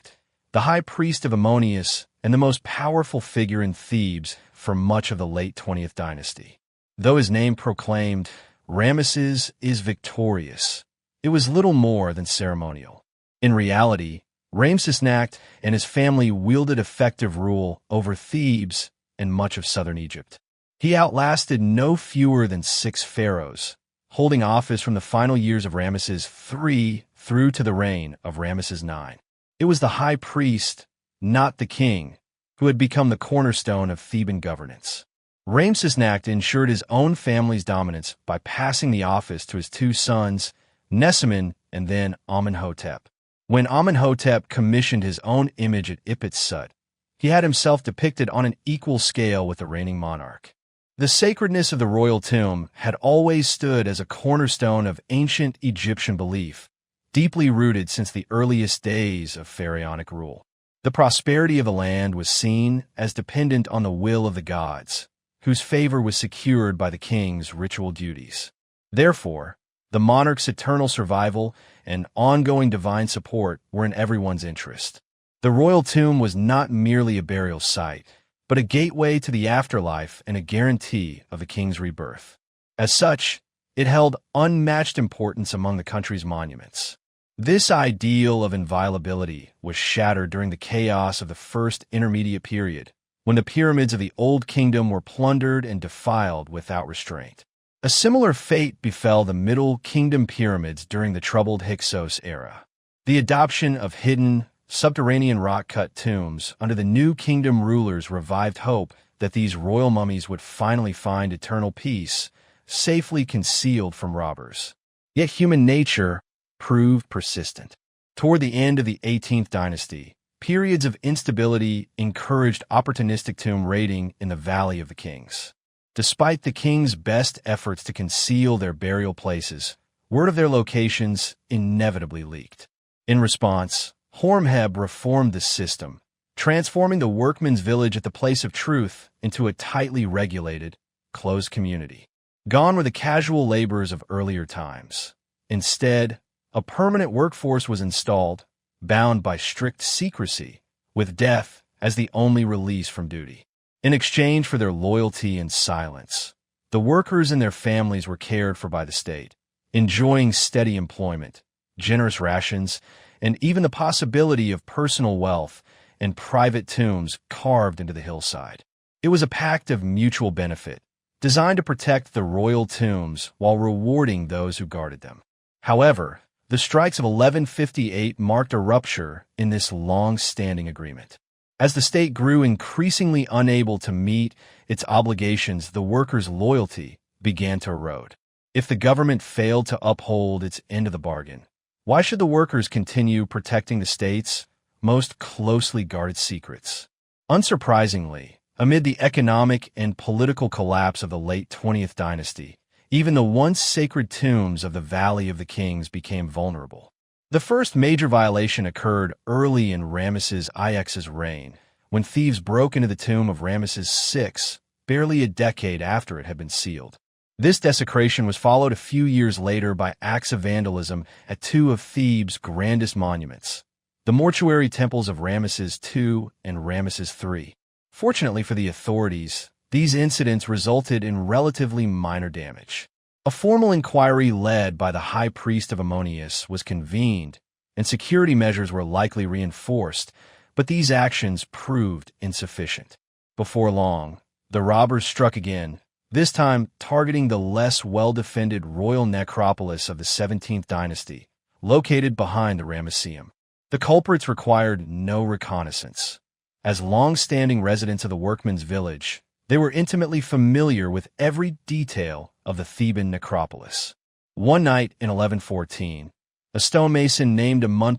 the high priest of Ammonius and the most powerful figure in Thebes for much of the late 20th dynasty. Though his name proclaimed, Ramesses is victorious, it was little more than ceremonial. In reality, Ramesses II and his family wielded effective rule over Thebes and much of southern Egypt. He outlasted no fewer than 6 pharaohs, holding office from the final years of Ramesses III through to the reign of Ramesses IX. It was the high priest, not the king, who had become the cornerstone of Theban governance. Ramesses II ensured his own family's dominance by passing the office to his 2 sons, Mnemosyne and then Amenhotep. When Amenhotep commissioned his own image at Ipit-Sut, he had himself depicted on an equal scale with the reigning monarch. The sacredness of the royal tomb had always stood as a cornerstone of ancient Egyptian belief, deeply rooted since the earliest days of pharaonic rule. The prosperity of the land was seen as dependent on the will of the gods, whose favor was secured by the king's ritual duties. Therefore, the monarch's eternal survival and ongoing divine support were in everyone's interest. The royal tomb was not merely a burial site, but a gateway to the afterlife and a guarantee of the king's rebirth. As such, it held unmatched importance among the country's monuments. This ideal of inviolability was shattered during the chaos of the First Intermediate Period, when the pyramids of the Old Kingdom were plundered and defiled without restraint. A similar fate befell the Middle Kingdom pyramids during the troubled Hyksos era. The adoption of hidden, subterranean rock-cut tombs under the New Kingdom rulers revived hope that these royal mummies would finally find eternal peace, safely concealed from robbers. Yet human nature proved persistent. Toward the end of the 18th dynasty, periods of instability encouraged opportunistic tomb raiding in the Valley of the Kings. Despite the king's best efforts to conceal their burial places, word of their locations inevitably leaked. In response, Horemheb reformed the system, transforming the workman's village at the place of truth into a tightly regulated, closed community. Gone were the casual laborers of earlier times. Instead, a permanent workforce was installed, bound by strict secrecy, with death as the only release from duty. In exchange for their loyalty and silence, the workers and their families were cared for by the state, enjoying steady employment, generous rations, and even the possibility of personal wealth and private tombs carved into the hillside. It was a pact of mutual benefit, designed to protect the royal tombs while rewarding those who guarded them. However, the strikes of 1158 marked a rupture in this long-standing agreement. As the state grew increasingly unable to meet its obligations, the workers' loyalty began to erode. If the government failed to uphold its end of the bargain, why should the workers continue protecting the state's most closely guarded secrets? Unsurprisingly, amid the economic and political collapse of the late 20th dynasty, even the once sacred tombs of the Valley of the Kings became vulnerable. The first major violation occurred early in Ramesses IX's reign, when thieves broke into the tomb of Ramesses VI, barely a decade after it had been sealed. This desecration was followed a few years later by acts of vandalism at 2 of Thebes' grandest monuments, the mortuary temples of Ramesses II and Ramesses III. Fortunately for the authorities, these incidents resulted in relatively minor damage. A formal inquiry led by the high priest of Ammonius was convened, and security measures were likely reinforced, but these actions proved insufficient. Before long, the robbers struck again, this time targeting the less well-defended royal necropolis of the 17th dynasty, located behind the Ramesseum. The culprits required no reconnaissance. As long-standing residents of the workmen's village, they were intimately familiar with every detail of the Theban necropolis. One night in 1114, a stonemason named Amun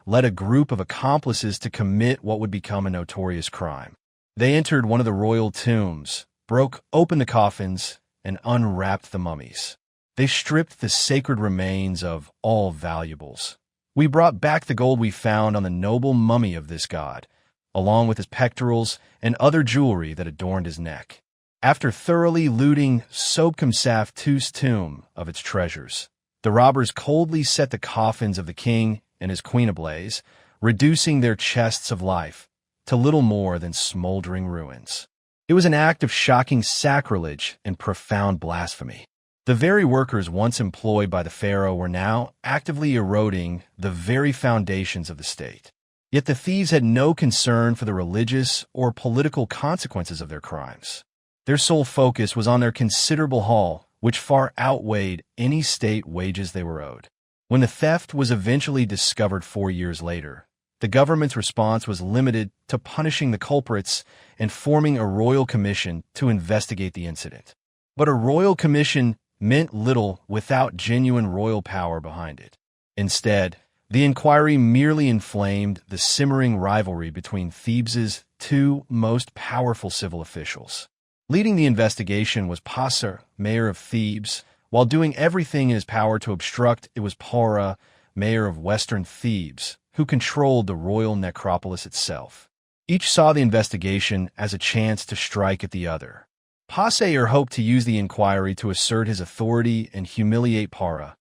led a group of accomplices to commit what would become a notorious crime. They entered one of the royal tombs, broke open the coffins, and unwrapped the mummies. They stripped the sacred remains of all valuables, We brought back the gold we found on the noble mummy of this god, along with his pectorals and other jewelry that adorned his neck. After thoroughly looting Ramesses II's tomb of its treasures, the robbers coldly set the coffins of the king and his queen ablaze, reducing their chests of life to little more than smoldering ruins. It was an act of shocking sacrilege and profound blasphemy. The very workers once employed by the pharaoh were now actively eroding the very foundations of the state. Yet the thieves had no concern for the religious or political consequences of their crimes. Their sole focus was on their considerable haul, which far outweighed any state wages they were owed. When the theft was eventually discovered 4 years later, the government's response was limited to punishing the culprits and forming a royal commission to investigate the incident. But a royal commission meant little without genuine royal power behind it. Instead, the inquiry merely inflamed the simmering rivalry between Thebes's two most powerful civil officials. Leading the investigation was Panehsy, mayor of Thebes, while doing everything in his power to obstruct it was Fraught, mayor of western Thebes, who controlled the royal necropolis itself. Each saw the investigation as a chance to strike at the other. Panehsy hoped to use the inquiry to assert his authority and humiliate Fraught,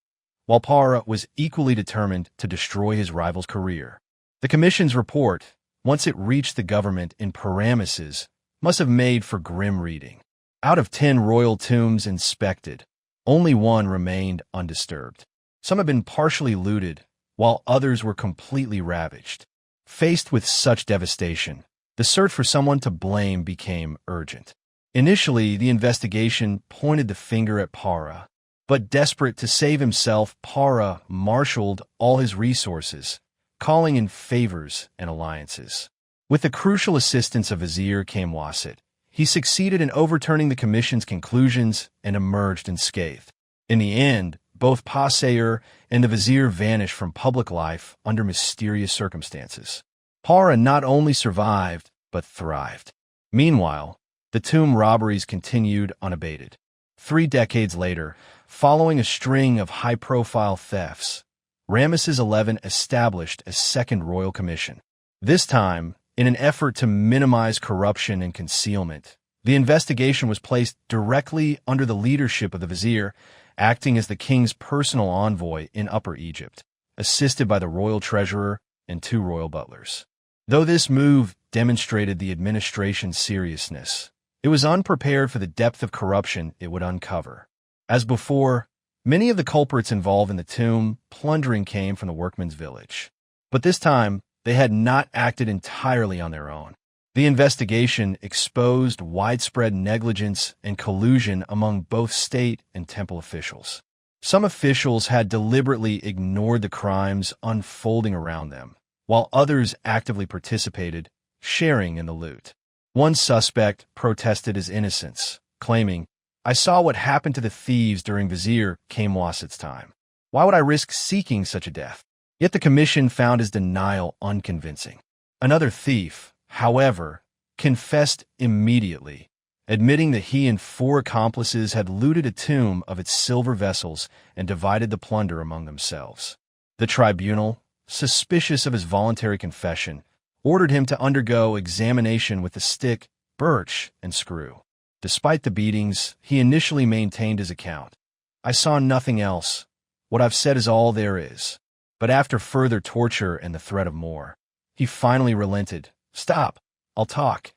while Fraught was equally determined to destroy his rival's career. The commission's report, once it reached the government in Ramesses, must have made for grim reading. Out of 10 royal tombs inspected, only one remained undisturbed. Some had been partially looted, while others were completely ravaged. Faced with such devastation, the search for someone to blame became urgent. Initially, the investigation pointed the finger at Fraught, but desperate to save himself, Fraught marshaled all his resources, calling in favors and alliances. With the crucial assistance of Vizier Kamwasit, he succeeded in overturning the commission's conclusions and emerged unscathed. In the end, both Panehsy and the Vizier vanished from public life under mysterious circumstances. Fraught not only survived, but thrived. Meanwhile, the tomb robberies continued unabated. 3 decades later, following a string of high-profile thefts, Ramesses XI established a second royal commission. This time, in an effort to minimize corruption and concealment, the investigation was placed directly under the leadership of the vizier, acting as the king's personal envoy in Upper Egypt, assisted by the royal treasurer and 2 royal butlers. Though this move demonstrated the administration's seriousness, it was unprepared for the depth of corruption it would uncover. As before, many of the culprits involved in the tomb plundering came from the workmen's village. But this time, they had not acted entirely on their own. The investigation exposed widespread negligence and collusion among both state and temple officials. Some officials had deliberately ignored the crimes unfolding around them, while others actively participated, sharing in the loot. One suspect protested his innocence, claiming, "I saw what happened to the thieves during Vizier Kamwasit's time. Why would I risk seeking such a death?" Yet the commission found his denial unconvincing. Another thief, however, confessed immediately, admitting that he and 4 accomplices had looted a tomb of its silver vessels and divided the plunder among themselves. The tribunal, suspicious of his voluntary confession, ordered him to undergo examination with a stick, birch, and screw. Despite the beatings, he initially maintained his account. "I saw nothing else. What I've said is all there is." But after further torture and the threat of more, he finally relented. "Stop, I'll talk."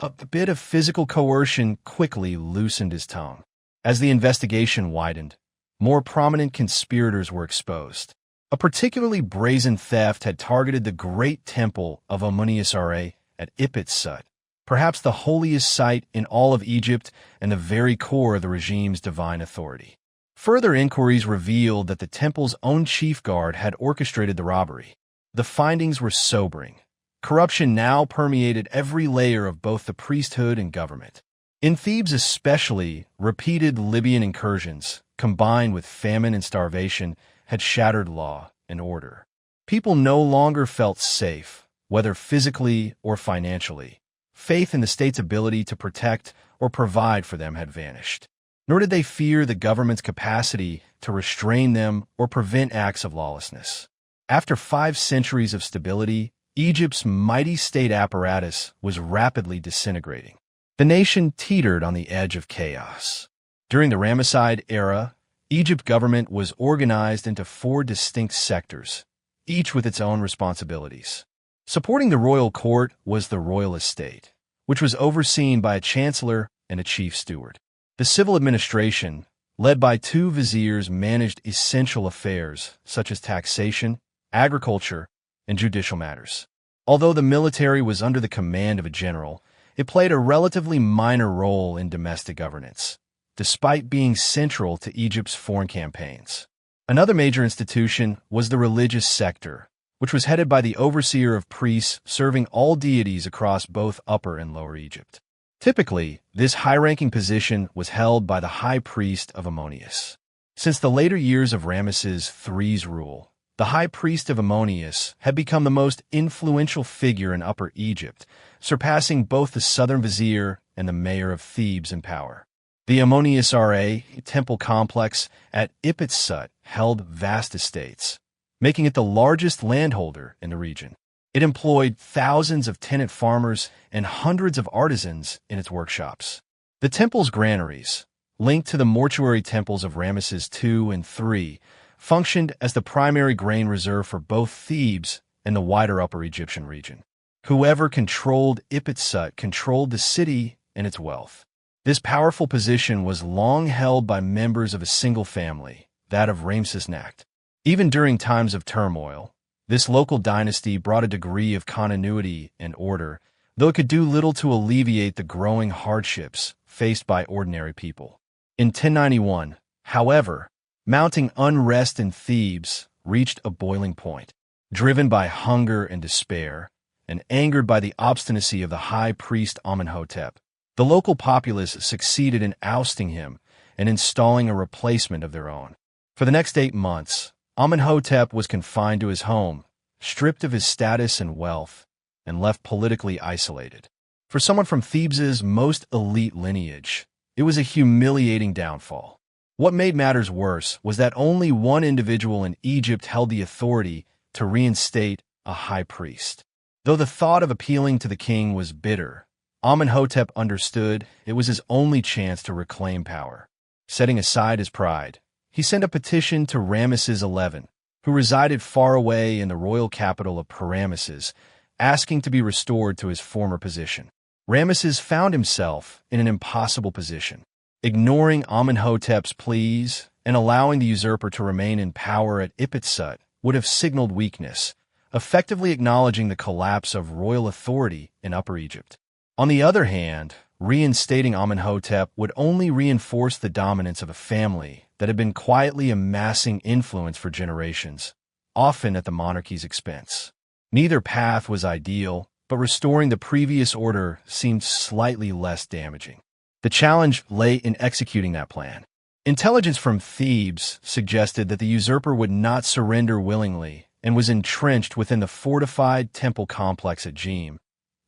A bit of physical coercion quickly loosened his tongue. As the investigation widened, more prominent conspirators were exposed. A particularly brazen theft had targeted the great temple of Amun at Ipit-Sut, perhaps the holiest site in all of Egypt and the very core of the regime's divine authority. Further inquiries revealed that the temple's own chief guard had orchestrated the robbery. The findings were sobering. Corruption now permeated every layer of both the priesthood and government. In Thebes especially, repeated Libyan incursions, combined with famine and starvation, had shattered law and order. People no longer felt safe, whether physically or financially. Faith in the state's ability to protect or provide for them had vanished. Nor did they fear the government's capacity to restrain them or prevent acts of lawlessness. After 5 centuries of stability, Egypt's mighty state apparatus was rapidly disintegrating. The nation teetered on the edge of chaos. During the Ramesside era, Egypt's government was organized into 4 distinct sectors, each with its own responsibilities. Supporting the royal court was the royal estate, which was overseen by a chancellor and a chief steward. The civil administration, led by 2 viziers, managed essential affairs such as taxation, agriculture, and judicial matters. Although the military was under the command of a general, it played a relatively minor role in domestic governance, despite being central to Egypt's foreign campaigns. Another major institution was the religious sector, which was headed by the overseer of priests serving all deities across both Upper and Lower Egypt. Typically, this high-ranking position was held by the high priest of Ammonius. Since the later years of Ramesses III's rule, the high priest of Ammonius had become the most influential figure in Upper Egypt, surpassing both the southern vizier and the mayor of Thebes in power. The Ammonius Ra temple complex at Ipit-Sut held vast estates, making it the largest landholder in the region. It employed thousands of tenant farmers and hundreds of artisans in its workshops. The temple's granaries, linked to the mortuary temples of Ramesses II and III, functioned as the primary grain reserve for both Thebes and the wider Upper Egyptian region. Whoever controlled Ipit-Sut controlled the city and its wealth. This powerful position was long held by members of a single family, that of Ramesses XI. Even during times of turmoil, this local dynasty brought a degree of continuity and order, though it could do little to alleviate the growing hardships faced by ordinary people. In 1091, however, mounting unrest in Thebes reached a boiling point. Driven by hunger and despair, and angered by the obstinacy of the high priest Amenhotep, the local populace succeeded in ousting him and installing a replacement of their own. For the next 8 months, Amenhotep was confined to his home, stripped of his status and wealth, and left politically isolated. For someone from Thebes's most elite lineage, it was a humiliating downfall. What made matters worse was that only one individual in Egypt held the authority to reinstate a high priest. Though the thought of appealing to the king was bitter, Amenhotep understood it was his only chance to reclaim power. Setting aside his pride, he sent a petition to Ramesses XI, who resided far away in the royal capital of Paramesses, asking to be restored to his former position. Ramesses found himself in an impossible position. Ignoring Amenhotep's pleas and allowing the usurper to remain in power at Ipit-Sut would have signaled weakness, effectively acknowledging the collapse of royal authority in Upper Egypt. On the other hand, reinstating Amenhotep would only reinforce the dominance of a family that had been quietly amassing influence for generations, often at the monarchy's expense. Neither path was ideal, but restoring the previous order seemed slightly less damaging. The challenge lay in executing that plan. Intelligence from Thebes suggested that the usurper would not surrender willingly and was entrenched within the fortified temple complex at Jim,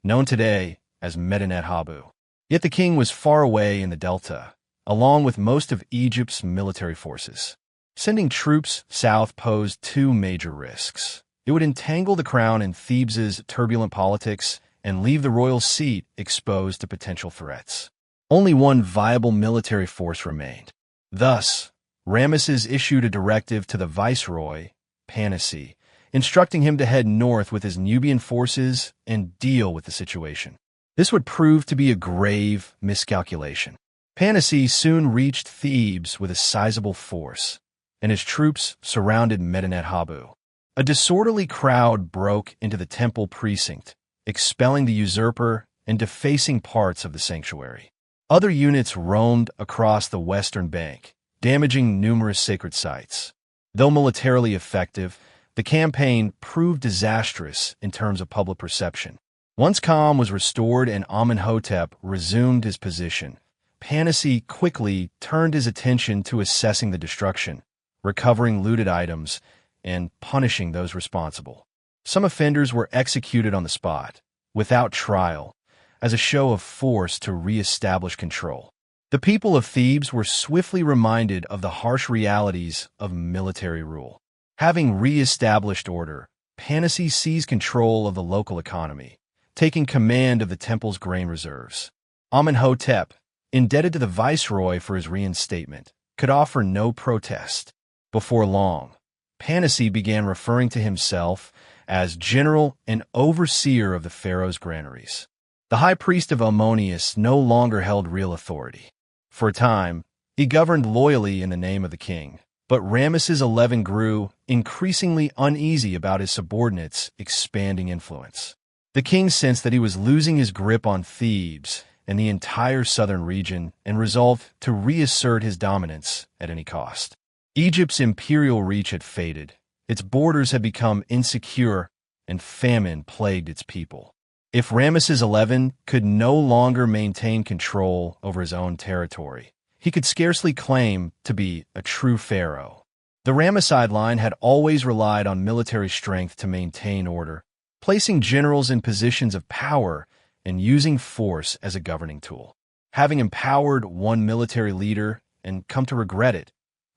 known today as Medinet Habu. Yet the king was far away in the delta, along with most of Egypt's military forces. Sending troops south posed 2 major risks. It would entangle the crown in Thebes's turbulent politics and leave the royal seat exposed to potential threats. Only one viable military force remained. Thus, Ramesses issued a directive to the viceroy, Panehsy, instructing him to head north with his Nubian forces and deal with the situation. This would prove to be a grave miscalculation. Panehsy soon reached Thebes with a sizable force, and his troops surrounded Medinet Habu. A disorderly crowd broke into the temple precinct, expelling the usurper and defacing parts of the sanctuary. Other units roamed across the western bank, damaging numerous sacred sites. Though militarily effective, the campaign proved disastrous in terms of public perception. Once calm was restored and Amenhotep resumed his position, Panehsy quickly turned his attention to assessing the destruction, recovering looted items, and punishing those responsible. Some offenders were executed on the spot, without trial, as a show of force to re-establish control. The people of Thebes were swiftly reminded of the harsh realities of military rule. Having re-established order, Panehsy seized control of the local economy, taking command of the temple's grain reserves. Amenhotep, indebted to the viceroy for his reinstatement, could offer no protest. Before long, Panehsy began referring to himself as general and overseer of the pharaoh's granaries. The high priest of Ammonius no longer held real authority. For a time, he governed loyally in the name of the king, but Ramesses XI grew increasingly uneasy about his subordinates' expanding influence. The king sensed that he was losing his grip on Thebes and the entire southern region and resolved to reassert his dominance at any cost. Egypt's imperial reach had faded, its borders had become insecure, and famine plagued its people. If Ramesses XI could no longer maintain control over his own territory, he could scarcely claim to be a true pharaoh. The Ramesside line had always relied on military strength to maintain order, placing generals in positions of power and using force as a governing tool. Having empowered one military leader and come to regret it,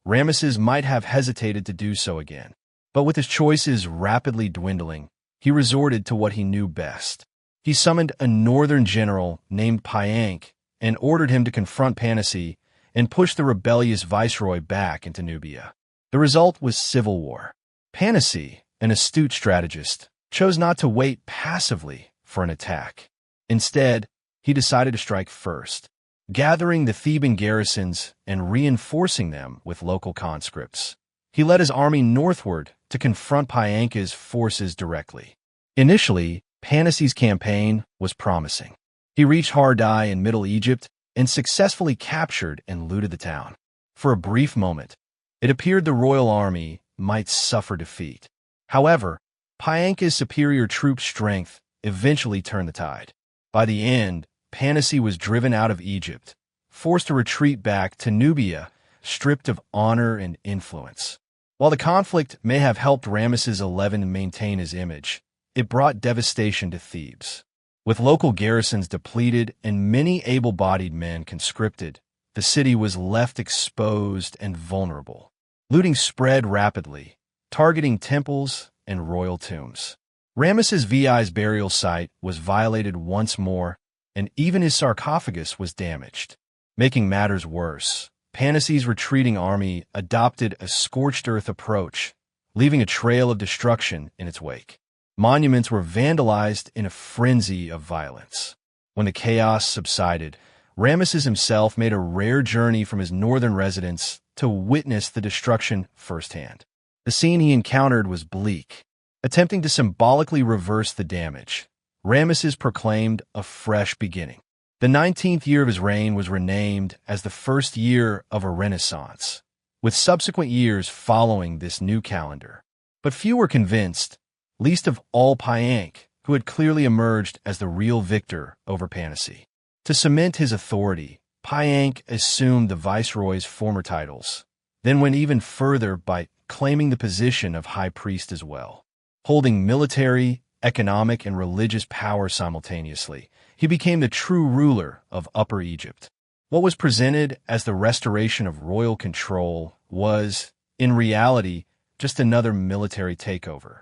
Ramesses might have hesitated to do so again. But with his choices rapidly dwindling, he resorted to what he knew best. He summoned a northern general named Panehsy and ordered him to confront Panehsy and push the rebellious viceroy back into Nubia. The result was civil war. Panehsy, an astute strategist, chose not to wait passively for an attack. Instead, he decided to strike first, gathering the Theban garrisons and reinforcing them with local conscripts. He led his army northward to confront Panehsy's forces directly. Initially, Panehsy's campaign was promising. He reached Hardai in Middle Egypt and successfully captured and looted the town. For a brief moment, it appeared the royal army might suffer defeat. However, Panehsy's superior troop strength eventually turned the tide. By the end, Panehsy was driven out of Egypt, forced to retreat back to Nubia, stripped of honor and influence. While the conflict may have helped Ramesses XI maintain his image, it brought devastation to Thebes. With local garrisons depleted and many able-bodied men conscripted, the city was left exposed and vulnerable. Looting spread rapidly, targeting temples and royal tombs. Ramesses VI's burial site was violated once more, and even his sarcophagus was damaged. Making matters worse, Panehsy's retreating army adopted a scorched earth approach, leaving a trail of destruction in its wake. Monuments were vandalized in a frenzy of violence. When the chaos subsided, Ramesses himself made a rare journey from his northern residence to witness the destruction firsthand. The scene he encountered was bleak. Attempting to symbolically reverse the damage, Ramesses proclaimed a fresh beginning. The 19th year of his reign was renamed as the first year of a renaissance, with subsequent years following this new calendar. But few were convinced, least of all Panehsy, who had clearly emerged as the real victor over Panehsy. To cement his authority, Panehsy assumed the viceroy's former titles, then went even further by claiming the position of high priest as well. Holding military, economic, and religious power simultaneously, he became the true ruler of Upper Egypt. What was presented as the restoration of royal control was, in reality, just another military takeover.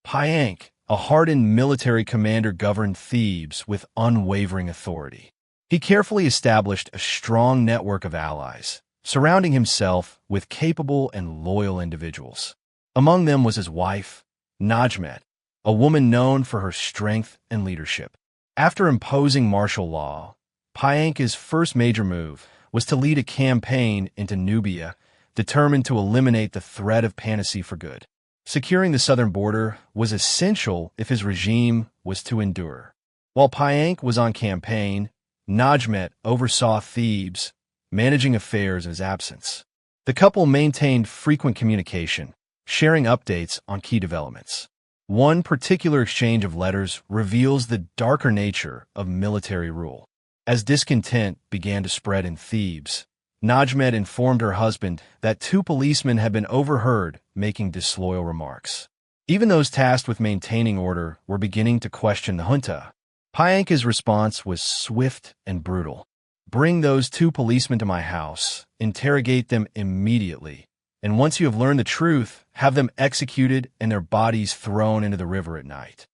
Panehsy, a hardened military commander, governed Thebes with unwavering authority. He carefully established a strong network of allies, surrounding himself with capable and loyal individuals. Among them was his wife, Najmet, a woman known for her strength and leadership. After imposing martial law, Panehsy's first major move was to lead a campaign into Nubia, determined to eliminate the threat of Panehsy for good. Securing the southern border was essential if his regime was to endure. While Panehsy was on campaign, Najmet oversaw Thebes, managing affairs in his absence. The couple maintained frequent communication, sharing updates on key developments. One particular exchange of letters reveals the darker nature of military rule. As discontent began to spread in Thebes, Najmet informed her husband that 2 policemen had been overheard making disloyal remarks. Even those tasked with maintaining order were beginning to question the junta. Panehsy's response was swift and brutal. "Bring those 2 policemen to my house, interrogate them immediately, and once you have learned the truth, have them executed and their bodies thrown into the river at night.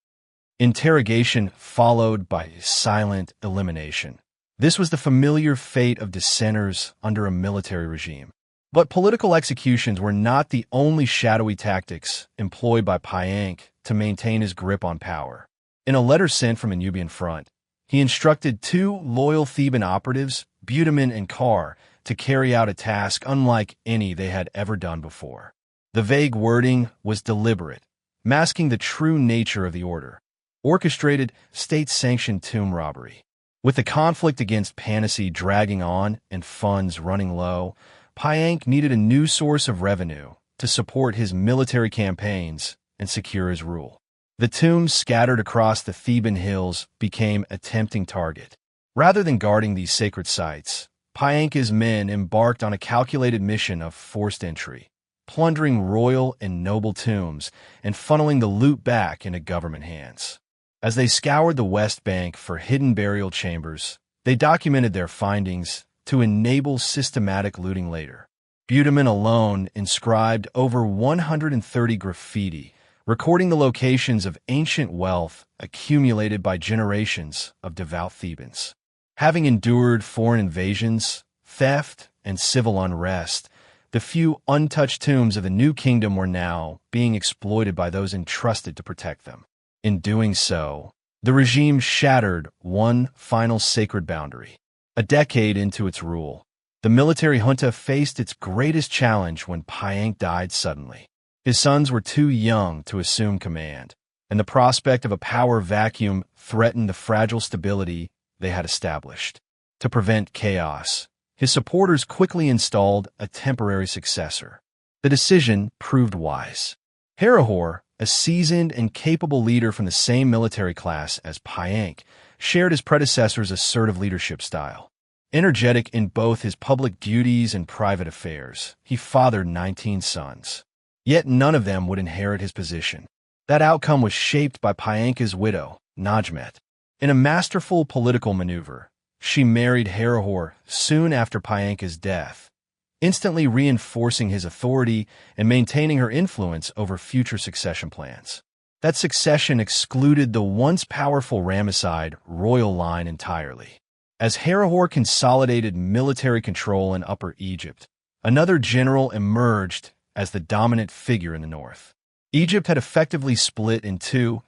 Interrogation followed by silent elimination. This was the familiar fate of dissenters under a military regime. But political executions were not the only shadowy tactics employed by Panehsy to maintain his grip on power. In a letter sent from the Nubian front, he instructed two loyal Theban operatives, Budaman and Kar, to carry out a task unlike any they had ever done before. The vague wording was deliberate, masking the true nature of the order: orchestrated, state-sanctioned tomb robbery. With the conflict against Panehsy dragging on and funds running low, Panehsy needed a new source of revenue to support his military campaigns and secure his rule. The tombs scattered across the Theban hills became a tempting target. Rather than guarding these sacred sites, Panehsy's men embarked on a calculated mission of forced entry, plundering royal and noble tombs and funneling the loot back into government hands. As they scoured the West Bank for hidden burial chambers, they documented their findings to enable systematic looting later. Budaman alone inscribed over 130 graffiti, recording the locations of ancient wealth accumulated by generations of devout Thebans. Having endured foreign invasions, theft, and civil unrest, the few untouched tombs of the New Kingdom were now being exploited by those entrusted to protect them. In doing so, the regime shattered one final sacred boundary. A decade into its rule, the military junta faced its greatest challenge when Panehsy died suddenly. His sons were too young to assume command, and the prospect of a power vacuum threatened the fragile stability they had established. To prevent chaos, his supporters quickly installed a temporary successor. The decision proved wise. Herihor, a seasoned and capable leader from the same military class as Panehsy, shared his predecessor's assertive leadership style. Energetic in both his public duties and private affairs, he fathered 19 sons. Yet none of them would inherit his position. That outcome was shaped by Panehsy's widow, Najmet. In a masterful political maneuver, she married Herihor soon after Panehsy's death, instantly reinforcing his authority and maintaining her influence over future succession plans. That succession excluded the once powerful Ramesside royal line entirely. As Herihor consolidated military control in Upper Egypt, another general emerged as the dominant figure in the north. Egypt had effectively split in two,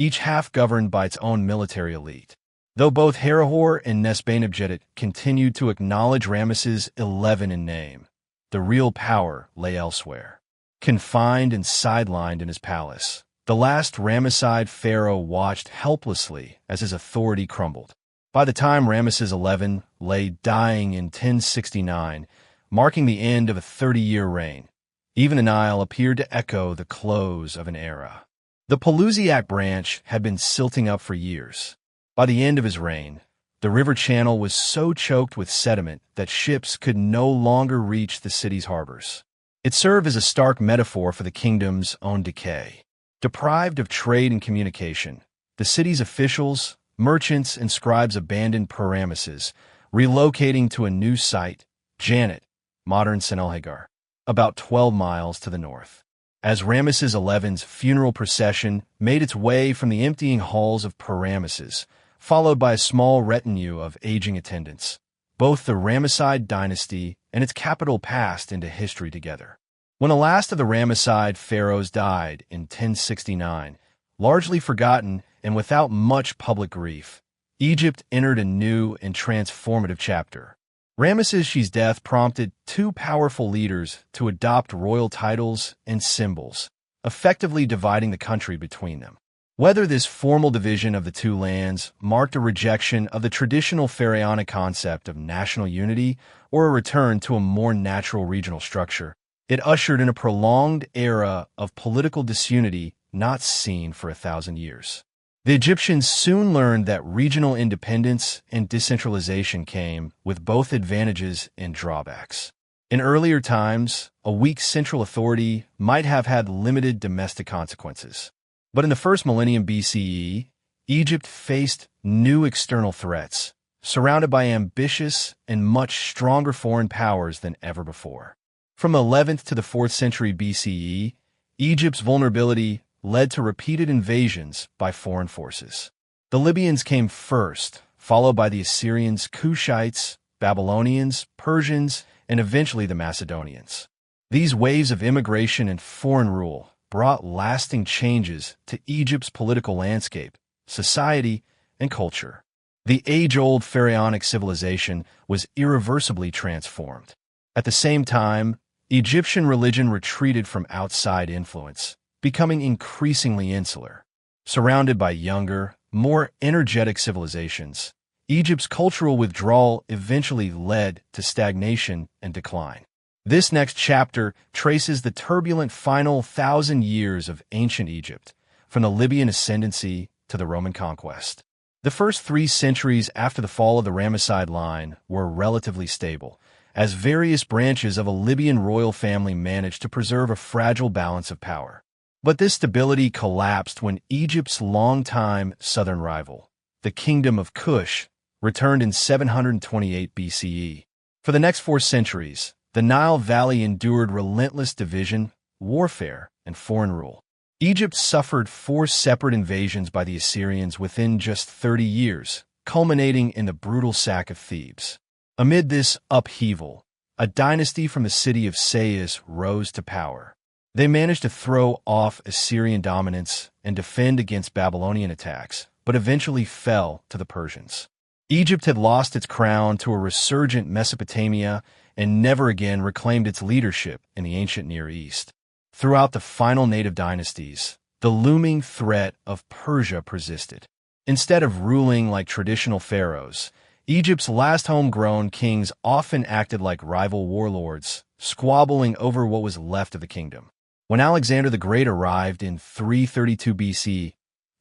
each half governed by its own military elite. Though both Herihor and Nesbane continued to acknowledge Ramesses XI in name, the real power lay elsewhere. Confined and sidelined in his palace, the last Ramesside pharaoh watched helplessly as his authority crumbled. By the time Ramesses XI lay dying in 1069, marking the end of a 30-year reign, even the Nile appeared to echo the close of an era. The Pelusiac branch had been silting up for years. By the end of his reign, the river channel was so choked with sediment that ships could no longer reach the city's harbors. It served as a stark metaphor for the kingdom's own decay. Deprived of trade and communication, the city's officials, merchants, and scribes abandoned Ramesses, relocating to a new site, Janet, modern Senelhagar, about 12 miles to the north. As Ramesses XI's funeral procession made its way from the emptying halls of Ramesses, followed by a small retinue of aging attendants, both the Ramesside dynasty and its capital passed into history together. When the last of the Ramesside pharaohs died in 1069, largely forgotten and without much public grief, Egypt entered a new and transformative chapter. Ramesses II's death prompted two powerful leaders to adopt royal titles and symbols, effectively dividing the country between them. Whether this formal division of the two lands marked a rejection of the traditional pharaonic concept of national unity or a return to a more natural regional structure, it ushered in a prolonged era of political disunity not seen for 1,000 years. The Egyptians soon learned that regional independence and decentralization came with both advantages and drawbacks. In earlier times, a weak central authority might have had limited domestic consequences. But in the first millennium BCE, Egypt faced new external threats, surrounded by ambitious and much stronger foreign powers than ever before. From the 11th to the 4th century BCE, Egypt's vulnerability led to repeated invasions by foreign forces. The Libyans came first, followed by the Assyrians, Cushites, Babylonians, Persians, and eventually the Macedonians. These waves of immigration and foreign rule brought lasting changes to Egypt's political landscape, society, and culture. The age-old pharaonic civilization was irreversibly transformed. At the same time, Egyptian religion retreated from outside influence, becoming increasingly insular. Surrounded by younger, more energetic civilizations, Egypt's cultural withdrawal eventually led to stagnation and decline. This next chapter traces the turbulent final 1,000 years of ancient Egypt, from the Libyan ascendancy to the Roman conquest. The first 3 centuries after the fall of the Ramesside line were relatively stable, as various branches of a Libyan royal family managed to preserve a fragile balance of power. But this stability collapsed when Egypt's longtime southern rival, the Kingdom of Kush, returned in 728 BCE. For the next 4 centuries, the Nile Valley endured relentless division, warfare, and foreign rule. Egypt suffered 4 separate invasions by the Assyrians within just 30 years, culminating in the brutal sack of Thebes. Amid this upheaval, a dynasty from the city of Sais rose to power. They managed to throw off Assyrian dominance and defend against Babylonian attacks, but eventually fell to the Persians. Egypt had lost its crown to a resurgent Mesopotamia and never again reclaimed its leadership in the ancient Near East. Throughout the final native dynasties, the looming threat of Persia persisted. Instead of ruling like traditional pharaohs, Egypt's last homegrown kings often acted like rival warlords, squabbling over what was left of the kingdom. When Alexander the Great arrived in 332 BC,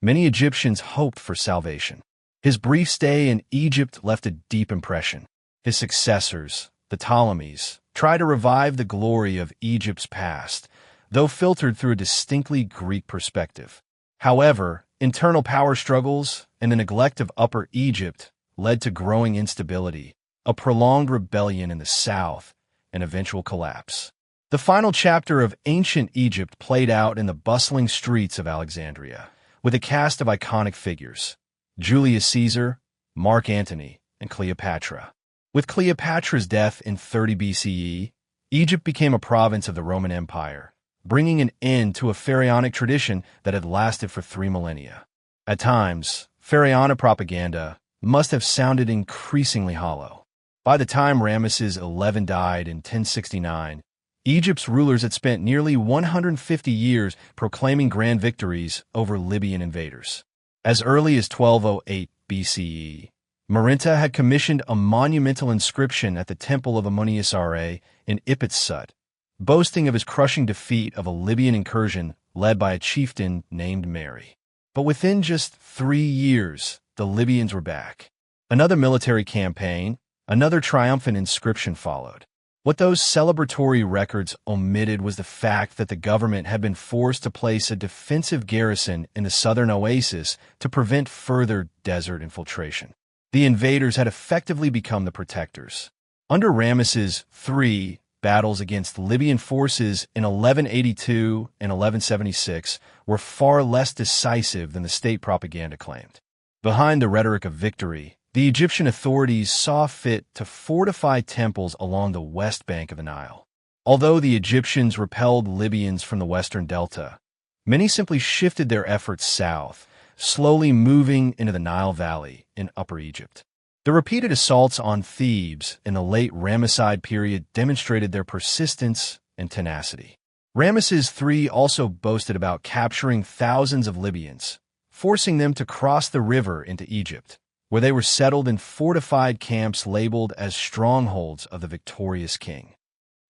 many Egyptians hoped for salvation. His brief stay in Egypt left a deep impression. His successors, the Ptolemies, tried to revive the glory of Egypt's past, though filtered through a distinctly Greek perspective. However, internal power struggles and the neglect of Upper Egypt led to growing instability, a prolonged rebellion in the south, and eventual collapse. The final chapter of ancient Egypt played out in the bustling streets of Alexandria, with a cast of iconic figures: Julius Caesar, Mark Antony, and Cleopatra. With Cleopatra's death in 30 BCE, Egypt became a province of the Roman Empire, bringing an end to a pharaonic tradition that had lasted for 3 millennia. At times, pharaonic propaganda must have sounded increasingly hollow. By the time Ramesses XI died in 1069, Egypt's rulers had spent nearly 150 years proclaiming grand victories over Libyan invaders. As early as 1208 BCE, Marinta had commissioned a monumental inscription at the temple of Amun in Ipitsut, boasting of his crushing defeat of a Libyan incursion led by a chieftain named Mary. But within just 3 years, the Libyans were back. Another military campaign, another triumphant inscription followed. What those celebratory records omitted was the fact that the government had been forced to place a defensive garrison in the southern oasis to prevent further desert infiltration. The invaders had effectively become the protectors. Under Ramesses III, battles against Libyan forces in 1182 and 1176 were far less decisive than the state propaganda claimed. Behind the rhetoric of victory, the Egyptian authorities saw fit to fortify temples along the west bank of the Nile. Although the Egyptians repelled Libyans from the western delta, many simply shifted their efforts south, slowly moving into the Nile Valley in Upper Egypt. The repeated assaults on Thebes in the late Ramesside period demonstrated their persistence and tenacity. Ramesses III also boasted about capturing thousands of Libyans, forcing them to cross the river into Egypt, where they were settled in fortified camps labeled as strongholds of the victorious king.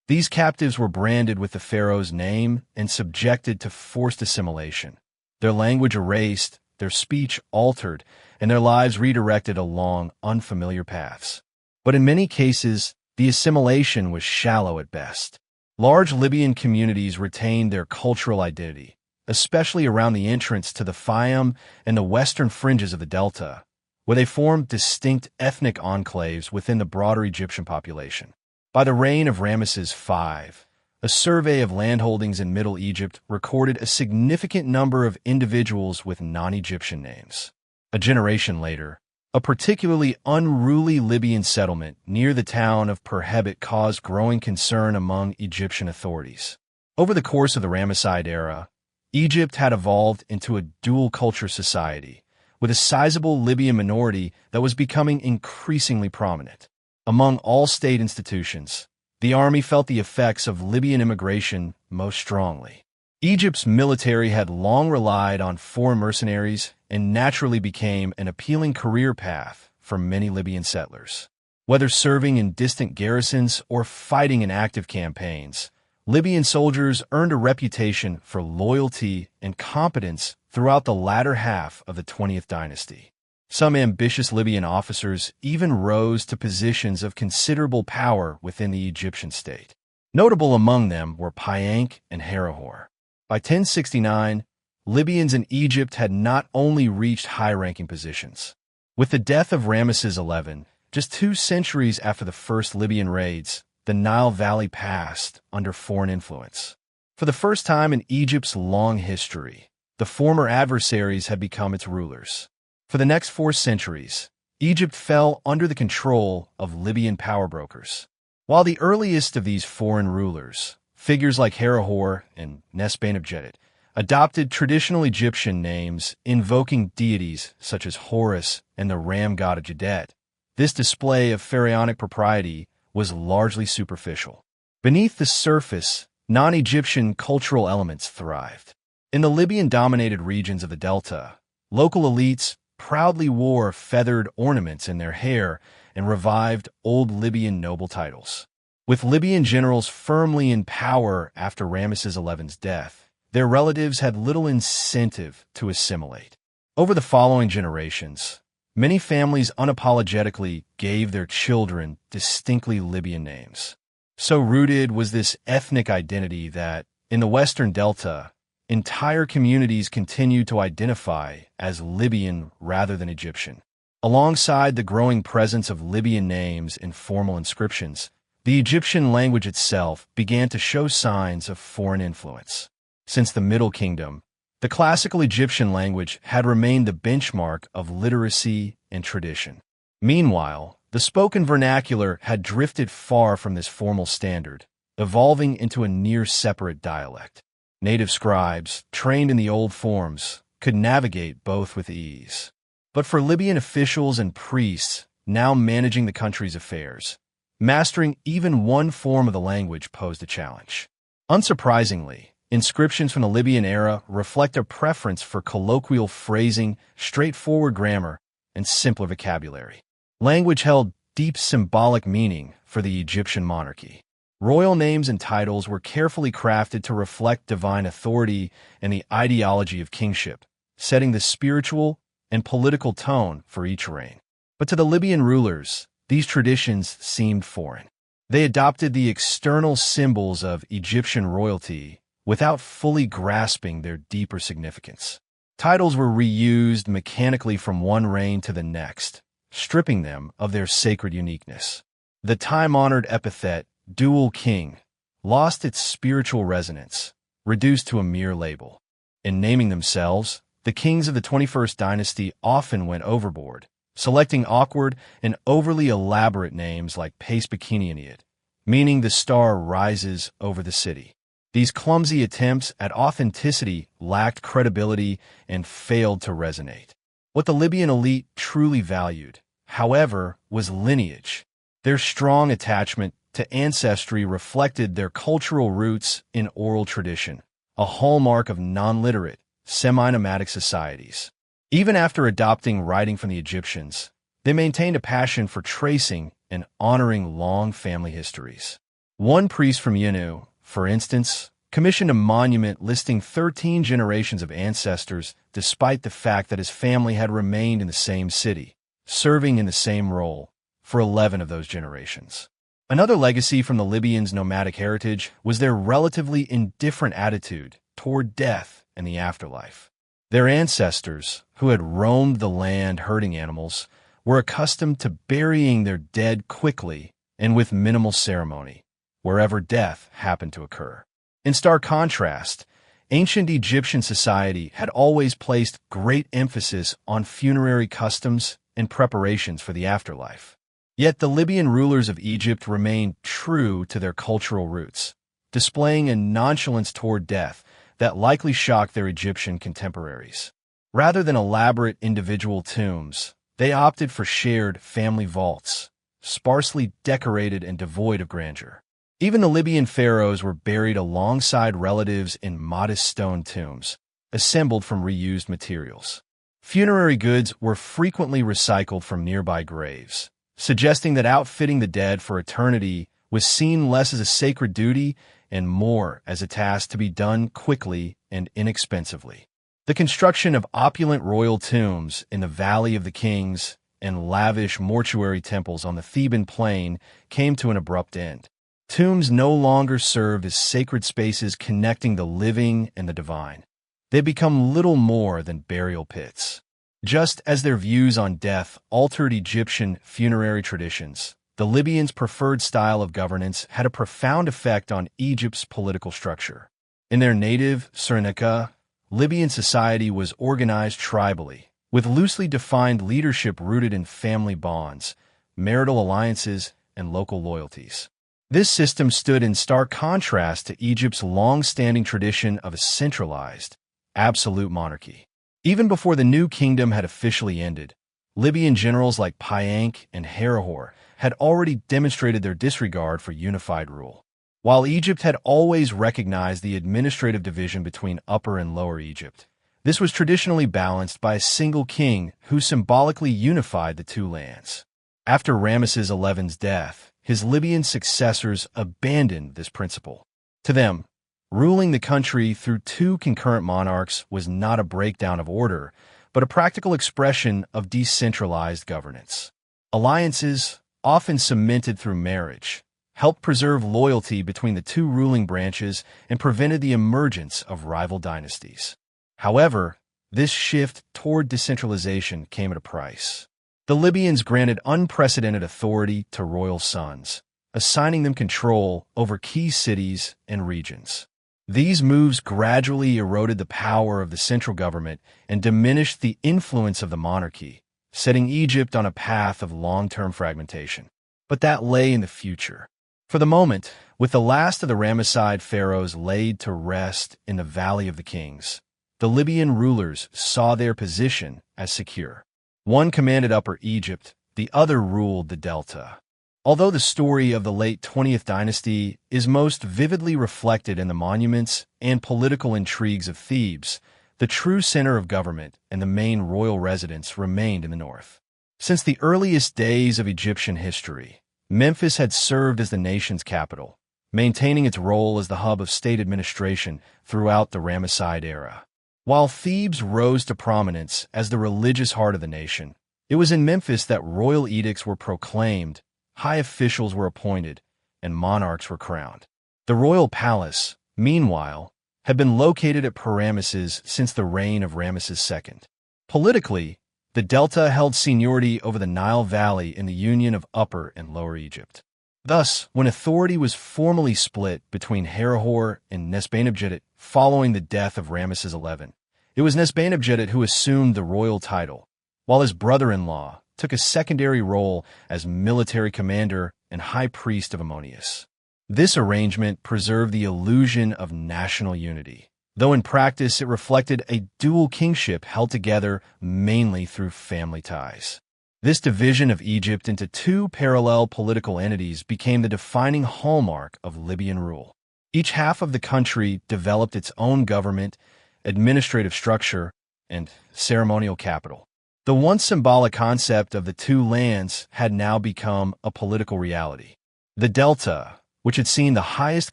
These captives were branded with the pharaoh's name and subjected to forced assimilation, their language erased, their speech altered, and their lives redirected along unfamiliar paths. But in many cases, the assimilation was shallow at best. Large Libyan communities retained their cultural identity, especially around the entrance to the Fayum and the western fringes of the delta, where they formed distinct ethnic enclaves within the broader Egyptian population. By the reign of Ramesses V, a survey of landholdings in Middle Egypt recorded a significant number of individuals with non-Egyptian names. A generation later, a particularly unruly Libyan settlement near the town of Perhebit caused growing concern among Egyptian authorities. Over the course of the Ramesside era, Egypt had evolved into a dual-culture society, with a sizable Libyan minority that was becoming increasingly prominent. Among all state institutions, the army felt the effects of Libyan immigration most strongly. Egypt's military had long relied on foreign mercenaries and naturally became an appealing career path for many Libyan settlers. Whether serving in distant garrisons or fighting in active campaigns, Libyan soldiers earned a reputation for loyalty and competence throughout the latter half of the 20th dynasty. Some ambitious Libyan officers even rose to positions of considerable power within the Egyptian state. Notable among them were Panehsy and Herihor. By 1069, Libyans in Egypt had not only reached high-ranking positions. With the death of Ramesses XI, just 2 centuries after the first Libyan raids, the Nile Valley passed under foreign influence. For the first time in Egypt's long history, the former adversaries had become its rulers. For the next 4 centuries, Egypt fell under the control of Libyan power brokers. While the earliest of these foreign rulers, figures like Herihor and Nesbane adopted traditional Egyptian names invoking deities such as Horus and the ram god of Jadet, this display of pharaonic propriety was largely superficial. Beneath the surface, non-Egyptian cultural elements thrived. In the Libyan-dominated regions of the Delta, local elites proudly wore feathered ornaments in their hair and revived old Libyan noble titles. With Libyan generals firmly in power after Ramesses XI's death, their relatives had little incentive to assimilate. Over the following generations, many families unapologetically gave their children distinctly Libyan names. So rooted was this ethnic identity that, in the Western Delta, entire communities continued to identify as Libyan rather than Egyptian. Alongside the growing presence of Libyan names in formal inscriptions, the Egyptian language itself began to show signs of foreign influence. Since the Middle Kingdom, the classical Egyptian language had remained the benchmark of literacy and tradition. Meanwhile, the spoken vernacular had drifted far from this formal standard, evolving into a near-separate dialect. Native scribes, trained in the old forms, could navigate both with ease. But for Libyan officials and priests now managing the country's affairs, mastering even one form of the language posed a challenge. Unsurprisingly, inscriptions from the Libyan era reflect a preference for colloquial phrasing, straightforward grammar, and simpler vocabulary. Language held deep symbolic meaning for the Egyptian monarchy. Royal names and titles were carefully crafted to reflect divine authority and the ideology of kingship, setting the spiritual and political tone for each reign. But to the Libyan rulers, these traditions seemed foreign. They adopted the external symbols of Egyptian royalty without fully grasping their deeper significance. Titles were reused mechanically from one reign to the next, stripping them of their sacred uniqueness. The time-honored epithet, dual king, lost its spiritual resonance, reduced to a mere label. In naming themselves, the kings of the 21st dynasty often went overboard, selecting awkward and overly elaborate names like Pace-Bikinianid, meaning the star rises over the city. These clumsy attempts at authenticity lacked credibility and failed to resonate. What the Libyan elite truly valued, however, was lineage. Their strong attachment to ancestry reflected their cultural roots in oral tradition, a hallmark of non-literate, semi-nomadic societies. Even after adopting writing from the Egyptians, they maintained a passion for tracing and honoring long family histories. One priest from Yenu, for instance, commissioned a monument listing 13 generations of ancestors despite the fact that his family had remained in the same city, serving in the same role for 11 of those generations. Another legacy from the Libyans' nomadic heritage was their relatively indifferent attitude toward death and the afterlife. Their ancestors, who had roamed the land herding animals, were accustomed to burying their dead quickly and with minimal ceremony, wherever death happened to occur. In stark contrast, ancient Egyptian society had always placed great emphasis on funerary customs and preparations for the afterlife. Yet the Libyan rulers of Egypt remained true to their cultural roots, displaying a nonchalance toward death that likely shocked their Egyptian contemporaries. Rather than elaborate individual tombs, they opted for shared family vaults, sparsely decorated and devoid of grandeur. Even the Libyan pharaohs were buried alongside relatives in modest stone tombs, assembled from reused materials. Funerary goods were frequently recycled from nearby graves, suggesting that outfitting the dead for eternity was seen less as a sacred duty and more as a task to be done quickly and inexpensively. The construction of opulent royal tombs in the Valley of the Kings and lavish mortuary temples on the Theban plain came to an abrupt end. Tombs no longer served as sacred spaces connecting the living and the divine. They become little more than burial pits. Just as their views on death altered Egyptian funerary traditions, the Libyans' preferred style of governance had a profound effect on Egypt's political structure. In their native Cyrenaica, Libyan society was organized tribally, with loosely defined leadership rooted in family bonds, marital alliances, and local loyalties. This system stood in stark contrast to Egypt's long-standing tradition of a centralized, absolute monarchy. Even before the new kingdom had officially ended, Libyan generals like Panehsy and Herihor had already demonstrated their disregard for unified rule. While Egypt had always recognized the administrative division between Upper and Lower Egypt, this was traditionally balanced by a single king who symbolically unified the two lands. After Ramesses XI's death, his Libyan successors abandoned this principle. To them, ruling the country through two concurrent monarchs was not a breakdown of order, but a practical expression of decentralized governance. Alliances, often cemented through marriage, helped preserve loyalty between the two ruling branches and prevented the emergence of rival dynasties. However, this shift toward decentralization came at a price. The Libyans granted unprecedented authority to royal sons, assigning them control over key cities and regions. These moves gradually eroded the power of the central government and diminished the influence of the monarchy, setting Egypt on a path of long-term fragmentation. But that lay in the future. For the moment, with the last of the Ramesside pharaohs laid to rest in the Valley of the Kings, the Libyan rulers saw their position as secure. One commanded Upper Egypt, the other ruled the Delta. Although the story of the late 20th dynasty is most vividly reflected in the monuments and political intrigues of Thebes, the true center of government and the main royal residence remained in the north. Since the earliest days of Egyptian history, Memphis had served as the nation's capital, maintaining its role as the hub of state administration throughout the Ramesside era. While Thebes rose to prominence as the religious heart of the nation, it was in Memphis that royal edicts were proclaimed, high officials were appointed, and monarchs were crowned. The royal palace, meanwhile, had been located at Ramesses since the reign of Ramesses II. Politically, the Delta held seniority over the Nile Valley in the union of Upper and Lower Egypt. Thus, when authority was formally split between Herihor and Nesbene following the death of Ramesses XI, it was Nesbene who assumed the royal title, while his brother-in-law took a secondary role as military commander and high priest of Ammonius. This arrangement preserved the illusion of national unity, though in practice it reflected a dual kingship held together mainly through family ties. This division of Egypt into two parallel political entities became the defining hallmark of Libyan rule. Each half of the country developed its own government, administrative structure, and ceremonial capital. The once symbolic concept of the two lands had now become a political reality. The Delta, which had seen the highest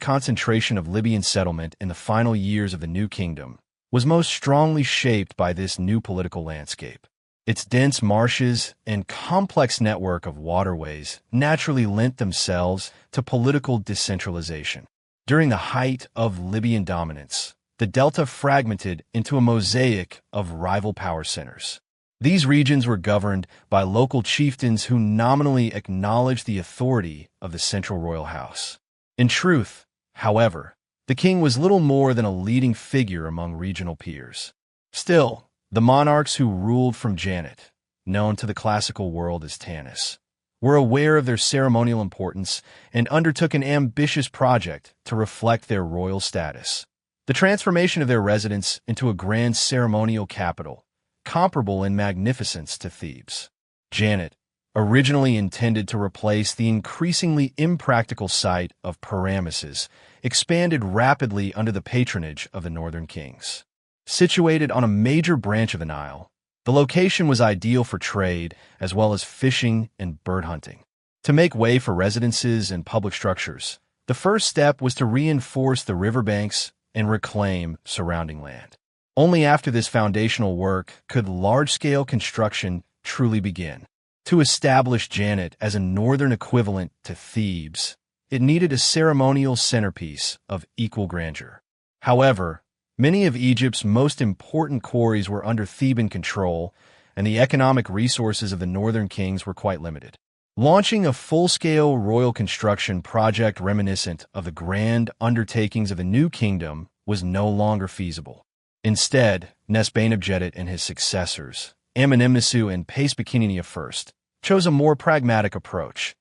concentration of Libyan settlement in the final years of the new kingdom, was most strongly shaped by this new political landscape. Its dense marshes and complex network of waterways naturally lent themselves to political decentralization. During the height of Libyan dominance, the Delta fragmented into a mosaic of rival power centers. These regions were governed by local chieftains who nominally acknowledged the authority of the central royal house. In truth, however, the king was little more than a leading figure among regional peers. Still, the monarchs who ruled from Janet, known to the classical world as Tanis, were aware of their ceremonial importance and undertook an ambitious project to reflect their royal status. The transformation of their residence into a grand ceremonial capital, comparable in magnificence to Thebes. Janet, originally intended to replace the increasingly impractical site of Ramesses, expanded rapidly under the patronage of the northern kings. Situated on a major branch of the Nile, the location was ideal for trade as well as fishing and bird hunting. To make way for residences and public structures, the first step was to reinforce the riverbanks and reclaim surrounding land. Only after this foundational work could large-scale construction truly begin. To establish Janet as a northern equivalent to Thebes, it needed a ceremonial centerpiece of equal grandeur. However, many of Egypt's most important quarries were under Theban control, and the economic resources of the northern kings were quite limited. Launching a full-scale royal construction project reminiscent of the grand undertakings of the new kingdom was no longer feasible. Instead, Nesbane and his successors, Amun and Panehsy I, chose a more pragmatic approach,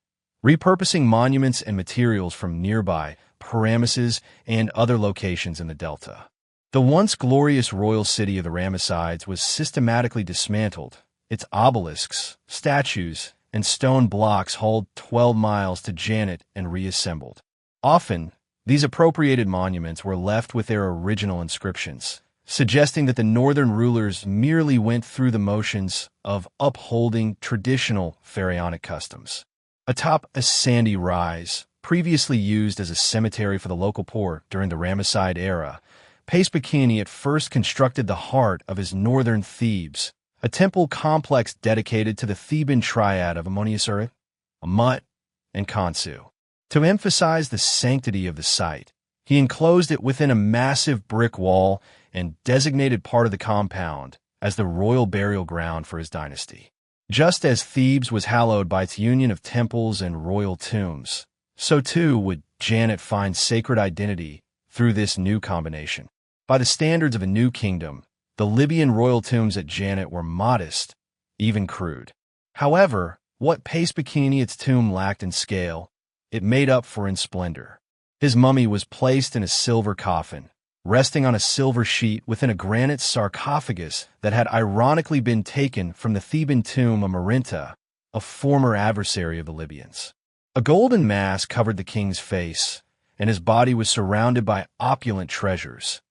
repurposing monuments and materials from nearby Ramesses and other locations in the delta. The once glorious royal city of the Ramessides was systematically dismantled, its obelisks, statues, and stone blocks hauled 12 miles to Janet and reassembled. Often, these appropriated monuments were left with their original inscriptions, suggesting that the northern rulers merely went through the motions of upholding traditional pharaonic customs. Atop a sandy rise, previously used as a cemetery for the local poor during the Ramesside era, Panehsy at first constructed the heart of his northern Thebes, a temple complex dedicated to the Theban triad of Amun, and Khonsu. To emphasize the sanctity of the site, he enclosed it within a massive brick wall and designated part of the compound as the royal burial ground for his dynasty. Just as Thebes was hallowed by its union of temples and royal tombs, so too would Janet find sacred identity through this new combination. By the standards of a new kingdom, the Libyan royal tombs at Janet were modest, even crude. However, what Panehsy's tomb lacked in scale, it made up for in splendor. His mummy was placed in a silver coffin, resting on a silver sheet within a granite sarcophagus that had ironically been taken from the Theban tomb of Marinta, a former adversary of the Libyans. A golden mask covered the king's face, and his body was surrounded by opulent treasures,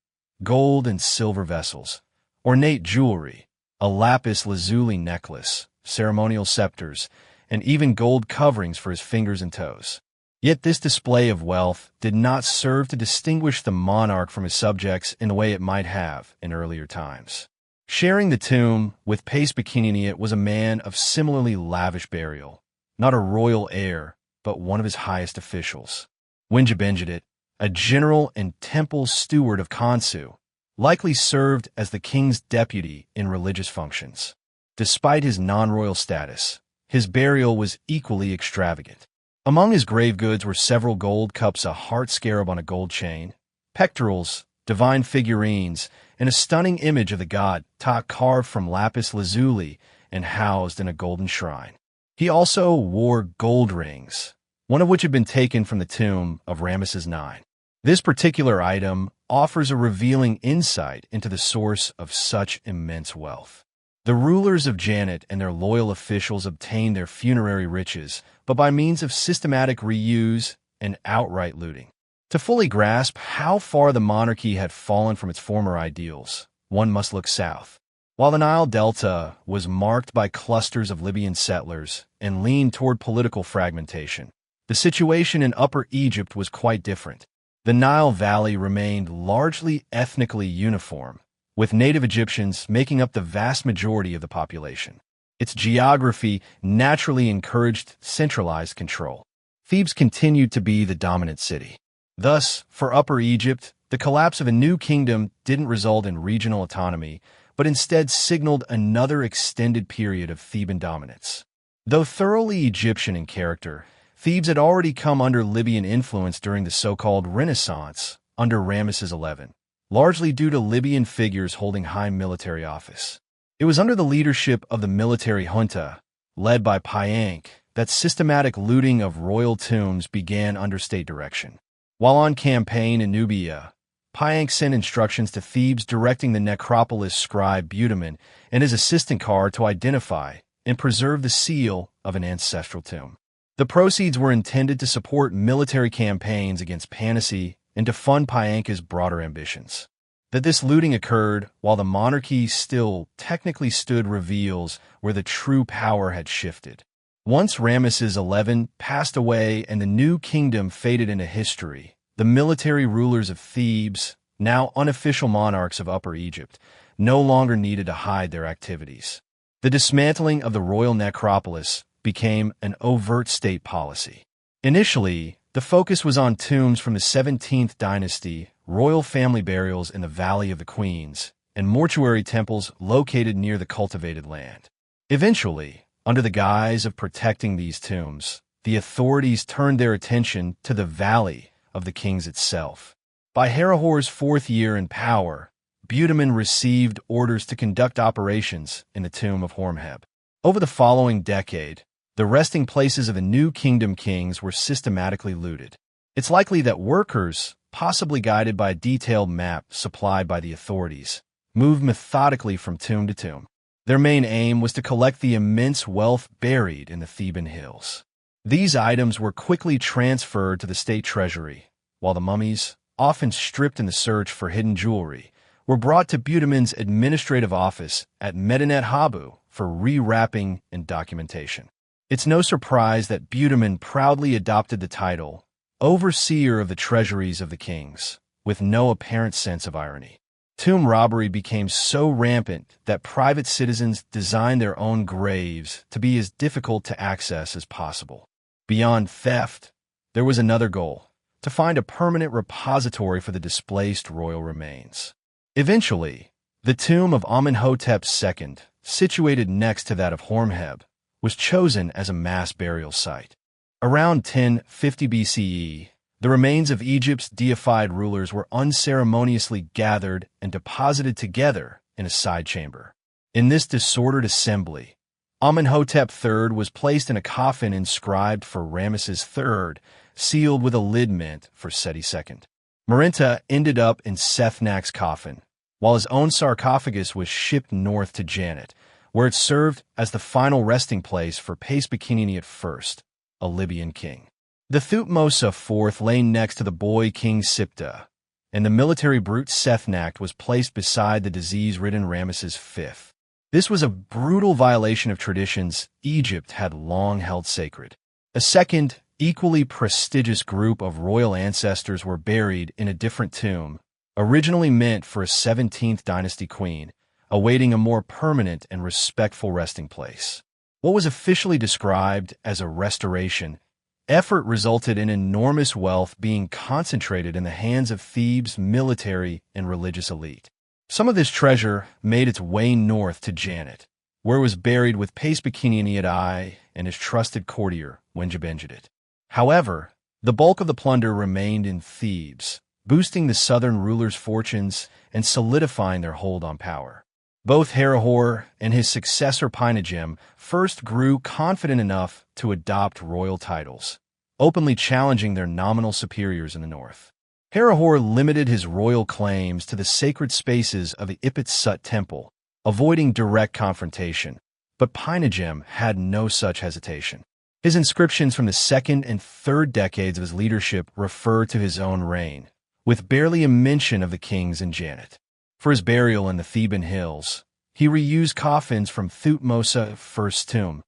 gold and silver vessels, ornate jewelry, a lapis lazuli necklace, ceremonial scepters, and even gold coverings for his fingers and toes. Yet this display of wealth did not serve to distinguish the monarch from his subjects in the way it might have in earlier times. Sharing the tomb with Panehsy was a man of similarly lavish burial, not a royal heir, but one of his highest officials. Winjibenjedit, a general and temple steward of Khonsu, likely served as the king's deputy in religious functions. Despite his non-royal status, his burial was equally extravagant. Among his grave goods were several gold cups, a heart scarab on a gold chain, pectorals, divine figurines, and a stunning image of the god Ta carved from lapis lazuli and housed in a golden shrine. He also wore gold rings, one of which had been taken from the tomb of Ramesses IX. This particular item offers a revealing insight into the source of such immense wealth. The rulers of Janet and their loyal officials obtained their funerary riches, but by means of systematic reuse and outright looting. To fully grasp how far the monarchy had fallen from its former ideals, one must look south. While the Nile Delta was marked by clusters of Libyan settlers and leaned toward political fragmentation, the situation in Upper Egypt was quite different. The Nile Valley remained largely ethnically uniform, with native Egyptians making up the vast majority of the population. Its geography naturally encouraged centralized control. Thebes continued to be the dominant city. Thus, for Upper Egypt, the collapse of a new kingdom didn't result in regional autonomy, but instead signaled another extended period of Theban dominance. Though thoroughly Egyptian in character, Thebes had already come under Libyan influence during the so-called Renaissance under Ramesses XI, largely due to Libyan figures holding high military office. It was under the leadership of the military junta, led by Panehsy, that systematic looting of royal tombs began under state direction. While on campaign in Nubia, Panehsy sent instructions to Thebes directing the necropolis scribe Amun and his assistant Kar to identify and preserve the seal of an ancestral tomb. The proceeds were intended to support military campaigns against Panehsy and to fund Panehsy's broader ambitions. That this looting occurred while the monarchy still technically stood reveals where the true power had shifted. Once Ramesses XI passed away and the new kingdom faded into history, the military rulers of Thebes, now unofficial monarchs of Upper Egypt, no longer needed to hide their activities. The dismantling of the royal necropolis became an overt state policy. Initially, the focus was on tombs from the 17th dynasty, royal family burials in the Valley of the Queens, and mortuary temples located near the cultivated land. Eventually, under the guise of protecting these tombs, the authorities turned their attention to the Valley of the Kings itself. By Herihor's fourth year in power, Amun received orders to conduct operations in the tomb of Horemheb. Over the following decade, the resting places of the new kingdom kings were systematically looted. It's likely that workers, possibly guided by a detailed map supplied by the authorities, moved methodically from tomb to tomb. Their main aim was to collect the immense wealth buried in the Theban hills. These items were quickly transferred to the state treasury, while the mummies, often stripped in the search for hidden jewelry, were brought to Amun's administrative office at Medinet Habu for rewrapping and documentation. It's no surprise that Amun proudly adopted the title, overseer of the treasuries of the kings, with no apparent sense of irony. Tomb robbery became so rampant that private citizens designed their own graves to be as difficult to access as possible. Beyond theft, there was another goal: to find a permanent repository for the displaced royal remains. Eventually, the tomb of Amenhotep II, situated next to that of Horemheb, was chosen as a mass burial site. Around 1050 BCE, the remains of Egypt's deified rulers were unceremoniously gathered and deposited together in a side chamber. In this disordered assembly, Amenhotep III was placed in a coffin inscribed for Ramesses III, sealed with a lid meant for Seti II. Marinta ended up in Sethnak's coffin, while his own sarcophagus was shipped north to Janet, where it served as the final resting place for Paisbekiniani I, a Libyan king. The Thutmose IV lay next to the boy king Siptah, and the military brute Sethnak was placed beside the disease-ridden Ramesses V. This was a brutal violation of traditions Egypt had long held sacred. A second, equally prestigious group of royal ancestors were buried in a different tomb, originally meant for a 17th dynasty queen, awaiting a more permanent and respectful resting place. What was officially described as a restoration effort resulted in enormous wealth being concentrated in the hands of Thebes' military and religious elite. Some of this treasure made its way north to Janet, where it was buried with Paisbekiniani I and his trusted courtier, Wenjabenjedit. However, the bulk of the plunder remained in Thebes, boosting the southern rulers' fortunes and solidifying their hold on power. Both Herihor and his successor Panehsy first grew confident enough to adopt royal titles, openly challenging their nominal superiors in the north. Herihor limited his royal claims to the sacred spaces of the Ipit Sut temple, avoiding direct confrontation, but Panehsy had no such hesitation. His inscriptions from the second and third decades of his leadership refer to his own reign, with barely a mention of the kings in Janet. For his burial in the Theban hills, he reused coffins from Thutmose I's tomb,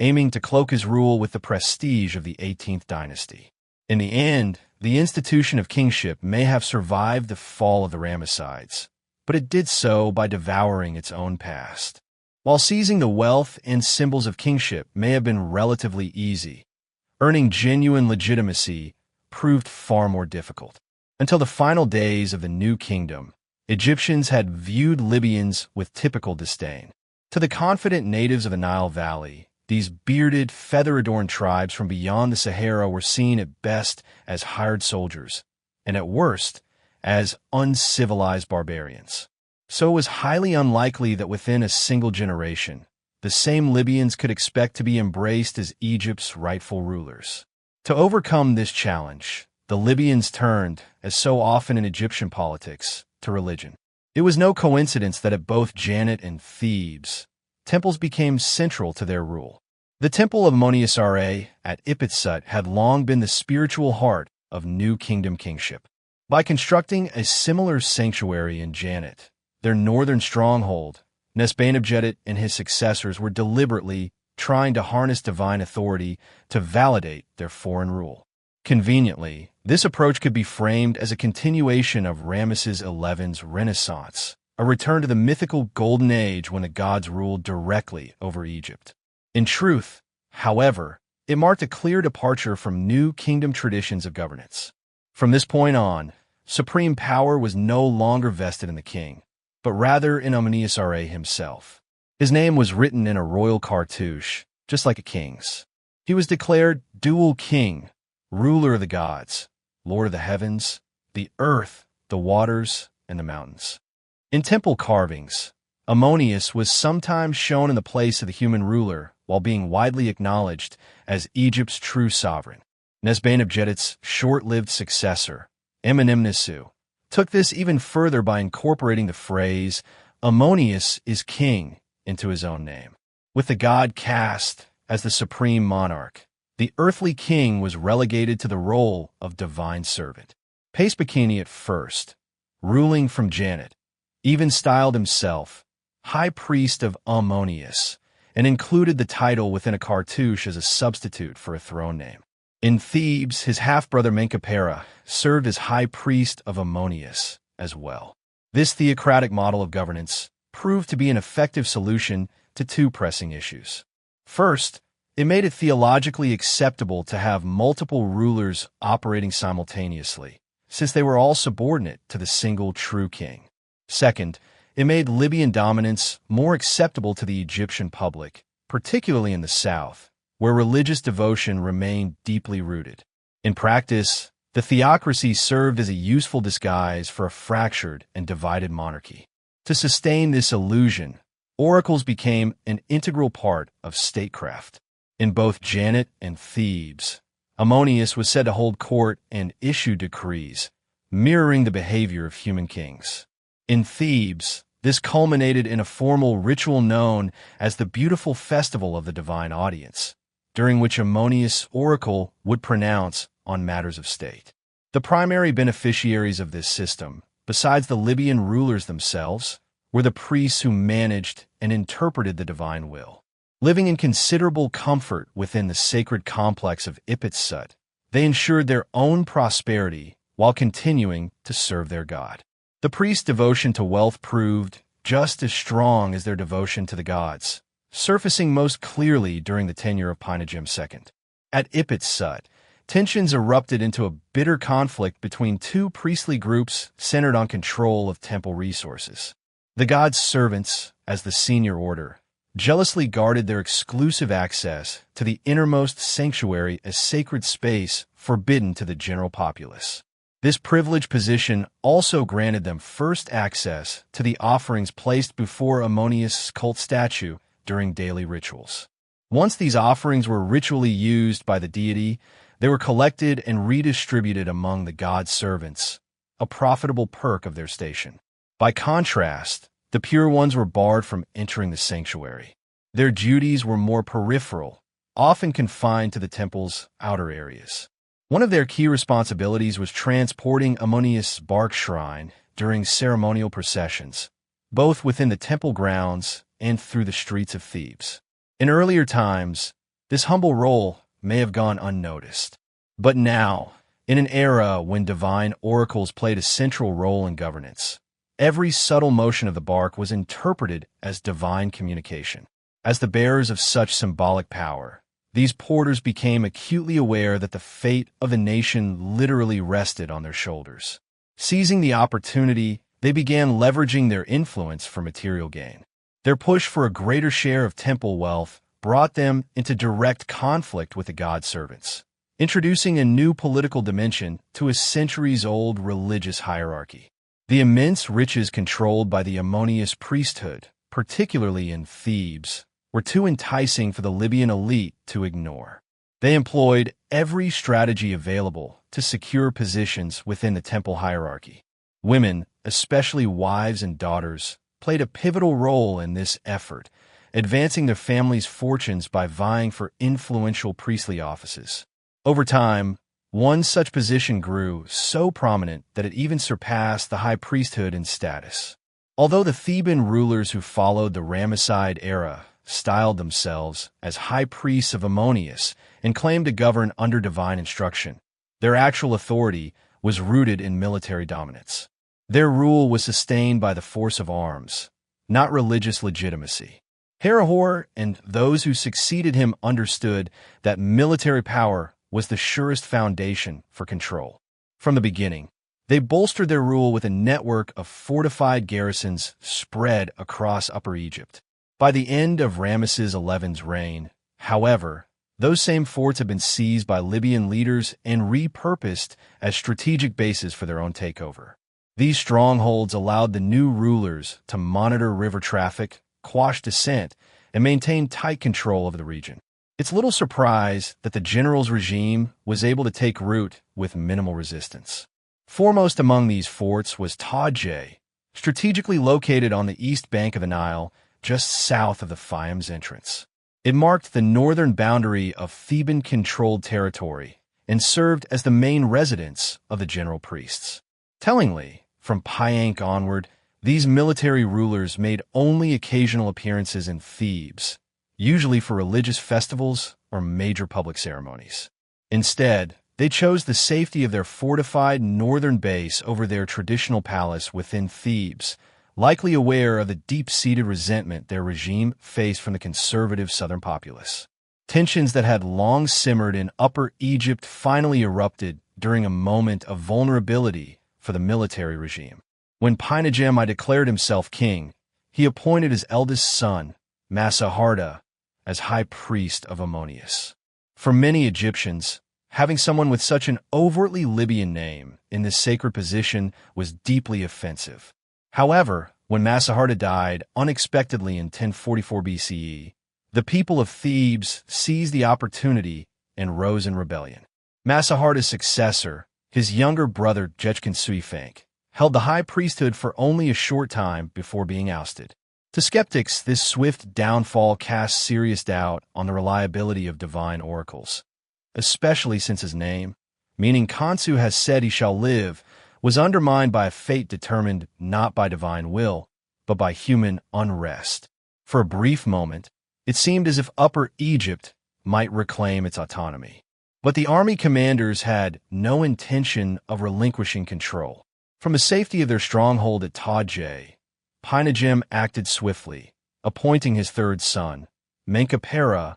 aiming to cloak his rule with the prestige of the 18th dynasty. In the end, the institution of kingship may have survived the fall of the Ramessides, but it did so by devouring its own past. While seizing the wealth and symbols of kingship may have been relatively easy, earning genuine legitimacy proved far more difficult. Until the final days of the new kingdom, Egyptians had viewed Libyans with typical disdain. To the confident natives of the Nile Valley, These bearded, feather-adorned tribes from beyond the Sahara were seen at best as hired soldiers, and at worst, as uncivilized barbarians. So it was highly unlikely that within a single generation, the same Libyans could expect to be embraced as Egypt's rightful rulers. To overcome this challenge, the Libyans turned, as so often in Egyptian politics, to religion. It was no coincidence that at both Janet and Thebes, temples became central to their rule. The temple of Ramesses III at Ipitsut had long been the spiritual heart of New Kingdom kingship. By constructing a similar sanctuary in Janet, their northern stronghold, Nesbane and his successors were deliberately trying to harness divine authority to validate their foreign rule. Conveniently, this approach could be framed as a continuation of Ramesses XI's Renaissance, a return to the mythical Golden Age when the gods ruled directly over Egypt. In truth, however, it marked a clear departure from New Kingdom traditions of governance. From this point on, supreme power was no longer vested in the king, but rather in Ramesses III himself. His name was written in a royal cartouche, just like a king's. He was declared dual king, ruler of the gods, lord of the heavens, the earth, the waters, and the mountains. In temple carvings, Ammonius was sometimes shown in the place of the human ruler while being widely acknowledged as Egypt's true sovereign. Nesbane short-lived successor, Amenemnesu, took this even further by incorporating the phrase, Ammonius is king, into his own name. With the god cast as the supreme monarch, the earthly king was relegated to the role of divine servant. Panehsy at first, ruling from Janet, even styled himself high priest of Ammonius, and included the title within a cartouche as a substitute for a throne name. In Thebes, his half-brother Menkaperra served as high priest of Ammonius as well. This theocratic model of governance proved to be an effective solution to two pressing issues. First, it made it theologically acceptable to have multiple rulers operating simultaneously, since they were all subordinate to the single true king. Second, it made Libyan dominance more acceptable to the Egyptian public, particularly in the south, where religious devotion remained deeply rooted. In practice, the theocracy served as a useful disguise for a fractured and divided monarchy. To sustain this illusion, oracles became an integral part of statecraft. In both Janet and Thebes, Ammonius was said to hold court and issue decrees, mirroring the behavior of human kings. In Thebes, this culminated in a formal ritual known as the Beautiful Festival of the Divine Audience, during which Ammonius' oracle would pronounce on matters of state. The primary beneficiaries of this system, besides the Libyan rulers themselves, were the priests who managed and interpreted the divine will. Living in considerable comfort within the sacred complex of Ipitsut, they ensured their own prosperity while continuing to serve their god. The priests' devotion to wealth proved just as strong as their devotion to the gods, surfacing most clearly during the tenure of Panehsy II. At Ipitsut, tensions erupted into a bitter conflict between two priestly groups centered on control of temple resources. The gods' servants, as the senior order, jealously guarded their exclusive access to the innermost sanctuary as sacred space forbidden to the general populace. This privileged position also granted them first access to the offerings placed before Ammonius' cult statue during daily rituals. Once these offerings were ritually used by the deity, they were collected and redistributed among the god's servants, a profitable perk of their station. By contrast, the pure ones were barred from entering the sanctuary. Their duties were more peripheral, often confined to the temple's outer areas. One of their key responsibilities was transporting Ammonius' bark shrine during ceremonial processions, both within the temple grounds and through the streets of Thebes. In earlier times, this humble role may have gone unnoticed. But now, in an era when divine oracles played a central role in governance, every subtle motion of the bark was interpreted as divine communication. As the bearers of such symbolic power, these porters became acutely aware that the fate of the nation literally rested on their shoulders. Seizing the opportunity, they began leveraging their influence for material gain. Their push for a greater share of temple wealth brought them into direct conflict with the god-servants, introducing a new political dimension to a centuries-old religious hierarchy. The immense riches controlled by the Ammonian priesthood, particularly in Thebes, were too enticing for the Libyan elite to ignore. They employed every strategy available to secure positions within the temple hierarchy. Women, especially wives and daughters, played a pivotal role in this effort, advancing their family's fortunes by vying for influential priestly offices. Over time, one such position grew so prominent that it even surpassed the high priesthood in status. Although the Theban rulers who followed the Ramesside era styled themselves as high priests of Ammonius and claimed to govern under divine instruction, their actual authority was rooted in military dominance. Their rule was sustained by the force of arms, not religious legitimacy. Herihor and those who succeeded him understood that military power was the surest foundation for control. From the beginning, they bolstered their rule with a network of fortified garrisons spread across Upper Egypt. By the end of Ramesses XI's reign, however, those same forts had been seized by Libyan leaders and repurposed as strategic bases for their own takeover. These strongholds allowed the new rulers to monitor river traffic, quash dissent, and maintain tight control over the region. It's little surprise that the general's regime was able to take root with minimal resistance. Foremost among these forts was Taadje, strategically located on the east bank of the Nile, just south of the Fayum's entrance. It marked the northern boundary of Theban-controlled territory and served as the main residence of the general priests. Tellingly, from Panehsy onward, these military rulers made only occasional appearances in Thebes, usually for religious festivals or major public ceremonies. Instead, they chose the safety of their fortified northern base over their traditional palace within Thebes, likely aware of the deep-seated resentment their regime faced from the conservative southern populace. Tensions that had long simmered in Upper Egypt finally erupted during a moment of vulnerability for the military regime. When Panehsy declared himself king, he appointed his eldest son, Ramesses, as high priest of Ammonius. For many Egyptians, having someone with such an overtly Libyan name in this sacred position was deeply offensive. However, when Ramesses died unexpectedly in 1044 BCE, the people of Thebes seized the opportunity and rose in rebellion. Ramesses' successor, his younger brother Jechkinsuifenk, held the high priesthood for only a short time before being ousted. To skeptics, this swift downfall casts serious doubt on the reliability of divine oracles, especially since his name, meaning Khonsu has said he shall live, was undermined by a fate determined not by divine will, but by human unrest. For a brief moment, it seemed as if Upper Egypt might reclaim its autonomy. But the army commanders had no intention of relinquishing control. From the safety of their stronghold at Taadje, Panehsy acted swiftly, appointing his third son, Menkheperre,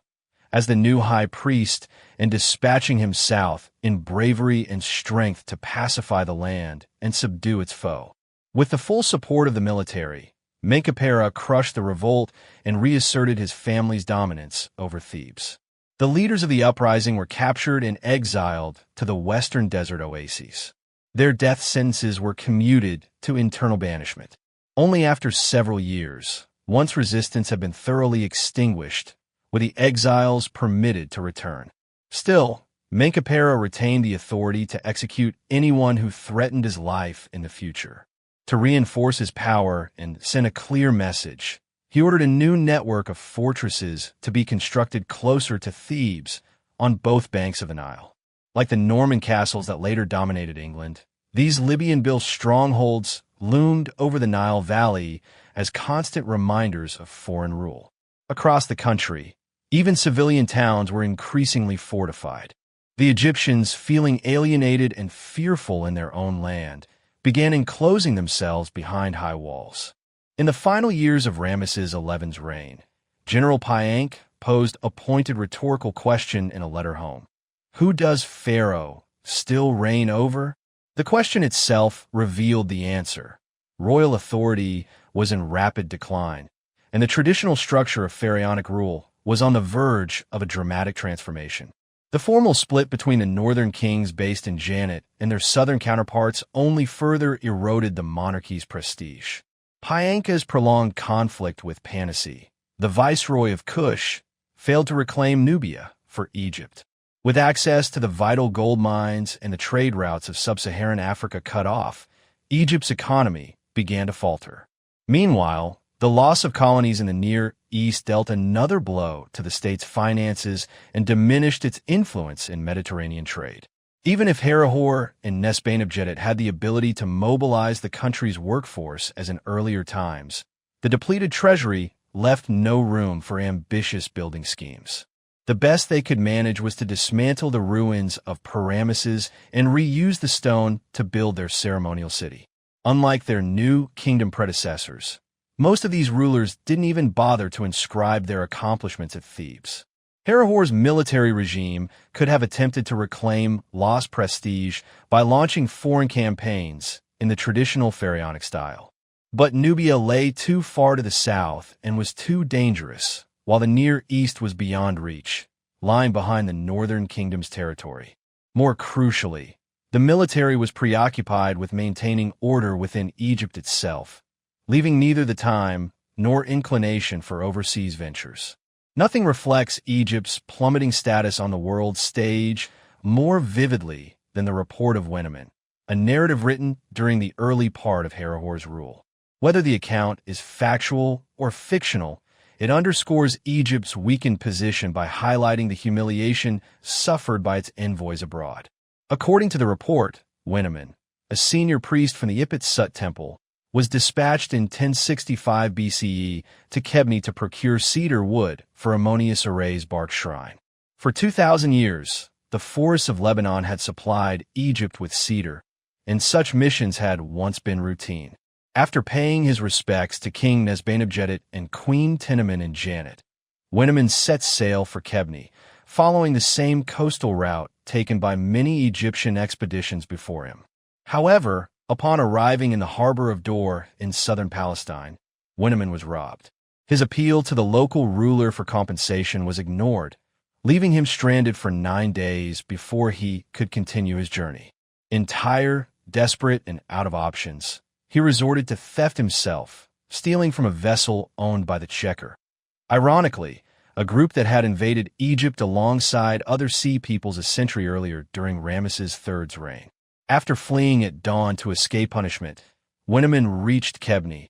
as the new high priest and dispatching him south in bravery and strength to pacify the land and subdue its foe. With the full support of the military, Menkheperre crushed the revolt and reasserted his family's dominance over Thebes. The leaders of the uprising were captured and exiled to the western desert oases. Their death sentences were commuted to internal banishment. Only after several years, once resistance had been thoroughly extinguished, were the exiles permitted to return. Still, Menkheperre retained the authority to execute anyone who threatened his life in the future. To reinforce his power and send a clear message, he ordered a new network of fortresses to be constructed closer to Thebes on both banks of the Nile. Like the Norman castles that later dominated England, these Libyan-built strongholds loomed over the Nile Valley as constant reminders of foreign rule. Across the country, even civilian towns were increasingly fortified. The Egyptians, feeling alienated and fearful in their own land, began enclosing themselves behind high walls. In the final years of Ramesses XI's reign, General Panehsy posed a pointed rhetorical question in a letter home. Who does Pharaoh still reign over? The question itself revealed the answer. Royal authority was in rapid decline, and the traditional structure of pharaonic rule was on the verge of a dramatic transformation. The formal split between the northern kings based in Janet and their southern counterparts only further eroded the monarchy's prestige. Panehsy's prolonged conflict with Panehsy, the viceroy of Kush, failed to reclaim Nubia for Egypt. With access to the vital gold mines and the trade routes of sub-Saharan Africa cut off, Egypt's economy began to falter. Meanwhile, the loss of colonies in the Near East dealt another blow to the state's finances and diminished its influence in Mediterranean trade. Even if Herihor and Nesbane had the ability to mobilize the country's workforce as in earlier times, the depleted treasury left no room for ambitious building schemes. The best they could manage was to dismantle the ruins of Ramesses and reuse the stone to build their ceremonial city. Unlike their new kingdom predecessors, most of these rulers didn't even bother to inscribe their accomplishments at Thebes. Herihor's military regime could have attempted to reclaim lost prestige by launching foreign campaigns in the traditional pharaonic style. But Nubia lay too far to the south and was too dangerous, while the Near East was beyond reach, lying behind the northern kingdom's territory. More crucially, the military was preoccupied with maintaining order within Egypt itself, leaving neither the time nor inclination for overseas ventures. Nothing reflects Egypt's plummeting status on the world stage more vividly than the report of Amun, a narrative written during the early part of Herihor's rule. Whether the account is factual or fictional, it underscores Egypt's weakened position by highlighting the humiliation suffered by its envoys abroad. According to the report, Amun, a senior priest from the Ipit-Sut temple, was dispatched in 1065 BCE to Kebni to procure cedar wood for Amun-Ra's bark shrine. For 2,000 years, the forests of Lebanon had supplied Egypt with cedar, and such missions had once been routine. After paying his respects to King Nesbane and Queen Tinemen in Janet, Amun set sail for Kebni, following the same coastal route taken by many Egyptian expeditions before him. However, upon arriving in the harbor of Dor in southern Palestine, Amun was robbed. His appeal to the local ruler for compensation was ignored, leaving him stranded for 9 days before he could continue his journey. Entire, desperate, and out of options, he resorted to theft himself, stealing from a vessel owned by the Checker. Ironically, a group that had invaded Egypt alongside other sea peoples a century earlier during Ramesses III's reign. After fleeing at dawn to escape punishment, Amun reached Kebni,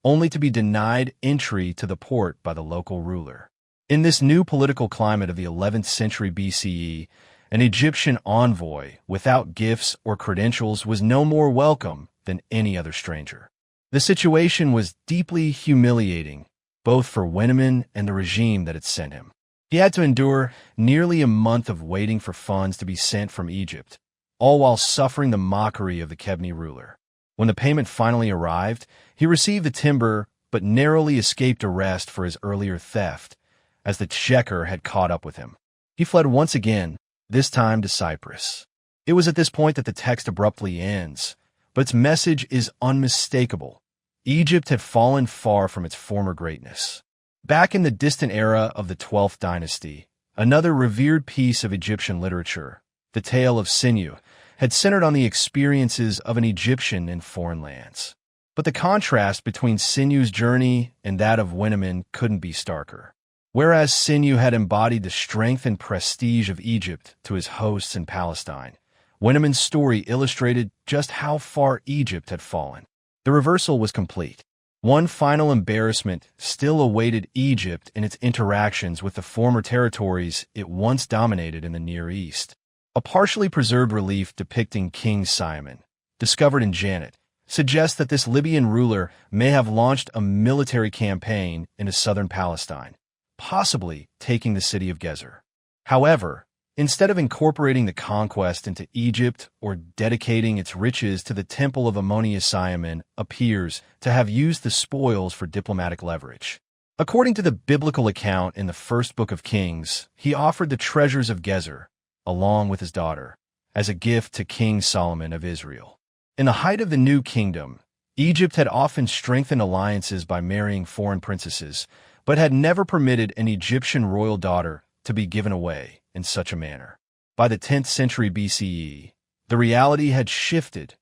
only to be denied entry to the port by the local ruler. In this new political climate of the 11th century BCE, an Egyptian envoy without gifts or credentials was no more welcome than any other stranger. The situation was deeply humiliating, both for Amun and the regime that had sent him. He had to endure nearly a month of waiting for funds to be sent from Egypt, all while suffering the mockery of the Kebni ruler. When the payment finally arrived, he received the timber but narrowly escaped arrest for his earlier theft, as the Checker had caught up with him. He fled once again, this time to Cyprus. It was at this point that the text abruptly ends, but its message is unmistakable. Egypt had fallen far from its former greatness. Back in the distant era of the 12th dynasty, another revered piece of Egyptian literature, the tale of Sinew, had centered on the experiences of an Egyptian in foreign lands. But the contrast between Sinew's journey and that of Amun couldn't be starker. Whereas Sinew had embodied the strength and prestige of Egypt to his hosts in Palestine, Amun's story illustrated just how far Egypt had fallen. The reversal was complete. One final embarrassment still awaited Egypt in its interactions with the former territories it once dominated in the Near East. A partially preserved relief depicting King Simon, discovered in Janet, suggests that this Libyan ruler may have launched a military campaign into southern Palestine, possibly taking the city of Gezer. However, instead of incorporating the conquest into Egypt or dedicating its riches to the temple of Amun, appears to have used the spoils for diplomatic leverage. According to the biblical account in the first book of Kings, he offered the treasures of Gezer, along with his daughter, as a gift to King Solomon of Israel. In the height of the new kingdom, Egypt had often strengthened alliances by marrying foreign princesses, but had never permitted an Egyptian royal daughter to be given away in such a manner. By the 10th century BCE, the reality had shifted.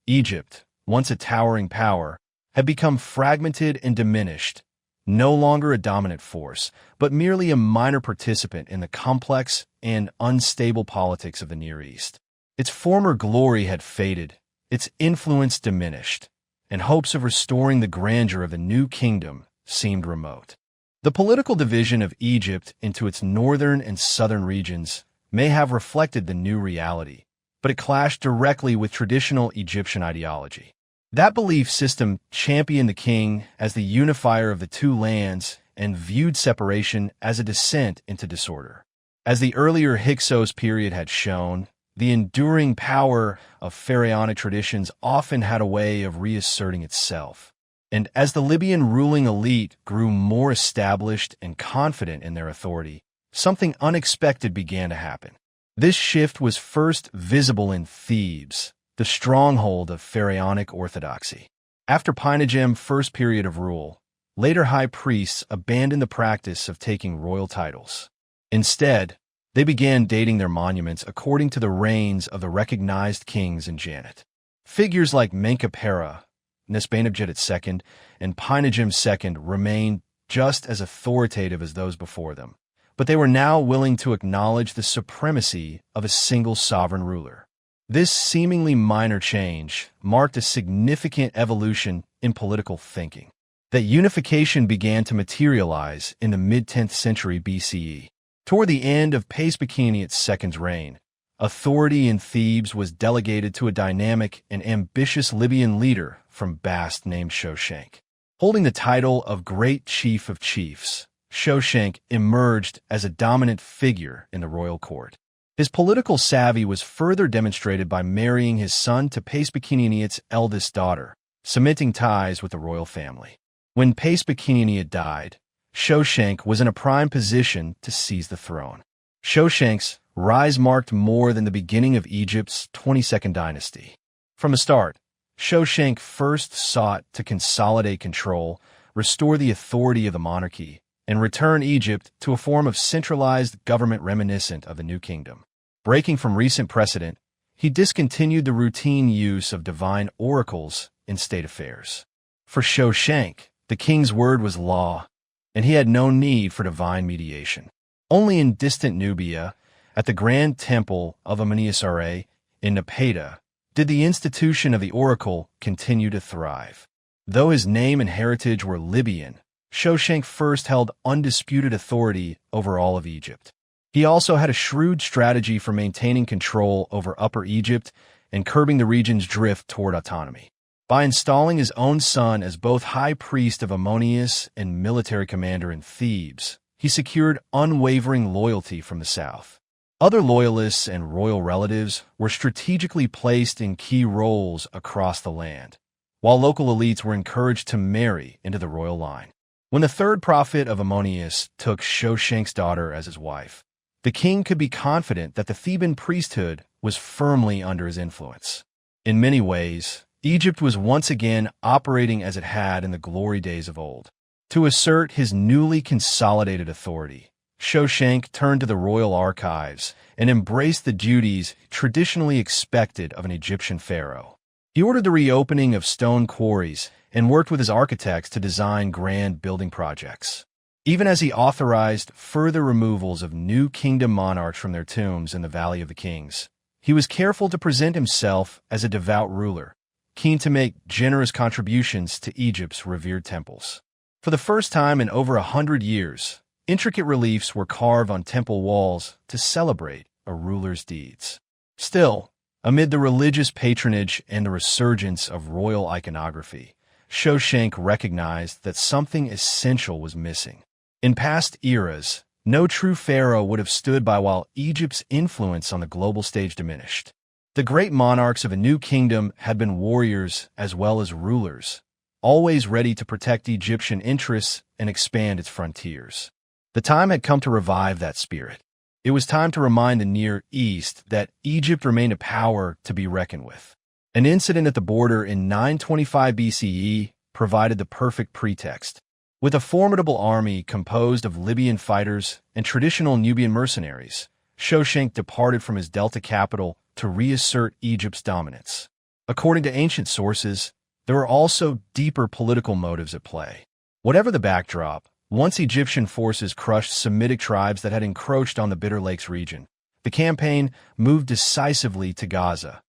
Egypt, once a towering power, had become fragmented and diminished, no longer a dominant force, but merely a minor participant in the complex and unstable politics of the Near East. Its former glory had faded, its influence diminished, and hopes of restoring the grandeur of the new kingdom seemed remote. The political division of Egypt into its northern and southern regions may have reflected the new reality, but it clashed directly with traditional Egyptian ideology. That belief system championed the king as the unifier of the two lands and viewed separation as a descent into disorder. As the earlier Hyksos period had shown, the enduring power of pharaonic traditions often had a way of reasserting itself. And as the Libyan ruling elite grew more established and confident in their authority, something unexpected began to happen. This shift was first visible in Thebes, the stronghold of pharaonic orthodoxy. After Panehsy's first period of rule, later high priests abandoned the practice of taking royal titles. Instead, they began dating their monuments according to the reigns of the recognized kings in Jannet. Figures like Menkaperra, Nesbanebjet II, and Panehsy II remained just as authoritative as those before them, but they were now willing to acknowledge the supremacy of a single sovereign ruler. This seemingly minor change marked a significant evolution in political thinking. That unification began to materialize in the mid-10th century BCE. Toward the end of Panehsy II's reign, authority in Thebes was delegated to a dynamic and ambitious Libyan leader from Bast named Shoshenq. Holding the title of Great Chief of Chiefs, Shoshenq emerged as a dominant figure in the royal court. His political savvy was further demonstrated by marrying his son to Panehsy's eldest daughter, cementing ties with the royal family. When Panehsy died, Shoshenq was in a prime position to seize the throne. Shoshenq's rise marked more than the beginning of Egypt's 22nd dynasty. From the start, Shoshenq first sought to consolidate control, restore the authority of the monarchy, and return Egypt to a form of centralized government reminiscent of the New Kingdom. Breaking from recent precedent, he discontinued the routine use of divine oracles in state affairs. For Shoshenq, the king's word was law, and he had no need for divine mediation. Only in distant Nubia, at the Grand Temple of Ramesses III in Napata, did the institution of the oracle continue to thrive. Though his name and heritage were Libyan, Shoshenq first held undisputed authority over all of Egypt. He also had a shrewd strategy for maintaining control over Upper Egypt and curbing the region's drift toward autonomy. By installing his own son as both high priest of Ammonius and military commander in Thebes, he secured unwavering loyalty from the south. Other loyalists and royal relatives were strategically placed in key roles across the land, while local elites were encouraged to marry into the royal line. When the third prophet of Ammonius took Shoshenq's daughter as his wife, the king could be confident that the Theban priesthood was firmly under his influence. In many ways, Egypt was once again operating as it had in the glory days of old. To assert his newly consolidated authority, Shoshenq turned to the royal archives and embraced the duties traditionally expected of an Egyptian pharaoh. He ordered the reopening of stone quarries and worked with his architects to design grand building projects. Even as he authorized further removals of New Kingdom monarchs from their tombs in the Valley of the Kings, he was careful to present himself as a devout ruler, keen to make generous contributions to Egypt's revered temples. For the first time in over 100 years, intricate reliefs were carved on temple walls to celebrate a ruler's deeds. Still, amid the religious patronage and the resurgence of royal iconography, Shoshenq recognized that something essential was missing. In past eras, no true pharaoh would have stood by while Egypt's influence on the global stage diminished. The great monarchs of a new kingdom had been warriors as well as rulers, always ready to protect Egyptian interests and expand its frontiers. The time had come to revive that spirit. It was time to remind the Near East that Egypt remained a power to be reckoned with. An incident at the border in 925 BCE provided the perfect pretext. With a formidable army composed of Libyan fighters and traditional Nubian mercenaries, Shoshenq departed from his Delta capital to reassert Egypt's dominance. According to ancient sources, there were also deeper political motives at play. Whatever the backdrop, once Egyptian forces crushed Semitic tribes that had encroached on the Bitter Lakes region, the campaign moved decisively to Gaza,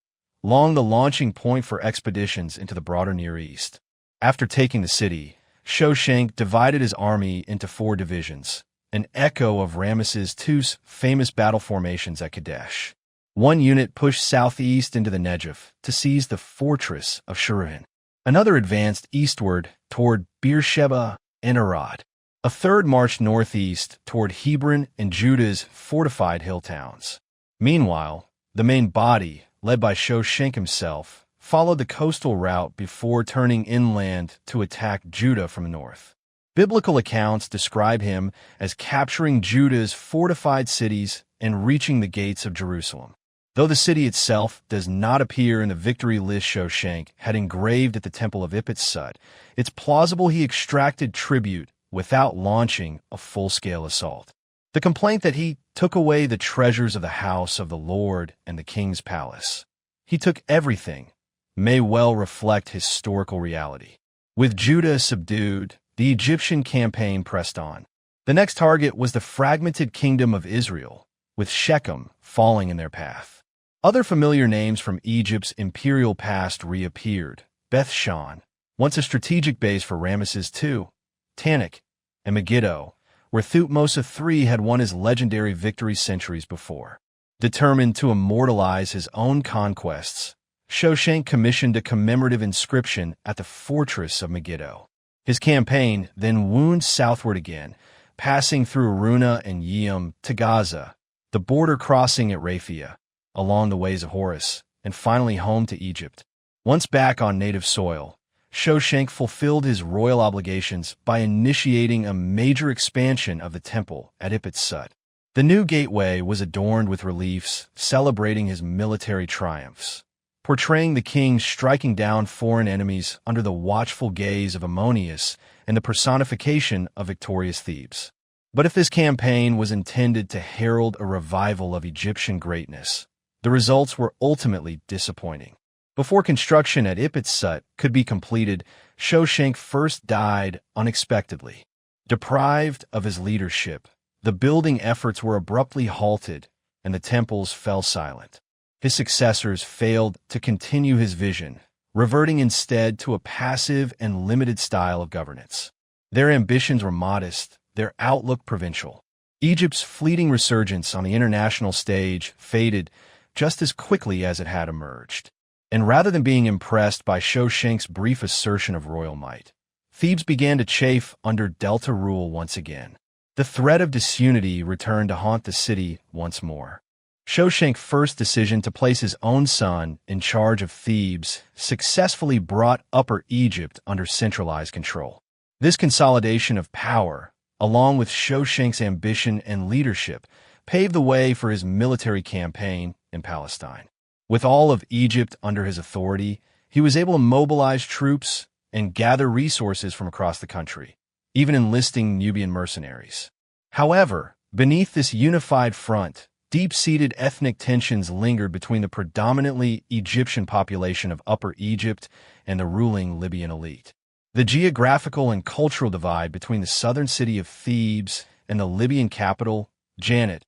long the launching point for expeditions into the broader Near East. After taking the city, Shoshenq divided his army into 4 divisions, an echo of Ramesses II's famous battle formations at Kadesh. One unit pushed southeast into the Negev to seize the fortress of Shurahan. Another advanced eastward toward Beersheba and Arad. A third marched northeast toward Hebron and Judah's fortified hill towns. Meanwhile, the main body, led by Shoshenq himself, followed the coastal route before turning inland to attack Judah from the north. Biblical accounts describe him as capturing Judah's fortified cities and reaching the gates of Jerusalem. Though the city itself does not appear in the victory list Shoshenq had engraved at the temple of Ipit-Sut, it's plausible he extracted tribute without launching a full-scale assault. The complaint that he took away the treasures of the house of the Lord and the king's palace. He took everything, may well reflect historical reality. With Judah subdued, the Egyptian campaign pressed on. The next target was the fragmented kingdom of Israel, with Shechem falling in their path. Other familiar names from Egypt's imperial past reappeared. Beth-Shan, once a strategic base for Ramesses II, Tanakh, and Megiddo, where Thutmose III had won his legendary victory centuries before. Determined to immortalize his own conquests, Shoshenq commissioned a commemorative inscription at the fortress of Megiddo. His campaign then wound southward again, passing through Aruna and Yeum to Gaza, the border crossing at Raphia, along the ways of Horus, and finally home to Egypt. Once back on native soil, Shoshenq fulfilled his royal obligations by initiating a major expansion of the temple at Ipit-Sut. The new gateway was adorned with reliefs celebrating his military triumphs, portraying the king striking down foreign enemies under the watchful gaze of Ammonius and the personification of victorious Thebes. But if this campaign was intended to herald a revival of Egyptian greatness, the results were ultimately disappointing. Before construction at Ipit-Sut could be completed, Shoshenq first died unexpectedly. Deprived of his leadership, the building efforts were abruptly halted and the temples fell silent. His successors failed to continue his vision, reverting instead to a passive and limited style of governance. Their ambitions were modest, their outlook provincial. Egypt's fleeting resurgence on the international stage faded just as quickly as it had emerged. And rather than being impressed by Shoshenq's brief assertion of royal might, Thebes began to chafe under Delta rule once again. The threat of disunity returned to haunt the city once more. Shoshenq's first decision to place his own son in charge of Thebes successfully brought Upper Egypt under centralized control. This consolidation of power, along with Shoshenq's ambition and leadership, paved the way for his military campaign in Palestine. With all of Egypt under his authority, he was able to mobilize troops and gather resources from across the country, even enlisting Nubian mercenaries. However, beneath this unified front, deep-seated ethnic tensions lingered between the predominantly Egyptian population of Upper Egypt and the ruling Libyan elite. The geographical and cultural divide between the southern city of Thebes and the Libyan capital, Janat,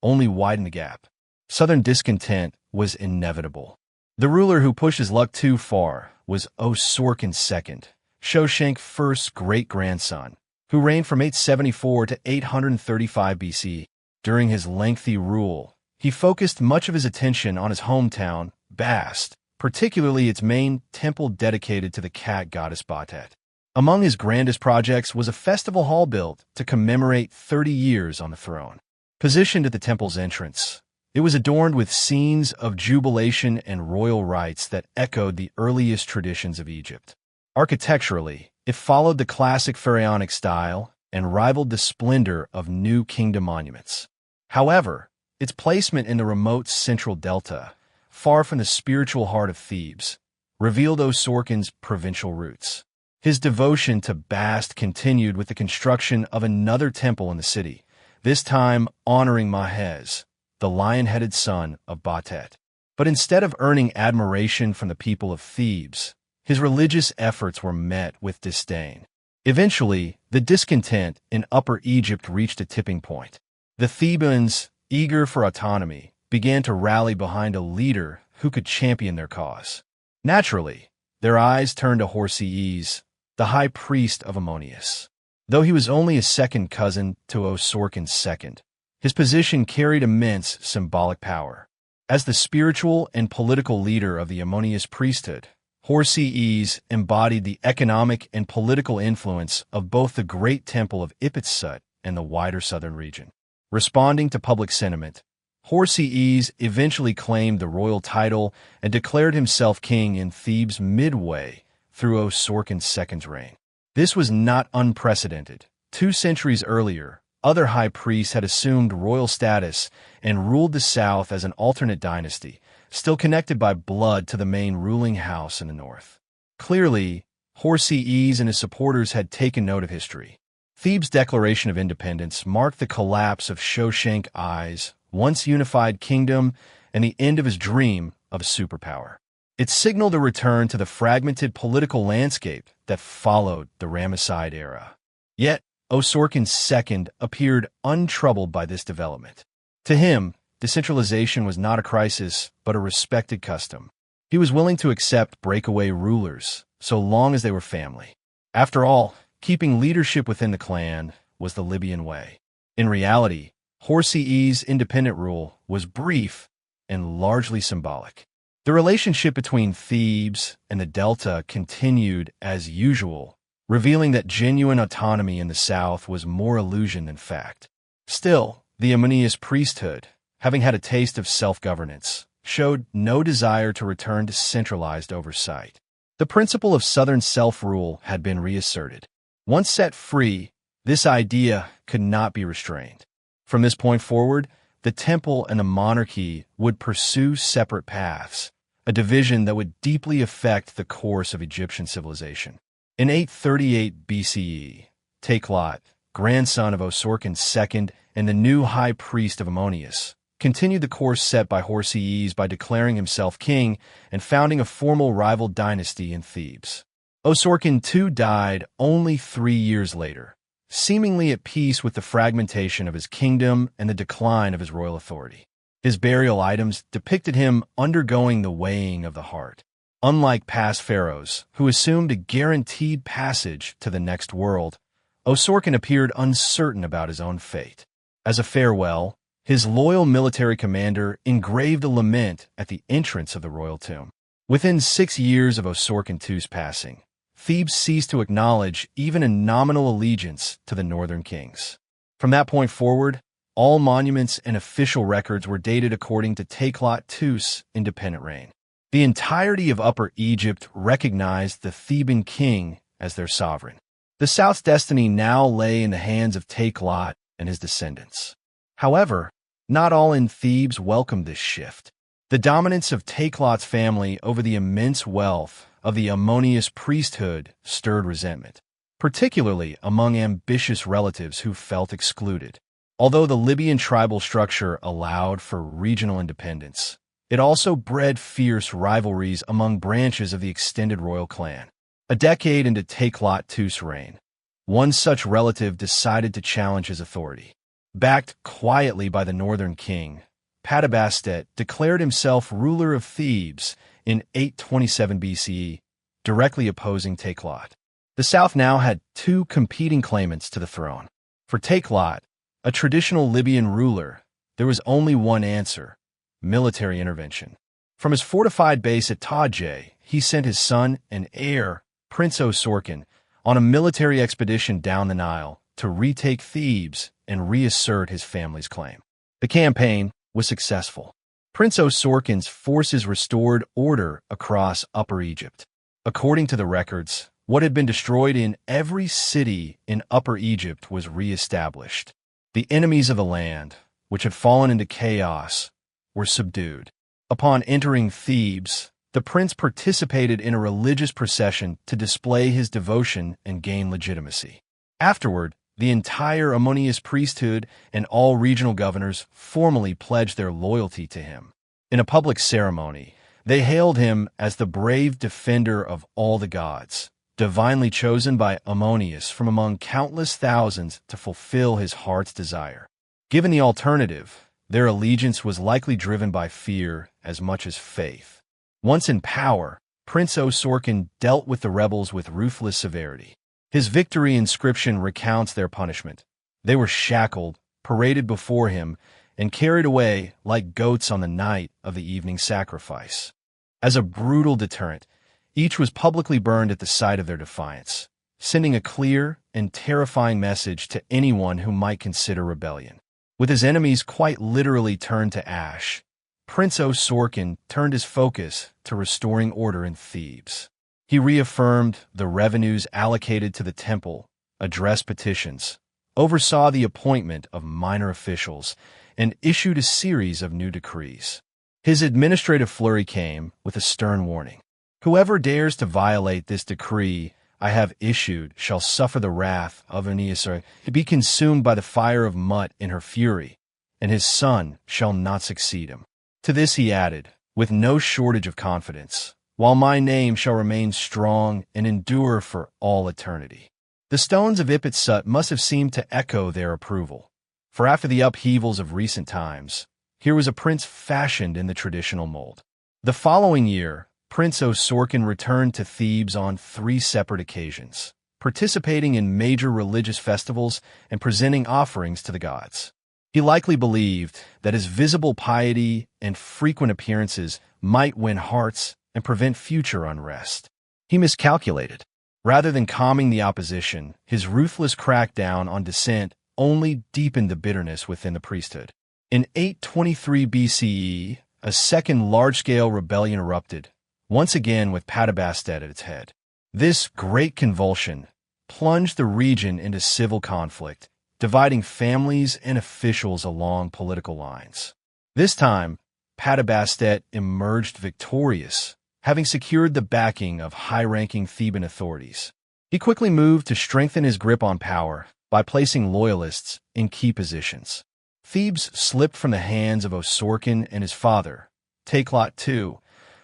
only widened the gap. Southern discontent was inevitable. The ruler who pushed his luck too far was Osorkon II, Shoshenq's first great-grandson, who reigned from 874 to 835 BC. During his lengthy rule, he focused much of his attention on his hometown, Bast, particularly its main temple dedicated to the cat goddess Batet. Among his grandest projects was a festival hall built to commemorate 30 years on the throne. Positioned at the temple's entrance, it was adorned with scenes of jubilation and royal rites that echoed the earliest traditions of Egypt. Architecturally, it followed the classic pharaonic style and rivaled the splendor of New Kingdom monuments. However, its placement in the remote central delta, far from the spiritual heart of Thebes, revealed Osorkon's provincial roots. His devotion to Bast continued with the construction of another temple in the city, this time honoring Mahes, the lion-headed son of Batet. But instead of earning admiration from the people of Thebes, his religious efforts were met with disdain. Eventually, the discontent in Upper Egypt reached a tipping point. The Thebans, eager for autonomy, began to rally behind a leader who could champion their cause. Naturally, their eyes turned to Ramesses, the high priest of Ammonius. Though he was only a second cousin to Osorkon II, his position carried immense symbolic power. As the spiritual and political leader of the Ammonius priesthood, Ramesses embodied the economic and political influence of both the great temple of Ipitsut and the wider southern region. Responding to public sentiment, Ramesses eventually claimed the royal title and declared himself king in Thebes midway through Osorkon II's reign. This was not unprecedented. 2 centuries earlier, other high priests had assumed royal status and ruled the south as an alternate dynasty, still connected by blood to the main ruling house in the north. Clearly, Ramesses and his supporters had taken note of history. Thebes' declaration of independence marked the collapse of Shoshenq I's once unified kingdom and the end of his dream of a superpower. It signaled a return to the fragmented political landscape that followed the Ramesside era. Yet, Osorkon II appeared untroubled by this development. To him, decentralization was not a crisis, but a respected custom. He was willing to accept breakaway rulers, so long as they were family. After all, keeping leadership within the clan was the Libyan way. In reality, Ramesses' independent rule was brief and largely symbolic. The relationship between Thebes and the Delta continued as usual, revealing that genuine autonomy in the south was more illusion than fact. Still, the Ammonius priesthood, having had a taste of self-governance, showed no desire to return to centralized oversight. The principle of southern self-rule had been reasserted. Once set free, this idea could not be restrained. From this point forward, the temple and the monarchy would pursue separate paths, a division that would deeply affect the course of Egyptian civilization. In 838 BCE, Taklot, grandson of Osorkon II and the new high priest of Ammonius, continued the course set by Ramesses by declaring himself king and founding a formal rival dynasty in Thebes. Osorkon II died only 3 years later, seemingly at peace with the fragmentation of his kingdom and the decline of his royal authority. His burial items depicted him undergoing the weighing of the heart. Unlike past pharaohs, who assumed a guaranteed passage to the next world, Osorkon appeared uncertain about his own fate. As a farewell, his loyal military commander engraved a lament at the entrance of the royal tomb. Within 6 years of Osorkon II's passing, Thebes ceased to acknowledge even a nominal allegiance to the northern kings. From that point forward, all monuments and official records were dated according to Taklot II's independent reign. The entirety of Upper Egypt recognized the Theban king as their sovereign. The South's destiny now lay in the hands of Taklot and his descendants. However, not all in Thebes welcomed this shift. The dominance of Taklot's family over the immense wealth of the Ammonius priesthood stirred resentment, particularly among ambitious relatives who felt excluded. Although the Libyan tribal structure allowed for regional independence, it also bred fierce rivalries among branches of the extended royal clan. A decade into Taklot II's reign, one such relative decided to challenge his authority. Backed quietly by the northern king, Panehsy declared himself ruler of Thebes in 827 BCE, directly opposing Taklot. The south now had 2 competing claimants to the throne. For Taklot, a traditional Libyan ruler, there was only one answer: military intervention. From his fortified base at Tajé, he sent his son and heir, Prince Osorkon, on a military expedition down the Nile to retake Thebes and reassert his family's claim. The campaign was successful. Prince Osorkon's forces restored order across Upper Egypt. According to the records, what had been destroyed in every city in Upper Egypt was reestablished. The enemies of the land, which had fallen into chaos, were subdued. Upon entering Thebes, the prince participated in a religious procession to display his devotion and gain legitimacy. Afterward, the entire Ammonius priesthood and all regional governors formally pledged their loyalty to him. In a public ceremony, they hailed him as the brave defender of all the gods, divinely chosen by Ammonius from among countless thousands to fulfill his heart's desire. Given the alternative, their allegiance was likely driven by fear as much as faith. Once in power, Prince Osorkon dealt with the rebels with ruthless severity. His victory inscription recounts their punishment. They were shackled, paraded before him, and carried away like goats on the night of the evening sacrifice. As a brutal deterrent, each was publicly burned at the site of their defiance, sending a clear and terrifying message to anyone who might consider rebellion. With his enemies quite literally turned to ash, Prince Osorkon turned his focus to restoring order in Thebes. He reaffirmed the revenues allocated to the temple, addressed petitions, oversaw the appointment of minor officials, and issued a series of new decrees. His administrative flurry came with a stern warning. Whoever dares to violate this decree I have issued shall suffer the wrath of Ramesses to be consumed by the fire of Mut in her fury, and his son shall not succeed him. To this he added, with no shortage of confidence, while my name shall remain strong and endure for all eternity. The stones of Ipit-Sut must have seemed to echo their approval, for after the upheavals of recent times, here was a prince fashioned in the traditional mold. The following year, Prince Osorkon returned to Thebes on 3 separate occasions, participating in major religious festivals and presenting offerings to the gods. He likely believed that his visible piety and frequent appearances might win hearts and prevent future unrest. He miscalculated. Rather than calming the opposition, his ruthless crackdown on dissent only deepened the bitterness within the priesthood. In 823 BCE, a second large-scale rebellion erupted, once again with Panehsy at its head. This great convulsion plunged the region into civil conflict, dividing families and officials along political lines. This time, Panehsy emerged victorious, having secured the backing of high-ranking Theban authorities. He quickly moved to strengthen his grip on power by placing loyalists in key positions. Thebes slipped from the hands of Osorkon and his father, Takelot II,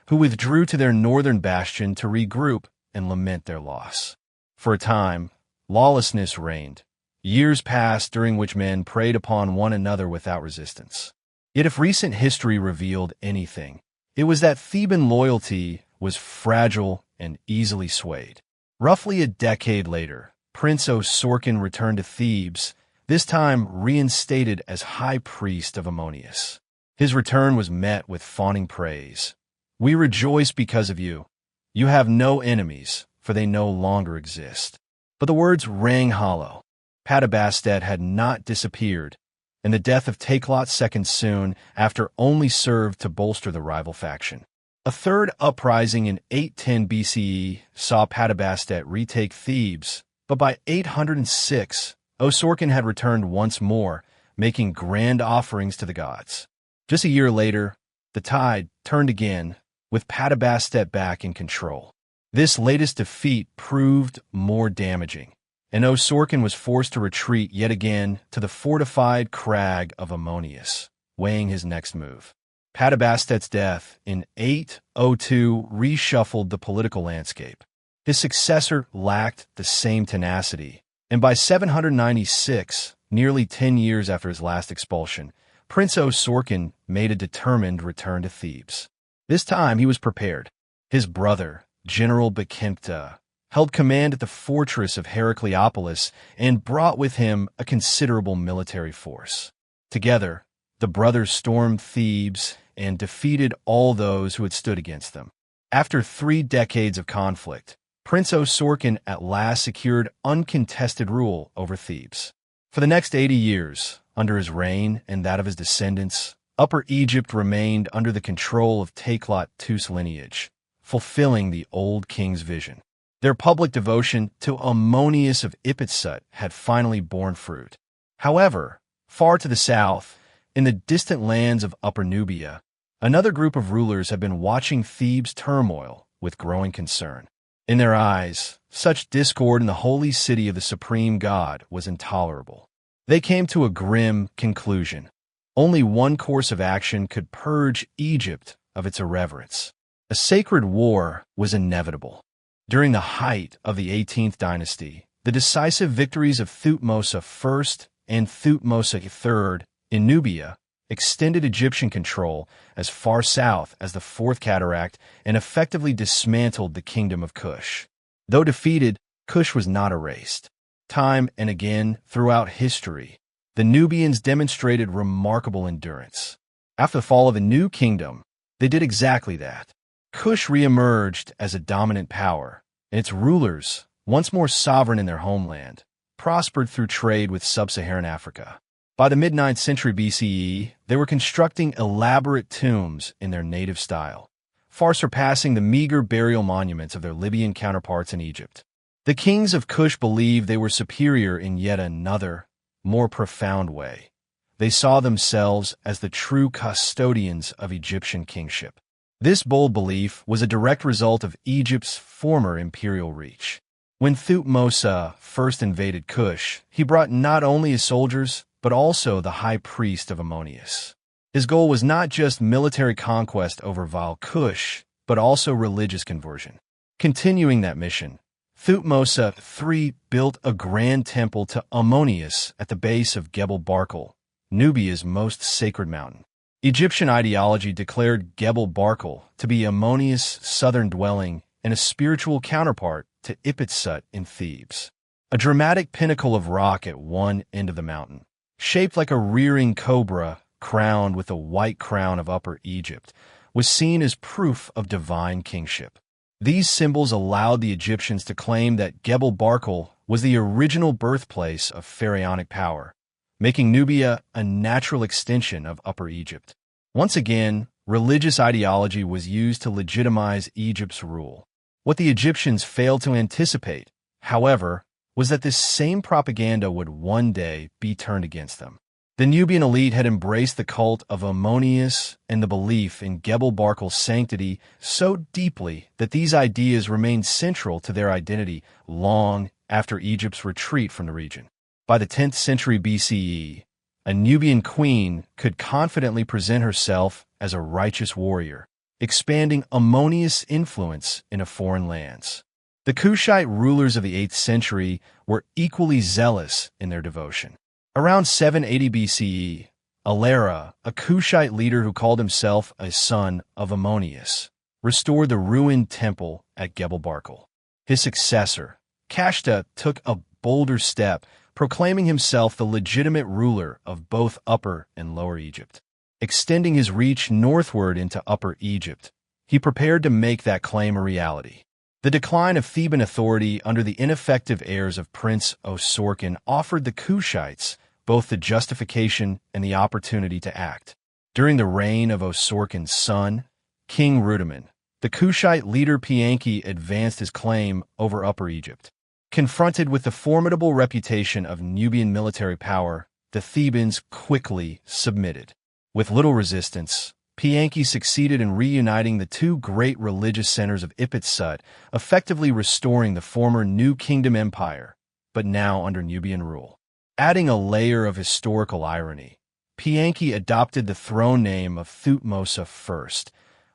who withdrew to their northern bastion to regroup and lament their loss. For a time, lawlessness reigned. Years passed during which men preyed upon one another without resistance. Yet if recent history revealed anything, it was that Theban loyalty was fragile and easily swayed. Roughly a decade later, Prince Osorkon returned to Thebes, this time reinstated as high priest of Ammonius. His return was met with fawning praise. "We rejoice because of you. You have no enemies, for they no longer exist." But the words rang hollow. Panehsy had not disappeared, and the death of Takelot II soon after only served to bolster the rival faction. A third uprising in 810 BCE saw Panehsy retake Thebes, but by 806, Osorkon had returned once more, making grand offerings to the gods. Just a year later, the tide turned again, with Panehsy back in control. This latest defeat proved more damaging, and Osorkon was forced to retreat yet again to the fortified crag of Ammonius, weighing his next move. Panehsy's death in 802 reshuffled the political landscape. His successor lacked the same tenacity, and by 796, nearly 10 years after his last expulsion, Prince Osorkon made a determined return to Thebes. This time he was prepared. His brother, General Bekempta, held command at the fortress of Heracleopolis and brought with him a considerable military force. Together, the brothers stormed Thebes and defeated all those who had stood against them. After 3 decades of conflict, Prince Osorkon at last secured uncontested rule over Thebes. For the next 80 years, under his reign and that of his descendants, Upper Egypt remained under the control of Takelot II's lineage, fulfilling the old king's vision. Their public devotion to Ammonius of Ipit-Sut had finally borne fruit. However, far to the south, in the distant lands of Upper Nubia, Another group of rulers had been watching Thebes' turmoil with growing concern. In their eyes, such discord in the holy city of the supreme god was intolerable. They came to a grim conclusion. Only one course of action could purge Egypt of its irreverence. A sacred war was inevitable. During the height of the 18th dynasty, the decisive victories of Thutmose I and Thutmose III in Nubia extended Egyptian control as far south as the Fourth Cataract and effectively dismantled the kingdom of Kush. Though defeated, Kush was not erased. Time and again, throughout history, the Nubians demonstrated remarkable endurance. After the fall of a new kingdom, they did exactly that. Kush re-emerged as a dominant power, and its rulers, once more sovereign in their homeland, prospered through trade with sub-Saharan Africa. By the mid-9th century BCE, they were constructing elaborate tombs in their native style, far surpassing the meager burial monuments of their Libyan counterparts in Egypt. The kings of Kush believed they were superior in yet another, more profound way. They saw themselves as the true custodians of Egyptian kingship. This bold belief was a direct result of Egypt's former imperial reach. When Thutmose first invaded Kush, he brought not only his soldiers, but also the high priest of Ammonius. His goal was not just military conquest over vile Kush, but also religious conversion. Continuing that mission, Thutmose III built a grand temple to Ammonius at the base of Gebel Barkal, Nubia's most sacred mountain. Egyptian ideology declared Gebel Barkal to be Ammonius' southern dwelling and a spiritual counterpart to Ipit-Sut in Thebes. A dramatic pinnacle of rock at one end of the mountain, shaped like a rearing cobra crowned with a white crown of Upper Egypt, was seen as proof of divine kingship. These symbols allowed the Egyptians to claim that Gebel Barkal was the original birthplace of pharaonic power, making Nubia a natural extension of Upper Egypt. Once again, religious ideology was used to legitimize Egypt's rule. What the Egyptians failed to anticipate, however, was that this same propaganda would one day be turned against them. The Nubian elite had embraced the cult of Ammonius and the belief in Gebel Barkal's sanctity so deeply that these ideas remained central to their identity long after Egypt's retreat from the region. By the 10th century BCE, a Nubian queen could confidently present herself as a righteous warrior, expanding Ammonius' influence into foreign lands. The Kushite rulers of the 8th century were equally zealous in their devotion. Around 780 BCE, Alara, a Kushite leader who called himself a son of Ammonius, restored the ruined temple at Gebel Barkal. His successor, Kashta, took a bolder step, proclaiming himself the legitimate ruler of both Upper and Lower Egypt. Extending his reach northward into Upper Egypt, he prepared to make that claim a reality. The decline of Theban authority under the ineffective heirs of Prince Osorkon offered the Kushites both the justification and the opportunity to act. During the reign of Osorkon's son, King Rudaman, the Kushite leader Panehsy advanced his claim over Upper Egypt. Confronted with the formidable reputation of Nubian military power, the Thebans quickly submitted. With little resistance, Panehsy succeeded in reuniting the two great religious centers of Ipit-Sut, effectively restoring the former New Kingdom Empire, but now under Nubian rule. Adding a layer of historical irony, Panehsy adopted the throne name of Thutmose I,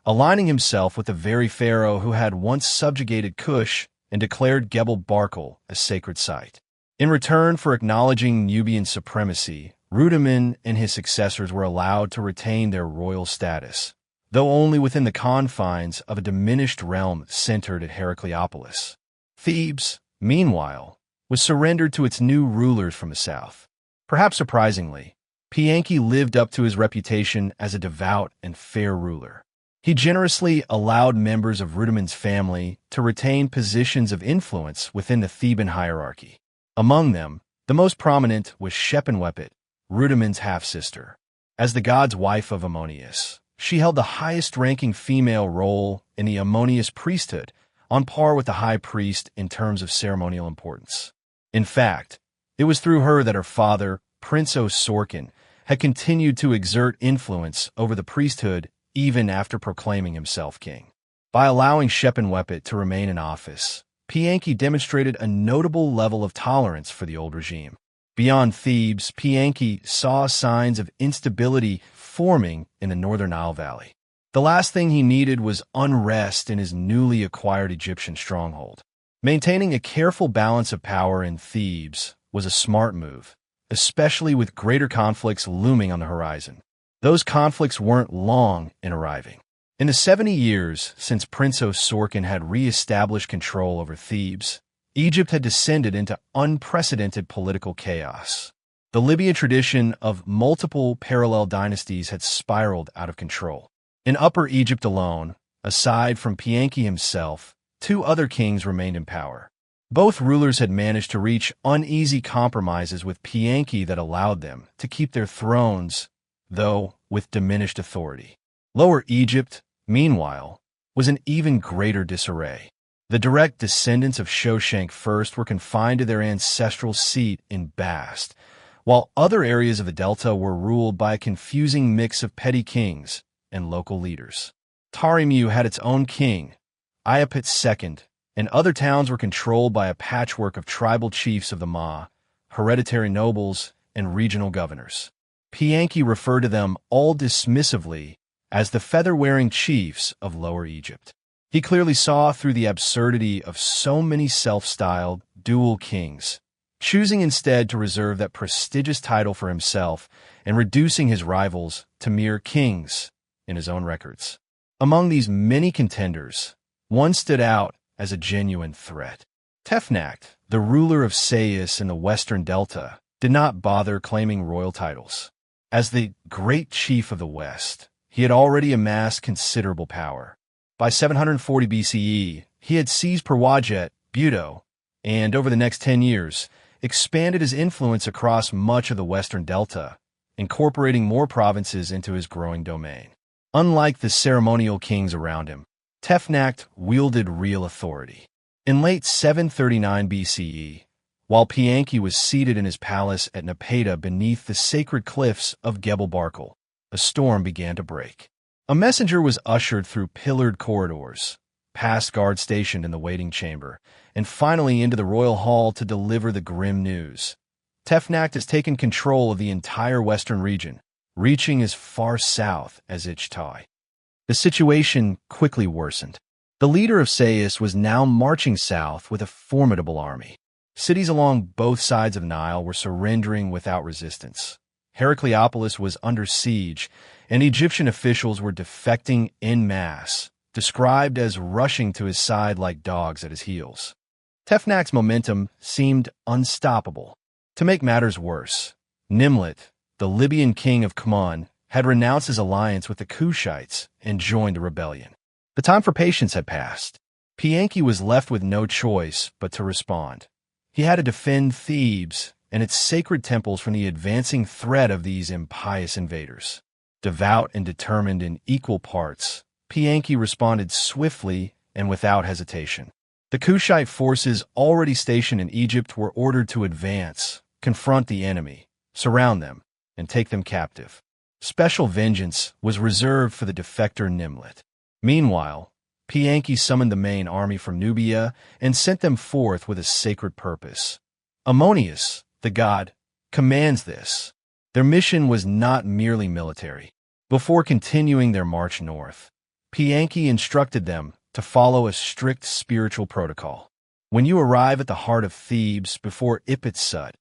aligning himself with the very pharaoh who had once subjugated Kush and declared Gebel Barkal a sacred site. In return for acknowledging Nubian supremacy, Rudaman and his successors were allowed to retain their royal status, though only within the confines of a diminished realm centered at Heracleopolis. Thebes, meanwhile, was surrendered to its new rulers from the south. Perhaps surprisingly, Panehsy lived up to his reputation as a devout and fair ruler. He generously allowed members of Rudaman's family to retain positions of influence within the Theban hierarchy. Among them, the most prominent was Shepenwepet, Rudaman's half-sister. As the god's wife of Ammonius, she held the highest-ranking female role in the Ammonius priesthood, on par with the high priest in terms of ceremonial importance. In fact, it was through her that her father, Prince Osorkon, had continued to exert influence over the priesthood even after proclaiming himself king. By allowing Shepenwepet to remain in office, Panehsy demonstrated a notable level of tolerance for the old regime. Beyond Thebes, Panehsy saw signs of instability forming in the northern Nile Valley. The last thing he needed was unrest in his newly acquired Egyptian stronghold. Maintaining a careful balance of power in Thebes was a smart move, especially with greater conflicts looming on the horizon. Those conflicts weren't long in arriving. In the 70 years since Prince Osorkon had re-established control over Thebes, Egypt had descended into unprecedented political chaos. The Libyan tradition of multiple parallel dynasties had spiraled out of control. In Upper Egypt alone, aside from Panehsy himself, 2 other kings remained in power. Both rulers had managed to reach uneasy compromises with Panehsy that allowed them to keep their thrones, though with diminished authority. Lower Egypt, meanwhile, was in even greater disarray. The direct descendants of Shoshenq I were confined to their ancestral seat in Bast, while other areas of the delta were ruled by a confusing mix of petty kings and local leaders. Tarimu had its own king, Iapet II, and other towns were controlled by a patchwork of tribal chiefs of the Ma, hereditary nobles, and regional governors. Panehsy referred to them all dismissively as the feather-wearing chiefs of Lower Egypt. He clearly saw through the absurdity of so many self-styled dual kings, choosing instead to reserve that prestigious title for himself and reducing his rivals to mere kings in his own records. Among these many contenders, one stood out as a genuine threat. Tefnacht, the ruler of Sais in the western delta, did not bother claiming royal titles. As the great chief of the West, he had already amassed considerable power. By 740 BCE, he had seized Perwajet, Buto, and over the next 10 years, expanded his influence across much of the western delta, incorporating more provinces into his growing domain. Unlike the ceremonial kings around him, Tefnacht wielded real authority. In late 739 BCE, while Panehsy was seated in his palace at Napata beneath the sacred cliffs of Gebel Barkal, a storm began to break. A messenger was ushered through pillared corridors, past guards stationed in the waiting chamber, and finally into the royal hall to deliver the grim news. Tefnacht has taken control of the entire western region, reaching as far south as Ichtai. The situation quickly worsened. The leader of Sais was now marching south with a formidable army. Cities along both sides of Nile were surrendering without resistance. Heracleopolis was under siege, and Egyptian officials were defecting en masse, described as rushing to his side like dogs at his heels. Tefnacht's momentum seemed unstoppable. To make matters worse, Nimlet, the Libyan king of Amun, had renounced his alliance with the Kushites and joined the rebellion. The time for patience had passed. Panehsy was left with no choice but to respond. He had to defend Thebes and its sacred temples from the advancing threat of these impious invaders. Devout and determined in equal parts, Panehsy responded swiftly and without hesitation. The Kushite forces already stationed in Egypt were ordered to advance, confront the enemy, surround them, and take them captive. Special vengeance was reserved for the defector Nimlet. Meanwhile, Panehsy summoned the main army from Nubia and sent them forth with a sacred purpose. Ammonius, the god, commands this. Their mission was not merely military. Before continuing their march north, Panehsy instructed them to follow a strict spiritual protocol. When you arrive at the heart of Thebes before Ipit-Sut,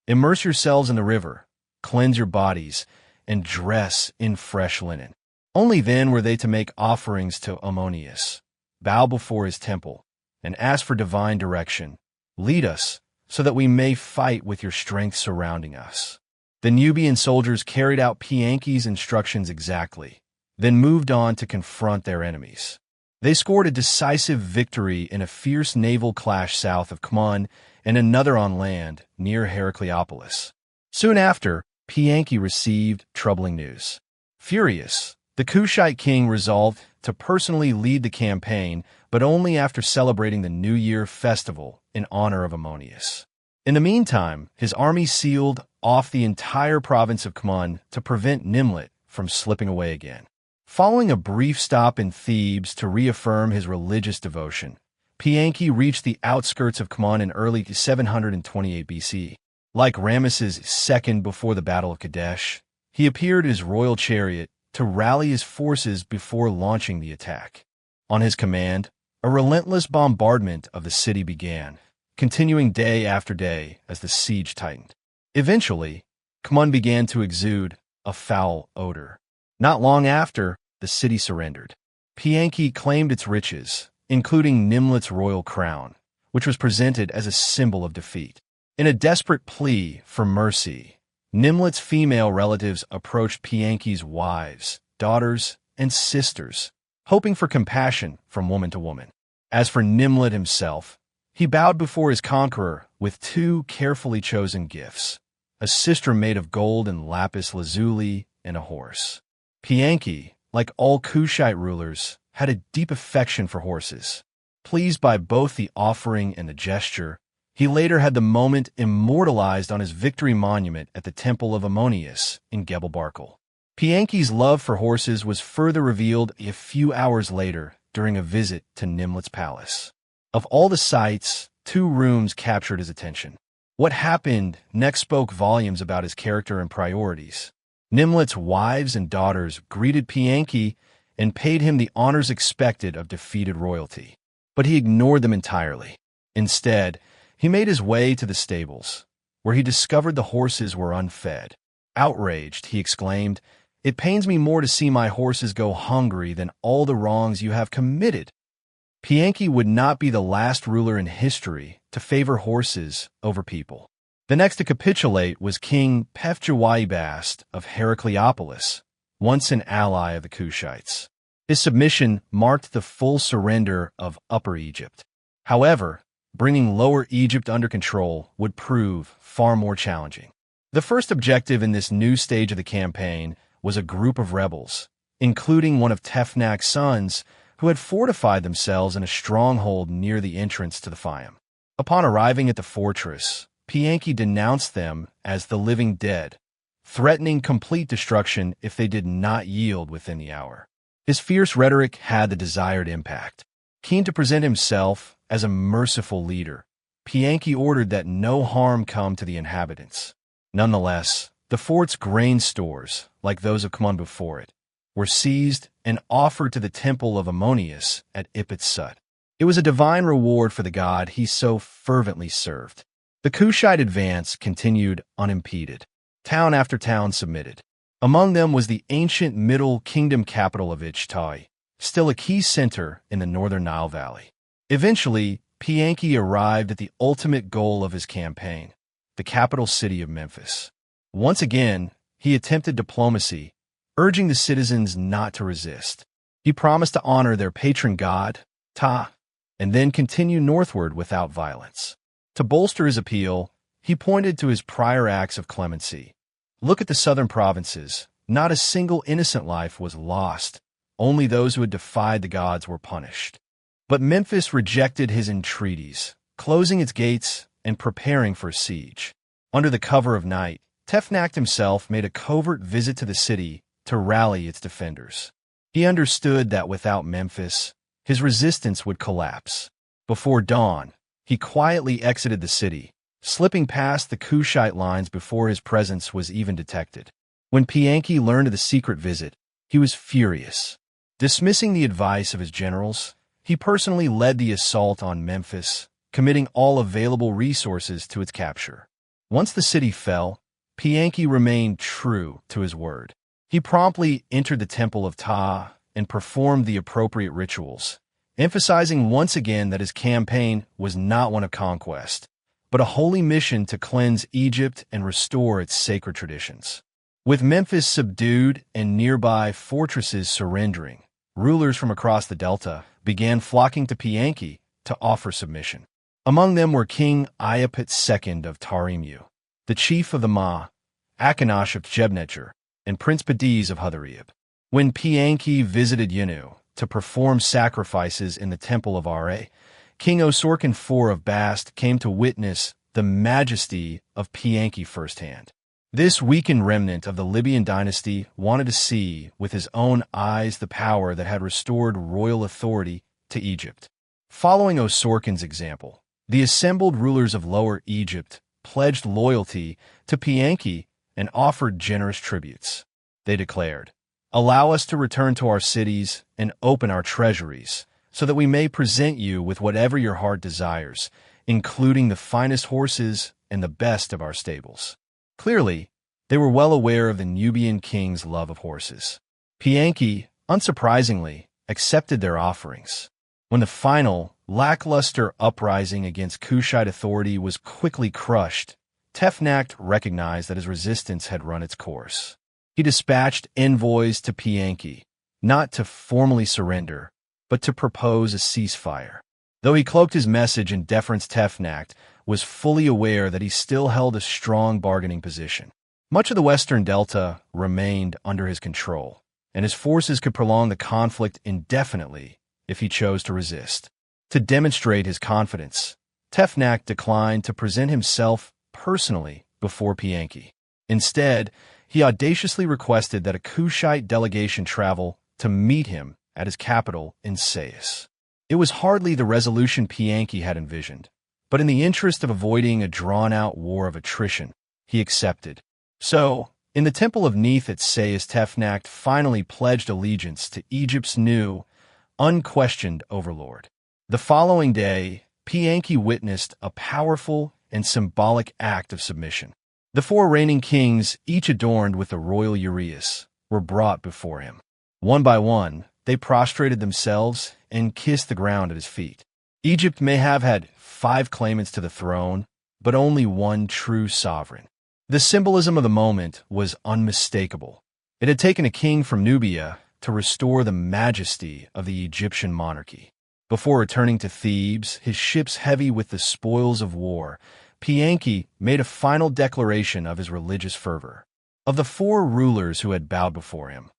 immerse yourselves in the river, cleanse your bodies, and dress in fresh linen. Only then were they to make offerings to Ammonius, bow before his temple, and ask for divine direction. Lead us, so that we may fight with your strength surrounding us. The Nubian soldiers carried out Panehsy's instructions exactly, then moved on to confront their enemies. They scored a decisive victory in a fierce naval clash south of Amun and another on land near Heracleopolis. Soon after, Panehsy received troubling news. Furious, the Kushite king resolved to personally lead the campaign, but only after celebrating the New Year festival in honor of Ammonius. In the meantime, his army sealed off the entire province of Amun to prevent Nimlet from slipping away again. Following a brief stop in Thebes to reaffirm his religious devotion, Panehsy reached the outskirts of Amun in early 728 BC. Like Ramesses II before the Battle of Kadesh, he appeared in his royal chariot to rally his forces before launching the attack. On his command, a relentless bombardment of the city began, continuing day after day as the siege tightened. Eventually, Amun began to exude a foul odor. Not long after, the city surrendered. Panehsy claimed its riches, including Nimlet's royal crown, which was presented as a symbol of defeat. In a desperate plea for mercy, Nimlet's female relatives approached Panehsy's wives, daughters, and sisters, hoping for compassion from woman to woman. As for Nimlet himself, he bowed before his conqueror with two carefully chosen gifts, a sistrum made of gold and lapis lazuli, and a horse. Panehsy, like all Kushite rulers, had a deep affection for horses. Pleased by both the offering and the gesture, he later had the moment immortalized on his victory monument at the Temple of Ammonius in Gebel Barkal. Panehsy's love for horses was further revealed a few hours later during a visit to Nimlet's palace. Of all the sights, 2 rooms captured his attention. What happened next spoke volumes about his character and priorities. Nimlet's wives and daughters greeted Panehsy and paid him the honors expected of defeated royalty. But he ignored them entirely. Instead, he made his way to the stables, where he discovered the horses were unfed. Outraged, he exclaimed, "It pains me more to see my horses go hungry than all the wrongs you have committed." Panehsy would not be the last ruler in history to favor horses over people. The next to capitulate was King Pefjawibast of Heracleopolis, once an ally of the Kushites. His submission marked the full surrender of Upper Egypt. However, bringing Lower Egypt under control would prove far more challenging. The first objective in this new stage of the campaign was a group of rebels, including one of Tefnak's sons, who had fortified themselves in a stronghold near the entrance to the Fayum. Upon arriving at the fortress, Panehsy denounced them as the living dead, threatening complete destruction if they did not yield within the hour. His fierce rhetoric had the desired impact. Keen to present himself as a merciful leader, Panehsy ordered that no harm come to the inhabitants. Nonetheless, the fort's grain stores, like those of Amun before it, were seized and offered to the temple of Ammonius at Ipit Sut. It was a divine reward for the god he so fervently served. The Kushite advance continued unimpeded. Town after town submitted. Among them was the ancient Middle Kingdom capital of Ichtai, still a key center in the northern Nile Valley. Eventually, Panehsy arrived at the ultimate goal of his campaign, the capital city of Memphis. Once again, he attempted diplomacy, urging the citizens not to resist. He promised to honor their patron god, Ptah, and then continue northward without violence. To bolster his appeal, he pointed to his prior acts of clemency. Look at the southern provinces. Not a single innocent life was lost. Only those who had defied the gods were punished. But Memphis rejected his entreaties, closing its gates and preparing for a siege. Under the cover of night, Tefnak himself made a covert visit to the city to rally its defenders. He understood that without Memphis, his resistance would collapse. Before dawn, he quietly exited the city, slipping past the Kushite lines before his presence was even detected. When Panehsy learned of the secret visit, he was furious. Dismissing the advice of his generals, he personally led the assault on Memphis, committing all available resources to its capture. Once the city fell, Panehsy remained true to his word. He promptly entered the temple of Ptah and performed the appropriate rituals, emphasizing once again that his campaign was not one of conquest, but a holy mission to cleanse Egypt and restore its sacred traditions. With Memphis subdued and nearby fortresses surrendering, rulers from across the Delta began flocking to Panehsy to offer submission. Among them were King Iapet II of Tarimu, the chief of the Ma, Akhenash of Jebnecher, and Prince Padiz of Hutherib. When Panehsy visited Yenu to perform sacrifices in the temple of Ra, King Osorkon IV of Bast came to witness the majesty of Panehsy firsthand. This weakened remnant of the Libyan dynasty wanted to see with his own eyes the power that had restored royal authority to Egypt. Following Osorkon's example, the assembled rulers of Lower Egypt pledged loyalty to Panehsy and offered generous tributes. They declared, "Allow us to return to our cities and open our treasuries, so that we may present you with whatever your heart desires, including the finest horses and the best of our stables." Clearly, they were well aware of the Nubian king's love of horses. Panehsy, unsurprisingly, accepted their offerings. When the final, lackluster uprising against Kushite authority was quickly crushed, Tefnakht recognized that his resistance had run its course. He dispatched envoys to Panehsy, not to formally surrender, but to propose a ceasefire. Though he cloaked his message in deference, Tefnakht was fully aware that he still held a strong bargaining position. Much of the western delta remained under his control, and his forces could prolong the conflict indefinitely if he chose to resist. To demonstrate his confidence, Tefnakht declined to present himself personally before Panehsy. Instead, he audaciously requested that a Kushite delegation travel to meet him at his capital in Sais. It was hardly the resolution Panehsy had envisioned, but in the interest of avoiding a drawn-out war of attrition, he accepted. So, in the temple of Neith at Sais, Tefnakht finally pledged allegiance to Egypt's new, unquestioned overlord. The following day, Panehsy witnessed a powerful and symbolic act of submission. The 4 reigning kings, each adorned with the royal uraeus, were brought before him. One by one, they prostrated themselves and kissed the ground at his feet. Egypt may have had 5 claimants to the throne, but only one true sovereign. The symbolism of the moment was unmistakable. It had taken a king from Nubia to restore the majesty of the Egyptian monarchy. Before returning to Thebes, his ships heavy with the spoils of war, Panehsy made a final declaration of his religious fervor. Of the 4 rulers who had bowed before him,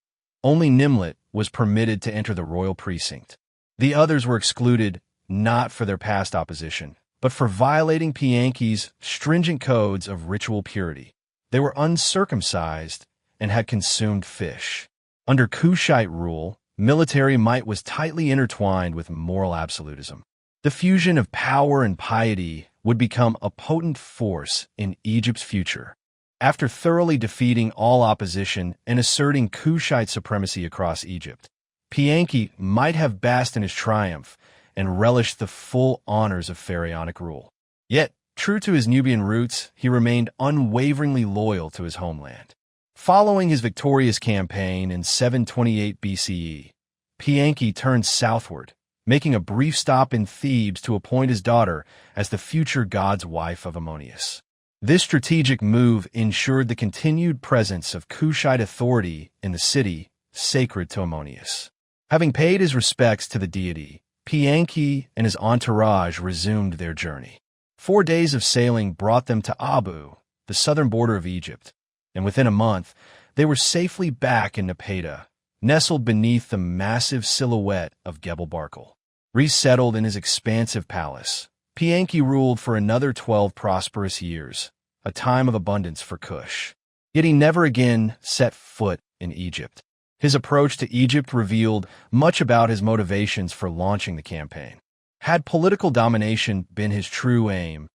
only Nimlet was permitted to enter the royal precinct. The others were excluded not for their past opposition, but for violating Panehsy's stringent codes of ritual purity. They were uncircumcised and had consumed fish. Under Kushite rule, military might was tightly intertwined with moral absolutism. The fusion of power and piety would become a potent force in Egypt's future. After thoroughly defeating all opposition and asserting Kushite supremacy across Egypt, Panehsy might have basked in his triumph and relished the full honors of pharaonic rule. Yet, true to his Nubian roots, he remained unwaveringly loyal to his homeland. Following his victorious campaign in 728 BCE, Panehsy turned southward, making a brief stop in Thebes to appoint his daughter as the future god's wife of Ammonius. This strategic move ensured the continued presence of Kushite authority in the city sacred to Ammonius. Having paid his respects to the deity, Panehsy and his entourage resumed their journey. 4 days of sailing brought them to Abu, the southern border of Egypt, and within a month, they were safely back in Napata, nestled beneath the massive silhouette of Gebel Barkal. Resettled in his expansive palace, Panehsy ruled for another 12 prosperous years, a time of abundance for Kush. Yet he never again set foot in Egypt. His approach to Egypt revealed much about his motivations for launching the campaign. Had political domination been his true aim,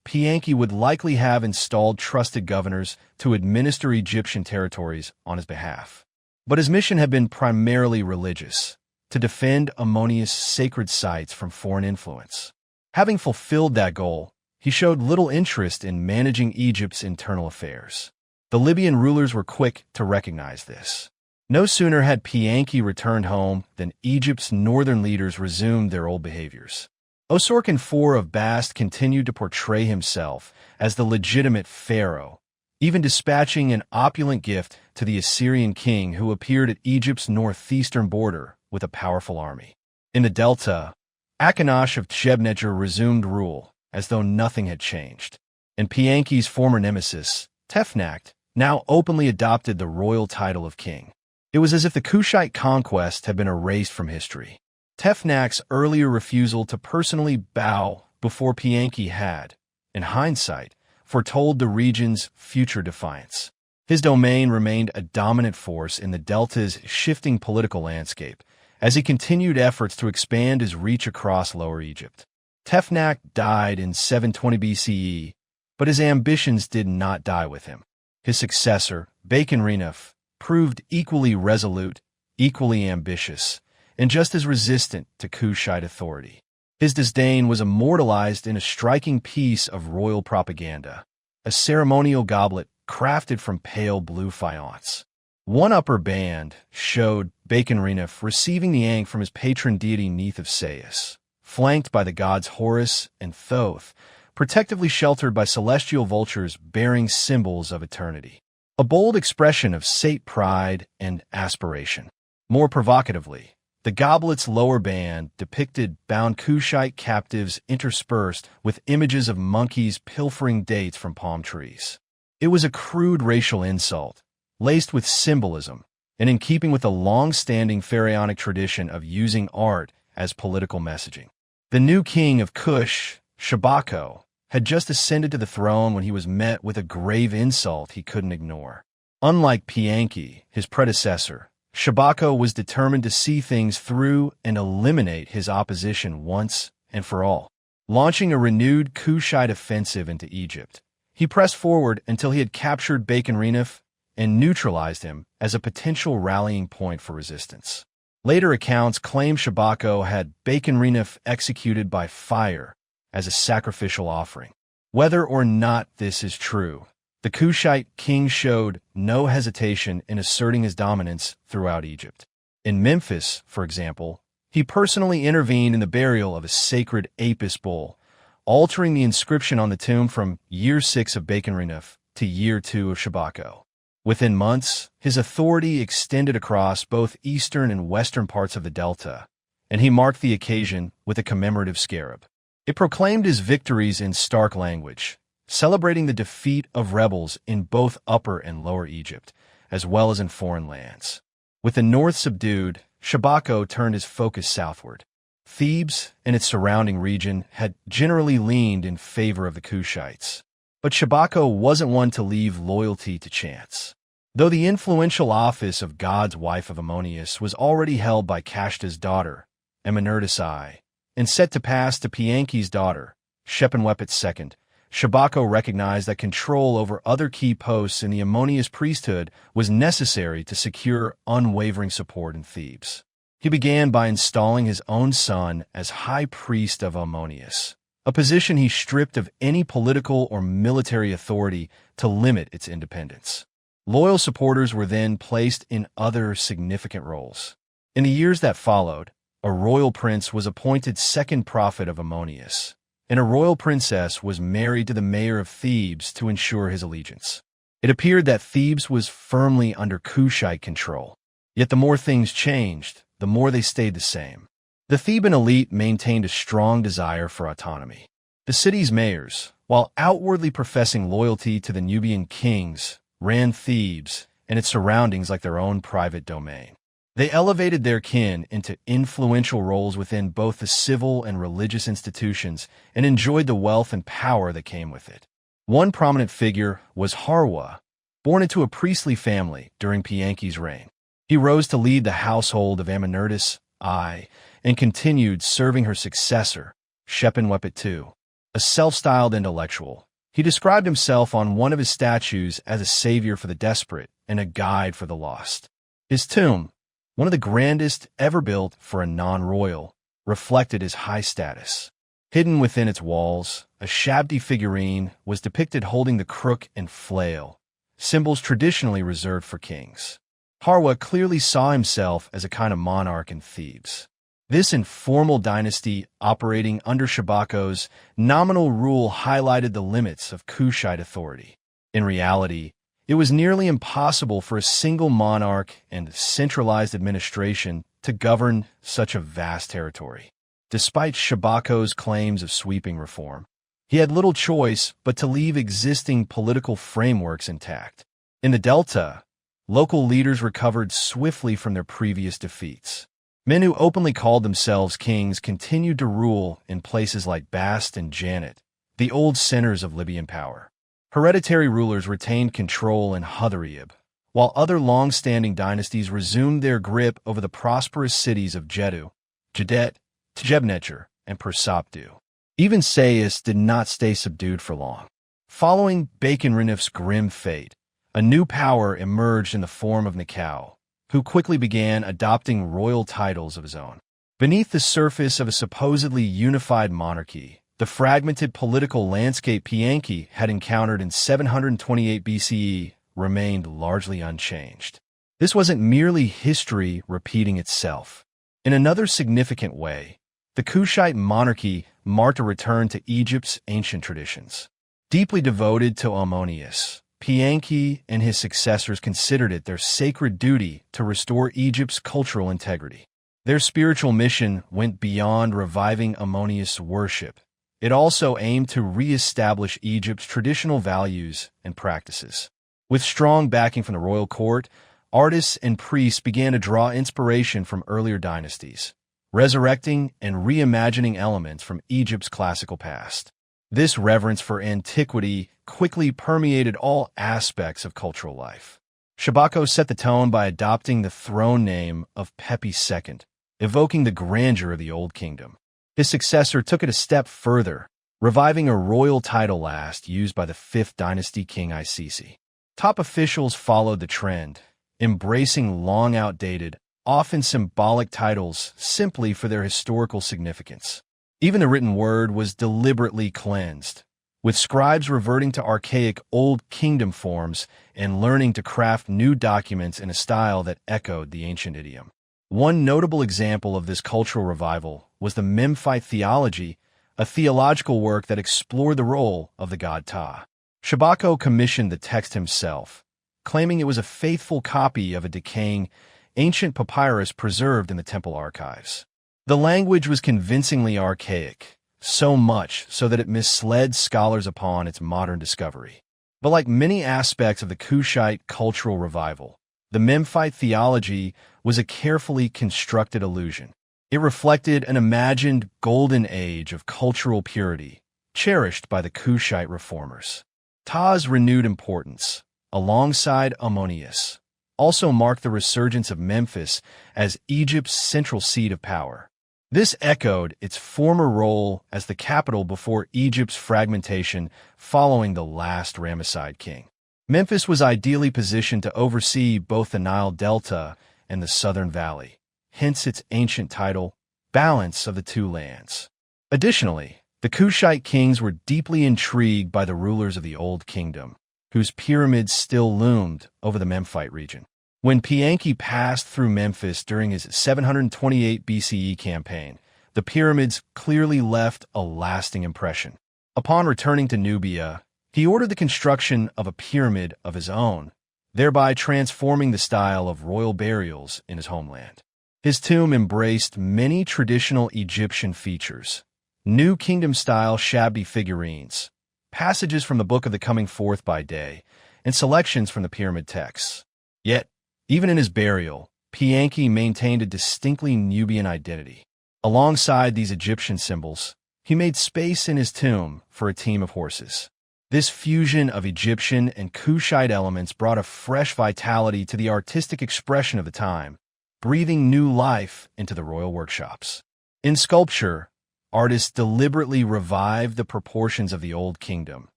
Panehsy would likely have installed trusted governors to administer Egyptian territories on his behalf. But his mission had been primarily religious, to defend Ammonius' sacred sites from foreign influence. Having fulfilled that goal, he showed little interest in managing Egypt's internal affairs. The Libyan rulers were quick to recognize this. No sooner had Panehsy returned home than Egypt's northern leaders resumed their old behaviors. Osorkon IV of Bast continued to portray himself as the legitimate pharaoh, even dispatching an opulent gift to the Assyrian king who appeared at Egypt's northeastern border with a powerful army. In the delta, Akhenaten of Shebnejer resumed rule as though nothing had changed, and Panehsy's former nemesis, Tefnakht, now openly adopted the royal title of king. It was as if the Kushite conquest had been erased from history. Tefnakht's earlier refusal to personally bow before Panehsy had, in hindsight, foretold the region's future defiance. His domain remained a dominant force in the delta's shifting political landscape, as he continued efforts to expand his reach across Lower Egypt. Tefnach died in 720 BCE, but his ambitions did not die with him. His successor, Baconrenuf, proved equally resolute, equally ambitious, and just as resistant to Kushite authority. His disdain was immortalized in a striking piece of royal propaganda, a ceremonial goblet crafted from pale blue faience. One upper band showed Baconrenuf receiving the ankh from his patron deity Neith of Sais, flanked by the gods Horus and Thoth, protectively sheltered by celestial vultures bearing symbols of eternity. A bold expression of sate pride and aspiration. More provocatively, the goblet's lower band depicted bound Kushite captives interspersed with images of monkeys pilfering dates from palm trees. It was a crude racial insult, laced with symbolism, and in keeping with the long-standing pharaonic tradition of using art as political messaging. The new king of Kush, Shabako, had just ascended to the throne when he was met with a grave insult he couldn't ignore. Unlike Panehsy, his predecessor, Shabako was determined to see things through and eliminate his opposition once and for all. Launching a renewed Kushite offensive into Egypt, he pressed forward until he had captured Baconrenuf and neutralized him as a potential rallying point for resistance. Later accounts claim Shabako had Baconrenuf executed by fire as a sacrificial offering. Whether or not this is true, the Kushite king showed no hesitation in asserting his dominance throughout Egypt. In Memphis, for example, he personally intervened in the burial of a sacred Apis bull, altering the inscription on the tomb from year 6 of Baconrenuf to year 2 of Shabako. Within months, his authority extended across both eastern and western parts of the delta, and he marked the occasion with a commemorative scarab. It proclaimed his victories in stark language, celebrating the defeat of rebels in both Upper and Lower Egypt, as well as in foreign lands. With the north subdued, Shabako turned his focus southward. Thebes and its surrounding region had generally leaned in favor of the Kushites, but Shabako wasn't one to leave loyalty to chance. Though the influential office of God's wife of Ammonius was already held by Kashta's daughter, Ramesses I, and set to pass to Panehsy's daughter, Shephenwepet II, Shabako recognized that control over other key posts in the Ammonius priesthood was necessary to secure unwavering support in Thebes. He began by installing his own son as high priest of Ammonius, a position he stripped of any political or military authority to limit its independence. Loyal supporters were then placed in other significant roles. In the years that followed, a royal prince was appointed second prophet of Ammonius, and a royal princess was married to the mayor of Thebes to ensure his allegiance. It appeared that Thebes was firmly under Kushite control. Yet the more things changed, the more they stayed the same. The Theban elite maintained a strong desire for autonomy. The city's mayors, while outwardly professing loyalty to the Nubian kings, ran Thebes and its surroundings like their own private domain. They elevated their kin into influential roles within both the civil and religious institutions and enjoyed the wealth and power that came with it. One prominent figure was Harwa, born into a priestly family during Panehsy's reign. He rose to lead the household of Ramesses I and continued serving her successor, Shephenwepet II. A self-styled intellectual, he described himself on one of his statues as a savior for the desperate and a guide for the lost. His tomb, one of the grandest ever built for a non-royal, reflected his high status. Hidden within its walls, a Shabdi figurine was depicted holding the crook and flail, symbols traditionally reserved for kings. Harwa clearly saw himself as a kind of monarch in Thebes. This informal dynasty operating under Shabako's nominal rule highlighted the limits of Kushite authority. In reality, it was nearly impossible for a single monarch and centralized administration to govern such a vast territory. Despite Shabako's claims of sweeping reform, he had little choice but to leave existing political frameworks intact. In the Delta, local leaders recovered swiftly from their previous defeats. Men who openly called themselves kings continued to rule in places like Bast and Janet, the old centers of Libyan power. Hereditary rulers retained control in Huthrib, while other long-standing dynasties resumed their grip over the prosperous cities of Jeddu, Jedet, Tjebnecher, and Persopdu. Even Sayas did not stay subdued for long. Following Baconrinif's grim fate, a new power emerged in the form of Nekau, who quickly began adopting royal titles of his own. Beneath the surface of a supposedly unified monarchy, the fragmented political landscape Panehsy had encountered in 728 BCE remained largely unchanged. This wasn't merely history repeating itself. In another significant way, the Kushite monarchy marked a return to Egypt's ancient traditions. Deeply devoted to Ammonius, Panehsy and his successors considered it their sacred duty to restore Egypt's cultural integrity. Their spiritual mission went beyond reviving Ammonius worship. It also aimed to re-establish Egypt's traditional values and practices. With strong backing from the royal court, artists and priests began to draw inspiration from earlier dynasties, resurrecting and reimagining elements from Egypt's classical past. This reverence for antiquity quickly permeated all aspects of cultural life. Shabako set the tone by adopting the throne name of Pepi II, evoking the grandeur of the Old Kingdom. His successor took it a step further, reviving a royal title last used by the 5th dynasty king Isisi. Top officials followed the trend, embracing long outdated, often symbolic titles simply for their historical significance. Even the written word was deliberately cleansed, with scribes reverting to archaic Old Kingdom forms and learning to craft new documents in a style that echoed the ancient idiom. One notable example of this cultural revival was the Memphite theology, a theological work that explored the role of the god Ptah. Shabako commissioned the text himself, claiming it was a faithful copy of a decaying, ancient papyrus preserved in the temple archives. The language was convincingly archaic, so much so that it misled scholars upon its modern discovery. But like many aspects of the Kushite cultural revival, the Memphite theology was a carefully constructed illusion. It reflected an imagined golden age of cultural purity, cherished by the Kushite reformers. Ptah's renewed importance, alongside Ammonius, also marked the resurgence of Memphis as Egypt's central seat of power. This echoed its former role as the capital before Egypt's fragmentation following the last Ramesside king. Memphis was ideally positioned to oversee both the Nile Delta and the Southern Valley, hence its ancient title, Balance of the Two Lands. Additionally, the Kushite kings were deeply intrigued by the rulers of the Old Kingdom, whose pyramids still loomed over the Memphite region. When Panehsy passed through Memphis during his 728 BCE campaign, the pyramids clearly left a lasting impression. Upon returning to Nubia, he ordered the construction of a pyramid of his own, thereby transforming the style of royal burials in his homeland. His tomb embraced many traditional Egyptian features: New Kingdom-style shabby figurines, passages from the Book of the Coming Forth by Day, and selections from the pyramid texts. Yet, even in his burial, Panehsy maintained a distinctly Nubian identity. Alongside these Egyptian symbols, he made space in his tomb for a team of horses. This fusion of Egyptian and Kushite elements brought a fresh vitality to the artistic expression of the time, breathing new life into the royal workshops. In sculpture, artists deliberately revived the proportions of the Old Kingdom,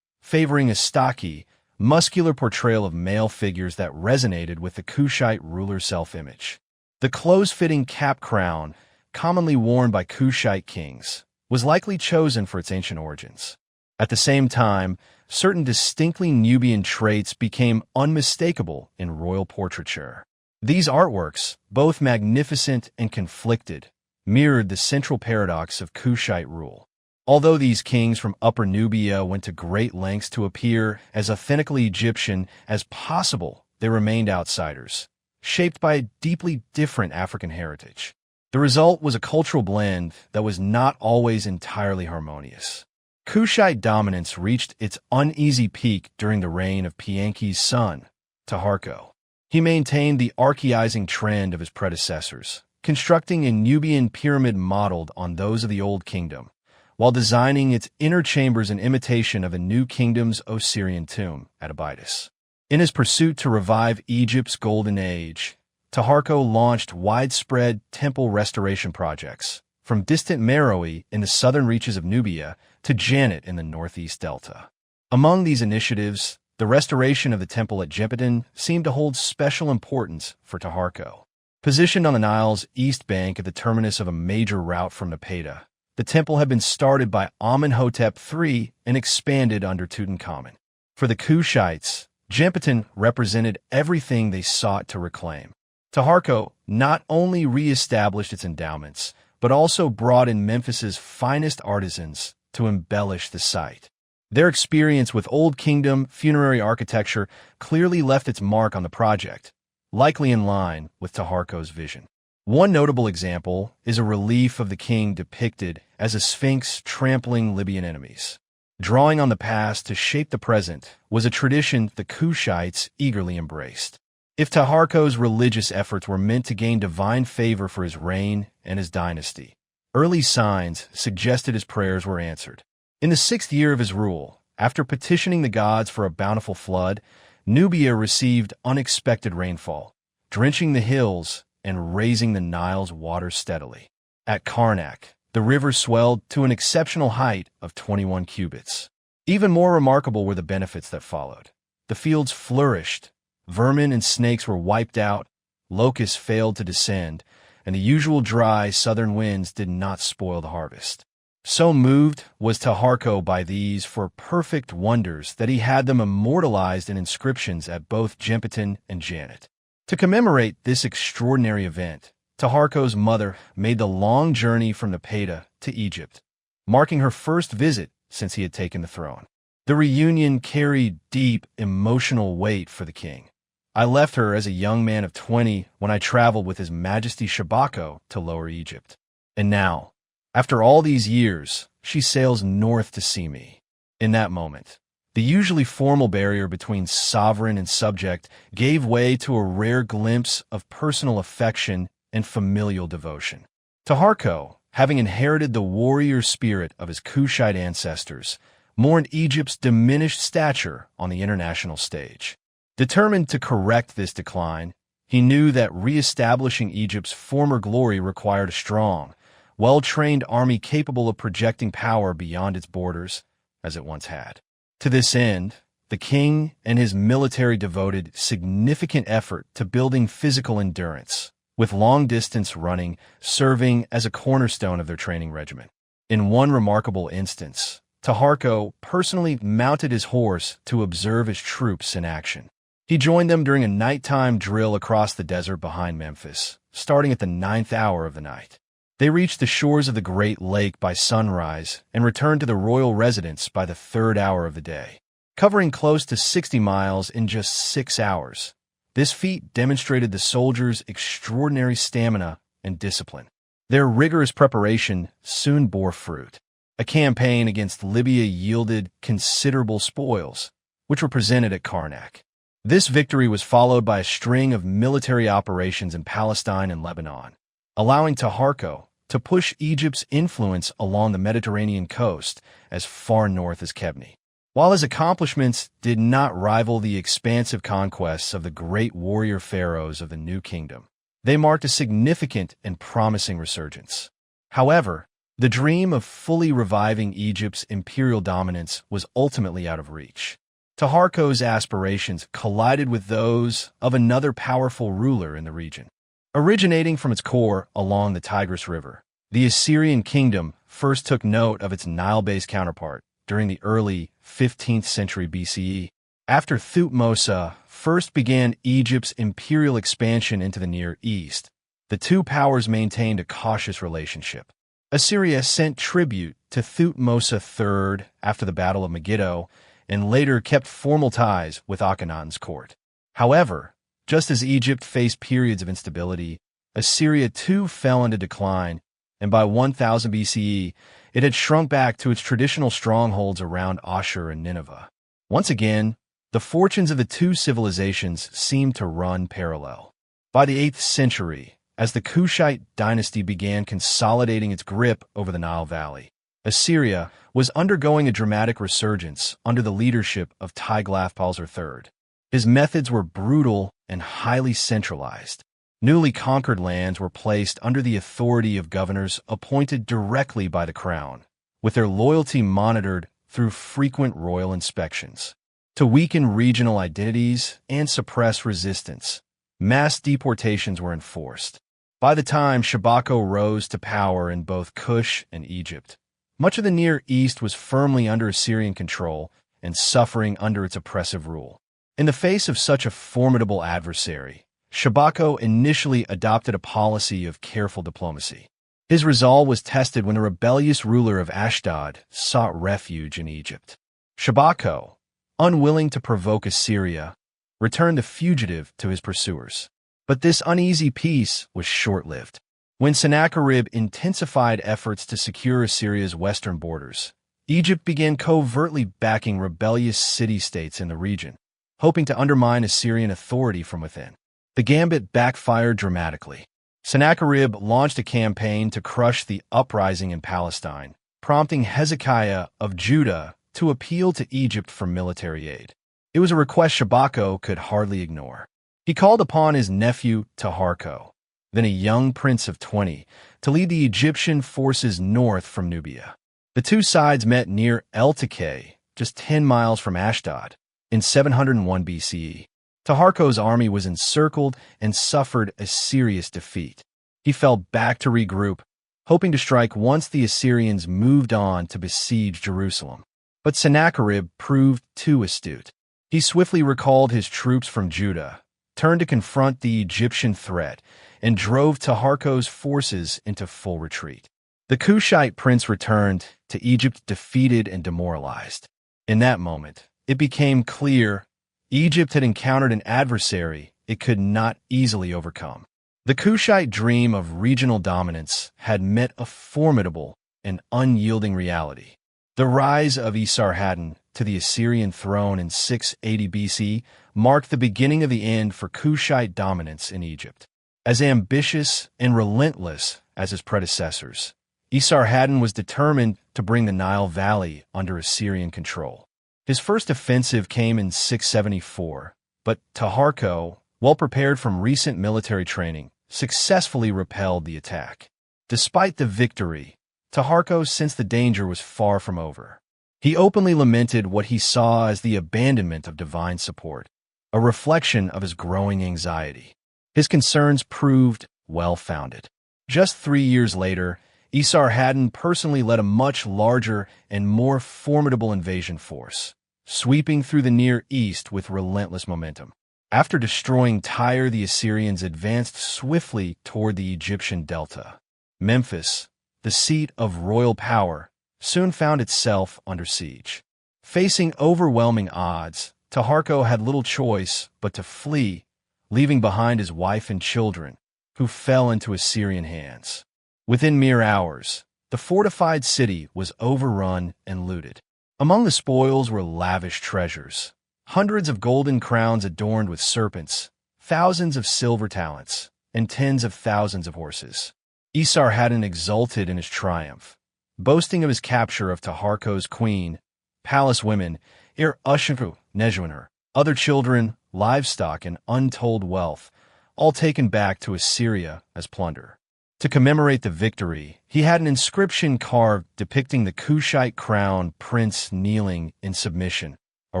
favoring a stocky, muscular portrayal of male figures that resonated with the Kushite ruler's self-image. The close-fitting cap crown, commonly worn by Kushite kings, was likely chosen for its ancient origins. At the same time, certain distinctly Nubian traits became unmistakable in royal portraiture. These artworks, both magnificent and conflicted, mirrored the central paradox of Kushite rule. Although these kings from Upper Nubia went to great lengths to appear as authentically Egyptian as possible, they remained outsiders, shaped by a deeply different African heritage. The result was a cultural blend that was not always entirely harmonious. Kushite dominance reached its uneasy peak during the reign of Panehsy's son, Taharko. He maintained the archaizing trend of his predecessors, constructing a Nubian pyramid modeled on those of the Old Kingdom, while designing its inner chambers in imitation of a new kingdom's Osirian tomb at Abydos. In his pursuit to revive Egypt's golden age, Taharqa launched widespread temple restoration projects, from distant Meroe in the southern reaches of Nubia to Janet in the northeast delta. Among these initiatives, the restoration of the temple at Gemphiton seemed to hold special importance for Taharqa. Positioned on the Nile's east bank at the terminus of a major route from Napata, the temple had been started by Amenhotep III and expanded under Tutankhamun. For the Kushites, Gemphiton represented everything they sought to reclaim. Taharqa not only re-established its endowments, but also brought in Memphis's finest artisans to embellish the site. Their experience with Old Kingdom funerary architecture clearly left its mark on the project, likely in line with Taharqa's vision. One notable example is a relief of the king depicted as a sphinx trampling Libyan enemies. Drawing on the past to shape the present was a tradition the Kushites eagerly embraced. If Taharqa's religious efforts were meant to gain divine favor for his reign and his dynasty, early signs suggested his prayers were answered. In the 6th year of his rule, after petitioning the gods for a bountiful flood, Nubia received unexpected rainfall, drenching the hills and raising the Nile's water steadily. At Karnak, the river swelled to an exceptional height of 21 cubits. Even more remarkable were the benefits that followed. The fields flourished, vermin and snakes were wiped out, locusts failed to descend, and the usual dry southern winds did not spoil the harvest. So moved was Taharqa by these for perfect wonders that he had them immortalized in inscriptions at both Gemphiton and Janet. To commemorate this extraordinary event, Taharqa's mother made the long journey from Napata to Egypt, marking her first visit since he had taken the throne. The reunion carried deep emotional weight for the king. I left her as a young man of 20 when I traveled with His Majesty Shabako to Lower Egypt. And now, after all these years, she sails north to see me. In that moment, the usually formal barrier between sovereign and subject gave way to a rare glimpse of personal affection and familial devotion. Taharqa, having inherited the warrior spirit of his Kushite ancestors, mourned Egypt's diminished stature on the international stage. Determined to correct this decline, he knew that re-establishing Egypt's former glory required a strong, well-trained army capable of projecting power beyond its borders, as it once had. To this end, the king and his military devoted significant effort to building physical endurance, with long-distance running serving as a cornerstone of their training regimen. In one remarkable instance, Taharqa personally mounted his horse to observe his troops in action. He joined them during a nighttime drill across the desert behind Memphis, starting at the 9th hour of the night. They reached the shores of the Great Lake by sunrise and returned to the royal residence by the 3rd hour of the day, covering close to 60 miles in just 6 hours. This feat demonstrated the soldiers' extraordinary stamina and discipline. Their rigorous preparation soon bore fruit. A campaign against Libya yielded considerable spoils, which were presented at Karnak. This victory was followed by a string of military operations in Palestine and Lebanon, allowing Taharqa to push Egypt's influence along the Mediterranean coast as far north as Kebni. While his accomplishments did not rival the expansive conquests of the great warrior pharaohs of the New Kingdom, they marked a significant and promising resurgence. However, the dream of fully reviving Egypt's imperial dominance was ultimately out of reach. Taharqa's aspirations collided with those of another powerful ruler in the region. Originating from its core along the Tigris River, the Assyrian kingdom first took note of its Nile-based counterpart during the early 15th century BCE. After Thutmose first began Egypt's imperial expansion into the Near East, the two powers maintained a cautious relationship. Assyria sent tribute to Thutmose III after the Battle of Megiddo and later kept formal ties with Akhenaten's court. However, just as Egypt faced periods of instability, Assyria too fell into decline, and by 1000 BCE, it had shrunk back to its traditional strongholds around Ashur and Nineveh. Once again, the fortunes of the two civilizations seemed to run parallel. By the 8th century, as the Kushite dynasty began consolidating its grip over the Nile Valley, Assyria was undergoing a dramatic resurgence under the leadership of Tiglath-Pileser III. His methods were brutal and highly centralized. Newly conquered lands were placed under the authority of governors appointed directly by the crown, with their loyalty monitored through frequent royal inspections. To weaken regional identities and suppress resistance, mass deportations were enforced. By the time Shabako rose to power in both Kush and Egypt, much of the Near East was firmly under Assyrian control and suffering under its oppressive rule. In the face of such a formidable adversary, Shabako initially adopted a policy of careful diplomacy. His resolve was tested when the rebellious ruler of Ashdod sought refuge in Egypt. Shabako, unwilling to provoke Assyria, returned the fugitive to his pursuers. But this uneasy peace was short-lived. When Sennacherib intensified efforts to secure Assyria's western borders, Egypt began covertly backing rebellious city-states in the region, hoping to undermine Assyrian authority from within. The gambit backfired dramatically. Sennacherib launched a campaign to crush the uprising in Palestine, prompting Hezekiah of Judah to appeal to Egypt for military aid. It was a request Shabako could hardly ignore. He called upon his nephew Taharko, then a young prince of 20, to lead the Egyptian forces north from Nubia. The two sides met near El Takei, just 10 miles from Ashdod, in 701 BCE. Taharko's army was encircled and suffered a serious defeat. He fell back to regroup, hoping to strike once the Assyrians moved on to besiege Jerusalem. But Sennacherib proved too astute. He swiftly recalled his troops from Judah, turned to confront the Egyptian threat, and drove Taharko's forces into full retreat. The Kushite prince returned to Egypt defeated and demoralized. In that moment, it became clear Egypt had encountered an adversary it could not easily overcome. The Kushite dream of regional dominance had met a formidable and unyielding reality. The rise of Esarhaddon to the Assyrian throne in 680 BC marked the beginning of the end for Kushite dominance in Egypt. As ambitious and relentless as his predecessors, Esarhaddon was determined to bring the Nile Valley under Assyrian control. His first offensive came in 674, but Taharko, well prepared from recent military training, successfully repelled the attack. Despite the victory, Taharko sensed the danger was far from over. He openly lamented what he saw as the abandonment of divine support, a reflection of his growing anxiety. His concerns proved well-founded. Just 3 years later, Esarhaddon personally led a much larger and more formidable invasion force, sweeping through the Near East with relentless momentum. After destroying Tyre, the Assyrians advanced swiftly toward the Egyptian delta. Memphis, the seat of royal power, soon found itself under siege. Facing overwhelming odds, Taharko had little choice but to flee, leaving behind his wife and children, who fell into Assyrian hands. Within mere hours, the fortified city was overrun and looted. Among the spoils were lavish treasures, hundreds of golden crowns adorned with serpents, thousands of silver talents, and tens of thousands of horses. Esarhaddon exulted in his triumph, boasting of his capture of Taharko's queen, palace women, Nejuiner, other children, livestock, and untold wealth, all taken back to Assyria as plunder. To commemorate the victory, he had an inscription carved depicting the Kushite crown prince kneeling in submission, a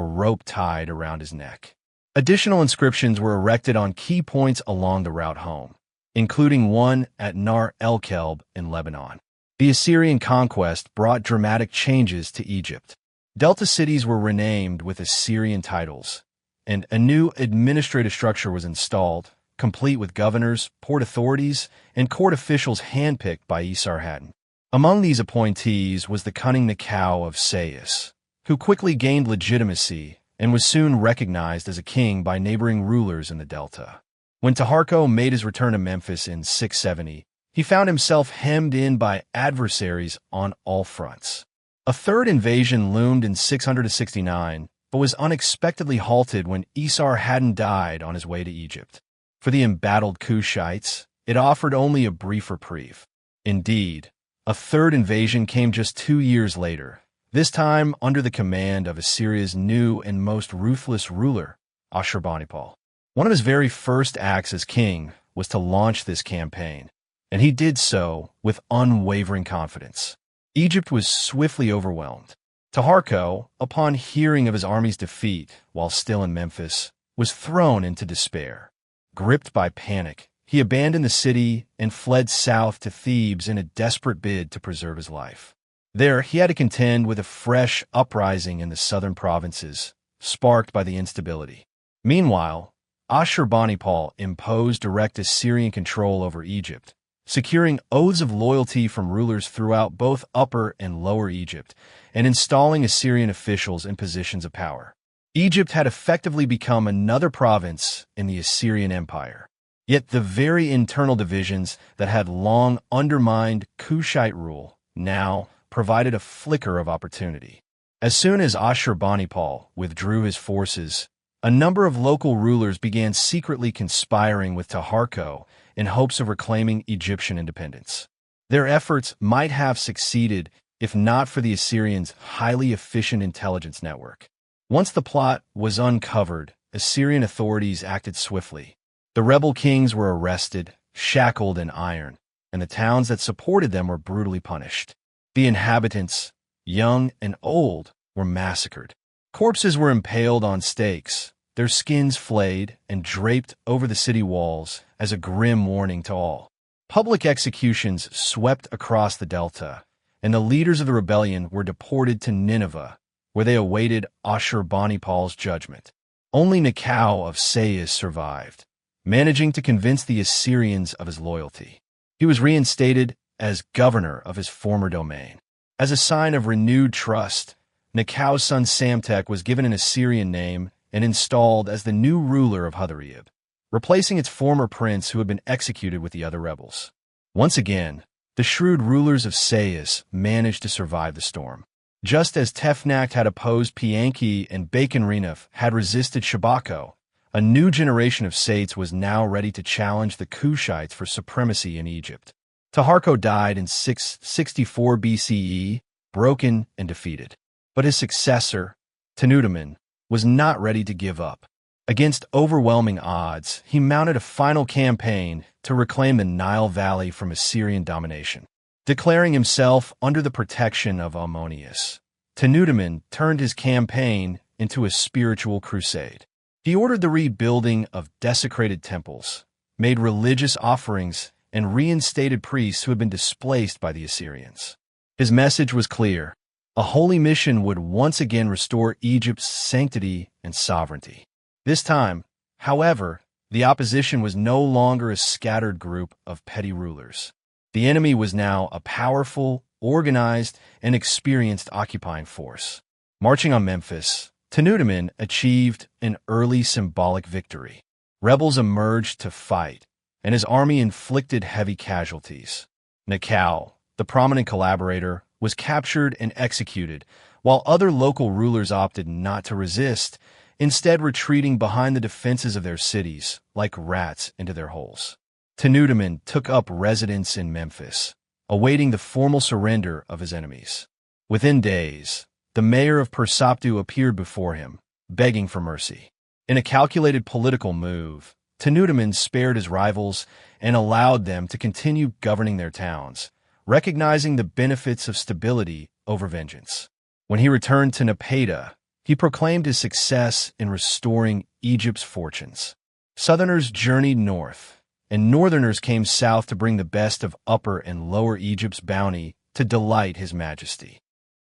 rope tied around his neck. Additional inscriptions were erected on key points along the route home, including one at Nar el-Kelb in Lebanon. The Assyrian conquest brought dramatic changes to Egypt. Delta cities were renamed with Assyrian titles, and a new administrative structure was installed, complete with governors, port authorities, and court officials handpicked by Esarhaddon. Among these appointees was the cunning Nekau of Sais, who quickly gained legitimacy and was soon recognized as a king by neighboring rulers in the Delta. When Taharko made his return to Memphis in 670, he found himself hemmed in by adversaries on all fronts. A third invasion loomed in 669, but was unexpectedly halted when Esarhaddon died on his way to Egypt. For the embattled Kushites, it offered only a brief reprieve. Indeed, A third invasion came just 2 years later, this time under the command of Assyria's new and most ruthless ruler, Ashurbanipal. One of his very first acts as king was to launch this campaign, and he did so with unwavering confidence. Egypt was swiftly overwhelmed. Taharqa, upon hearing of his army's defeat while still in Memphis, was thrown into despair. Gripped by panic, he abandoned the city and fled south to Thebes in a desperate bid to preserve his life. There, he had to contend with a fresh uprising in the southern provinces, sparked by the instability. Meanwhile, Ashurbanipal imposed direct Assyrian control over Egypt, securing oaths of loyalty from rulers throughout both Upper and Lower Egypt, and installing Assyrian officials in positions of power. Egypt had effectively become another province in the Assyrian Empire. Yet the very internal divisions that had long undermined Kushite rule now provided a flicker of opportunity. As soon as Ashurbanipal withdrew his forces, a number of local rulers began secretly conspiring with Taharqa in hopes of reclaiming Egyptian independence. Their efforts might have succeeded if not for the Assyrians' highly efficient intelligence network. Once the plot was uncovered, Assyrian authorities acted swiftly. The rebel kings were arrested, shackled in iron, and the towns that supported them were brutally punished. The inhabitants, young and old, were massacred. Corpses were impaled on stakes, their skins flayed and draped over the city walls as a grim warning to all. Public executions swept across the delta, and the leaders of the rebellion were deported to Nineveh, where they awaited Ashurbanipal's judgment. Only Nekhau of Sais survived, managing to convince the Assyrians of his loyalty. He was reinstated as governor of his former domain. As a sign of renewed trust, Nekhau's son Samtek was given an Assyrian name and installed as the new ruler of Hutherib, replacing its former prince who had been executed with the other rebels. Once again, the shrewd rulers of Sais managed to survive the storm. Just as Tefnakt had opposed Pianki and Bacon-Renuf had resisted Shabako, a new generation of Sates was now ready to challenge the Kushites for supremacy in Egypt. Taharqa died in 664 BCE, broken and defeated. But his successor, Tenutaman, was not ready to give up. Against overwhelming odds, he mounted a final campaign to reclaim the Nile Valley from Assyrian domination. Declaring himself under the protection of Ammonius, Tenutaman turned his campaign into a spiritual crusade. He ordered the rebuilding of desecrated temples, made religious offerings, and reinstated priests who had been displaced by the Assyrians. His message was clear. A holy mission would once again restore Egypt's sanctity and sovereignty. This time, however, the opposition was no longer a scattered group of petty rulers. The enemy was now a powerful, organized, and experienced occupying force. Marching on Memphis, Tenutaman achieved an early symbolic victory. Rebels emerged to fight, and his army inflicted heavy casualties. Nekhau, the prominent collaborator, was captured and executed, while other local rulers opted not to resist, instead retreating behind the defenses of their cities like rats into their holes. Tenutaman took up residence in Memphis, awaiting the formal surrender of his enemies. Within days, the mayor of Persoptu appeared before him, begging for mercy. In a calculated political move, Tenutaman spared his rivals and allowed them to continue governing their towns, recognizing the benefits of stability over vengeance. When he returned to Napata, he proclaimed his success in restoring Egypt's fortunes. Southerners journeyed north, and northerners came south to bring the best of Upper and Lower Egypt's bounty to delight His Majesty.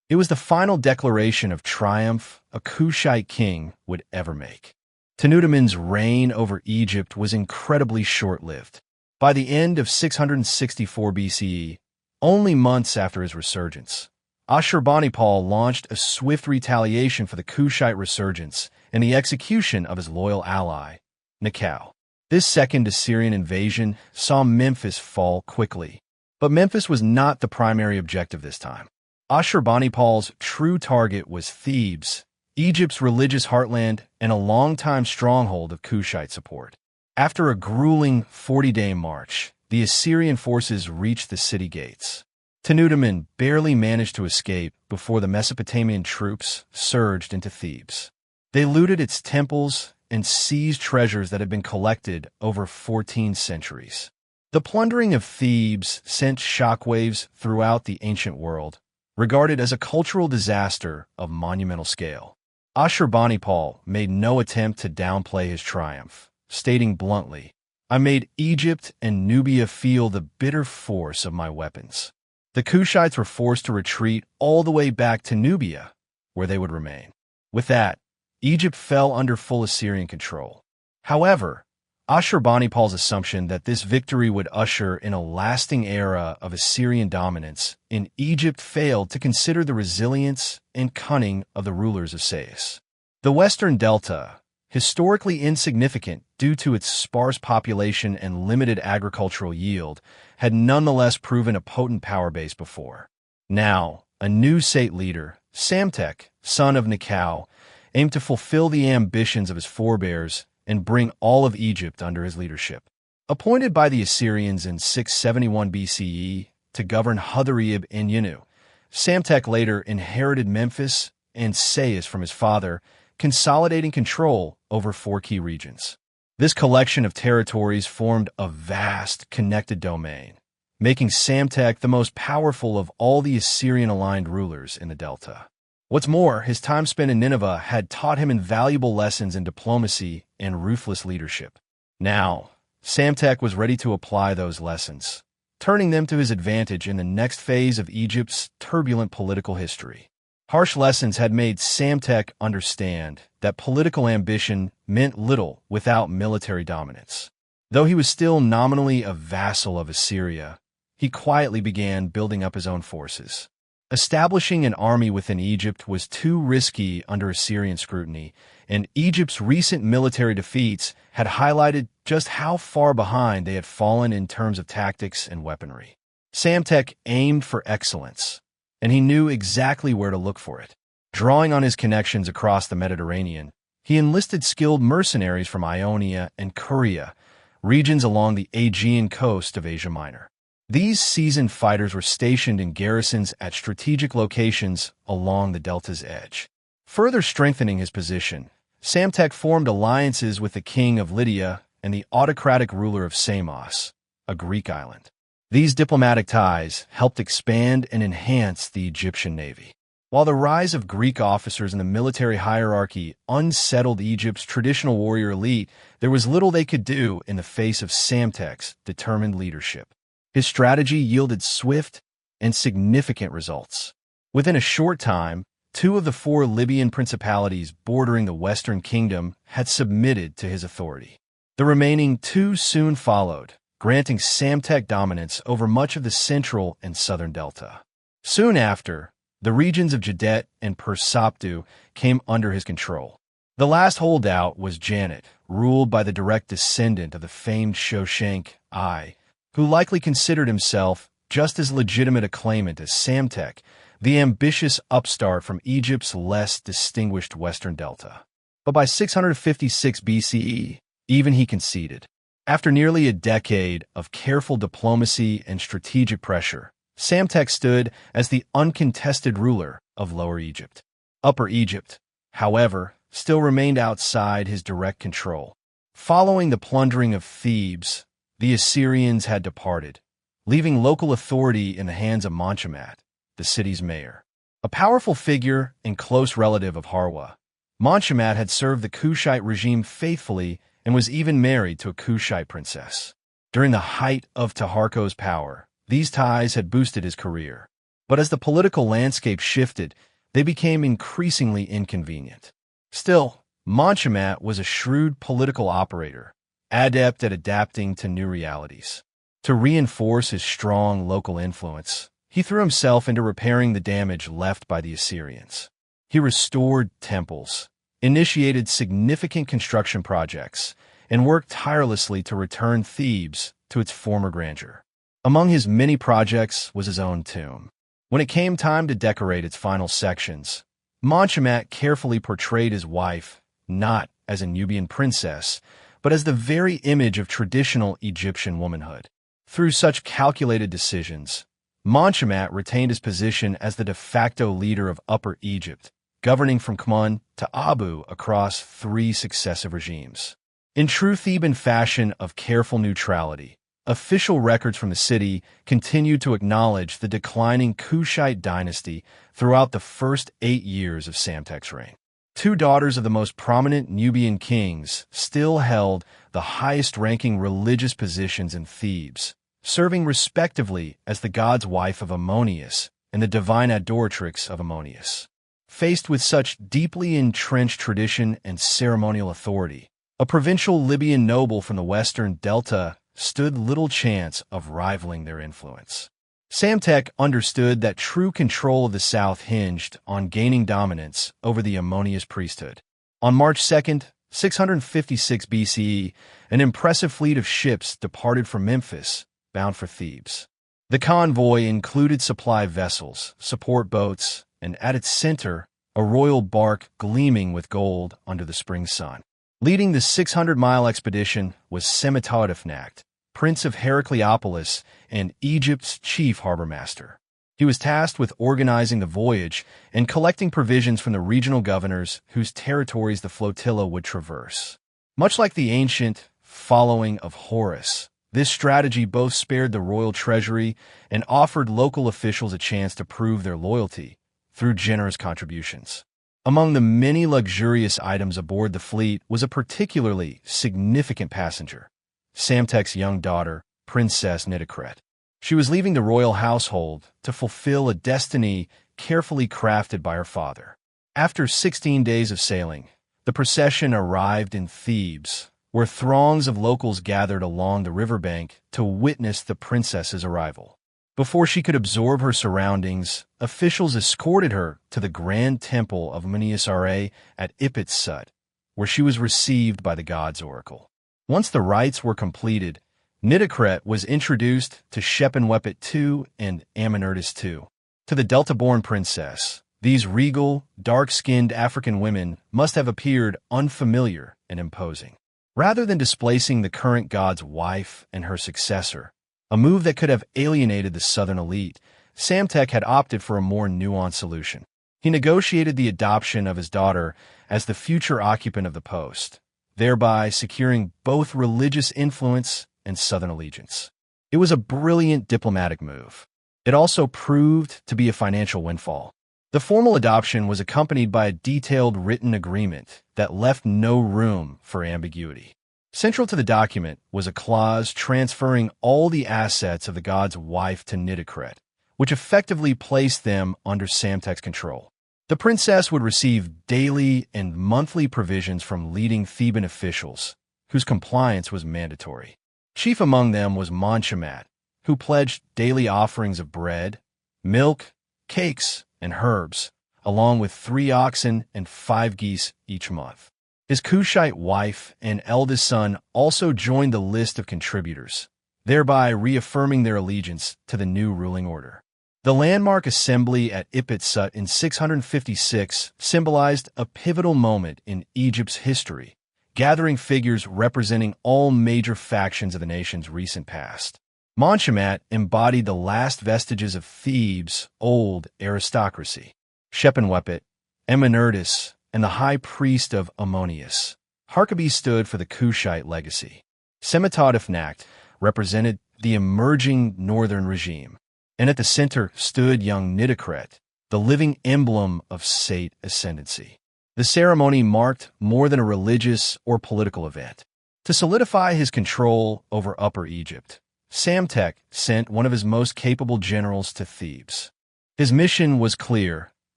It was the final declaration of triumph a Kushite king would ever make. Tenutaman's reign over Egypt was incredibly short-lived. By the end of 664 BCE, only months after his resurgence, Ashurbanipal launched a swift retaliation for the Kushite resurgence and the execution of his loyal ally, Nekhau. This second Assyrian invasion saw Memphis fall quickly, but Memphis was not the primary objective this time. Ashurbanipal's true target was Thebes, Egypt's religious heartland and a longtime stronghold of Kushite support. After a grueling 40-day march, the Assyrian forces reached the city gates. Tenudaman barely managed to escape before the Mesopotamian troops surged into Thebes. They looted its temples and seized treasures that had been collected over 14 centuries. The plundering of Thebes sent shockwaves throughout the ancient world, regarded as a cultural disaster of monumental scale. Ashurbanipal made no attempt to downplay his triumph, stating bluntly, "I made Egypt and Nubia feel the bitter force of my weapons." The Kushites were forced to retreat all the way back to Nubia, where they would remain. With that, Egypt fell under full Assyrian control. However, Ashurbanipal's assumption that this victory would usher in a lasting era of Assyrian dominance in Egypt failed to consider the resilience and cunning of the rulers of Sais. The Western Delta, historically insignificant due to its sparse population and limited agricultural yield, had nonetheless proven a potent power base before. Now, a new Sate leader, Psamtik, son of Nekau, aimed to fulfill the ambitions of his forebears and bring all of Egypt under his leadership. Appointed by the Assyrians in 671 BCE to govern Hutherib and Yinu, Psamtik later inherited Memphis and Sais from his father, consolidating control over 4 key regions. This collection of territories formed a vast, connected domain, making Psamtik the most powerful of all the Assyrian-aligned rulers in the Delta. What's more, his time spent in Nineveh had taught him invaluable lessons in diplomacy and ruthless leadership. Now, Psamtik was ready to apply those lessons, turning them to his advantage in the next phase of Egypt's turbulent political history. Harsh lessons had made Psamtik understand that political ambition meant little without military dominance. Though he was still nominally a vassal of Assyria, he quietly began building up his own forces. Establishing an army within Egypt was too risky under Assyrian scrutiny, and Egypt's recent military defeats had highlighted just how far behind they had fallen in terms of tactics and weaponry. Psamtik aimed for excellence, and he knew exactly where to look for it. Drawing on his connections across the Mediterranean, he enlisted skilled mercenaries from Ionia and Curia, regions along the Aegean coast of Asia Minor. These seasoned fighters were stationed in garrisons at strategic locations along the delta's edge. Further strengthening his position, Psamtik formed alliances with the king of Lydia and the autocratic ruler of Samos, a Greek island. These diplomatic ties helped expand and enhance the Egyptian navy. While the rise of Greek officers in the military hierarchy unsettled Egypt's traditional warrior elite, there was little they could do in the face of Psamtik's determined leadership. His strategy yielded swift and significant results. Within a short time, 2 of the 4 Libyan principalities bordering the Western Kingdom had submitted to his authority. The remaining 2 soon followed, granting Psamtik dominance over much of the central and southern delta. Soon after, the regions of Jadet and Persoptu came under his control. The last holdout was Janet, ruled by the direct descendant of the famed Shoshenq I, who likely considered himself just as legitimate a claimant as Psamtik, the ambitious upstart from Egypt's less distinguished western delta. But by 656 BCE, even he conceded. After nearly a decade of careful diplomacy and strategic pressure, Psamtik stood as the uncontested ruler of Lower Egypt. Upper Egypt, however, still remained outside his direct control. Following the plundering of Thebes, the Assyrians had departed, leaving local authority in the hands of Monchemat, the city's mayor. A powerful figure and close relative of Harwa, Monchemat had served the Kushite regime faithfully and was even married to a Kushite princess. During the height of Taharko's power, these ties had boosted his career. But as the political landscape shifted, they became increasingly inconvenient. Still, Monchemat was a shrewd political operator, adept at adapting to new realities. To reinforce his strong local influence, he threw himself into repairing the damage left by the Assyrians. He restored temples, initiated significant construction projects, and worked tirelessly to return Thebes to its former grandeur. Among his many projects was his own tomb. When it came time to decorate its final sections, Monchemat carefully portrayed his wife not as a Nubian princess, but as the very image of traditional Egyptian womanhood. Through such calculated decisions, Monchemat retained his position as the de facto leader of Upper Egypt, governing from Amun to Abu across 3 successive regimes. In true Theban fashion of careful neutrality, official records from the city continued to acknowledge the declining Kushite dynasty throughout the first 8 years of Psamtek's reign. 2 daughters of the most prominent Nubian kings still held the highest-ranking religious positions in Thebes, serving respectively as the god's wife of Ammonius and the divine adoratrix of Ammonius. Faced with such deeply entrenched tradition and ceremonial authority, a provincial Libyan noble from the western delta stood little chance of rivaling their influence. Psamtek understood that true control of the south hinged on gaining dominance over the Ammonius priesthood. On March 2, 656 BCE, an impressive fleet of ships departed from Memphis, bound for Thebes. The convoy included supply vessels, support boats, and at its center, a royal bark gleaming with gold under the spring sun. Leading the 600-mile expedition was Semetodefnacht, Prince of Heracleopolis and Egypt's chief harbor master. He was tasked with organizing the voyage and collecting provisions from the regional governors whose territories the flotilla would traverse. Much like the ancient following of Horus, this strategy both spared the royal treasury and offered local officials a chance to prove their loyalty through generous contributions. Among the many luxurious items aboard the fleet was a particularly significant passenger, Psamtek's young daughter, Princess Nitocret. She was leaving the royal household to fulfill a destiny carefully crafted by her father. After 16 days of sailing, the procession arrived in Thebes, where throngs of locals gathered along the riverbank to witness the princess's arrival. Before she could absorb her surroundings, officials escorted her to the grand temple of Ramesses XI at Ipit-Sut, where she was received by the god's oracle. Once the rites were completed, Nitocret was introduced to Shepenwepet II and Amunerdis II. To the Delta-born princess, these regal, dark-skinned African women must have appeared unfamiliar and imposing. Rather than displacing the current god's wife and her successor, a move that could have alienated the southern elite, Psamtek had opted for a more nuanced solution. He negotiated the adoption of his daughter as the future occupant of the post, thereby securing both religious influence and southern allegiance. It was a brilliant diplomatic move. It also proved to be a financial windfall. The formal adoption was accompanied by a detailed written agreement that left no room for ambiguity. Central to the document was a clause transferring all the assets of the god's wife to Nitocret, which effectively placed them under Psamtek's control. The princess would receive daily and monthly provisions from leading Theban officials, whose compliance was mandatory. Chief among them was Monchemat, who pledged daily offerings of bread, milk, cakes, and herbs, along with 3 oxen and 5 geese each month. His Kushite wife and eldest son also joined the list of contributors, thereby reaffirming their allegiance to the new ruling order. The landmark assembly at Ipit-Sut in 656 symbolized a pivotal moment in Egypt's history, gathering figures representing all major factions of the nation's recent past. Monchemat embodied the last vestiges of Thebes' old aristocracy. Shepenwepet, Amunerdis, and the high priest of Ammonius. Harkabi stood for the Kushite legacy. Semetodefnacht represented the emerging northern regime, and at the center stood young Nitocret, the living emblem of Sate ascendancy. The ceremony marked more than a religious or political event. To solidify his control over Upper Egypt, Psamtek sent one of his most capable generals to Thebes. His mission was clear: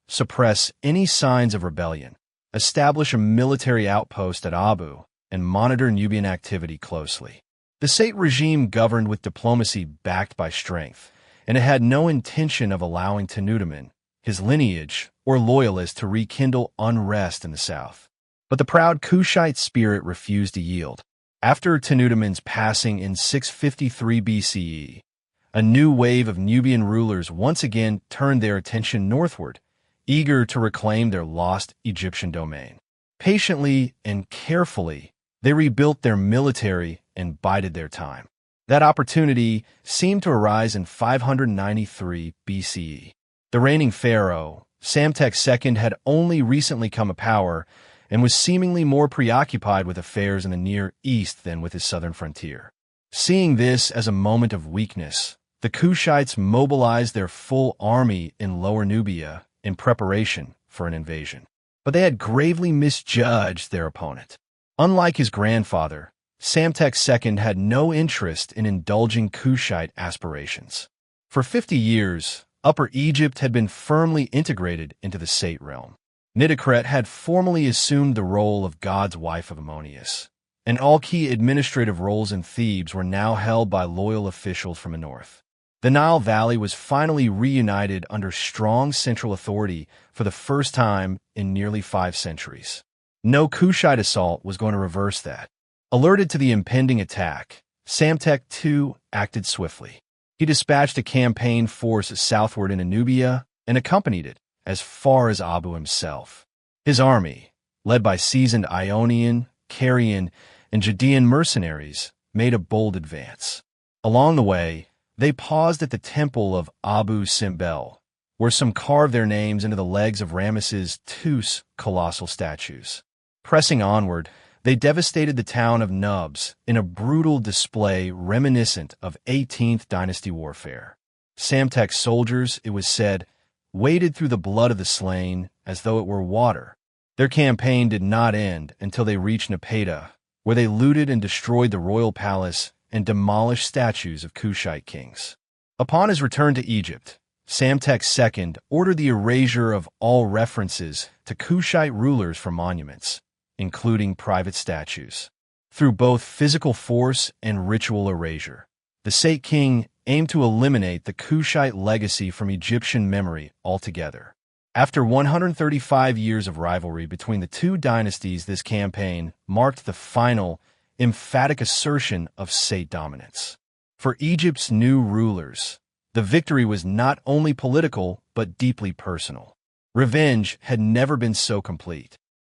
suppress any signs of rebellion, establish a military outpost at Abu, and monitor Nubian activity closely. The Sate regime governed with diplomacy backed by strength, and it had no intention of allowing Tenudaman, his lineage, or loyalists to rekindle unrest in the south. But the proud Kushite spirit refused to yield. After Tenudaman's passing in 653 BCE, a new wave of Nubian rulers once again turned their attention northward, eager to reclaim their lost Egyptian domain. Patiently and carefully, they rebuilt their military and bided their time. That opportunity seemed to arise in 593 BCE. The reigning pharaoh, Ramesses II, had only recently come to power and was seemingly more preoccupied with affairs in the Near East than with his southern frontier. Seeing this as a moment of weakness, the Kushites mobilized their full army in Lower Nubia in preparation for an invasion. But they had gravely misjudged their opponent. Unlike his grandfather, Ramesses II had no interest in indulging Kushite aspirations. For 50 years, Upper Egypt had been firmly integrated into the Sate realm. Nitocret had formally assumed the role of God's wife of Ammonius, and all key administrative roles in Thebes were now held by loyal officials from the north. The Nile Valley was finally reunited under strong central authority for the first time in nearly 5 centuries. No Kushite assault was going to reverse that. Alerted to the impending attack, Ramesses II acted swiftly. He dispatched a campaign force southward into Nubia and accompanied it as far as Abu himself. His army, led by seasoned Ionian, Carian, and Judean mercenaries, made a bold advance. Along the way, they paused at the temple of Abu Simbel, where some carved their names into the legs of Ramesses II's colossal statues. Pressing onward, they devastated the town of Nubs in a brutal display reminiscent of 18th dynasty warfare. Ramesses' soldiers, it was said, waded through the blood of the slain as though it were water. Their campaign did not end until they reached Napata, where they looted and destroyed the royal palace and demolished statues of Kushite kings. Upon his return to Egypt, Ramesses II ordered the erasure of all references to Kushite rulers from monuments, including private statues. Through both physical force and ritual erasure, the Sate king aimed to eliminate the Kushite legacy from Egyptian memory altogether. After 135 years of rivalry between the two dynasties, this campaign marked the final, emphatic assertion of Sate dominance. For Egypt's new rulers, the victory was not only political but deeply personal. Revenge had never been so complete.